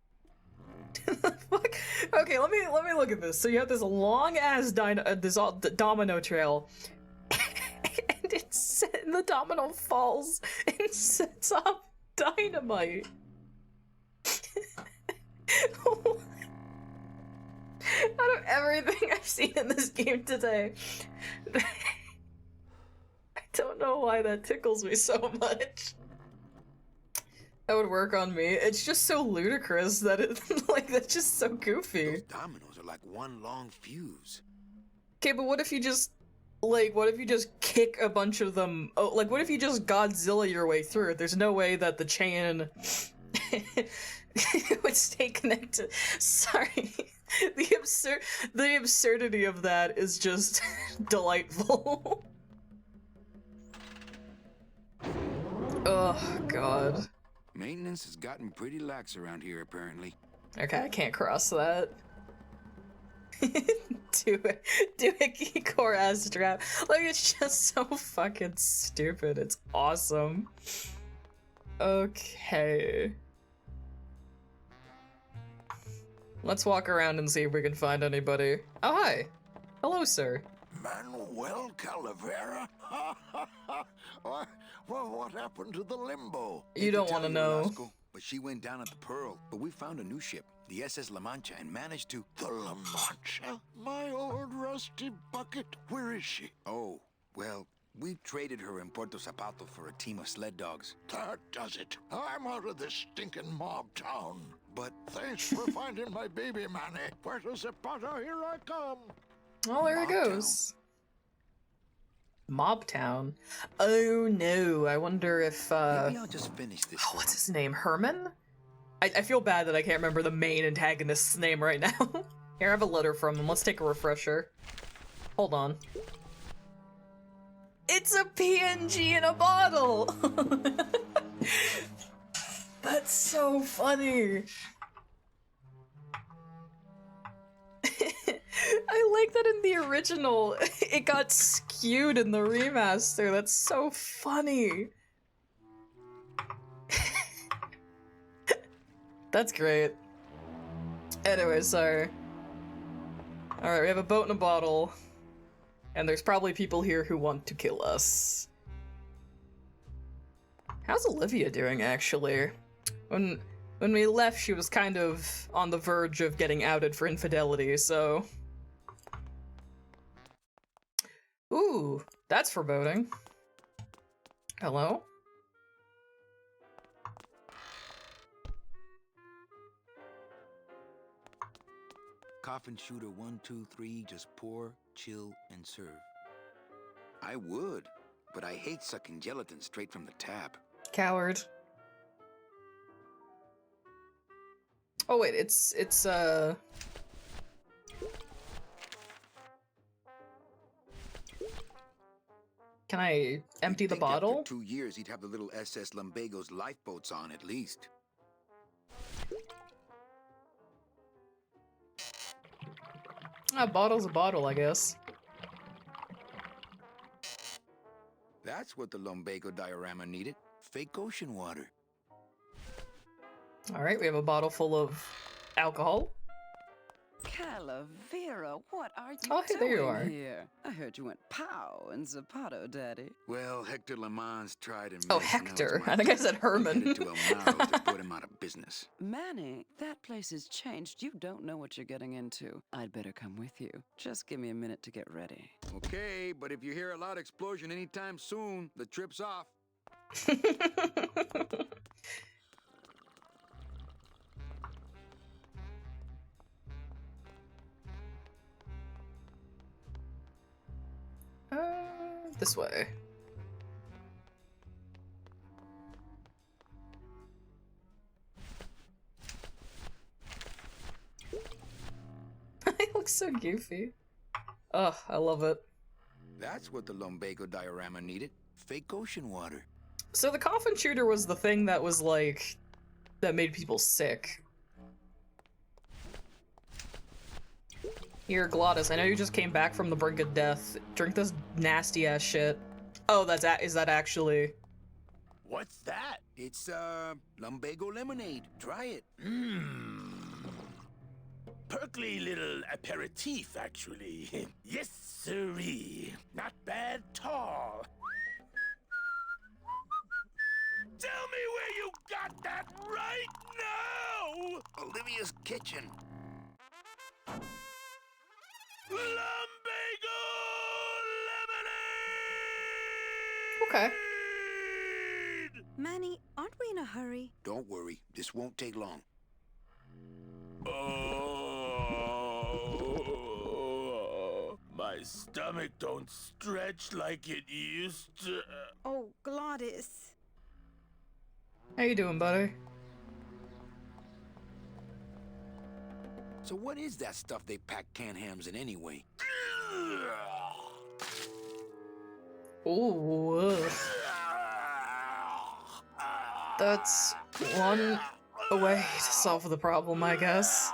Fuck. Okay, let me look at this. So you have this long ass domino trail, and the domino falls and sets off dynamite. Out of everything I've seen in this game today, I don't know why that tickles me so much. That would work on me. It's just so ludicrous that that's just so goofy.
Those dominoes are like one long fuse.
Okay, but what if you just kick a bunch of them? Oh, like what if you just Godzilla your way through it? There's no way that the chain would stay connected. Sorry. The absurdity of that is just delightful. Oh god.
Maintenance has gotten pretty lax around here, apparently.
Okay, I can't cross that. do a core ass trap. Like, it's just so fucking stupid. It's awesome. Okay. Let's walk around and see if we can find anybody. Oh, hi. Hello, sir.
Manuel Calavera? Well, what happened to the Limbo?
You don't want to know.
Rascal, but she went down at the Pearl. But we found a new ship, the SS La Mancha, and managed to...
The La Mancha? My old rusty bucket. Where is she?
Oh, well, we traded her in Puerto Zapato for a team of sled dogs.
That does it. I'm out of this stinking mob town.
But
thanks for finding my baby, Manny. Puerto Zapato, here I come.
Oh, there it goes. Mob Town. Oh no, I wonder if
Maybe I'll just finish this.
Oh, what's his name? Herman? I feel bad that I can't remember the main antagonist's name right now. Here, I have a letter from him. Let's take a refresher. Hold on. It's a PNG in a bottle! That's so funny. in the original, it got skewed in the remaster. That's so funny. That's great. Anyway, sorry. Alright, we have a boat and a bottle. And there's probably people here who want to kill us. How's Olivia doing, actually? When we left, she was kind of on the verge of getting outed for infidelity, so... Ooh, that's foreboding. Hello?
Coffin shooter 1, 2, 3, just pour, chill, and serve. I would, but I hate sucking gelatin straight from the tap.
Coward. Oh wait, it's Can I empty the bottle?
After 2 years, he'd have the little SS Lumbago's lifeboats on at least.
A bottle's a bottle, I guess.
That's what the Lumbago diorama needed. Fake ocean water.
Alright, we have a bottle full of alcohol.
Calavera, what are you
Oh, hey, there you
doing
are.
here? I heard you went pow in Zapato, Daddy.
Well, Hector Le Mans tried and
Oh,
missed. Now it's
Hector.
my
I think I
turn.
said Herman.
Headed to El Maro to put him out of business.
Manny, that place has changed. You don't know what you're getting into. I'd better come with you. Just give me a minute to get ready.
Okay, but if you hear a loud explosion anytime soon, the trip's off.
This way. It looks so goofy. Ugh, I love it.
That's what the Lumbago diorama needed. Fake ocean water.
So the coffin shooter was the thing that was like... that made people sick. Here, Glottis, I know you just came back from the brink of death. Drink this nasty-ass shit. Oh, is that actually...
What's that?
It's, Lumbago lemonade. Try it.
Perkly little aperitif, actually. Yes, sirree. Not bad tall. Tell me where you got that right now!
Olivia's kitchen.
Lumbago lemonade!
Okay.
Manny, aren't we in a hurry?
Don't worry, this won't take long.
Oh, my stomach don't stretch like it used to.
Oh, Glottis.
How you doing, buddy?
So what is that stuff they pack canned hams in anyway?
Ooh. Ugh. That's one way to solve the problem, I guess.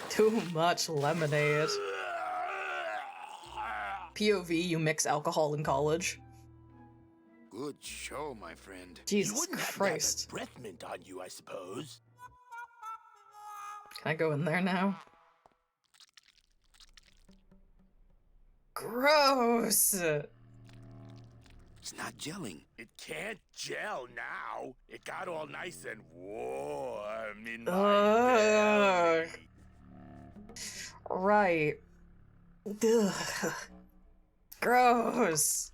Too much lemonade. POV, you mix alcohol in college.
Good show, my friend.
Jesus
You wouldn't
Christ.
have breath mint on you, I suppose.
Can I go in there now? Gross!
It's not gelling.
It can't gel now. It got all nice and warm in my
Ugh. Right. Ugh. Gross.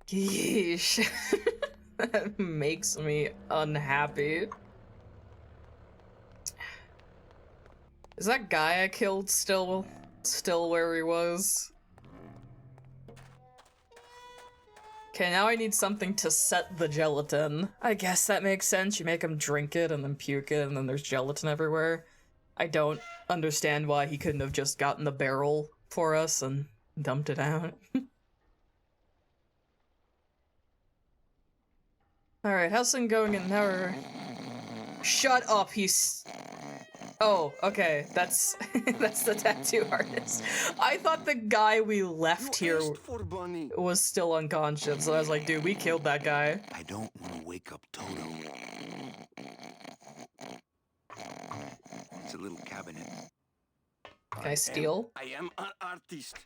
Yeesh. That makes me unhappy. Is that guy I killed still where he was? Okay, now I need something to set the gelatin. I guess that makes sense. You make him drink it and then puke it and then there's gelatin everywhere. I don't understand why he couldn't have just gotten the barrel for us and dumped it out. Alright, how's things going in our... Shut up, he's... Oh, okay. That's that's the tattoo artist. I thought the guy we left here was still unconscious, so I was like, dude, we killed that guy.
I don't want to wake up Toto. It's a little cabinet.
Can I steal?
I am an artist.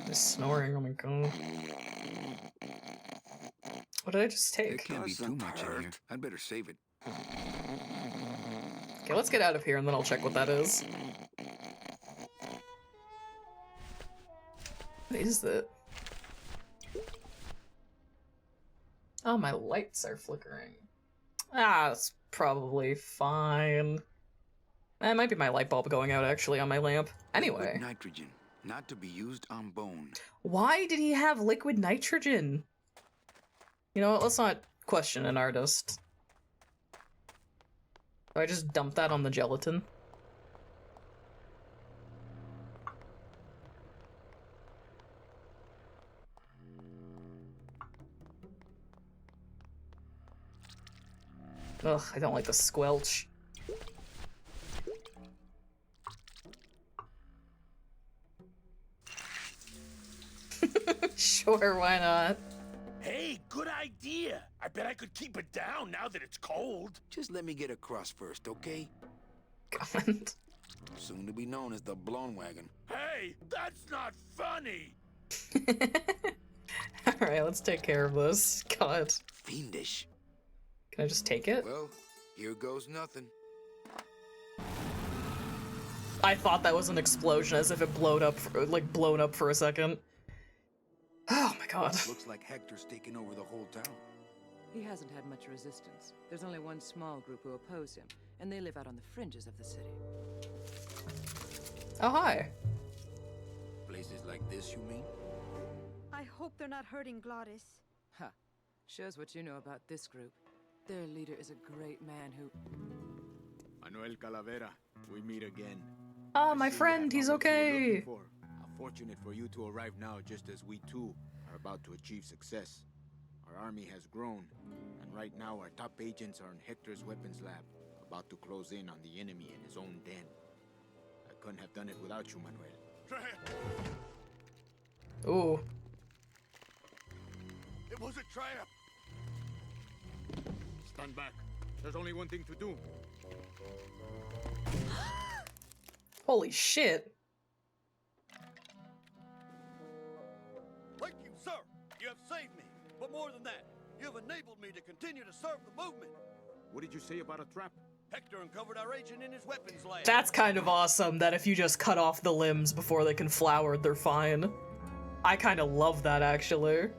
Just snoring, oh my god. What did I just
There
take?
can't be too much in here. I'd better save it.
Okay, let's get out of here and then I'll check what that is. What is that? Oh, my lights are flickering. Ah, that's probably fine. It might be my light bulb going out actually on my lamp. Anyway.
Liquid nitrogen, not to be used on bone.
Why did he have liquid nitrogen? You know what, let's not question an artist. Do I just dump that on the gelatin? Ugh, I don't like the squelch. Sure, why not?
Hey, good idea. I bet I could keep it down now that it's cold.
Just let me get across first, okay?
God.
Soon to be known as the blown wagon.
Hey, that's not funny.
Alright, let's take care of this. God.
Fiendish.
Can I just take it?
Well, here goes nothing.
I thought that was an explosion, as if it blowed up, blown up for a second. Oh my god.
Looks like Hector's taken over the whole town.
He hasn't had much resistance. There's only one small group who oppose him, and they live out on the fringes of the city.
Oh, hi.
Places like this, you mean?
I hope they're not hurting Glottis.
Ha. Shows what you know about this group. Their leader is a great man who...
Manuel Calavera, we meet again.
Ah, my friend, he's okay.
How fortunate for you to arrive now, just as we too are about to achieve success. Our army has grown, and right now our top agents are in Hector's weapons lab, about to close in on the enemy in his own den. I couldn't have done it without you, Manuel.
Ooh.
It was a triumph! Stand back. There's only one thing to do.
Holy shit.
Thank you, sir. You have saved me. But more than that, you have enabled me to continue to serve the movement.
What did you say about a trap?
Hector uncovered our agent in his weapons lab.
That's kind of awesome that if you just cut off the limbs before they can flower, they're fine. I kind of love that, actually.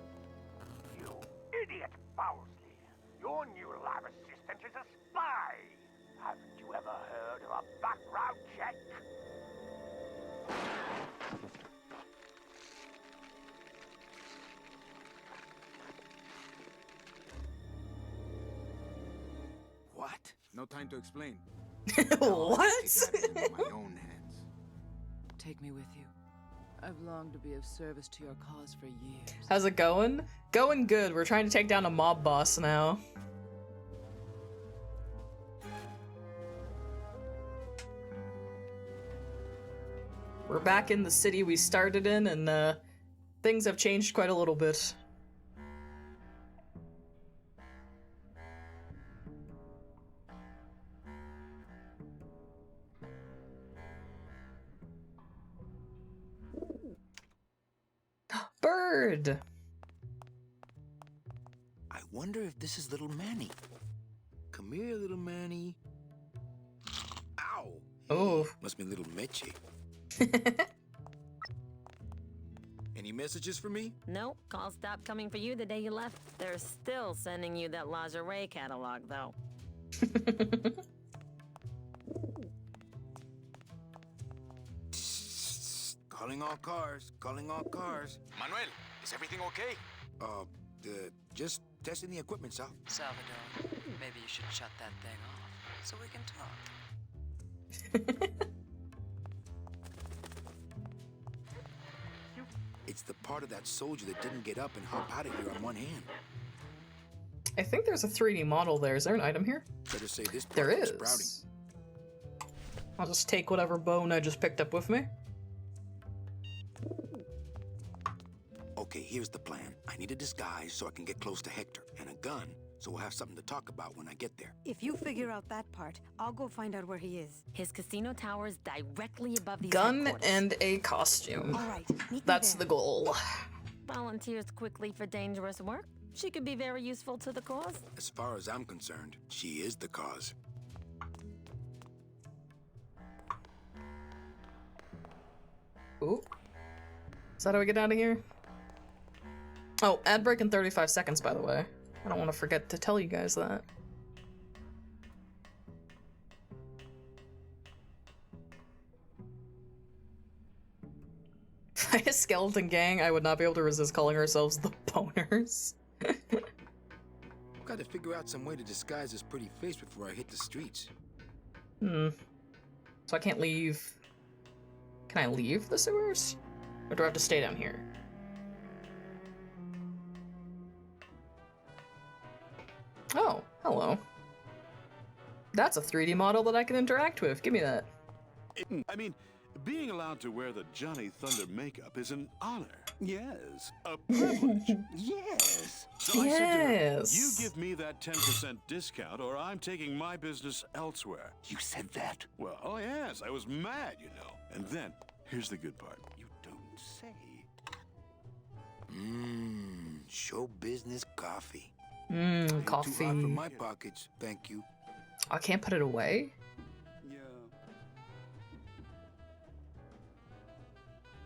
You idiot, Bowsley. Your new lab assistant is a spy. Haven't you ever heard of a background check?
What?
No time to explain.
What?
My own hands.
Take me with you. I've longed to be of service to your cause for years.
How's it going? Going good. We're trying to take down a mob boss now. We're back in the city we started in, and things have changed quite a little bit. Bird!
I wonder if this is little Manny. Come here, little Manny. Ow!
Oh.
Must be little Meche. Any messages for me?
Nope, calls stopped coming for you the day you left. They're still sending you that lingerie catalog, though.
Calling all cars, calling all cars. Manuel, is everything okay? Just testing the equipment, Sal.
Salvador, maybe you should shut that thing off so we can talk.
It's the part of that soldier that didn't get up and hop out of here on one hand.
I think there's a 3D model there. Is there an item here?
Better say this
There
part
is.
sprouting.
I'll just take whatever bone I just picked up with me.
Okay, here's the plan. I need a disguise so I can get close to Hector, and a gun so we'll have something to talk about when I get there.
If you figure out that part, I'll go find out where he is.
His casino tower is directly above these
Gun
headquarters.
and a costume.
All right, meet me
That's
there.
the goal.
Volunteers quickly for dangerous work. She could be very useful to the cause.
As far as I'm concerned, she is the cause.
Ooh. Is that how we get out of here? Oh, ad break in 35 seconds, by the way. I don't want to forget to tell you guys that. If I had a skeleton gang, I would not be able to resist calling ourselves the Boners.
I've got to figure out some way to disguise this pretty face before I hit the streets.
So I can't leave. Can I leave the sewers? Or do I have to stay down here? Oh, hello. That's a 3D model that I can interact with. Give me that.
I mean, being allowed to wear the Johnny Thunder makeup is an honor. Yes. A privilege.
Yes.
So I said to her,
Yes.
you give me that 10% discount or I'm taking my business elsewhere.
You said that?
Well, oh yes, I was mad, you know. And then, here's the good part.
You don't say.
Show business coffee.
Coffee.
Too hot for my pockets, thank you.
I can't put it away?
Yeah.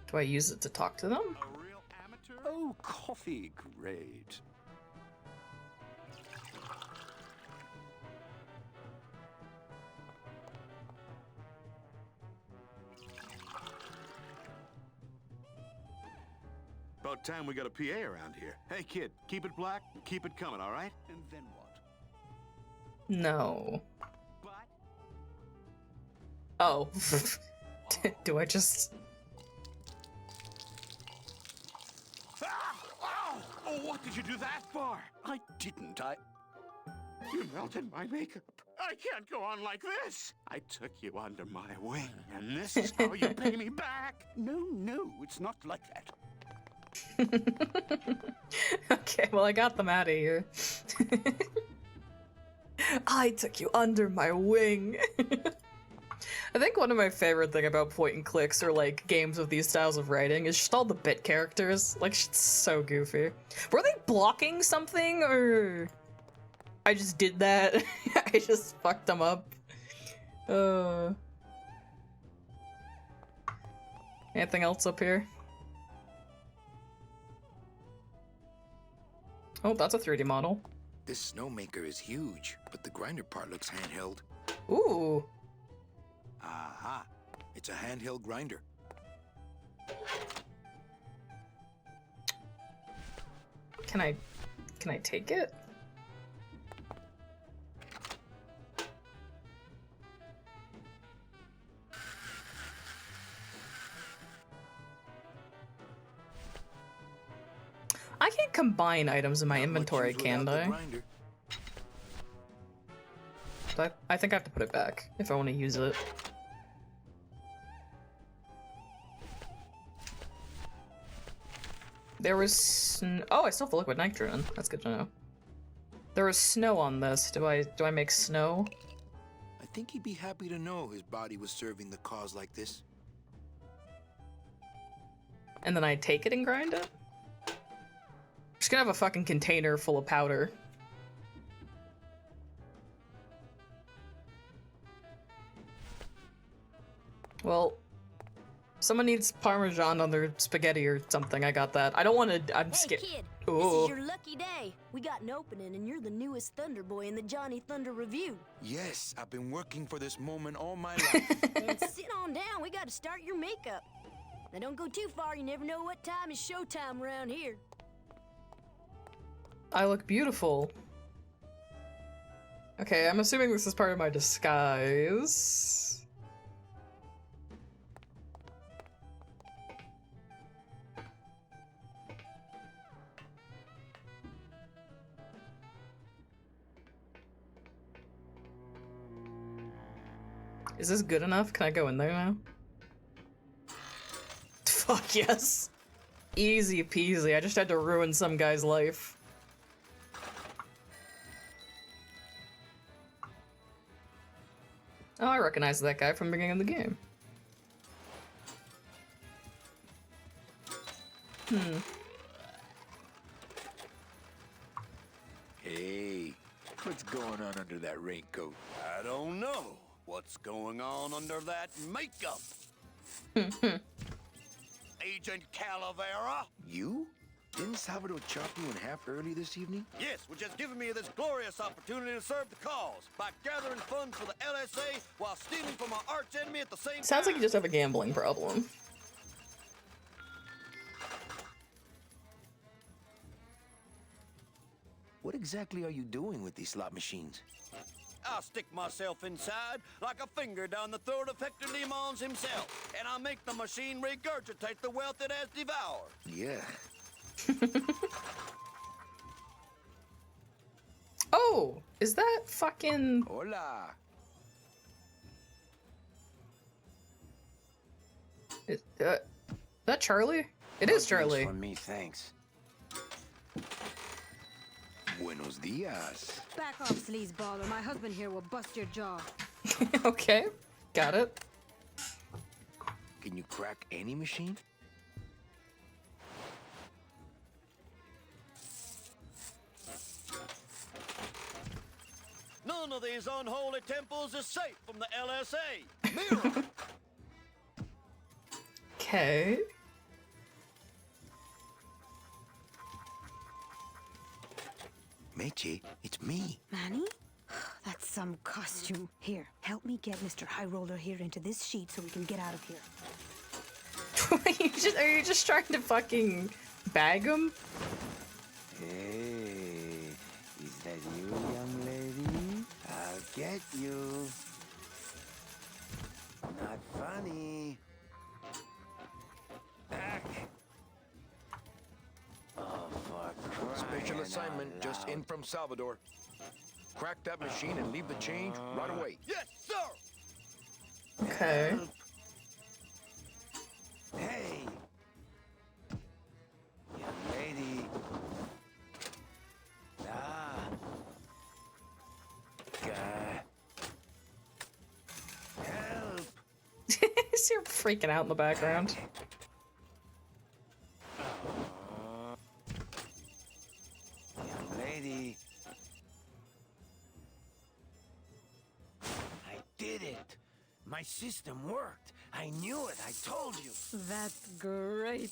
Do I use it to talk to them?
A real amateur?
Oh, coffee, great.
About time we got a PA around here. Hey kid, keep it black, keep it coming, all right?
And then what?
No.
But
Oh. Do I just...
Oh, what did you do that for?
I didn't.
You melted my makeup. I can't go on like this. I took you under my wing, and this is how you pay me back.
No, it's not like that.
Okay, well I got them out of here. I took you under my wing. I think one of my favorite thing about point and clicks or like games with these styles of writing is just all the bit characters. Like, it's so goofy. Were they blocking something or I just did that? I just fucked them up. Anything else up here? Oh, that's a 3D model.
This snowmaker is huge, but the grinder part looks handheld.
Ooh.
Aha. It's a handheld grinder.
Can I take it? I can't combine items in my inventory, can I? I think I have to put it back if I want to use it. There was oh, I still have the liquid nitrogen. That's good to know. There was snow on this. Do I make snow?
I think he'd be happy to know his body was serving the cause like this.
And then I take it and grind it? Just gonna have a fucking container full of powder. Well, someone needs Parmesan on their spaghetti or something. I got that. I don't want to. I'm scared.
Hey kid,
Ooh.
this is your lucky day. We got an opening, and you're the newest Thunder Boy in the Johnny Thunder Review.
Yes, I've been working for this moment all my life.
And sit on down. We got to start your makeup. Now don't go too far. You never know what time is showtime around here.
I look beautiful. Okay, I'm assuming this is part of my disguise. Is this good enough? Can I go in there now? Fuck yes. Easy peasy. I just had to ruin some guy's life. Oh, I recognize that guy from the beginning of the game.
Hey, what's going on under that raincoat?
I don't know what's going on under that makeup. Agent Calavera?
You? Didn't Salvador chop you in half early this evening?
Yes, which has given me this glorious opportunity to serve the cause by gathering funds for the LSA while stealing from our arch enemy at the same time.
Sounds like you just have a gambling problem.
What exactly are you doing with these slot machines?
I'll stick myself inside like a finger down the throat of Hector Limons himself, and I'll make the machine regurgitate the wealth it has devoured.
Yeah.
Oh, is that fucking...
Hola.
Is that Charlie? It is Charlie.
For me, thanks.
Buenos dias.
Back off, sleazeballer. My husband here will bust your jaw.
Okay, got it.
Can you crack any machine?
None of these unholy temples is safe from the LSA. Mirror!
Okay.
Meche, it's me.
Manny? That's some costume. Here, help me get Mr. High Roller here into this sheet so we can get out of here.
Are you just trying to fucking bag him?
Hey, is that you, young lady? I'll get you. Not funny. Oh, for
Special assignment just in from Salvador. Crack that machine and leave the change right away.
Yes, sir!
Okay.
Hey, young lady. Help.
Is he freaking out in the background?
Young lady. I did it. My system worked. I knew it. I told you.
That's great.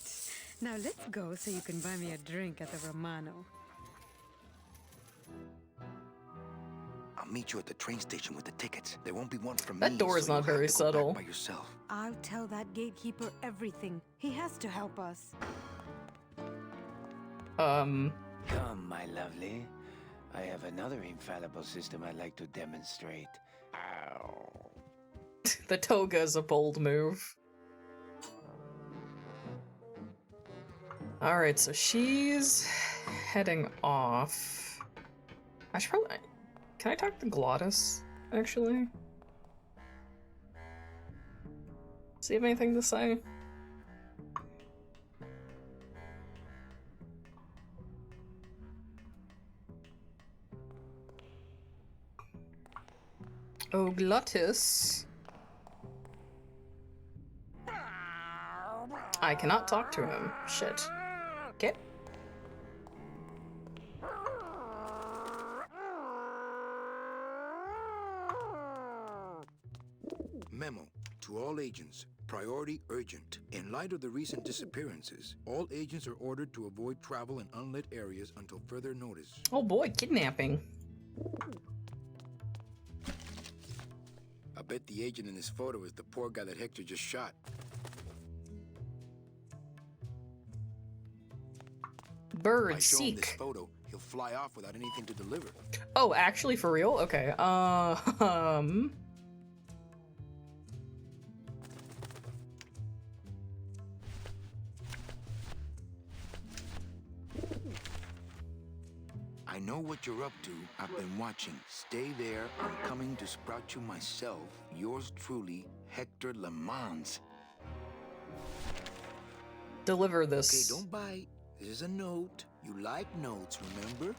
Now let's go so you can buy me a drink at the Romano.
I'll meet you at the train station with the tickets. There won't be one from me.
That door is
so
not
you'll
very
have to go back
subtle.
by yourself.
I'll tell that gatekeeper everything. He has to help us.
Come, my lovely. I have another infallible system I'd like to demonstrate. Ow.
The toga is a bold move. Alright, so she's heading off. I should probably... Can I talk to Glottis, actually? Does he have anything to say? Oh, Glottis. I cannot talk to him. Shit. Okay.
Memo to all agents. Priority urgent. In light of the recent disappearances, all agents are ordered to avoid travel in unlit areas until further notice.
Oh boy, kidnapping.
I bet the agent in this photo is the poor guy that Hector just shot.
Bird,
By showing this
seek.
photo, he'll fly off without anything to deliver.
Oh, actually, for real? Okay.
I
know what you're up to. I've been watching. Stay there. I'm coming to sprout you myself. Yours truly, Hector Le Mans.
Deliver this.
Okay, don't bite. This is a note. You like notes, remember?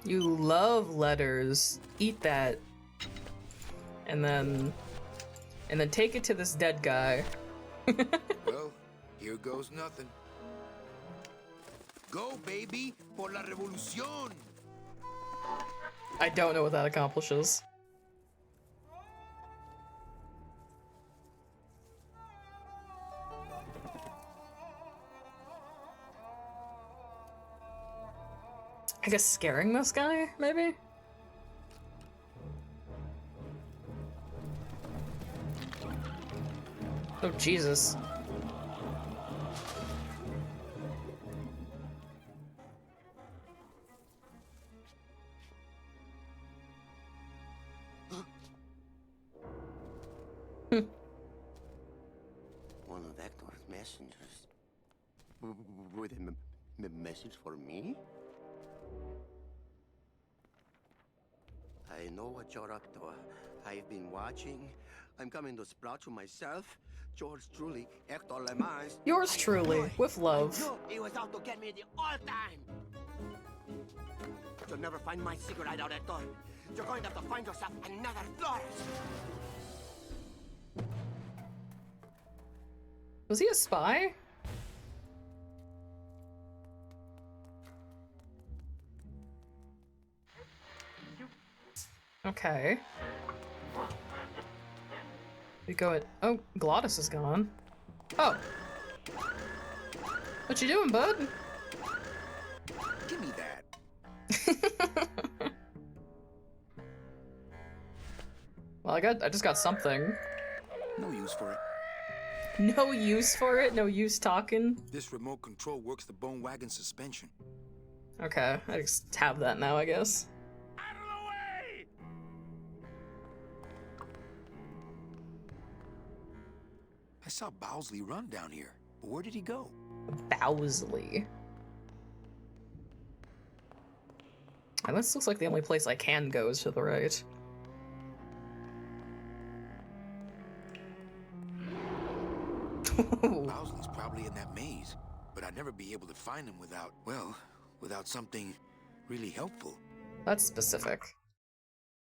You love letters. Eat that. And then take it to this dead guy.
Well, here goes nothing. Go, baby, por la revolución.
I don't know what that accomplishes. I guess scaring this guy, maybe? Oh, Jesus.
One of Hector's messengers. With a message for me? I know what you're up to. I've been watching. I'm coming to sprout you myself. Yours truly, Hector Le Mans.
Yours truly, with love.
I knew he was out to get me the whole time. You'll never find my secret hideout, Hector. You're going to have to find yourself another Flores.
Was he a spy? Okay. We go at— oh, Glottis is gone. Oh. What you doing, bud?
Give me that.
Well, I just got something.
No use for it.
No use for it? No use talking?
This remote control works the bone wagon suspension.
Okay, I just have that now, I guess.
I saw Bowsley run down here, but where did he go?
Bowsley. And this looks like the only place I can go is to the right.
Bowsley's probably in that maze, but I'd never be able to find him without, well, without something really helpful.
That's specific.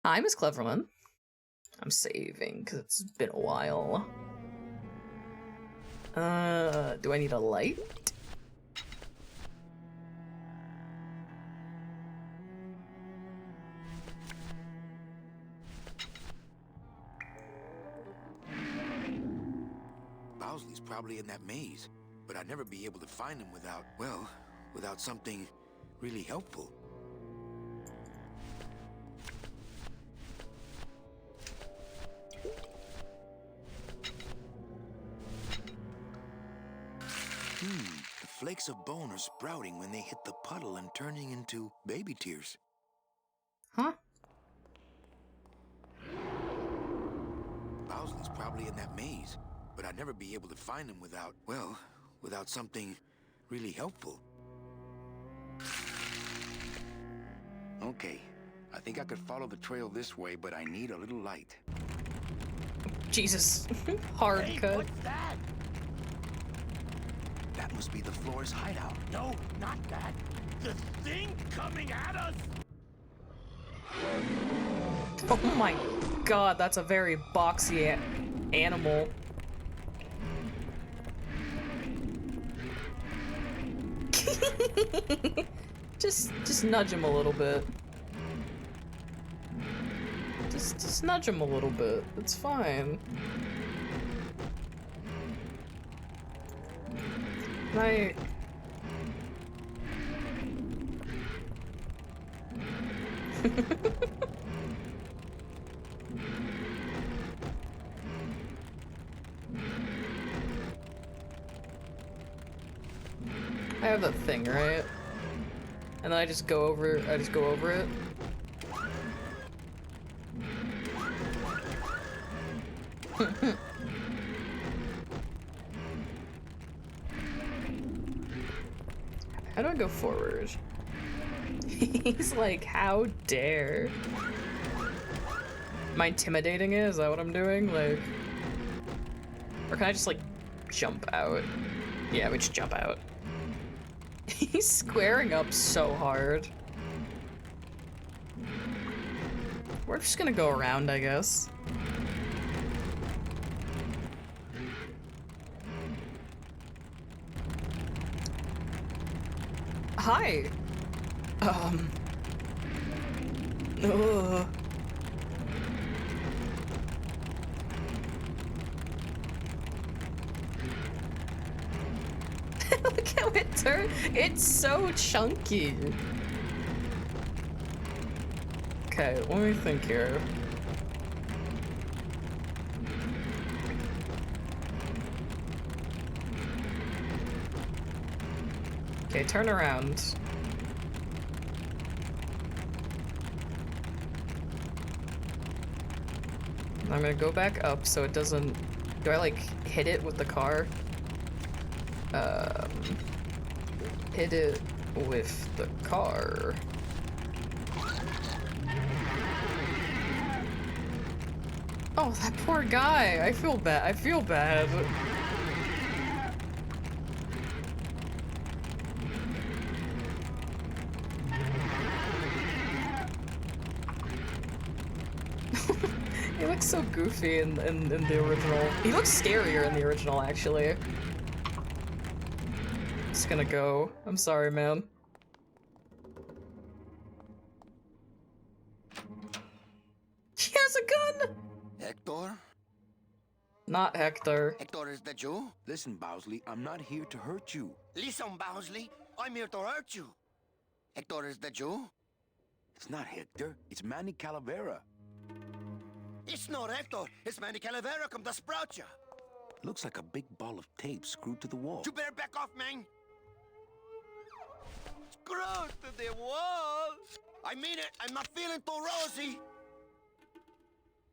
Hi, Miss Cleverman. I'm saving, because it's been a while. Do I need a light?
Bowsley's probably in that maze, but I'd never be able to find him without, well, without something really helpful. The flakes of bone are sprouting when they hit the puddle and turning into baby tears.
Huh?
Bowsley's probably in that maze, but I'd never be able to find him without, well, without something really helpful. Okay, I think I could follow the trail this way, but I need a little light.
Jesus. Hard cut.
What's that?
That must be the Flores hideout.
No, not that. The thing coming at us!
Oh my god, that's a very boxy animal. just nudge him a little bit. Just nudge him a little bit. It's fine. I have that thing, right? And then I just go over it. How do I go forward? He's like, how dare? Am I intimidating it? Is that what I'm doing? Like, or can I just like jump out? Yeah, we just jump out. He's squaring up so hard. We're just gonna go around, I guess. Hi. Ugh. Look how it turns. It's so chunky. Okay, let me think here. Okay, turn around. I'm gonna go back up so it doesn't... Do I like hit it with the car? Hit it with the car. Oh, that poor guy. I feel bad. I feel bad. He looks so goofy in the original. He looks scarier in the original, actually. Just gonna go. I'm sorry, man. He has a gun!
Hector?
Not Hector.
Hector, is that you?
Listen, Bowsley, I'm not here to hurt you.
Listen, Bowsley, I'm here to hurt you. Hector, is that you?
It's not Hector, it's Manny Calavera.
It's not Hector, it's Manny Calavera come to sprout you.
Looks like a big ball of tape screwed to the wall.
You better back off, man. Screwed to the wall. I mean it, I'm not feeling too rosy.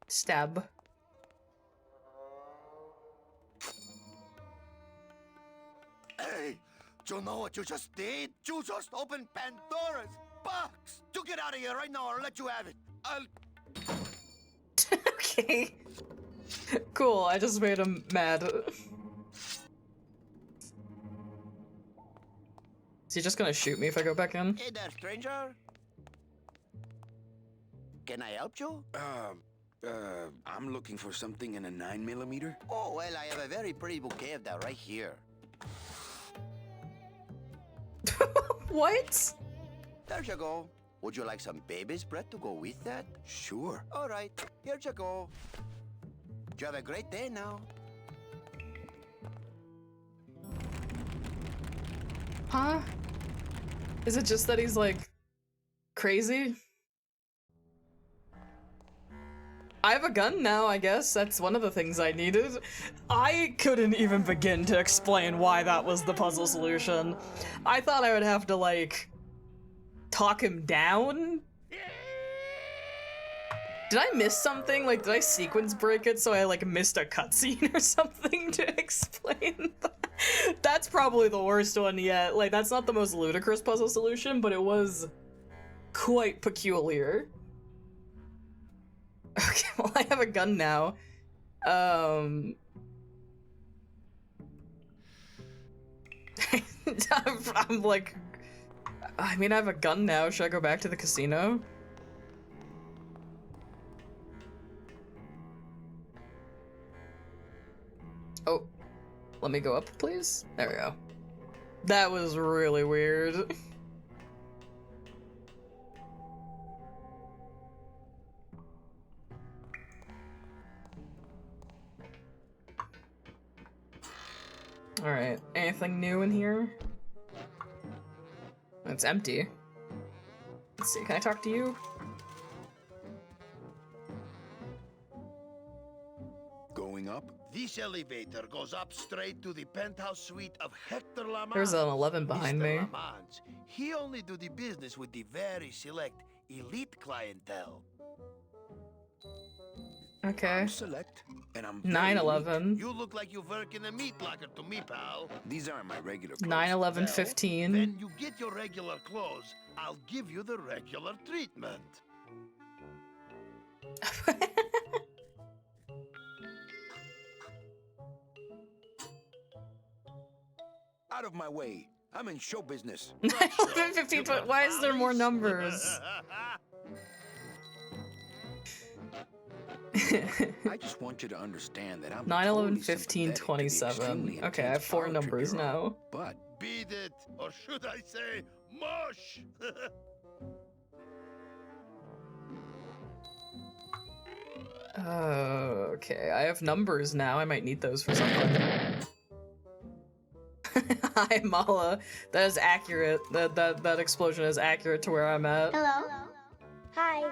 Stab.
Hey, do you know what you just did? You just opened Pandora's box. You get out of here right now or I'll let you have it.
Okay. Cool, I just made him mad. Is he just gonna shoot me if I go back in?
Hey there, stranger. Can I help you?
I'm looking for something in a 9mm.
Oh, well, I have a very pretty bouquet of that right here.
What?
There you go. Would you like some baby's breath to go with that?
Sure.
All right, here you go. You have a great day now.
Huh? Is it just that he's like crazy? I have a gun now, I guess. That's one of the things I needed. I couldn't even begin to explain why that was the puzzle solution. I thought I would have to, like, talk him down? Did I miss something? Like, did I sequence break it so I, like, missed a cutscene or something to explain that? That's probably the worst one yet. Like, that's not the most ludicrous puzzle solution, but it was quite peculiar. Okay, well, I have a gun now. I'm like... I mean, I have a gun now. Should I go back to the casino? Oh. Let me go up, please? There we go. That was really weird. Alright, anything new in here? It's empty. Let's see, can I talk to you?
Going up?
This elevator goes up straight to the penthouse suite of Hector Lamans.
There's an 11 behind
Mr.
me.
Lamans, he only do the business with the very select elite clientele.
Okay.
I'm select, and I'm
9/11.
You look like you work in a meat locker to me, pal.
These aren't my regular clothes.
9/11/15.
Then you get your regular clothes. I'll give you the regular treatment.
Out of my way. I'm in show business.
9/11/15. Why is there more numbers?
I just want you to understand that I'm
9/11/15/27. Okay, I have 4 numbers now.
But
beat it, or should I say, mush?
Okay, I have numbers now. I might need those for something. Hi, Mala. That is accurate. That explosion is accurate to where I'm at.
Hello? Hi.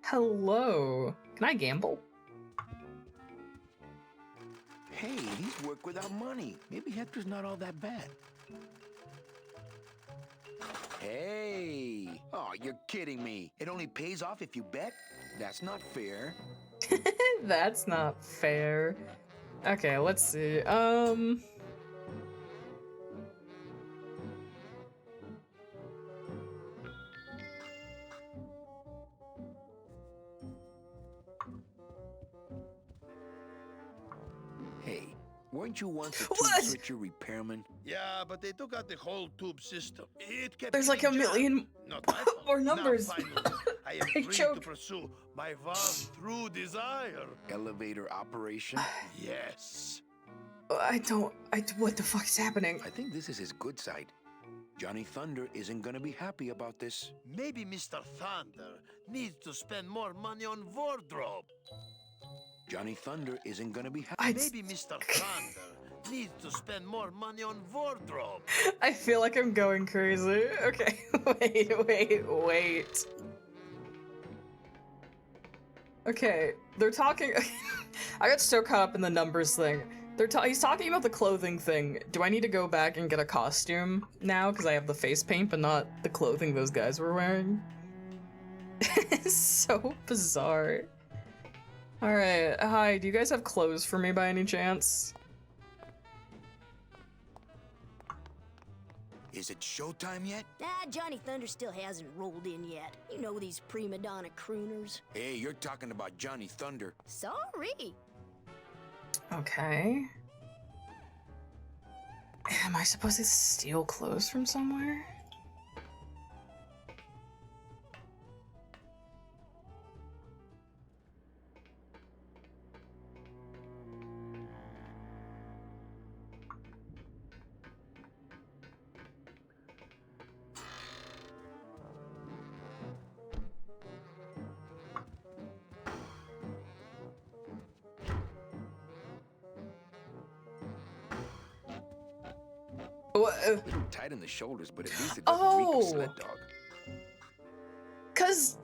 Hello. Can I gamble?
hey, he's work without money. Maybe Hector's not all that bad. Hey! Oh, you're kidding me. It only pays off if you bet? That's not fair.
That's not fair. Okay, let's see.
Hey, weren't you once a tube-switcher repairman?
Yeah, but they took out the whole tube system. It kept
There's like a million more numbers.
Now, finally, I am free to pursue my vows through desire.
Elevator operation?
Yes.
What the fuck is happening?
I think this is his good side. Johnny Thunder isn't gonna be happy about this.
Maybe Mr. Thunder needs to spend more money on wardrobe.
Johnny Thunder isn't gonna be happy.
Maybe Mr. Thunder needs to spend more money on wardrobe.
I feel like I'm going crazy. Okay, wait. Okay, they're talking. I got so caught up in the numbers thing. He's talking about the clothing thing. Do I need to go back and get a costume now? Because I have the face paint, but not the clothing those guys were wearing. It's so bizarre. Alright, hi, do you guys have clothes for me by any chance?
Is it showtime yet?
Johnny Thunder still hasn't rolled in yet. You know these prima donna crooners.
Hey, you're talking about Johnny Thunder.
Sorry.
Okay. Am I supposed to steal clothes from somewhere? What?
A little tight in the shoulders, but at least it doesn't reek of sled dog.
'Cause...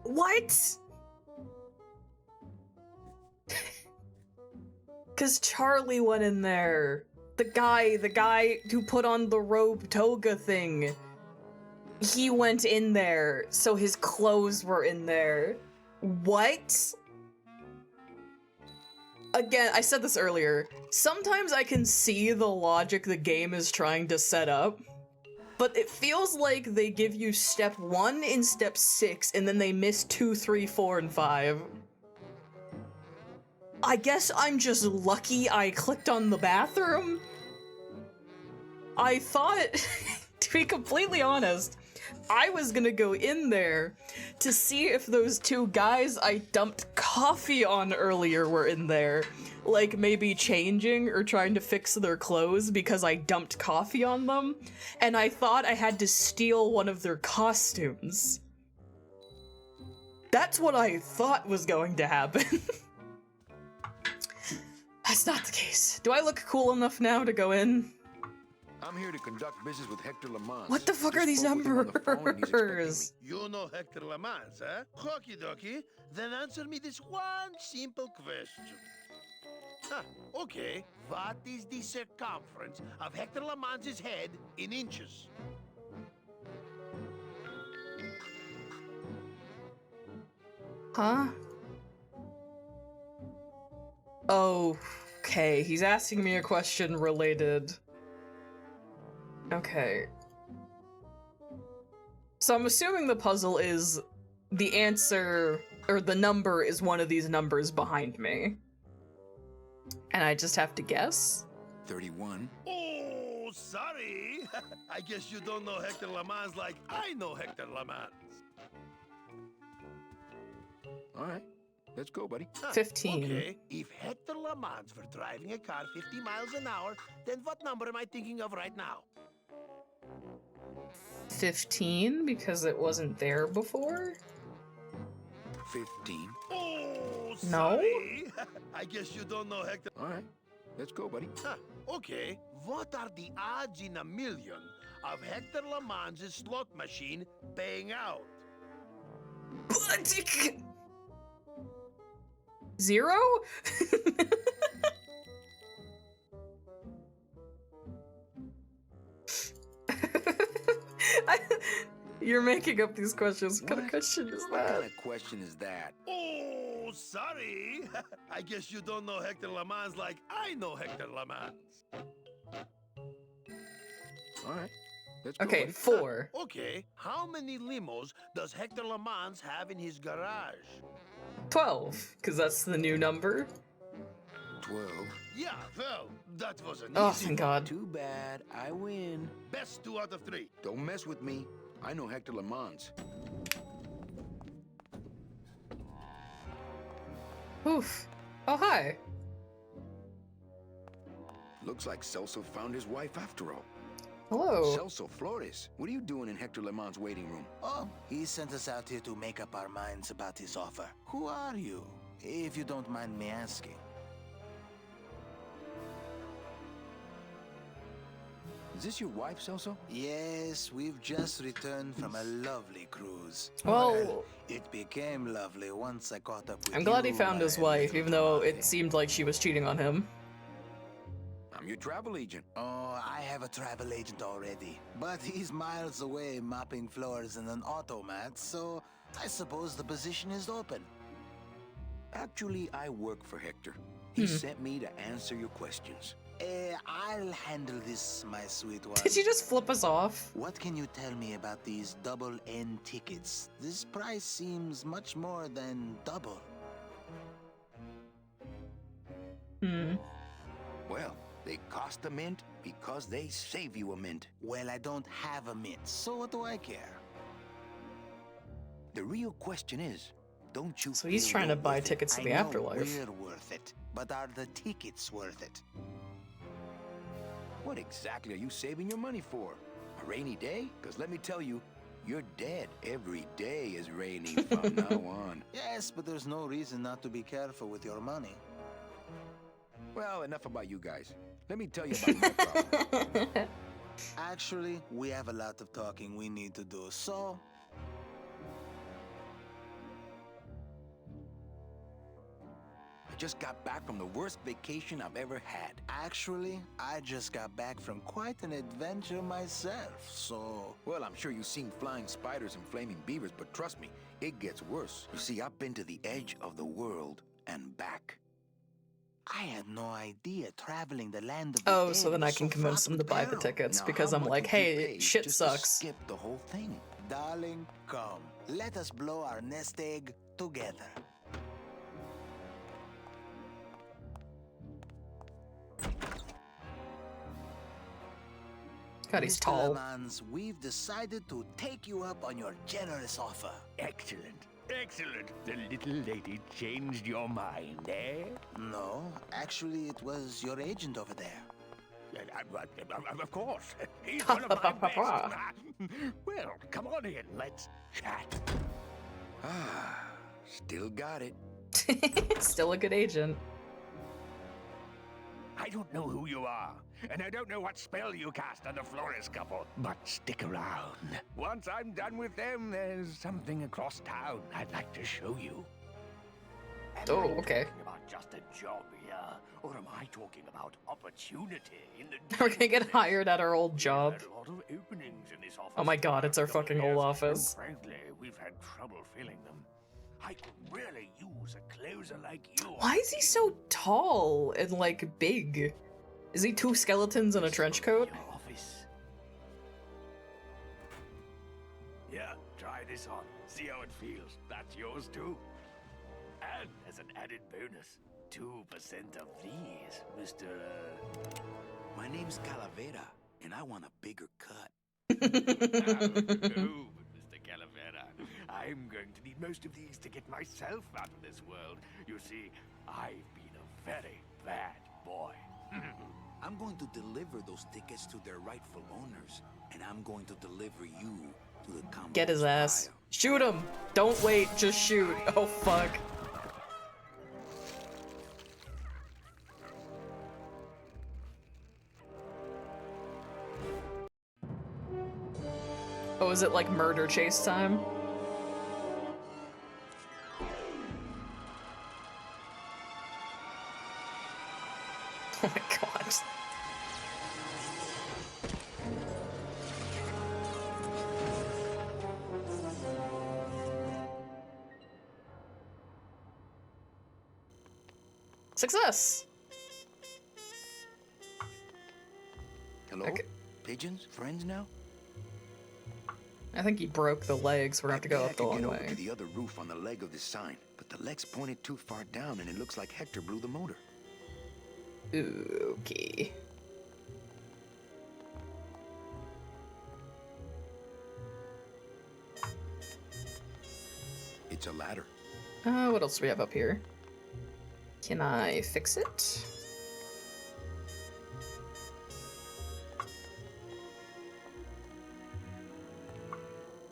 What? 'Cause Charlie went in there. The guy who put on the robe toga thing. He went in there, so his clothes were in there. What? Again, I said this earlier. Sometimes I can see the logic the game is trying to set up, but it feels like they give you step 1 in step 6, and then they miss 2, 3, 4, and 5. I guess I'm just lucky I clicked on the bathroom? I thought, to be completely honest, I was gonna go in there to see if those 2 guys I dumped coffee on earlier were in there. Like maybe changing or trying to fix their clothes because I dumped coffee on them. And I thought I had to steal one of their costumes. That's what I thought was going to happen. That's not the case. Do I look cool enough now to go in?
I'm here to conduct business with Hector Lamont.
What the fuck are these numbers?
You know Hector Lamont, huh? Okie dokie. Then answer me this one simple question. Okay. What is the circumference of Hector Lamont's head in inches?
Huh? Okay, he's asking me a question related. Okay. So I'm assuming the puzzle is the answer, or the number is one of these numbers behind me. And I just have to guess?
31.
Oh, sorry. I guess you don't know Hector LeMans like I know Hector LeMans.
All right, let's go, buddy.
15.
Okay, if Hector LeMans were driving a car 50 miles an hour, then what number am I thinking of right now?
15, because it wasn't there before?
15.
Oh,
No?
sorry. I guess you don't know Hector.
All right, let's go, buddy.
Okay, what are the odds in a million of Hector LeMans' slot machine paying out?
0? You're making up these questions. What kind of question is
What
that?
kind of question is that?
Oh, sorry. I guess you don't know Hector LeMans like I know Hector LeMans.
All right, let's go,
Okay,
buddy.
4.
Okay, how many limos does Hector LeMans have in his garage?
12, because that's the new number.
12.
Yeah, well, that was an
Oh,
easy
thank
one.
God.
Too bad, I win.
Best 2 out of 3.
Don't mess with me. I know Hector LeMans.
Oof. Oh, hi.
Looks like Celso found his wife after all.
Hello.
Celso Flores, what are you doing in Hector LeMans' waiting room?
Oh, he sent us out here to make up our minds about his offer. Who are you, if you don't mind me asking?
Is this your wife, Celso?
Yes, we've just returned from a lovely cruise.
Well,
it became lovely once I caught up with
I'm glad he
you,
found his
my
wife,
little
even though
tamale.
it seemed like she was cheating on him.
I'm your travel agent.
Oh, I have a travel agent already, but he's miles away mopping floors in an automat, so I suppose the position is open.
Actually, I work for Hector. He sent me to answer your questions.
I'll handle this, my sweet one.
Did you just flip us off?
What can you tell me about these double N tickets? This price seems much more than double.
Well, they cost a mint because they save you a mint.
Well, I don't have a mint, so what do I care?
The real question is, don't you
So he's
feel
trying to
you're
buy
worth it?
tickets to the
I know
afterlife.
we're worth it, but are the tickets worth it?
What exactly are you saving your money for? A rainy day? Because let me tell you, you're dead. Every day is rainy from now on.
Yes, but there's no reason not to be careful with your money.
Well, enough about you guys. Let me tell you about my problem.
Actually, we have a lot of talking we need to do, so...
I just got back from the worst vacation I've ever had.
Actually, I just got back from quite an adventure myself, so...
Well, I'm sure you've seen flying spiders and flaming beavers, but trust me, it gets worse. You see, I've been to the edge of the world and back.
I had no idea traveling the land of the
Oh,
dead
so then I
was
can
so
convince
fraught
them to
with
buy the
peril.
tickets,
Now,
because
how
I'm
much
like,
would you
hey,
pay
shit
just to
sucks.
skip the whole thing?
Darling, come. Let us blow our nest egg together.
God, he's
Mr.
tall.
Lemans, we've decided to take you up on your generous offer.
Excellent. Excellent. The little lady changed your mind, eh?
No, actually, it was your agent over there.
Of course. He's one of my best. Well, come on in. Let's chat.
Ah, still got it.
Still a good agent.
I don't know who you are, and I don't know what spell you cast on the Flores couple, but stick around. Once I'm done with them, there's something across town I'd like to show you.
Oh, okay.
Talking about just a job here, or am I talking about opportunity in the
We're gonna get hired at our old job.
We've had a lot of openings in this office.
Oh my god, it's our fucking old
And
office.
frankly, we've had trouble filling them.
I could really use a closer like you.
Why is he so tall and, like, big? Is he two skeletons in a trench coat?
Office. Yeah, try this on. See how it feels. That's yours too. And as an added bonus, 2% of these, Mr.
My name's Calavera, and I want a bigger cut.
No, Mr. Calavera. I'm going to need most of these to get myself out of this world. You see, I've been a very bad boy.
I'm going to deliver those tickets to their rightful owners, and I'm going to deliver you to the compost
Get his ass.
pile.
Shoot him! Don't wait, just shoot. Oh fuck. Oh, is it like murder chase time? Oh my god. Success!
Hello?
Okay.
Pigeons? Friends now?
I think he broke the legs. We're gonna have to go
I
up the
could
long
get over
way.
to the other roof on the leg of this sign, but the legs pointed too far down and it looks like Hector blew the motor.
Okay.
It's a ladder.
What else do we have up here? Can I fix it?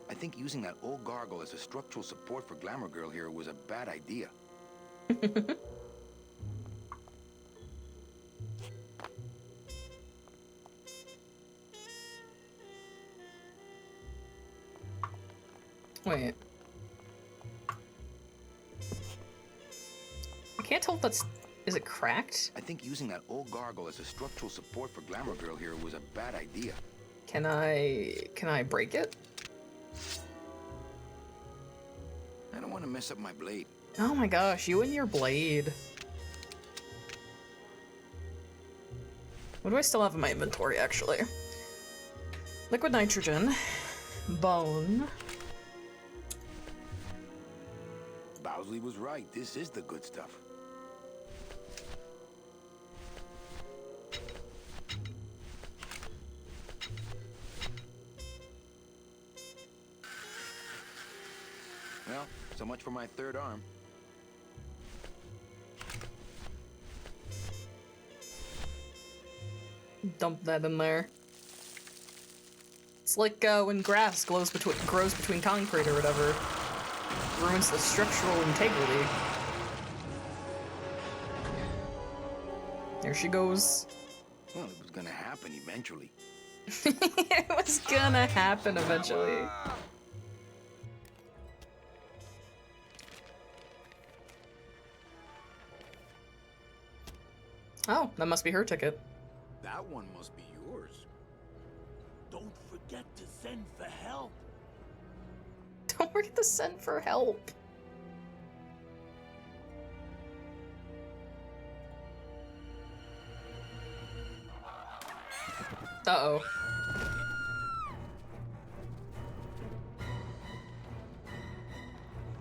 I think using that old gargle as a structural support for Glamour Girl here was a bad idea.
Wait. I can't tell if that's... Is it cracked?
I think using that old gargle as a structural support for Glamour Girl here was a bad idea.
Can I break it?
I don't want to mess up my blade.
Oh my gosh, you and your blade. What do I still have in my inventory, actually? Liquid nitrogen. Bone.
Bowsley was right. This is the good stuff. Well, so much for my third arm.
Dump that in there. It's like when grass grows between concrete or whatever. Ruins the structural integrity. There she goes.
Well, it was gonna happen eventually.
It was gonna happen eventually. Oh, that must be her ticket.
That one must be yours.
Don't forget to send for help.
Don't forget to send for help. Uh-oh.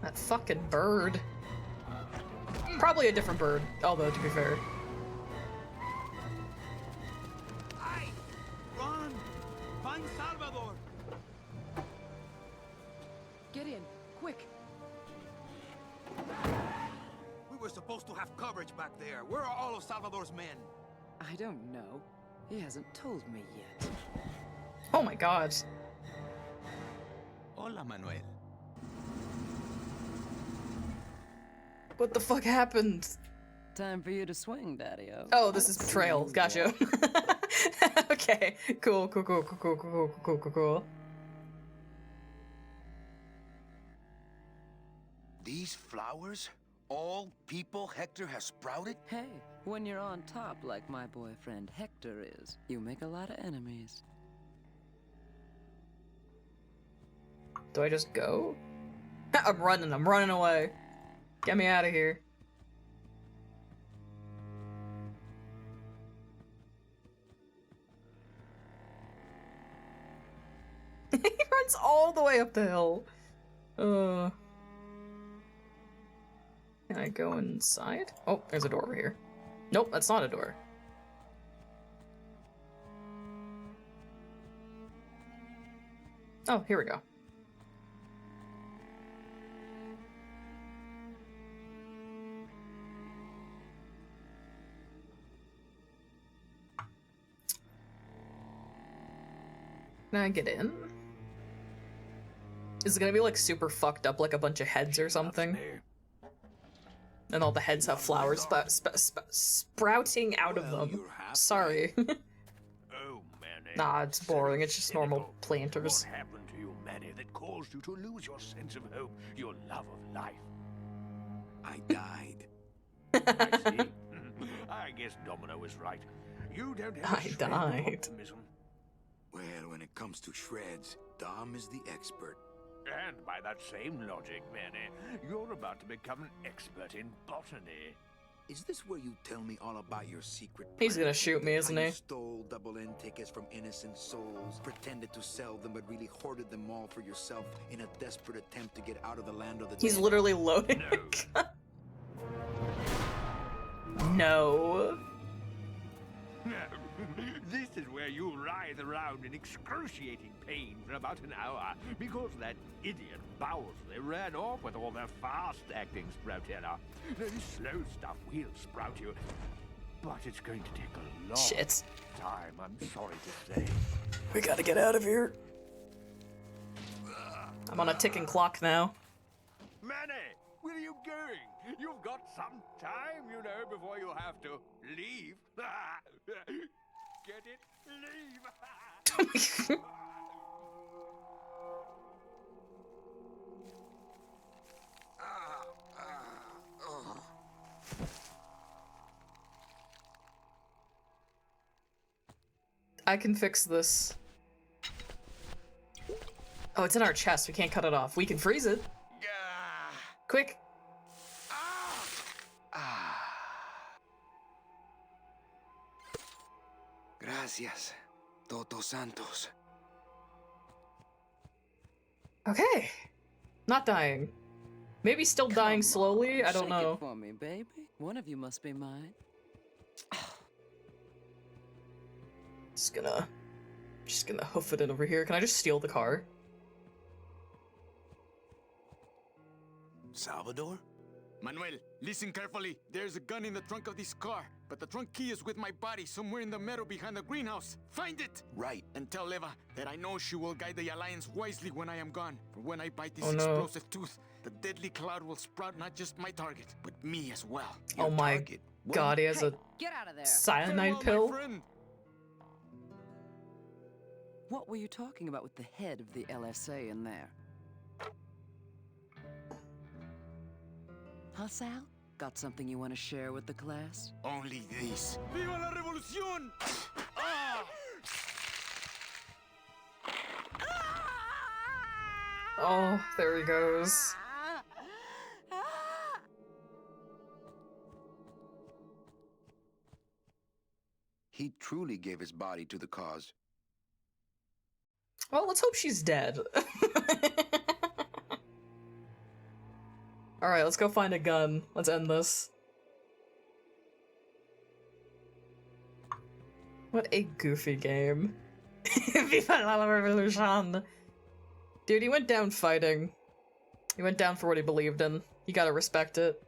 That fucking bird. Probably a different bird, although, to be fair.
Run! Find Salvador!
Get in, quick!
We were supposed to have coverage back there. Where are all of Salvador's men?
I don't know. He hasn't told me yet.
Oh my god.
Hola, Manuel.
What the fuck happened?
Time for you to swing, Daddy-o.
Oh, this is betrayal. Gotcha. Okay. Cool.
These flowers? All people Hector has sprouted?
Hey, when you're on top like my boyfriend Hector is, you make a lot of enemies.
Do I just go? I'm running away. Get me out of here. He runs all the way up the hill. Can I go inside? Oh, there's a door over here. Nope, that's not a door. Oh, here we go. Can I get in? Is it gonna be like super fucked up, like a bunch of heads or something? And all the heads have flowers sprouting out of them. Sorry. Nah, it's boring. It's just normal planters.
What happened to you, Manny, that caused you to lose your sense of hope, your love of life?
I died.
I see. I guess Domino was right. You don't have
I died.
optimism.
Well, when it comes to shreds, Dom is the expert.
And by that same logic, Manny, you're about to become an expert in botany.
Is this where you tell me all about your secret plan?
He's gonna shoot me, isn't
How
he?
you stole double-end tickets from innocent souls, pretended to sell them, but really hoarded them all for yourself in a desperate attempt to get out of the land of the
He's
dead?
literally loading. No.
This is where you writhe around in excruciating pain for about an hour because that idiot Bowsley ran off with all their fast-acting Sproutella. This slow stuff will sprout you, but it's going to take a long time, I'm sorry to say.
We gotta get out of here. I'm on a ticking clock now.
Manny, where are you going? You've got some time, you know, before you have to leave. Get it? Leave!
I can fix this. Oh, it's in our chest. We can't cut it off. We can freeze it. Quick.
Gracias, Toto Santos.
Okay. Not dying. Maybe still dying slowly? I don't
Shake
know.
it for me, baby. One of you must be mine.
Just gonna hoof it in over here. Can I just steal the car?
Salvador?
Manuel, listen carefully. There's a gun in the trunk of this car, but the trunk key is with my body somewhere in the meadow behind the greenhouse. Find it!
Right.
And tell Eva that I know she will guide the Alliance wisely when I am gone. For when I bite this
Oh, no.
explosive tooth, the deadly cloud will sprout not just my target, but me as well.
Oh my god, he has a
Get out of there.
cyanide
Farewell,
pill?
my friend.
What were you talking about with the head of the LSA in there? Huh, Sal? Got something you want to share with the class?
Only this. Viva la revolución!
Oh, there he goes.
He truly gave his body to the cause.
Well, let's hope she's dead. Alright, let's go find a gun. Let's end this. What a goofy game. Viva la revolution! Dude, he went down fighting. He went down for what he believed in. You gotta respect it.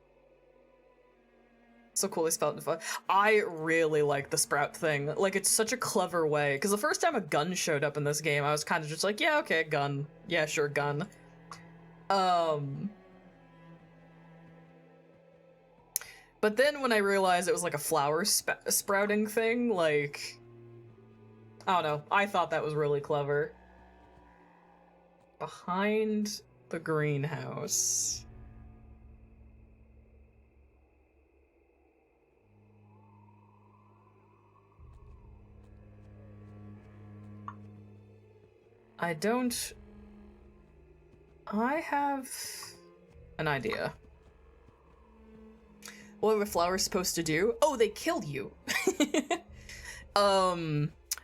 So cool he spelled it. I really like the sprout thing. Like, it's such a clever way. Because the first time a gun showed up in this game, I was kind of just like, yeah, okay, gun. Yeah, sure, gun. But then when I realized it was like a flower sprouting thing, like... I don't know. I thought that was really clever. Behind the greenhouse. I have an idea. What are the flowers supposed to do? Oh, they kill you.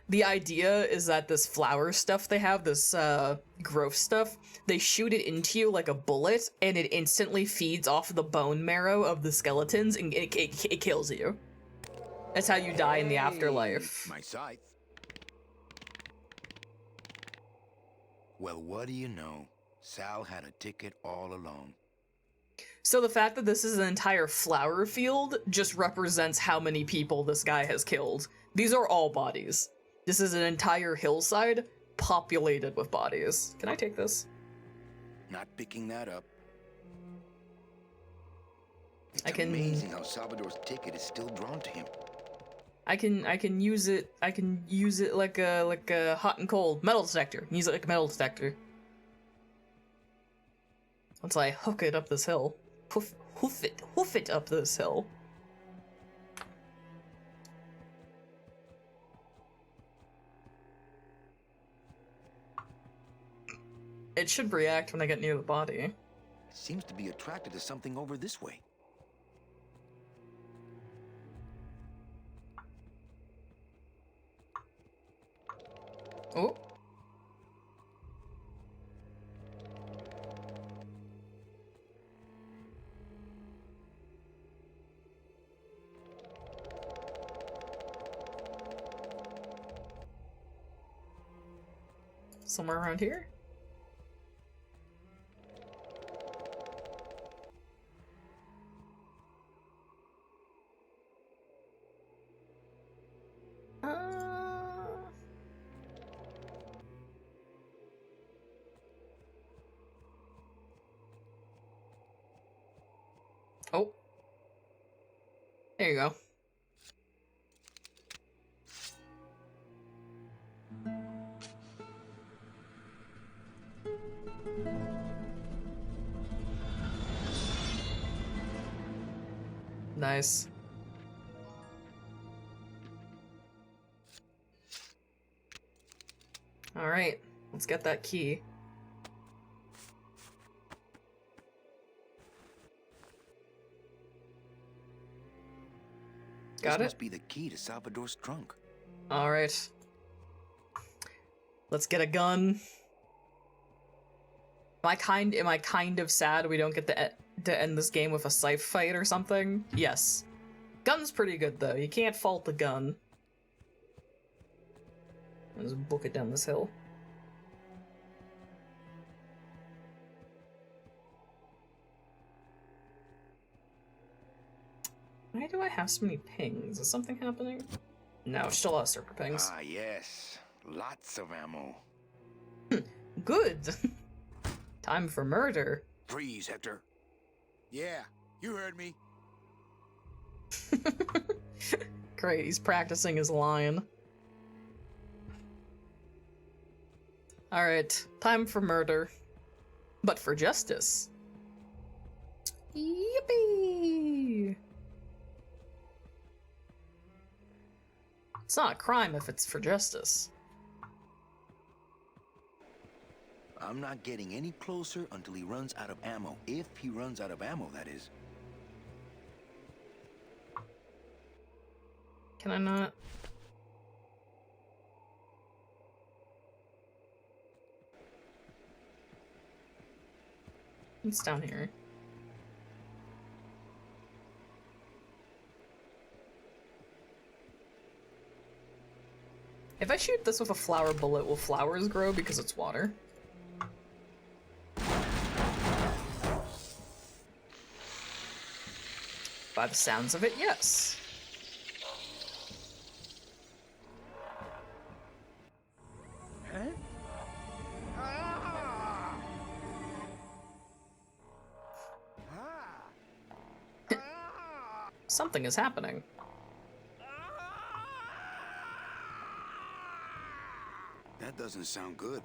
The idea is that this flower stuff they have, this growth stuff, they shoot it into you like a bullet, and it instantly feeds off the bone marrow of the skeletons, and it kills you. That's how you die in the afterlife.
My scythe. Well, what do you know? Sal had a ticket all along.
So the fact that this is an entire flower field just represents how many people this guy has killed. These are all bodies. This is an entire hillside populated with bodies. Can I take this?
Not picking that up.
I can.
Amazing how Salvador's ticket is still drawn to him.
I can use it. I can use it like a hot and cold metal detector. Use it like a metal detector. Once I hook it up this hill, hoof it up this hill. It should react when I get near the body.
It seems to be attracted to something over this way.
Oh. Somewhere around here? Oh. There you go. Nice. All right, let's get that key. Got it?
This must be the key to Salvador's trunk.
All right. Let's get a gun. Am I kind of sad we don't get to end this game with a scythe fight or something? Yes. Gun's pretty good though. You can't fault the gun. Let's book it down this hill. Why do I have so many pings? Is something happening? No, still a lot of circuit pings.
Ah, yes. Lots of ammo.
Good. Time for murder.
Freeze, Hector. Yeah, you heard me.
Great, he's practicing his line. Alright, time for murder. But for justice. Yippee! It's not a crime if it's for justice.
I'm not getting any closer until he runs out of ammo. If he runs out of ammo, that is.
Can I not? It's down here. If I shoot this with a flower bullet, will flowers grow because it's water? By the sounds of it, yes. Something is happening.
That doesn't sound good.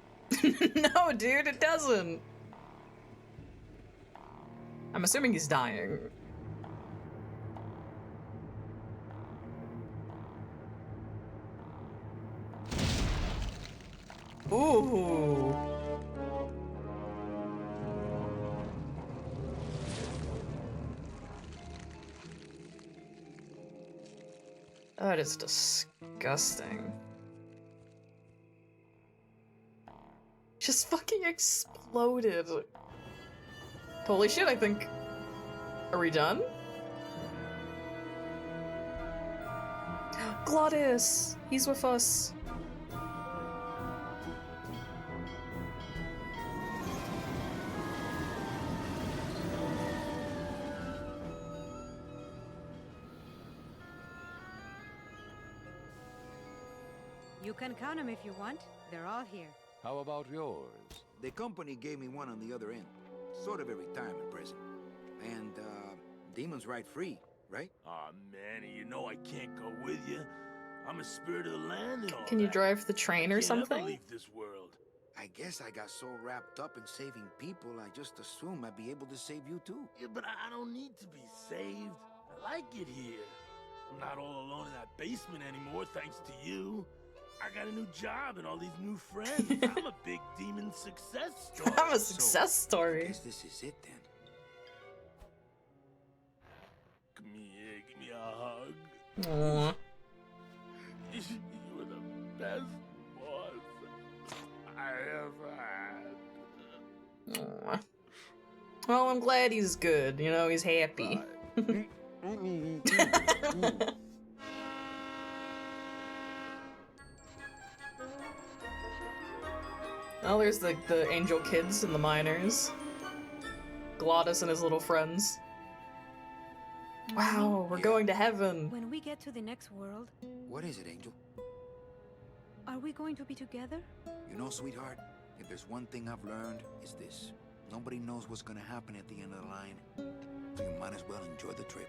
No, dude, it doesn't. I'm assuming he's dying. Ooh. That is disgusting. Just fucking exploded. Holy shit, I think... Are we done? Glottis! He's with us.
You can count them if you want. They're all here.
How about yours? The company gave me one on the other end. Sort of a retirement present. And, demons ride free, right?
Aw, Manny, you know I can't go with you. I'm a spirit of the land and all
Can you
that.
drive the train or
Can't ever
something?
leave this world.
I guess I got so wrapped up in saving people, I just assumed I'd be able to save you too.
Yeah, but I don't need to be saved. I like it here. I'm not all alone in that basement anymore, thanks to you. I got a new job and all these new friends. I'm a big demon success story.
I'm a success story.
I guess this is it then.
Come here, give me a hug.
Aww.
You were the best boss I ever had.
Aww. Well, I'm glad he's good. You know, he's happy. Oh, there's the angel kids and the miners. Glottis and his little friends. Wow, we're going to heaven.
When we get to the next world,
What is it, Angel?
are we going to be together?
You know, sweetheart, if there's one thing I've learned, it's this. Nobody knows what's gonna happen at the end of the line. So you might as well enjoy the trip.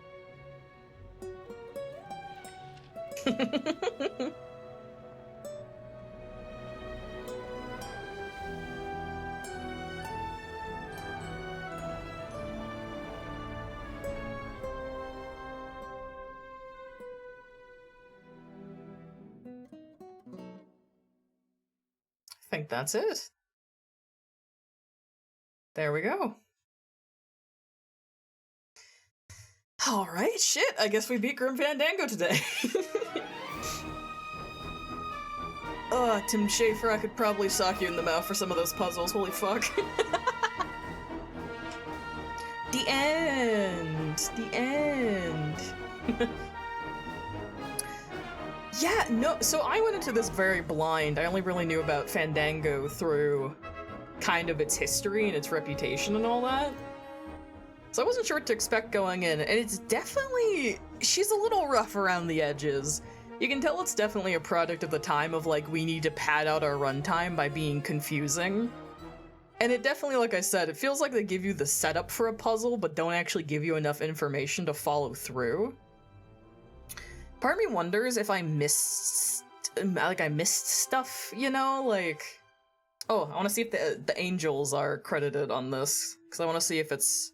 I think that's it. There we go. Alright, shit, I guess we beat Grim Fandango today. Tim Schafer, I could probably sock you in the mouth for some of those puzzles, holy fuck. The end! The end! Yeah, no, so I went into this very blind. I only really knew about Fandango through kind of its history and its reputation and all that. So I wasn't sure what to expect going in, and it's definitely... she's a little rough around the edges. You can tell it's definitely a product of the time of, like, we need to pad out our runtime by being confusing. And it definitely, like I said, it feels like they give you the setup for a puzzle, but don't actually give you enough information to follow through. Part of me wonders if I missed... like, I missed stuff, you know? Like... Oh, I want to see if the angels are credited on this, because I want to see if it's...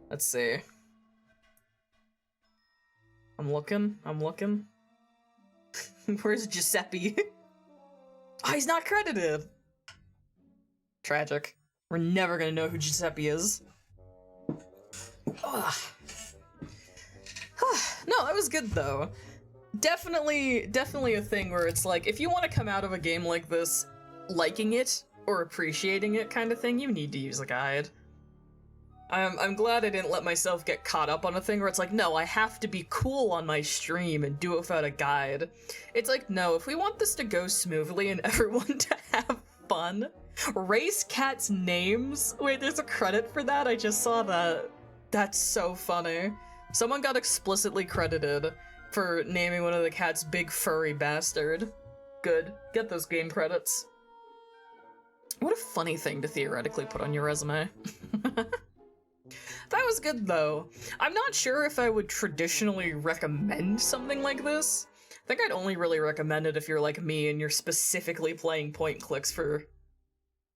Let's see. I'm looking. Where's Giuseppe? Oh, he's not credited! Tragic. We're never gonna know who Giuseppe is. Ugh. No, that was good though. Definitely a thing where it's like, if you want to come out of a game like this liking it or appreciating it kind of thing, you need to use a guide. I'm glad I didn't let myself get caught up on a thing where it's like, no, I have to be cool on my stream and do it without a guide. It's like, no, if we want this to go smoothly and everyone to have fun, race cats' names? Wait, there's a credit for that? I just saw that. That's so funny. Someone got explicitly credited for naming one of the cats Big Furry Bastard. Good. Get those game credits. What a funny thing to theoretically put on your resume. That was good though. I'm not sure if I would traditionally recommend something like this. I think I'd only really recommend it if you're like me and you're specifically playing point and clicks for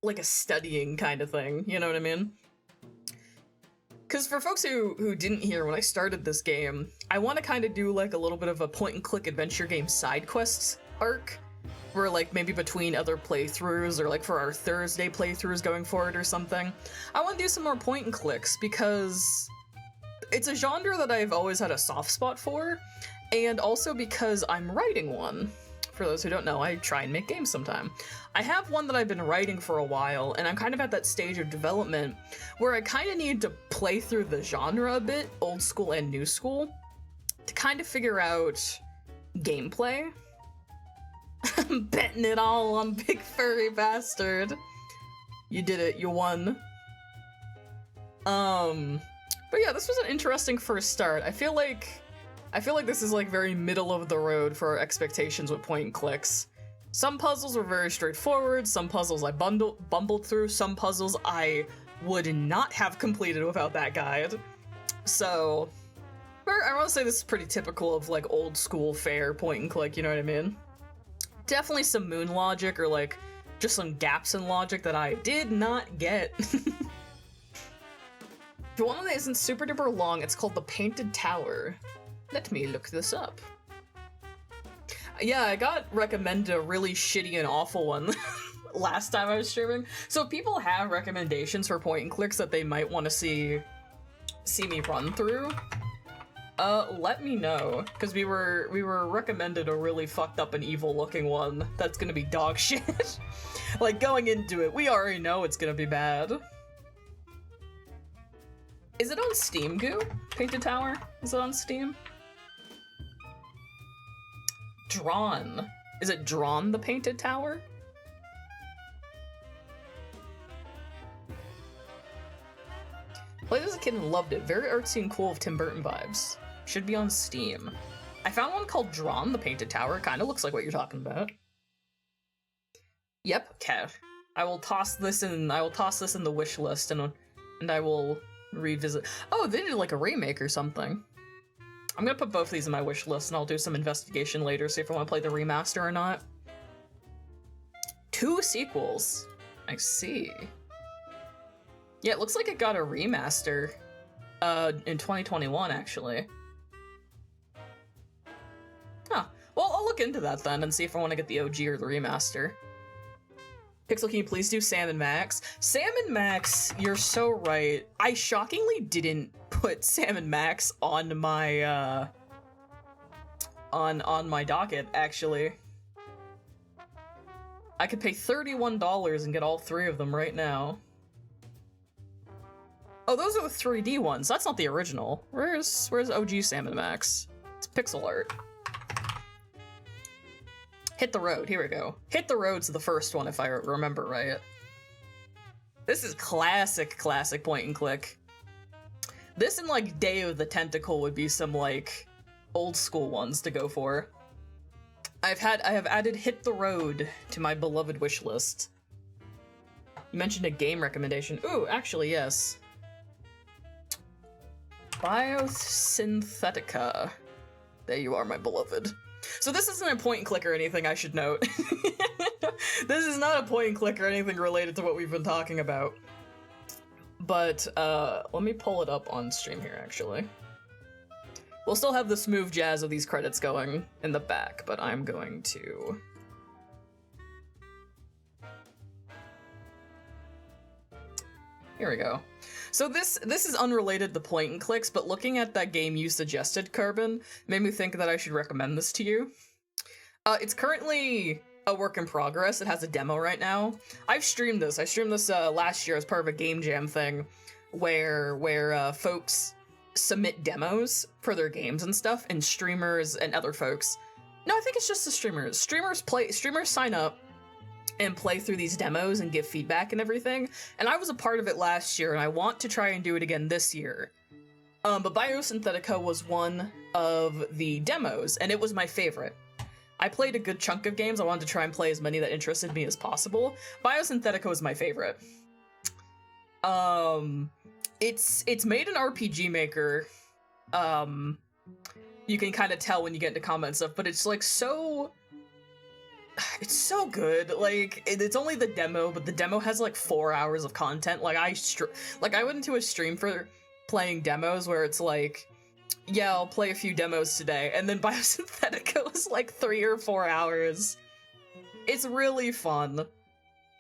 like a studying kind of thing, you know what I mean? Because for folks who didn't hear when I started this game, I want to kind of do like a little bit of a point and click adventure game side quests arc, where like maybe between other playthroughs or like for our Thursday playthroughs going forward or something, I want to do some more point and clicks because it's a genre that I've always had a soft spot for, and also because I'm writing one. For those who don't know, I try and make games sometime. I have one that I've been writing for a while, and I'm kind of at that stage of development where I kind of need to play through the genre a bit, old school and new school, to kind of figure out gameplay. I'm betting it all on Big Furry Bastard. You did it, you won. But yeah, this was an interesting first start. I feel like this is like very middle of the road for our expectations with point and clicks. Some puzzles were very straightforward, some puzzles I bumbled through, some puzzles I would not have completed without that guide. So, I want to say this is pretty typical of like old school fair point and click, you know what I mean? Definitely some moon logic or like just some gaps in logic that I did not get. The one that isn't super duper long, it's called the Painted Tower. Let me look this up. Yeah, I got recommended a really shitty and awful one last time I was streaming. So if people have recommendations for point and clicks that they might want to see me run through, let me know, because we were recommended a really fucked up and evil looking one that's gonna be dog shit. Like, going into it, we already know it's gonna be bad. Is it on Steam, Goo? Painted Tower? Is it on Steam? Drawn. Is it Drawn the Painted Tower? Played as a kid and loved it. Very artsy and cool with Tim Burton vibes. Should be on Steam. I found one called Drawn the Painted Tower. Kind of looks like what you're talking about. Yep, okay. I will toss this in the wish list and I will revisit. Oh, they did like a remake or something. I'm gonna put both of these in my wish list and I'll do some investigation later, see if I want to play the remaster or not. 2 sequels. I see. Yeah, it looks like it got a remaster in 2021, actually. Huh. Well, I'll look into that then and see if I want to get the OG or the remaster. Pixel, can you please do Sam and Max? Sam and Max, you're so right. I shockingly didn't put Sam and Max on my, on my docket, actually. I could pay $31 and get all 3 of them right now. Oh, those are the 3D ones. That's not the original. Where's OG Sam and Max? It's pixel art. Hit the Road, here we go. Hit the Road's the first one, if I remember right. This is classic point and click. This and like Day of the Tentacle would be some like old school ones to go for. I have added Hit the Road to my beloved wish list. You mentioned a game recommendation. Ooh, actually, yes. Biosynthetica. There you are, my beloved. So this isn't a point and click or anything, I should note. This is not a point and click or anything related to what we've been talking about. But, let me pull it up on stream here, actually. We'll still have the smooth jazz of these credits going in the back, but I'm going to... Here we go. So this is unrelated to point and clicks, but looking at that game you suggested, Carbon, made me think that I should recommend this to you. It's currently a work in progress. It has a demo right now. I've streamed this. I streamed this last year as part of a game jam thing where folks submit demos for their games and stuff, and streamers and other folks. No, I think it's just the streamers. Streamers sign up and play through these demos and give feedback and everything. And I was a part of it last year, and I want to try and do it again this year. But Biosynthetica was one of the demos, and it was my favorite. I played a good chunk of games. I wanted to try and play as many that interested me as possible. Biosynthetica was my favorite. It's made in RPG Maker. You can kind of tell when you get into combat and stuff, but it's like so... It's so good. Like, it's only the demo, but the demo has like 4 hours of content. Like, I went into a stream for playing demos where it's like, yeah, I'll play a few demos today, and then Biosynthetica was like 3 or 4 hours. It's really fun.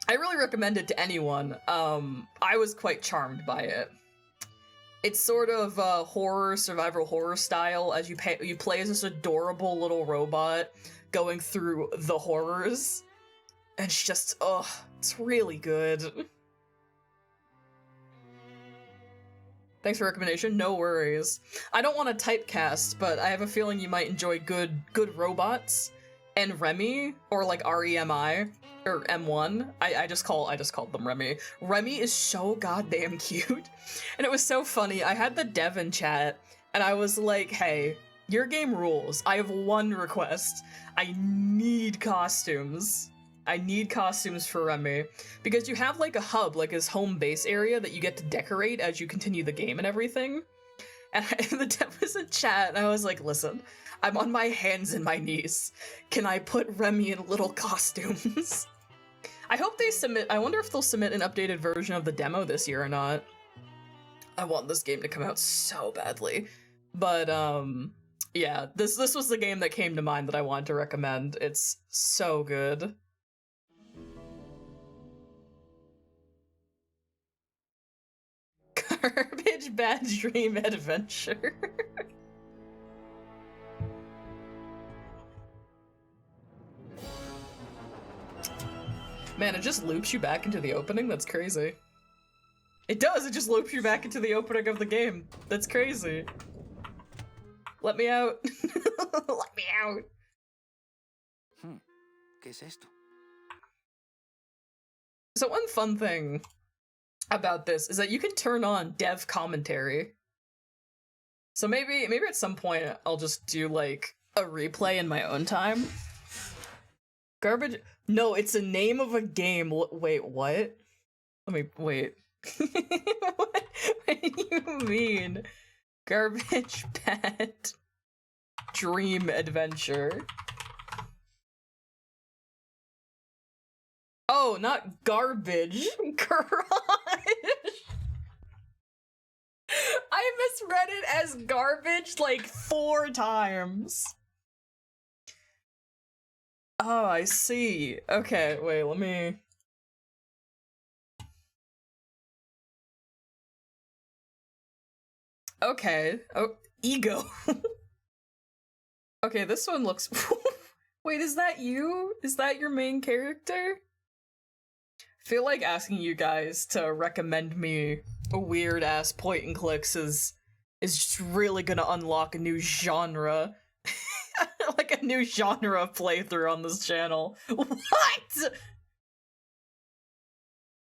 I really recommend it to anyone. I was quite charmed by it. It's sort of horror, survival horror style, as you play as this adorable little robot going through the horrors. And it's just, ugh, it's really good. Thanks for recommendation, no worries. I don't want to typecast, but I have a feeling you might enjoy good robots. And Remy, or like REMI, or M1. I just called them Remy. Remy is so goddamn cute. And it was so funny. I had the dev in chat, and I was like, hey, your game rules. I have one request. I need costumes. I need costumes for Remy. Because you have like a hub, like his home base area that you get to decorate as you continue the game and everything. And the dev was in chat, and I was like, listen, I'm on my hands and my knees. Can I put Remy in little costumes? I hope they submit. I wonder if they'll submit an updated version of the demo this year or not. I want this game to come out so badly. But, yeah, this was the game that came to mind that I wanted to recommend. It's so good. Garbage Bad Dream Adventure. Man, it just loops you back into the opening? That's crazy. It does, it just loops you back into the opening of the game. That's crazy. Let me out. Let me out.
¿Qué es esto?
So one fun thing about this is that you can turn on dev commentary. So maybe at some point I'll just do like a replay in my own time. Garbage? No, it's a name of a game. Wait, what? Let me, wait. What do you mean? Garbage Pet Dream Adventure. Oh, not garbage. Garage. I misread it as garbage like 4 times. Oh, I see. Okay, wait, let me... Okay. Oh, ego. Okay, this one looks... Wait, is that you? Is that your main character? I feel like asking you guys to recommend me a weird-ass point-and-clicks is just really gonna unlock a new genre. Like a new genre of playthrough on this channel. What?!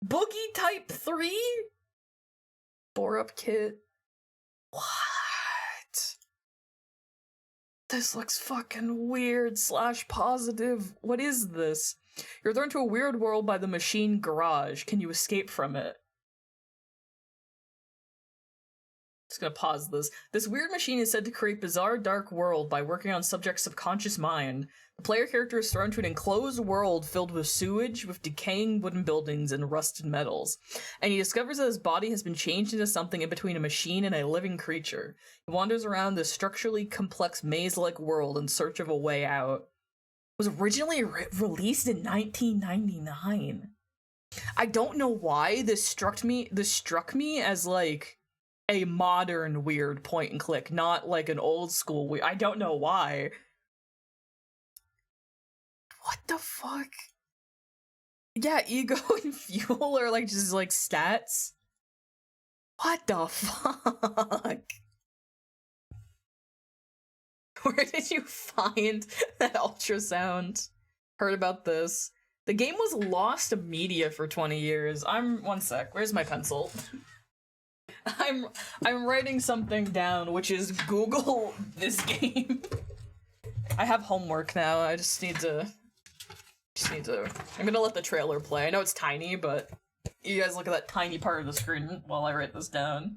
Boogie Type 3? 4-up kit? What? This looks fucking weird / positive. What is this? You're thrown to a weird world by the machine garage. Can you escape from it? Just gonna pause this. This weird machine is said to create bizarre dark world by working on subject's subconscious mind. The player character is thrown to an enclosed world filled with sewage, with decaying wooden buildings and rusted metals. And he discovers that his body has been changed into something in between a machine and a living creature. He wanders around this structurally complex maze-like world in search of a way out. It was originally released in 1999. I don't know why this struck me as like a modern weird point and click, not like an old school weird. I don't know why. What the fuck? Yeah, ego and fuel are like just like stats. What the fuck? Where did you find that ultrasound? Heard about this. The game was lost to media for 20 years. One sec, where's my pencil? I'm writing something down, which is Google this game. I have homework now. I just need to. I'm gonna let the trailer play. I know it's tiny, but you guys look at that tiny part of the screen while I write this down.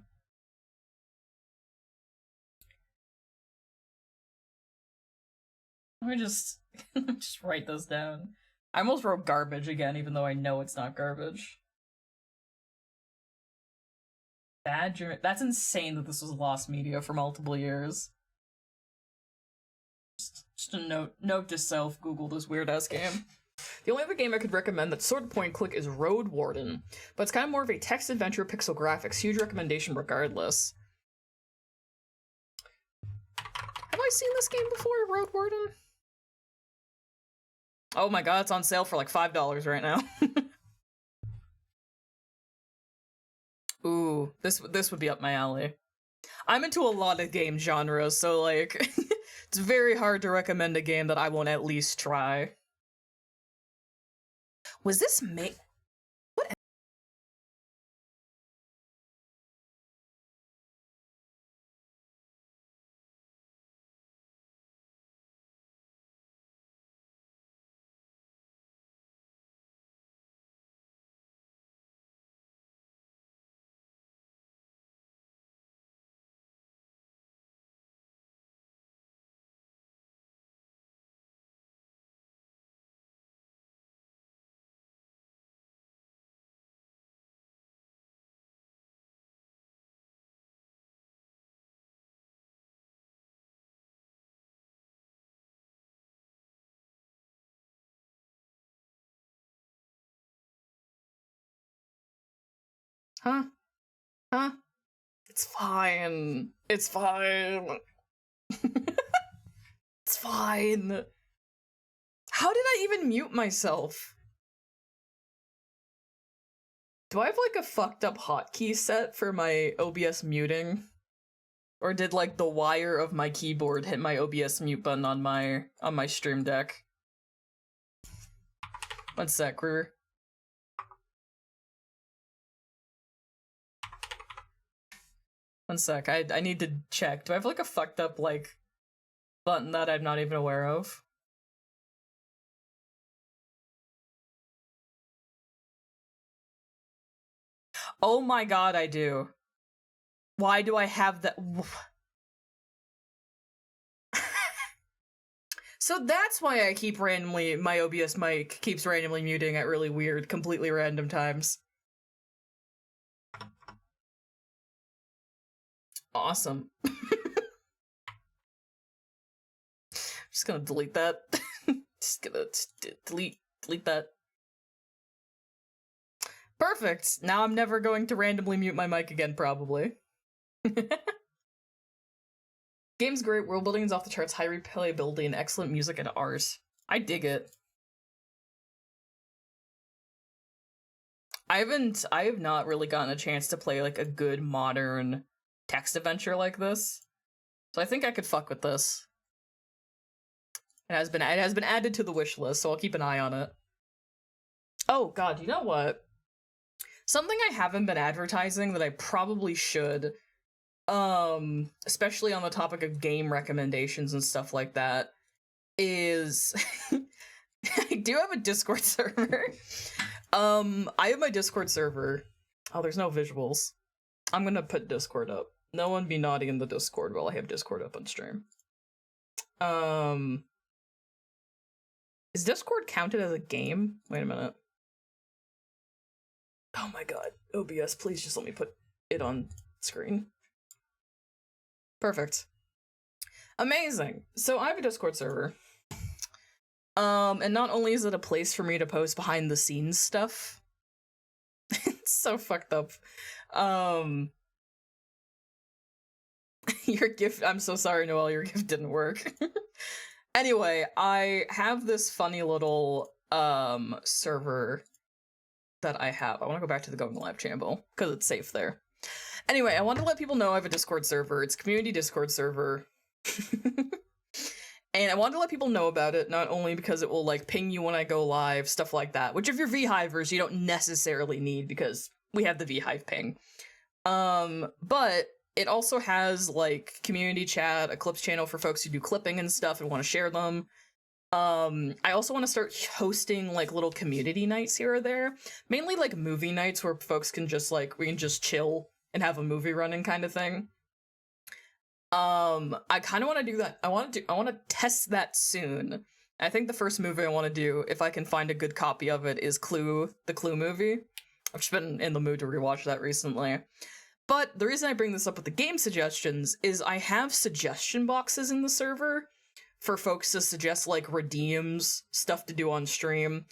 Let me just write this down. I almost wrote garbage again, even though I know it's not garbage. Badger. That's insane that this was lost media for multiple years. Just a note to self, Google this weird-ass game. The only other game I could recommend that's sort of point-and-click is Road Warden, but it's kind of more of a text adventure pixel graphics. Huge recommendation regardless. I seen this game before, Road Warden? Oh my god, it's on sale for like $5 right now. Ooh, this would be up my alley. I'm into a lot of game genres, so like, it's very hard to recommend a game that I won't at least try. Was this what? Huh? Huh? It's fine. It's fine. It's fine. How did I even mute myself? Do I have like a fucked up hotkey set for my OBS muting? Or did like the wire of my keyboard hit my OBS mute button on my Stream Deck? One sec, we're... One sec, I need to check. Do I have like a fucked up like button that I'm not even aware of? Oh my god, I do. Why do I have that? So that's why I keep randomly, my OBS mic keeps randomly muting at really weird, completely random times. Awesome. Just gonna delete that. Just gonna delete that. Perfect! Now I'm never going to randomly mute my mic again, probably. Game's great, world building is off the charts, high replayability, and excellent music and art. I dig it. I have not really gotten a chance to play like a good modern text adventure like this. So I think I could fuck with this. It has been added to the wish list, so I'll keep an eye on it. Oh god, you know what? Something I haven't been advertising that I probably should, especially on the topic of game recommendations and stuff like that, is I do have a Discord server. I have my Discord server. Oh, there's no visuals. I'm gonna put Discord up. No one be naughty in the Discord while I have Discord up on stream. Is Discord counted as a game? Wait a minute. Oh my god. OBS, please just let me put it on screen. Perfect. Amazing. So I have a Discord server. And not only is it a place for me to post behind the scenes stuff. It's so fucked up. Your gift, I'm so sorry, Noelle, your gift didn't work. Anyway, I have this funny little, server that I have. I want to go back to the Going Live channel, because it's safe there. Anyway, I wanted to let people know I have a Discord server. It's a community Discord server. And I wanted to let people know about it, not only because it will, like, ping you when I go live, stuff like that, which if you're VHivers, you don't necessarily need, because we have the VHive ping. But it also has, like, community chat, a clips channel for folks who do clipping and stuff and want to share them. I also want to start hosting, like, little community nights here or there. Mainly, like, movie nights where folks can just, like, we can just chill and have a movie running kind of thing. I kind of want to do that. I want to test that soon. I think the first movie I want to do, if I can find a good copy of it, is Clue, the Clue movie. I've just been in the mood to rewatch that recently. But the reason I bring this up with the game suggestions is I have suggestion boxes in the server for folks to suggest, like, redeems, stuff to do on stream,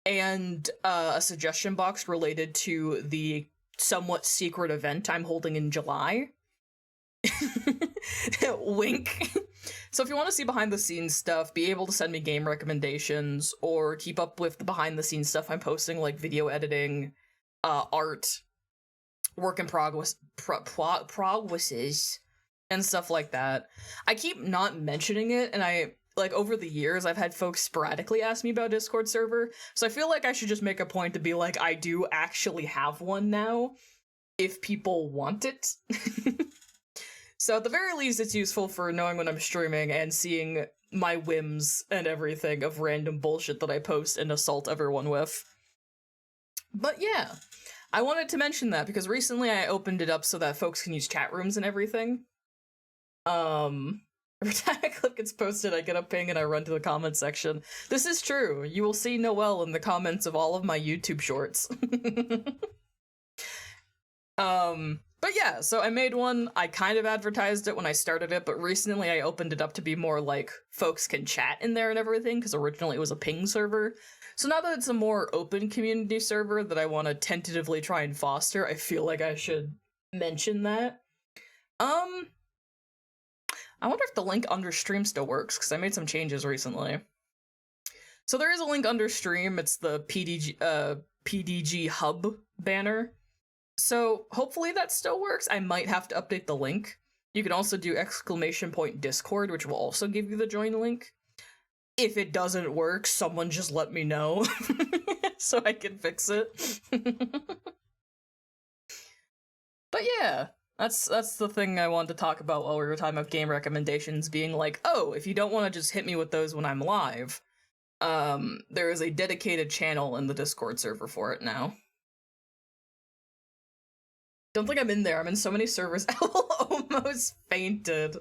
and a suggestion box related to the somewhat secret event I'm holding in July. Wink. So if you want to see behind the scenes stuff, be able to send me game recommendations, or keep up with the behind the scenes stuff I'm posting, like video editing, art, work in progresses, and stuff like that. I keep not mentioning it, and over the years, I've had folks sporadically ask me about Discord server, so I feel like I should just make a point to be like, I do actually have one now, if people want it. So at the very least, it's useful for knowing when I'm streaming and seeing my whims and everything of random bullshit that I post and assault everyone with. But yeah, I wanted to mention that because recently I opened it up so that folks can use chat rooms and everything. Every time a clip gets posted, I get a ping and I run to the comment section. This is true. You will see Noelle in the comments of all of my YouTube shorts. But yeah, so I made one. I kind of advertised it when I started it, but recently I opened it up to be more like folks can chat in there and everything, because originally it was a ping server. So now that it's a more open community server that I want to tentatively try and foster, I feel like I should mention that. I wonder if the link under stream still works, because I made some changes recently. So there is a link under stream. It's the PDG hub banner. So hopefully that still works. I might have to update the link. You can also do !Discord, which will also give you the join link. If it doesn't work, someone just let me know so I can fix it. But yeah, that's the thing I wanted to talk about while we were talking about game recommendations, being like, oh, if you don't want to just hit me with those when I'm live, there is a dedicated channel in the Discord server for it now. Don't think I'm in there. I'm in so many servers. I almost fainted.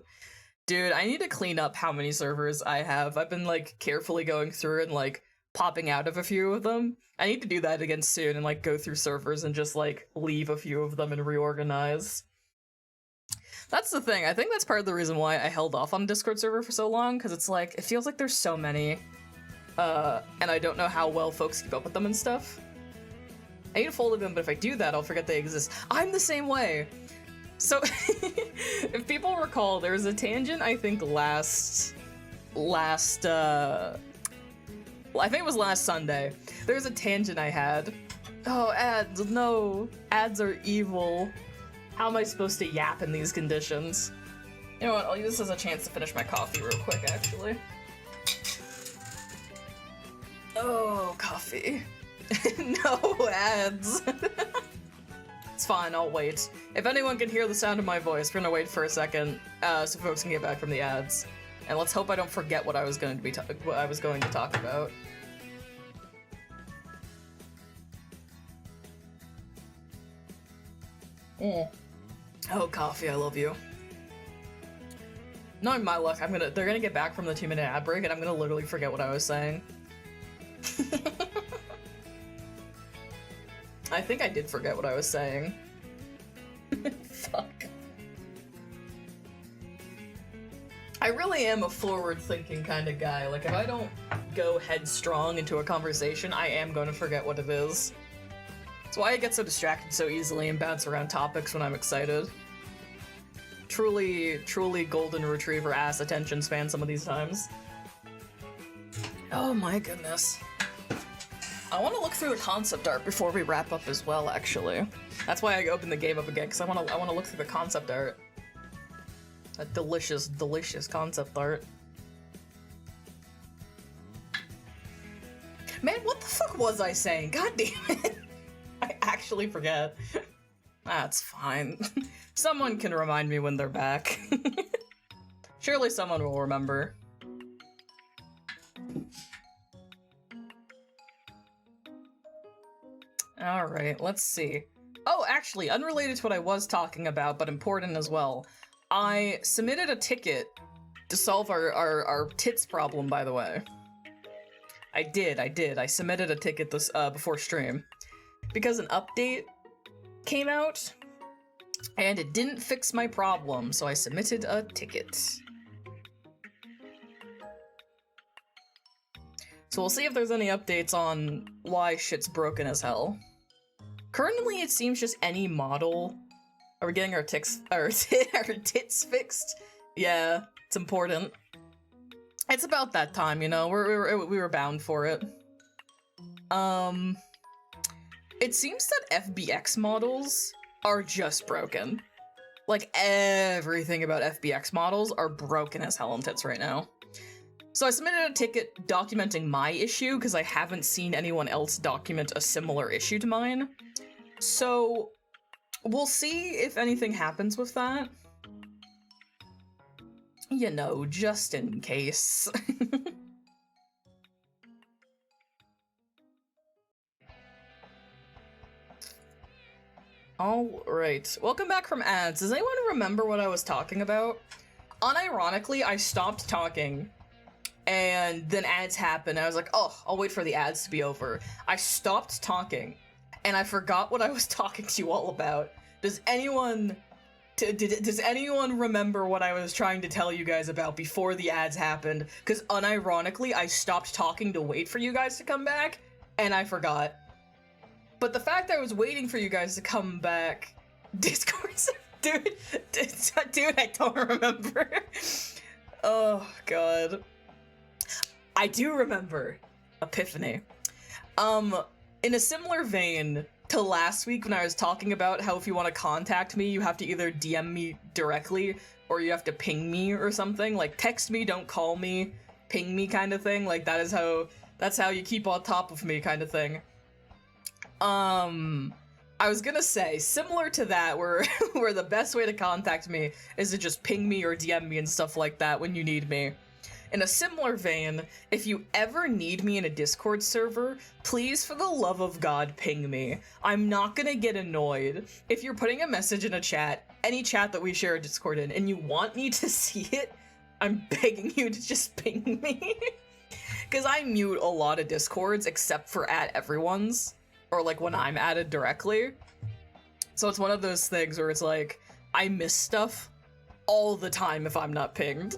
Dude, I need to clean up how many servers I have. I've been, like, carefully going through and, like, popping out of a few of them. I need to do that again soon and, like, go through servers and just, like, leave a few of them and reorganize. That's the thing. I think that's part of the reason why I held off on Discord server for so long, because it's, like, it feels like there's so many, and I don't know how well folks keep up with them and stuff. I need to follow them, but if I do that, I'll forget they exist. I'm the same way! So, if people recall, there was a tangent, I think, I think it was last Sunday. There was a tangent I had. Oh, ads, no. Ads are evil. How am I supposed to yap in these conditions? You know what, I'll use this as a chance to finish my coffee real quick, actually. Oh, coffee. No ads. It's fine, I'll wait. If anyone can hear the sound of my voice, we're gonna wait for a second, so folks can get back from the ads. And let's hope I don't forget what I was going to talk about. Oh, coffee, I love you. Knowing my luck, they're gonna get back from the 2-minute ad break, and I'm gonna literally forget what I was saying. I think I did forget what I was saying. Fuck. I really am a forward-thinking kind of guy. Like, if I don't go headstrong into a conversation, I am going to forget what it is. That's why I get so distracted so easily and bounce around topics when I'm excited. Truly golden retriever ass attention span some of these times. Oh my goodness. I want to look through the concept art before we wrap up as well, actually. That's why I opened the game up again, because I want to look through the concept art. That delicious, delicious concept art. Man, what the fuck was I saying? God damn it. I actually forget. That's fine. Someone can remind me when they're back. Surely someone will remember. Alright, let's see. Oh, actually, unrelated to what I was talking about, but important as well. I submitted a ticket to solve our tits problem, by the way. I did. I submitted a ticket this before stream. Because an update came out, and it didn't fix my problem, so I submitted a ticket. So we'll see if there's any updates on why shit's broken as hell. Currently, it seems just any model. Are we getting our tits fixed? Yeah. It's important. It's about that time, you know. We were bound for it. It seems that FBX models are just broken. Like, everything about FBX models are broken as hell on tits right now. So I submitted a ticket documenting my issue, because I haven't seen anyone else document a similar issue to mine. So we'll see if anything happens with that. You know, just in case. Alright, welcome back from ads. Does anyone remember what I was talking about? Unironically, I stopped talking, and then ads happened. I was like, oh, I'll wait for the ads to be over. I stopped talking, and I forgot what I was talking to you all about. Does anyone remember what I was trying to tell you guys about before the ads happened? Because unironically, I stopped talking to wait for you guys to come back, and I forgot. But the fact that I was waiting for you guys to come back, Discord, dude, I don't remember. Oh, God. I do remember. Epiphany. In a similar vein to last week when I was talking about how if you want to contact me, you have to either DM me directly or you have to ping me or something. Like, text me, don't call me, ping me kind of thing. Like, that's how you keep on top of me kind of thing. I was gonna say, similar to that, where the best way to contact me is to just ping me or DM me and stuff like that when you need me. In a similar vein, if you ever need me in a Discord server, please, for the love of God, ping me. I'm not gonna get annoyed. If you're putting a message in a chat, any chat that we share a Discord in, and you want me to see it, I'm begging you to just ping me. Because I mute a lot of Discords, except for at everyone's. Or like when I'm added directly. So it's one of those things where it's like, I miss stuff all the time if I'm not pinged.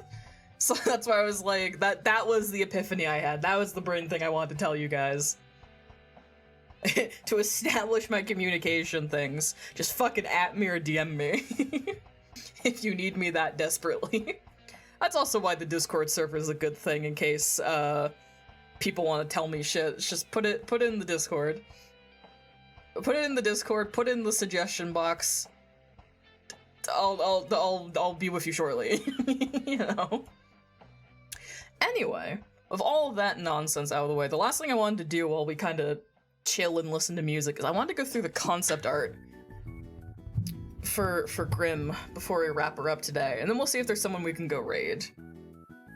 So that's why I was like, that was the epiphany I had. That was the brain thing I wanted to tell you guys. To establish my communication things, just fucking at me or DM me. If you need me that desperately. That's also why the Discord server is a good thing in case people want to tell me shit. It's just put it in the Discord. Put it in the Discord, put it in the suggestion box. I'll be with you shortly. You know? Anyway, with all of that nonsense out of the way, the last thing I wanted to do while we kind of chill and listen to music is I wanted to go through the concept art for Grimm before we wrap her up today, and then we'll see if there's someone we can go raid.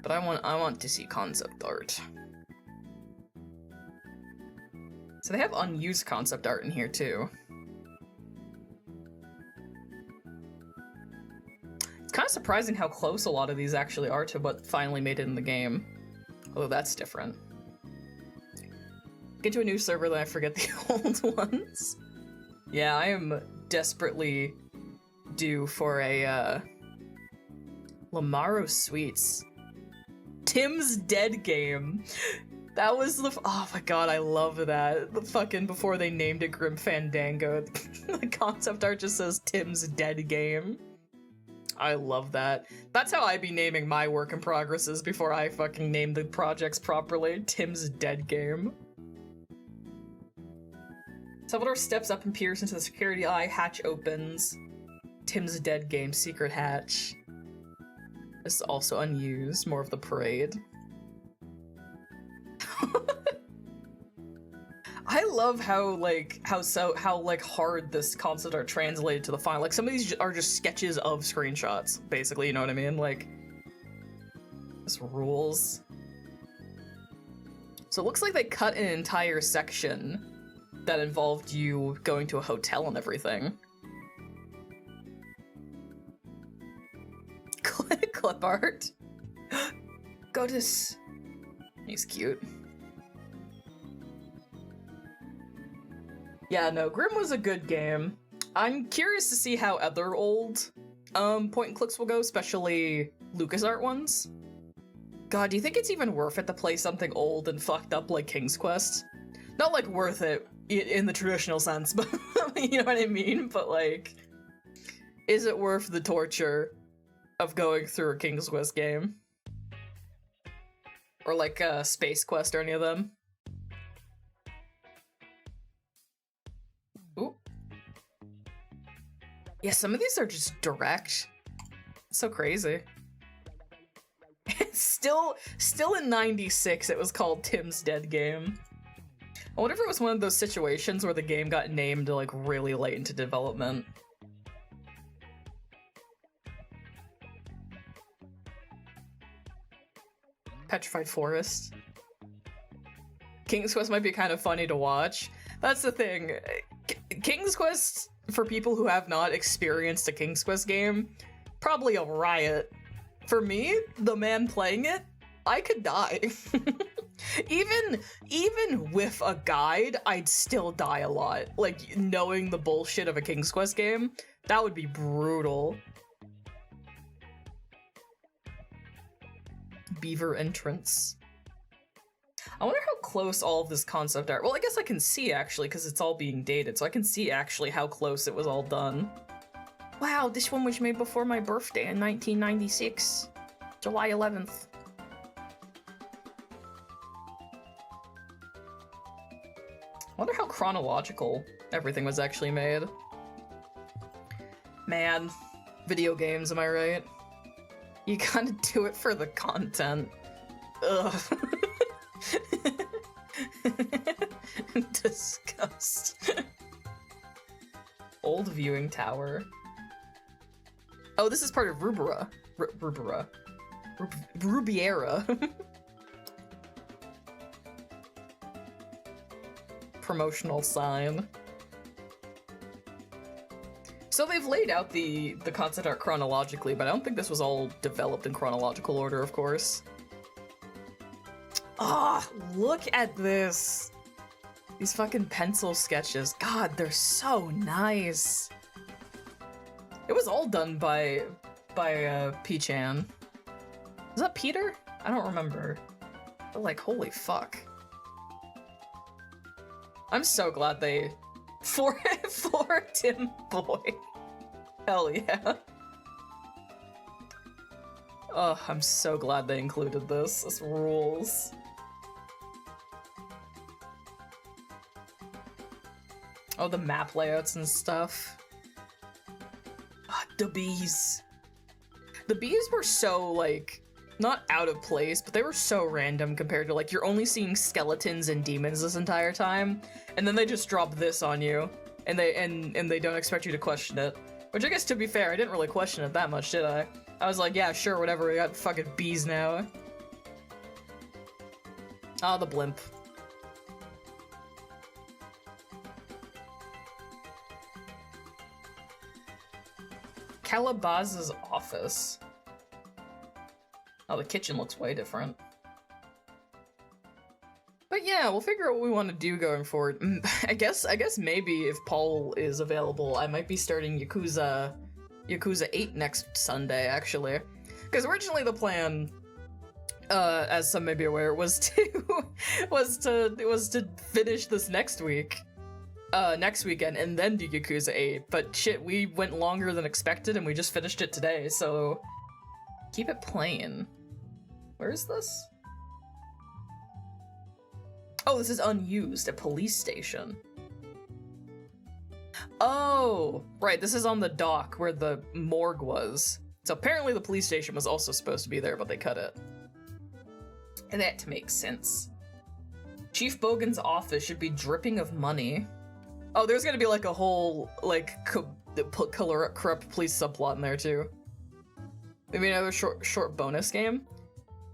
But I want to see concept art. So they have unused concept art in here too. It's kind of surprising how close a lot of these actually are to what finally made it in the game. Although that's different. Get to a new server, then I forget the old ones. Yeah, I am desperately due for a Lamaro Sweets. Tim's Dead game. That was the oh my god, I love that. The fucking before they named it Grim Fandango, the concept art just says Tim's Dead game. I love that. That's how I be naming my work in progresses before I fucking name the projects properly. Tim's Dead game. Salvador steps up and peers into the security eye. Hatch opens. Tim's Dead game, secret hatch. This is also unused. More of the parade. I love how hard this concept art translated to the final. Like, some of these are just sketches of screenshots, basically, you know what I mean? Like, this rules. So it looks like they cut an entire section that involved you going to a hotel and everything. Clip art. Goddess. He's cute. Yeah, no, Grimm was a good game. I'm curious to see how other old point and clicks will go, especially LucasArts ones. God, do you think it's even worth it to play something old and fucked up like King's Quest? Not like worth it in the traditional sense, but you know what I mean? But like, is it worth the torture of going through a King's Quest game. Or like Space Quest or any of them. Ooh. Yeah, some of these are just direct. It's so crazy. still in 96 it was called Tim's Dead Game. I wonder if it was one of those situations where the game got named like really late into development. Petrified Forest. King's Quest might be kind of funny to watch. That's the thing. King's Quest, for people who have not experienced a King's Quest game, probably a riot. For me, the man playing it, I could die. Even with a guide, I'd still die a lot. Like, knowing the bullshit of a King's Quest game, that would be brutal. Beaver entrance. I wonder how close all of this concept art. Well, I guess I can see actually, because it's all being dated, so I can see actually how close it was all done. Wow, this one was made before my birthday in 1996, July 11th. I wonder how chronological everything was actually made. Man, video games, am I right? You gotta do it for the content. Ugh. Disgust. Old viewing tower. Oh, this is part of Rubiera. Rubiera. Promotional sign. So they've laid out the concept art chronologically, but I don't think this was all developed in chronological order, of course. Ah, look at this. These fucking pencil sketches. God, they're so nice. It was all done by P-chan. Is that Peter? I don't remember. But like, holy fuck. I'm so glad they... For Tim Boy. Hell yeah. Oh, I'm so glad they included this. This rules. Oh, the map layouts and stuff. Oh, the bees. The bees were so, like, not out of place, but they were so random compared to, like, you're only seeing skeletons and demons this entire time, and then they just drop this on you, and they don't expect you to question it. Which I guess, to be fair, I didn't really question it that much, did I? I was like, yeah, sure, whatever, we got fucking bees now. Ah, the blimp. Calabaz's office. Oh, the kitchen looks way different. But yeah, we'll figure out what we want to do going forward. I guess maybe if Paul is available, I might be starting Yakuza 8 next Sunday, actually. Because originally the plan, as some may be aware, was to finish this next week. Next weekend, and then do Yakuza 8. But shit, we went longer than expected and we just finished it today, so keep it playing. Where is this? Oh, this is unused, a police station. Oh, right, this is on the dock where the morgue was. So apparently the police station was also supposed to be there, but they cut it. And that makes sense. Chief Bogan's office should be dripping of money. Oh, there's gonna be like a whole, like, corrupt police subplot in there too. Maybe another short bonus game?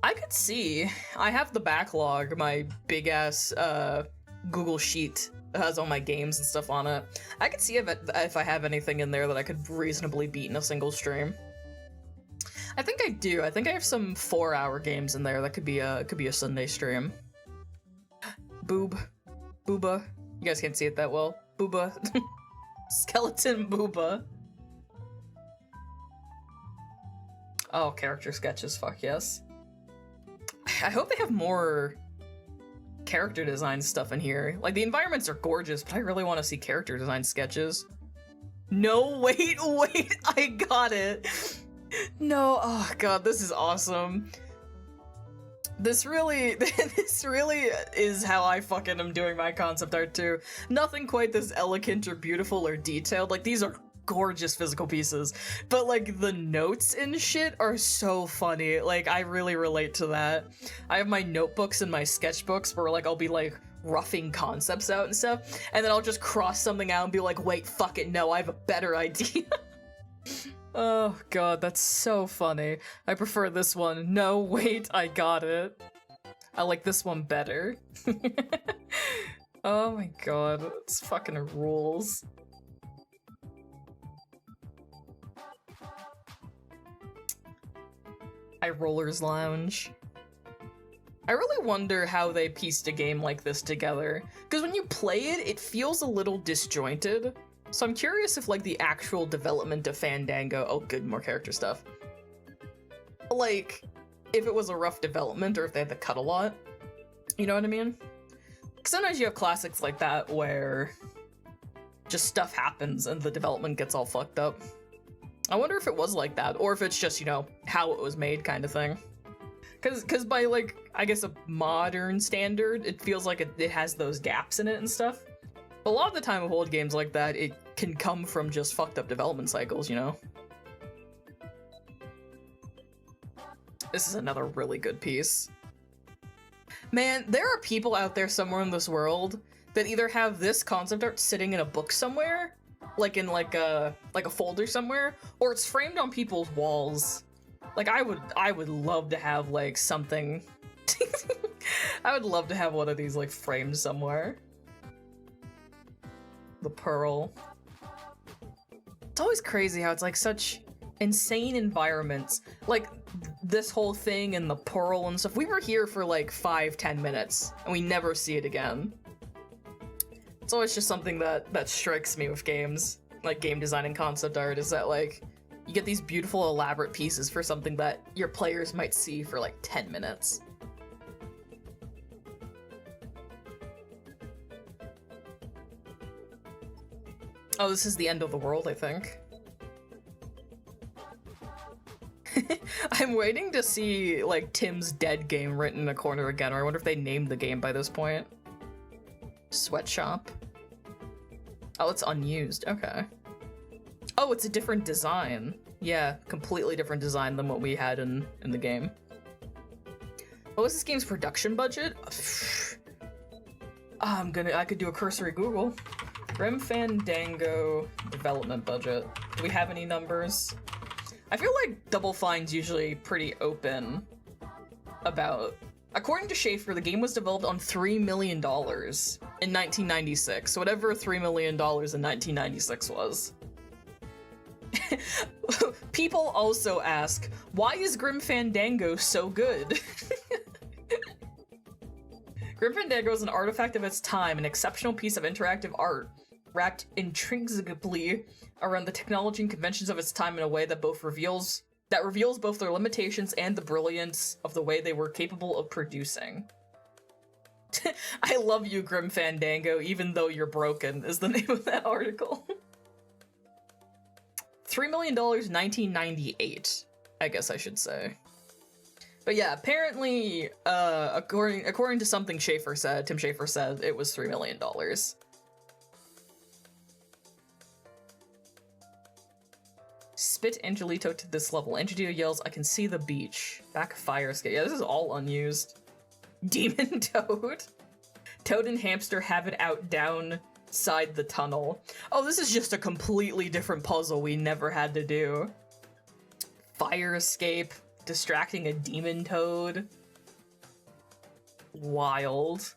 I could see. I have the backlog, my big ass Google Sheet that has all my games and stuff on it. I could see if I have anything in there that I could reasonably beat in a single stream. I think I do. I think I have some 4-hour games in there that could be a Sunday stream. Booba. You guys can't see it that well. Booba. Skeleton Booba. Oh, character sketches, fuck yes. I hope they have more character design stuff in here. Like, the environments are gorgeous, but I really want to see character design sketches. No, wait, I got it. No, oh god, this is awesome. This really is how I fucking am doing my concept art too. Nothing quite this elegant or beautiful or detailed. Like, these are gorgeous physical pieces, but like the notes and shit are so funny. Like, I really relate to that. I have my notebooks and my sketchbooks where like I'll be like roughing concepts out and stuff, and then I'll just cross something out and be like, wait, fuck it, no, I have a better idea. Oh god, that's so funny. I prefer this one. No, wait, I got it. I like this one better. Oh my god, it's fucking rules. High Rollers Lounge. I really wonder how they pieced a game like this together, because when you play it, it feels a little disjointed. So I'm curious if like the actual development of Fandango, oh good, more character stuff. Like, if it was a rough development or if they had to cut a lot. You know what I mean? Because sometimes you have classics like that where just stuff happens and the development gets all fucked up. I wonder if it was like that, or if it's just, you know, how it was made kind of thing. Because by like, I guess a modern standard, it feels like it has those gaps in it and stuff. A lot of the time with old games like that, it can come from just fucked up development cycles, you know? This is another really good piece. Man, there are people out there somewhere in this world that either have this concept art sitting in a book somewhere, like in like a folder somewhere, or it's framed on people's walls. Like, I would love to have like something. I would love to have one of these like framed somewhere. The Pearl. It's always crazy how it's like such insane environments. Like this whole thing and the Pearl and stuff. We were here for like 5-10 minutes and we never see it again. It's always just something that strikes me with games, like game design and concept art, is that like you get these beautiful elaborate pieces for something that your players might see for like 10 minutes. Oh, this is the end of the world, I think. I'm waiting to see, like, Tim's Dead game written in a corner again, or I wonder if they named the game by this point. Sweatshop. Oh, it's unused. Okay. Oh, it's a different design. Yeah, completely different design than what we had in the game. What was this game's production budget? I could do a cursory Google. Grim Fandango development budget. Do we have any numbers? I feel like Double Fine's usually pretty open about... According to Schaefer, the game was developed on $3 million in 1996. So whatever $3 million in 1996 was. People also ask, why is Grim Fandango so good? Grim Fandango is an artifact of its time, an exceptional piece of interactive art, wrapped intrinsically around the technology and conventions of its time in a way that reveals both their limitations and the brilliance of the way they were capable of producing. I love you, Grim Fandango, even though you're broken, is the name of that article. $3 million 1998, I guess I should say. But yeah, apparently, according to something Schaefer said, Tim Schaefer said, it was $3 million. Spit Angelito to this level. Angelito yells, I can see the beach. Back fire escape. Yeah, this is all unused. Demon Toad. Toad and Hamster have it out downside the tunnel. Oh, this is just a completely different puzzle we never had to do. Fire escape. Distracting a Demon Toad. Wild.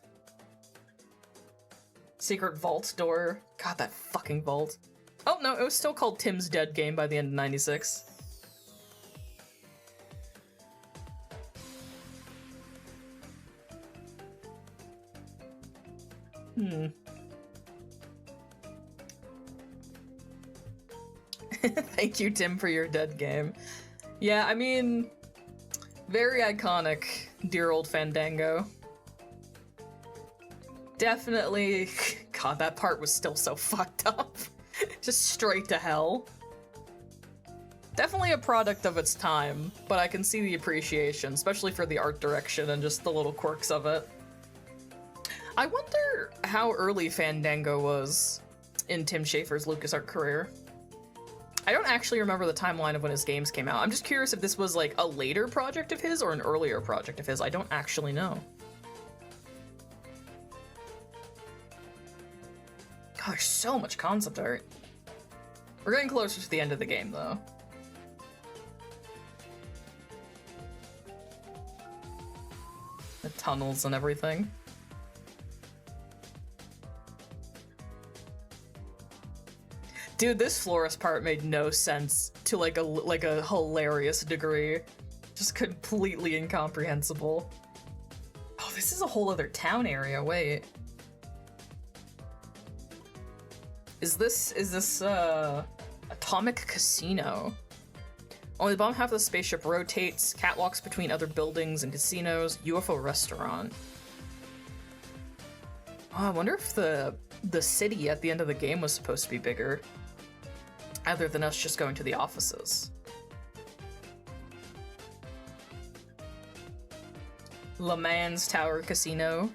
Secret vault door. God, that fucking vault. Oh, no, it was still called Tim's Dead game by the end of 96. Thank you, Tim, for your Dead game. Yeah, I mean, very iconic, dear old Fandango. Definitely, God, that part was still so fucked up. Just straight to hell. Definitely a product of its time, but I can see the appreciation, especially for the art direction and just the little quirks of it. I wonder how early Fandango was in Tim Schafer's LucasArts career. I don't actually remember the timeline of when his games came out. I'm just curious if this was like a later project of his or an earlier project of his. I don't actually know. God, there's so much concept art. We're getting closer to the end of the game, though. The tunnels and everything. Dude, this florist part made no sense to like a hilarious degree. Just completely incomprehensible. Oh, this is a whole other town area, wait. Is this Atomic Casino? Only the bottom half of the spaceship rotates, catwalks between other buildings and casinos, UFO restaurant. Oh, I wonder if the city at the end of the game was supposed to be bigger, other than us just going to the offices. Le Mans Tower Casino.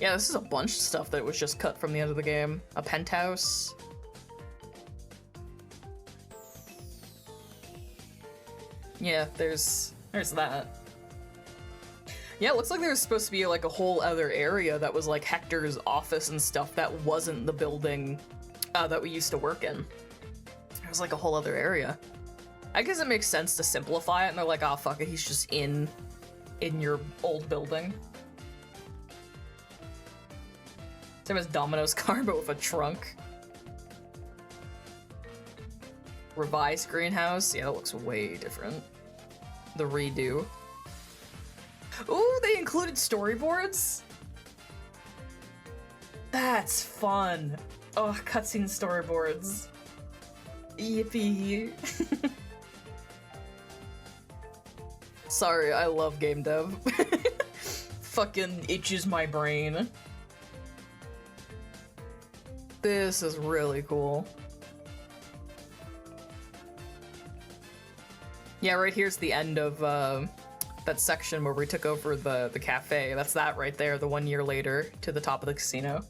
Yeah, this is a bunch of stuff that was just cut from the end of the game. A penthouse. Yeah, there's that. Yeah, it looks like there's supposed to be like a whole other area that was like Hector's office and stuff that wasn't the building that we used to work in. It was like a whole other area. I guess it makes sense to simplify it, and they're like, oh fuck it, he's just in your old building. Same as Domino's car, but with a trunk. Revised greenhouse. Yeah, that looks way different. The redo. Ooh, they included storyboards? That's fun. Oh, cutscene storyboards. Yippee. Sorry, I love game dev. Fucking itches my brain. This is really cool. Yeah, right here's the end of that section where we took over the cafe. That's that right there, the 1 year later to the top of the casino.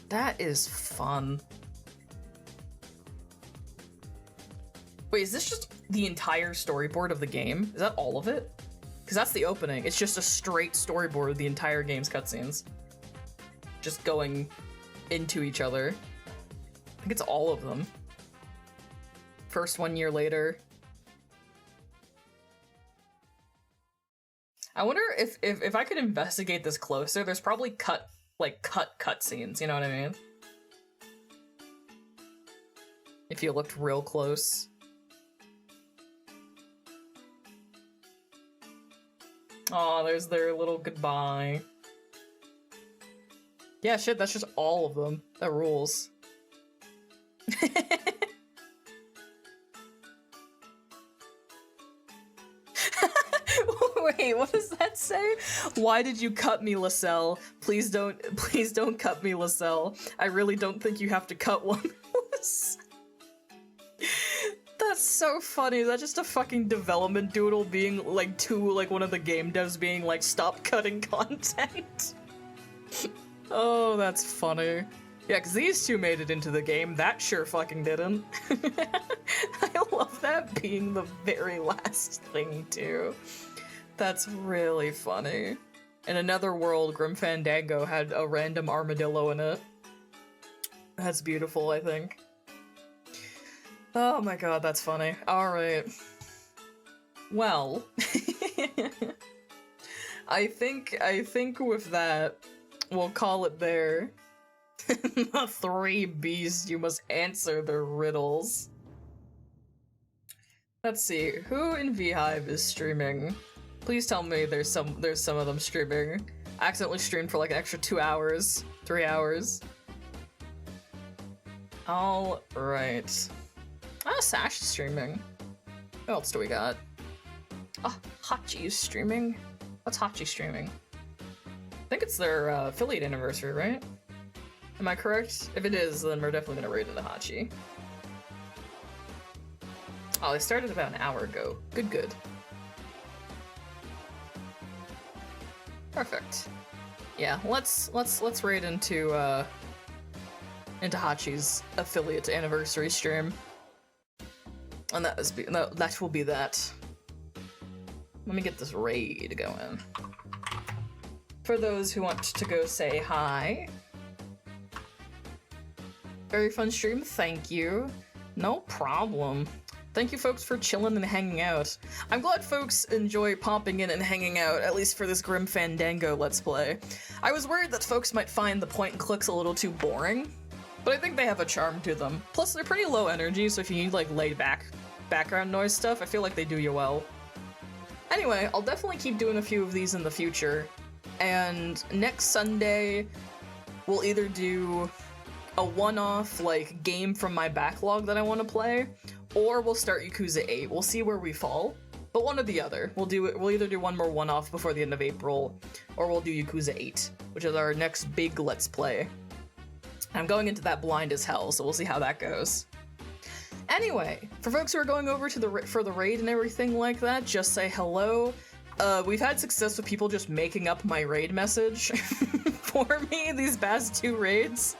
That is fun. Wait, is this just the entire storyboard of the game? Is that all of it? Because that's the opening. It's just a straight storyboard of the entire game's cutscenes. Just going into each other. I think it's all of them. First 1 year later. I wonder if I could investigate this closer, there's probably cut cutscenes, you know what I mean? If you looked real close. Aw, there's their little goodbye. Yeah, shit, that's just all of them. That rules. Wait, what does that say? Why did you cut me, Lascelles? Please don't cut me, Lascelles. I really don't think you have to cut one. That's so funny. Is that just a fucking development doodle being like one of the game devs being like, stop cutting content? Oh, that's funny. Yeah, because these two made it into the game. That sure fucking didn't. I love that being the very last thing, too. That's really funny. In another world, Grim Fandango had a random armadillo in it. That's beautiful, I think. Oh my god, that's funny. Alright. Well. I think with that, we'll call it there. The three beasts, you must answer their riddles. Let's see, who in VHive is streaming? Please tell me there's some of them streaming. I accidentally streamed for like an extra 2 hours, 3 hours. All right. Oh, Sash is streaming. What else do we got? Oh, Hachi is streaming. What's Hachi streaming? I think it's their affiliate anniversary, right? Am I correct? If it is, then we're definitely gonna raid Itahachi. Oh, they started about an hour ago. Good, good. Perfect. Yeah, let's raid into Hachi's affiliate anniversary stream. And that will be that. Let me get this raid going. For those who want to go say hi. Very fun stream, thank you. No problem. Thank you folks for chilling and hanging out. I'm glad folks enjoy popping in and hanging out, at least for this Grim Fandango Let's Play. I was worried that folks might find the point and clicks a little too boring, but I think they have a charm to them. Plus, they're pretty low energy, so if you need like laid back background noise stuff, I feel like they do you well. Anyway, I'll definitely keep doing a few of these in the future, and next Sunday, we'll either do a one-off like game from my backlog that I want to play, or we'll start Yakuza 8. We'll see where we fall, but one or the other. We'll either do one more one-off before the end of April, or we'll do Yakuza 8, which is our next big Let's Play. I'm going into that blind as hell, so we'll see how that goes. Anyway, for folks who are going over to for the raid and everything like that, just say hello. We've had success with people just making up my raid message for me these past 2 raids.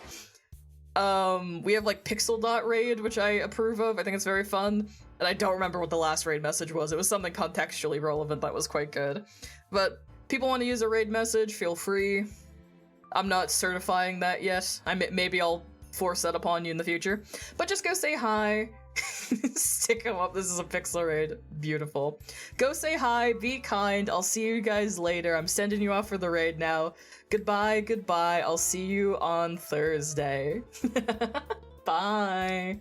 We have like Pixel Dot raid, which I approve of. I think it's very fun. And I don't remember what the last raid message was. It was something contextually relevant that was quite good. But people want to use a raid message, feel free. I'm not certifying that yet. Maybe I'll force that upon you in the future. But just go say hi. Stick them up. This is a pixel raid. Beautiful. Go say hi, be kind. I'll see you guys later. I'm sending you off for the raid now. Goodbye, goodbye. I'll see you on Thursday. Bye.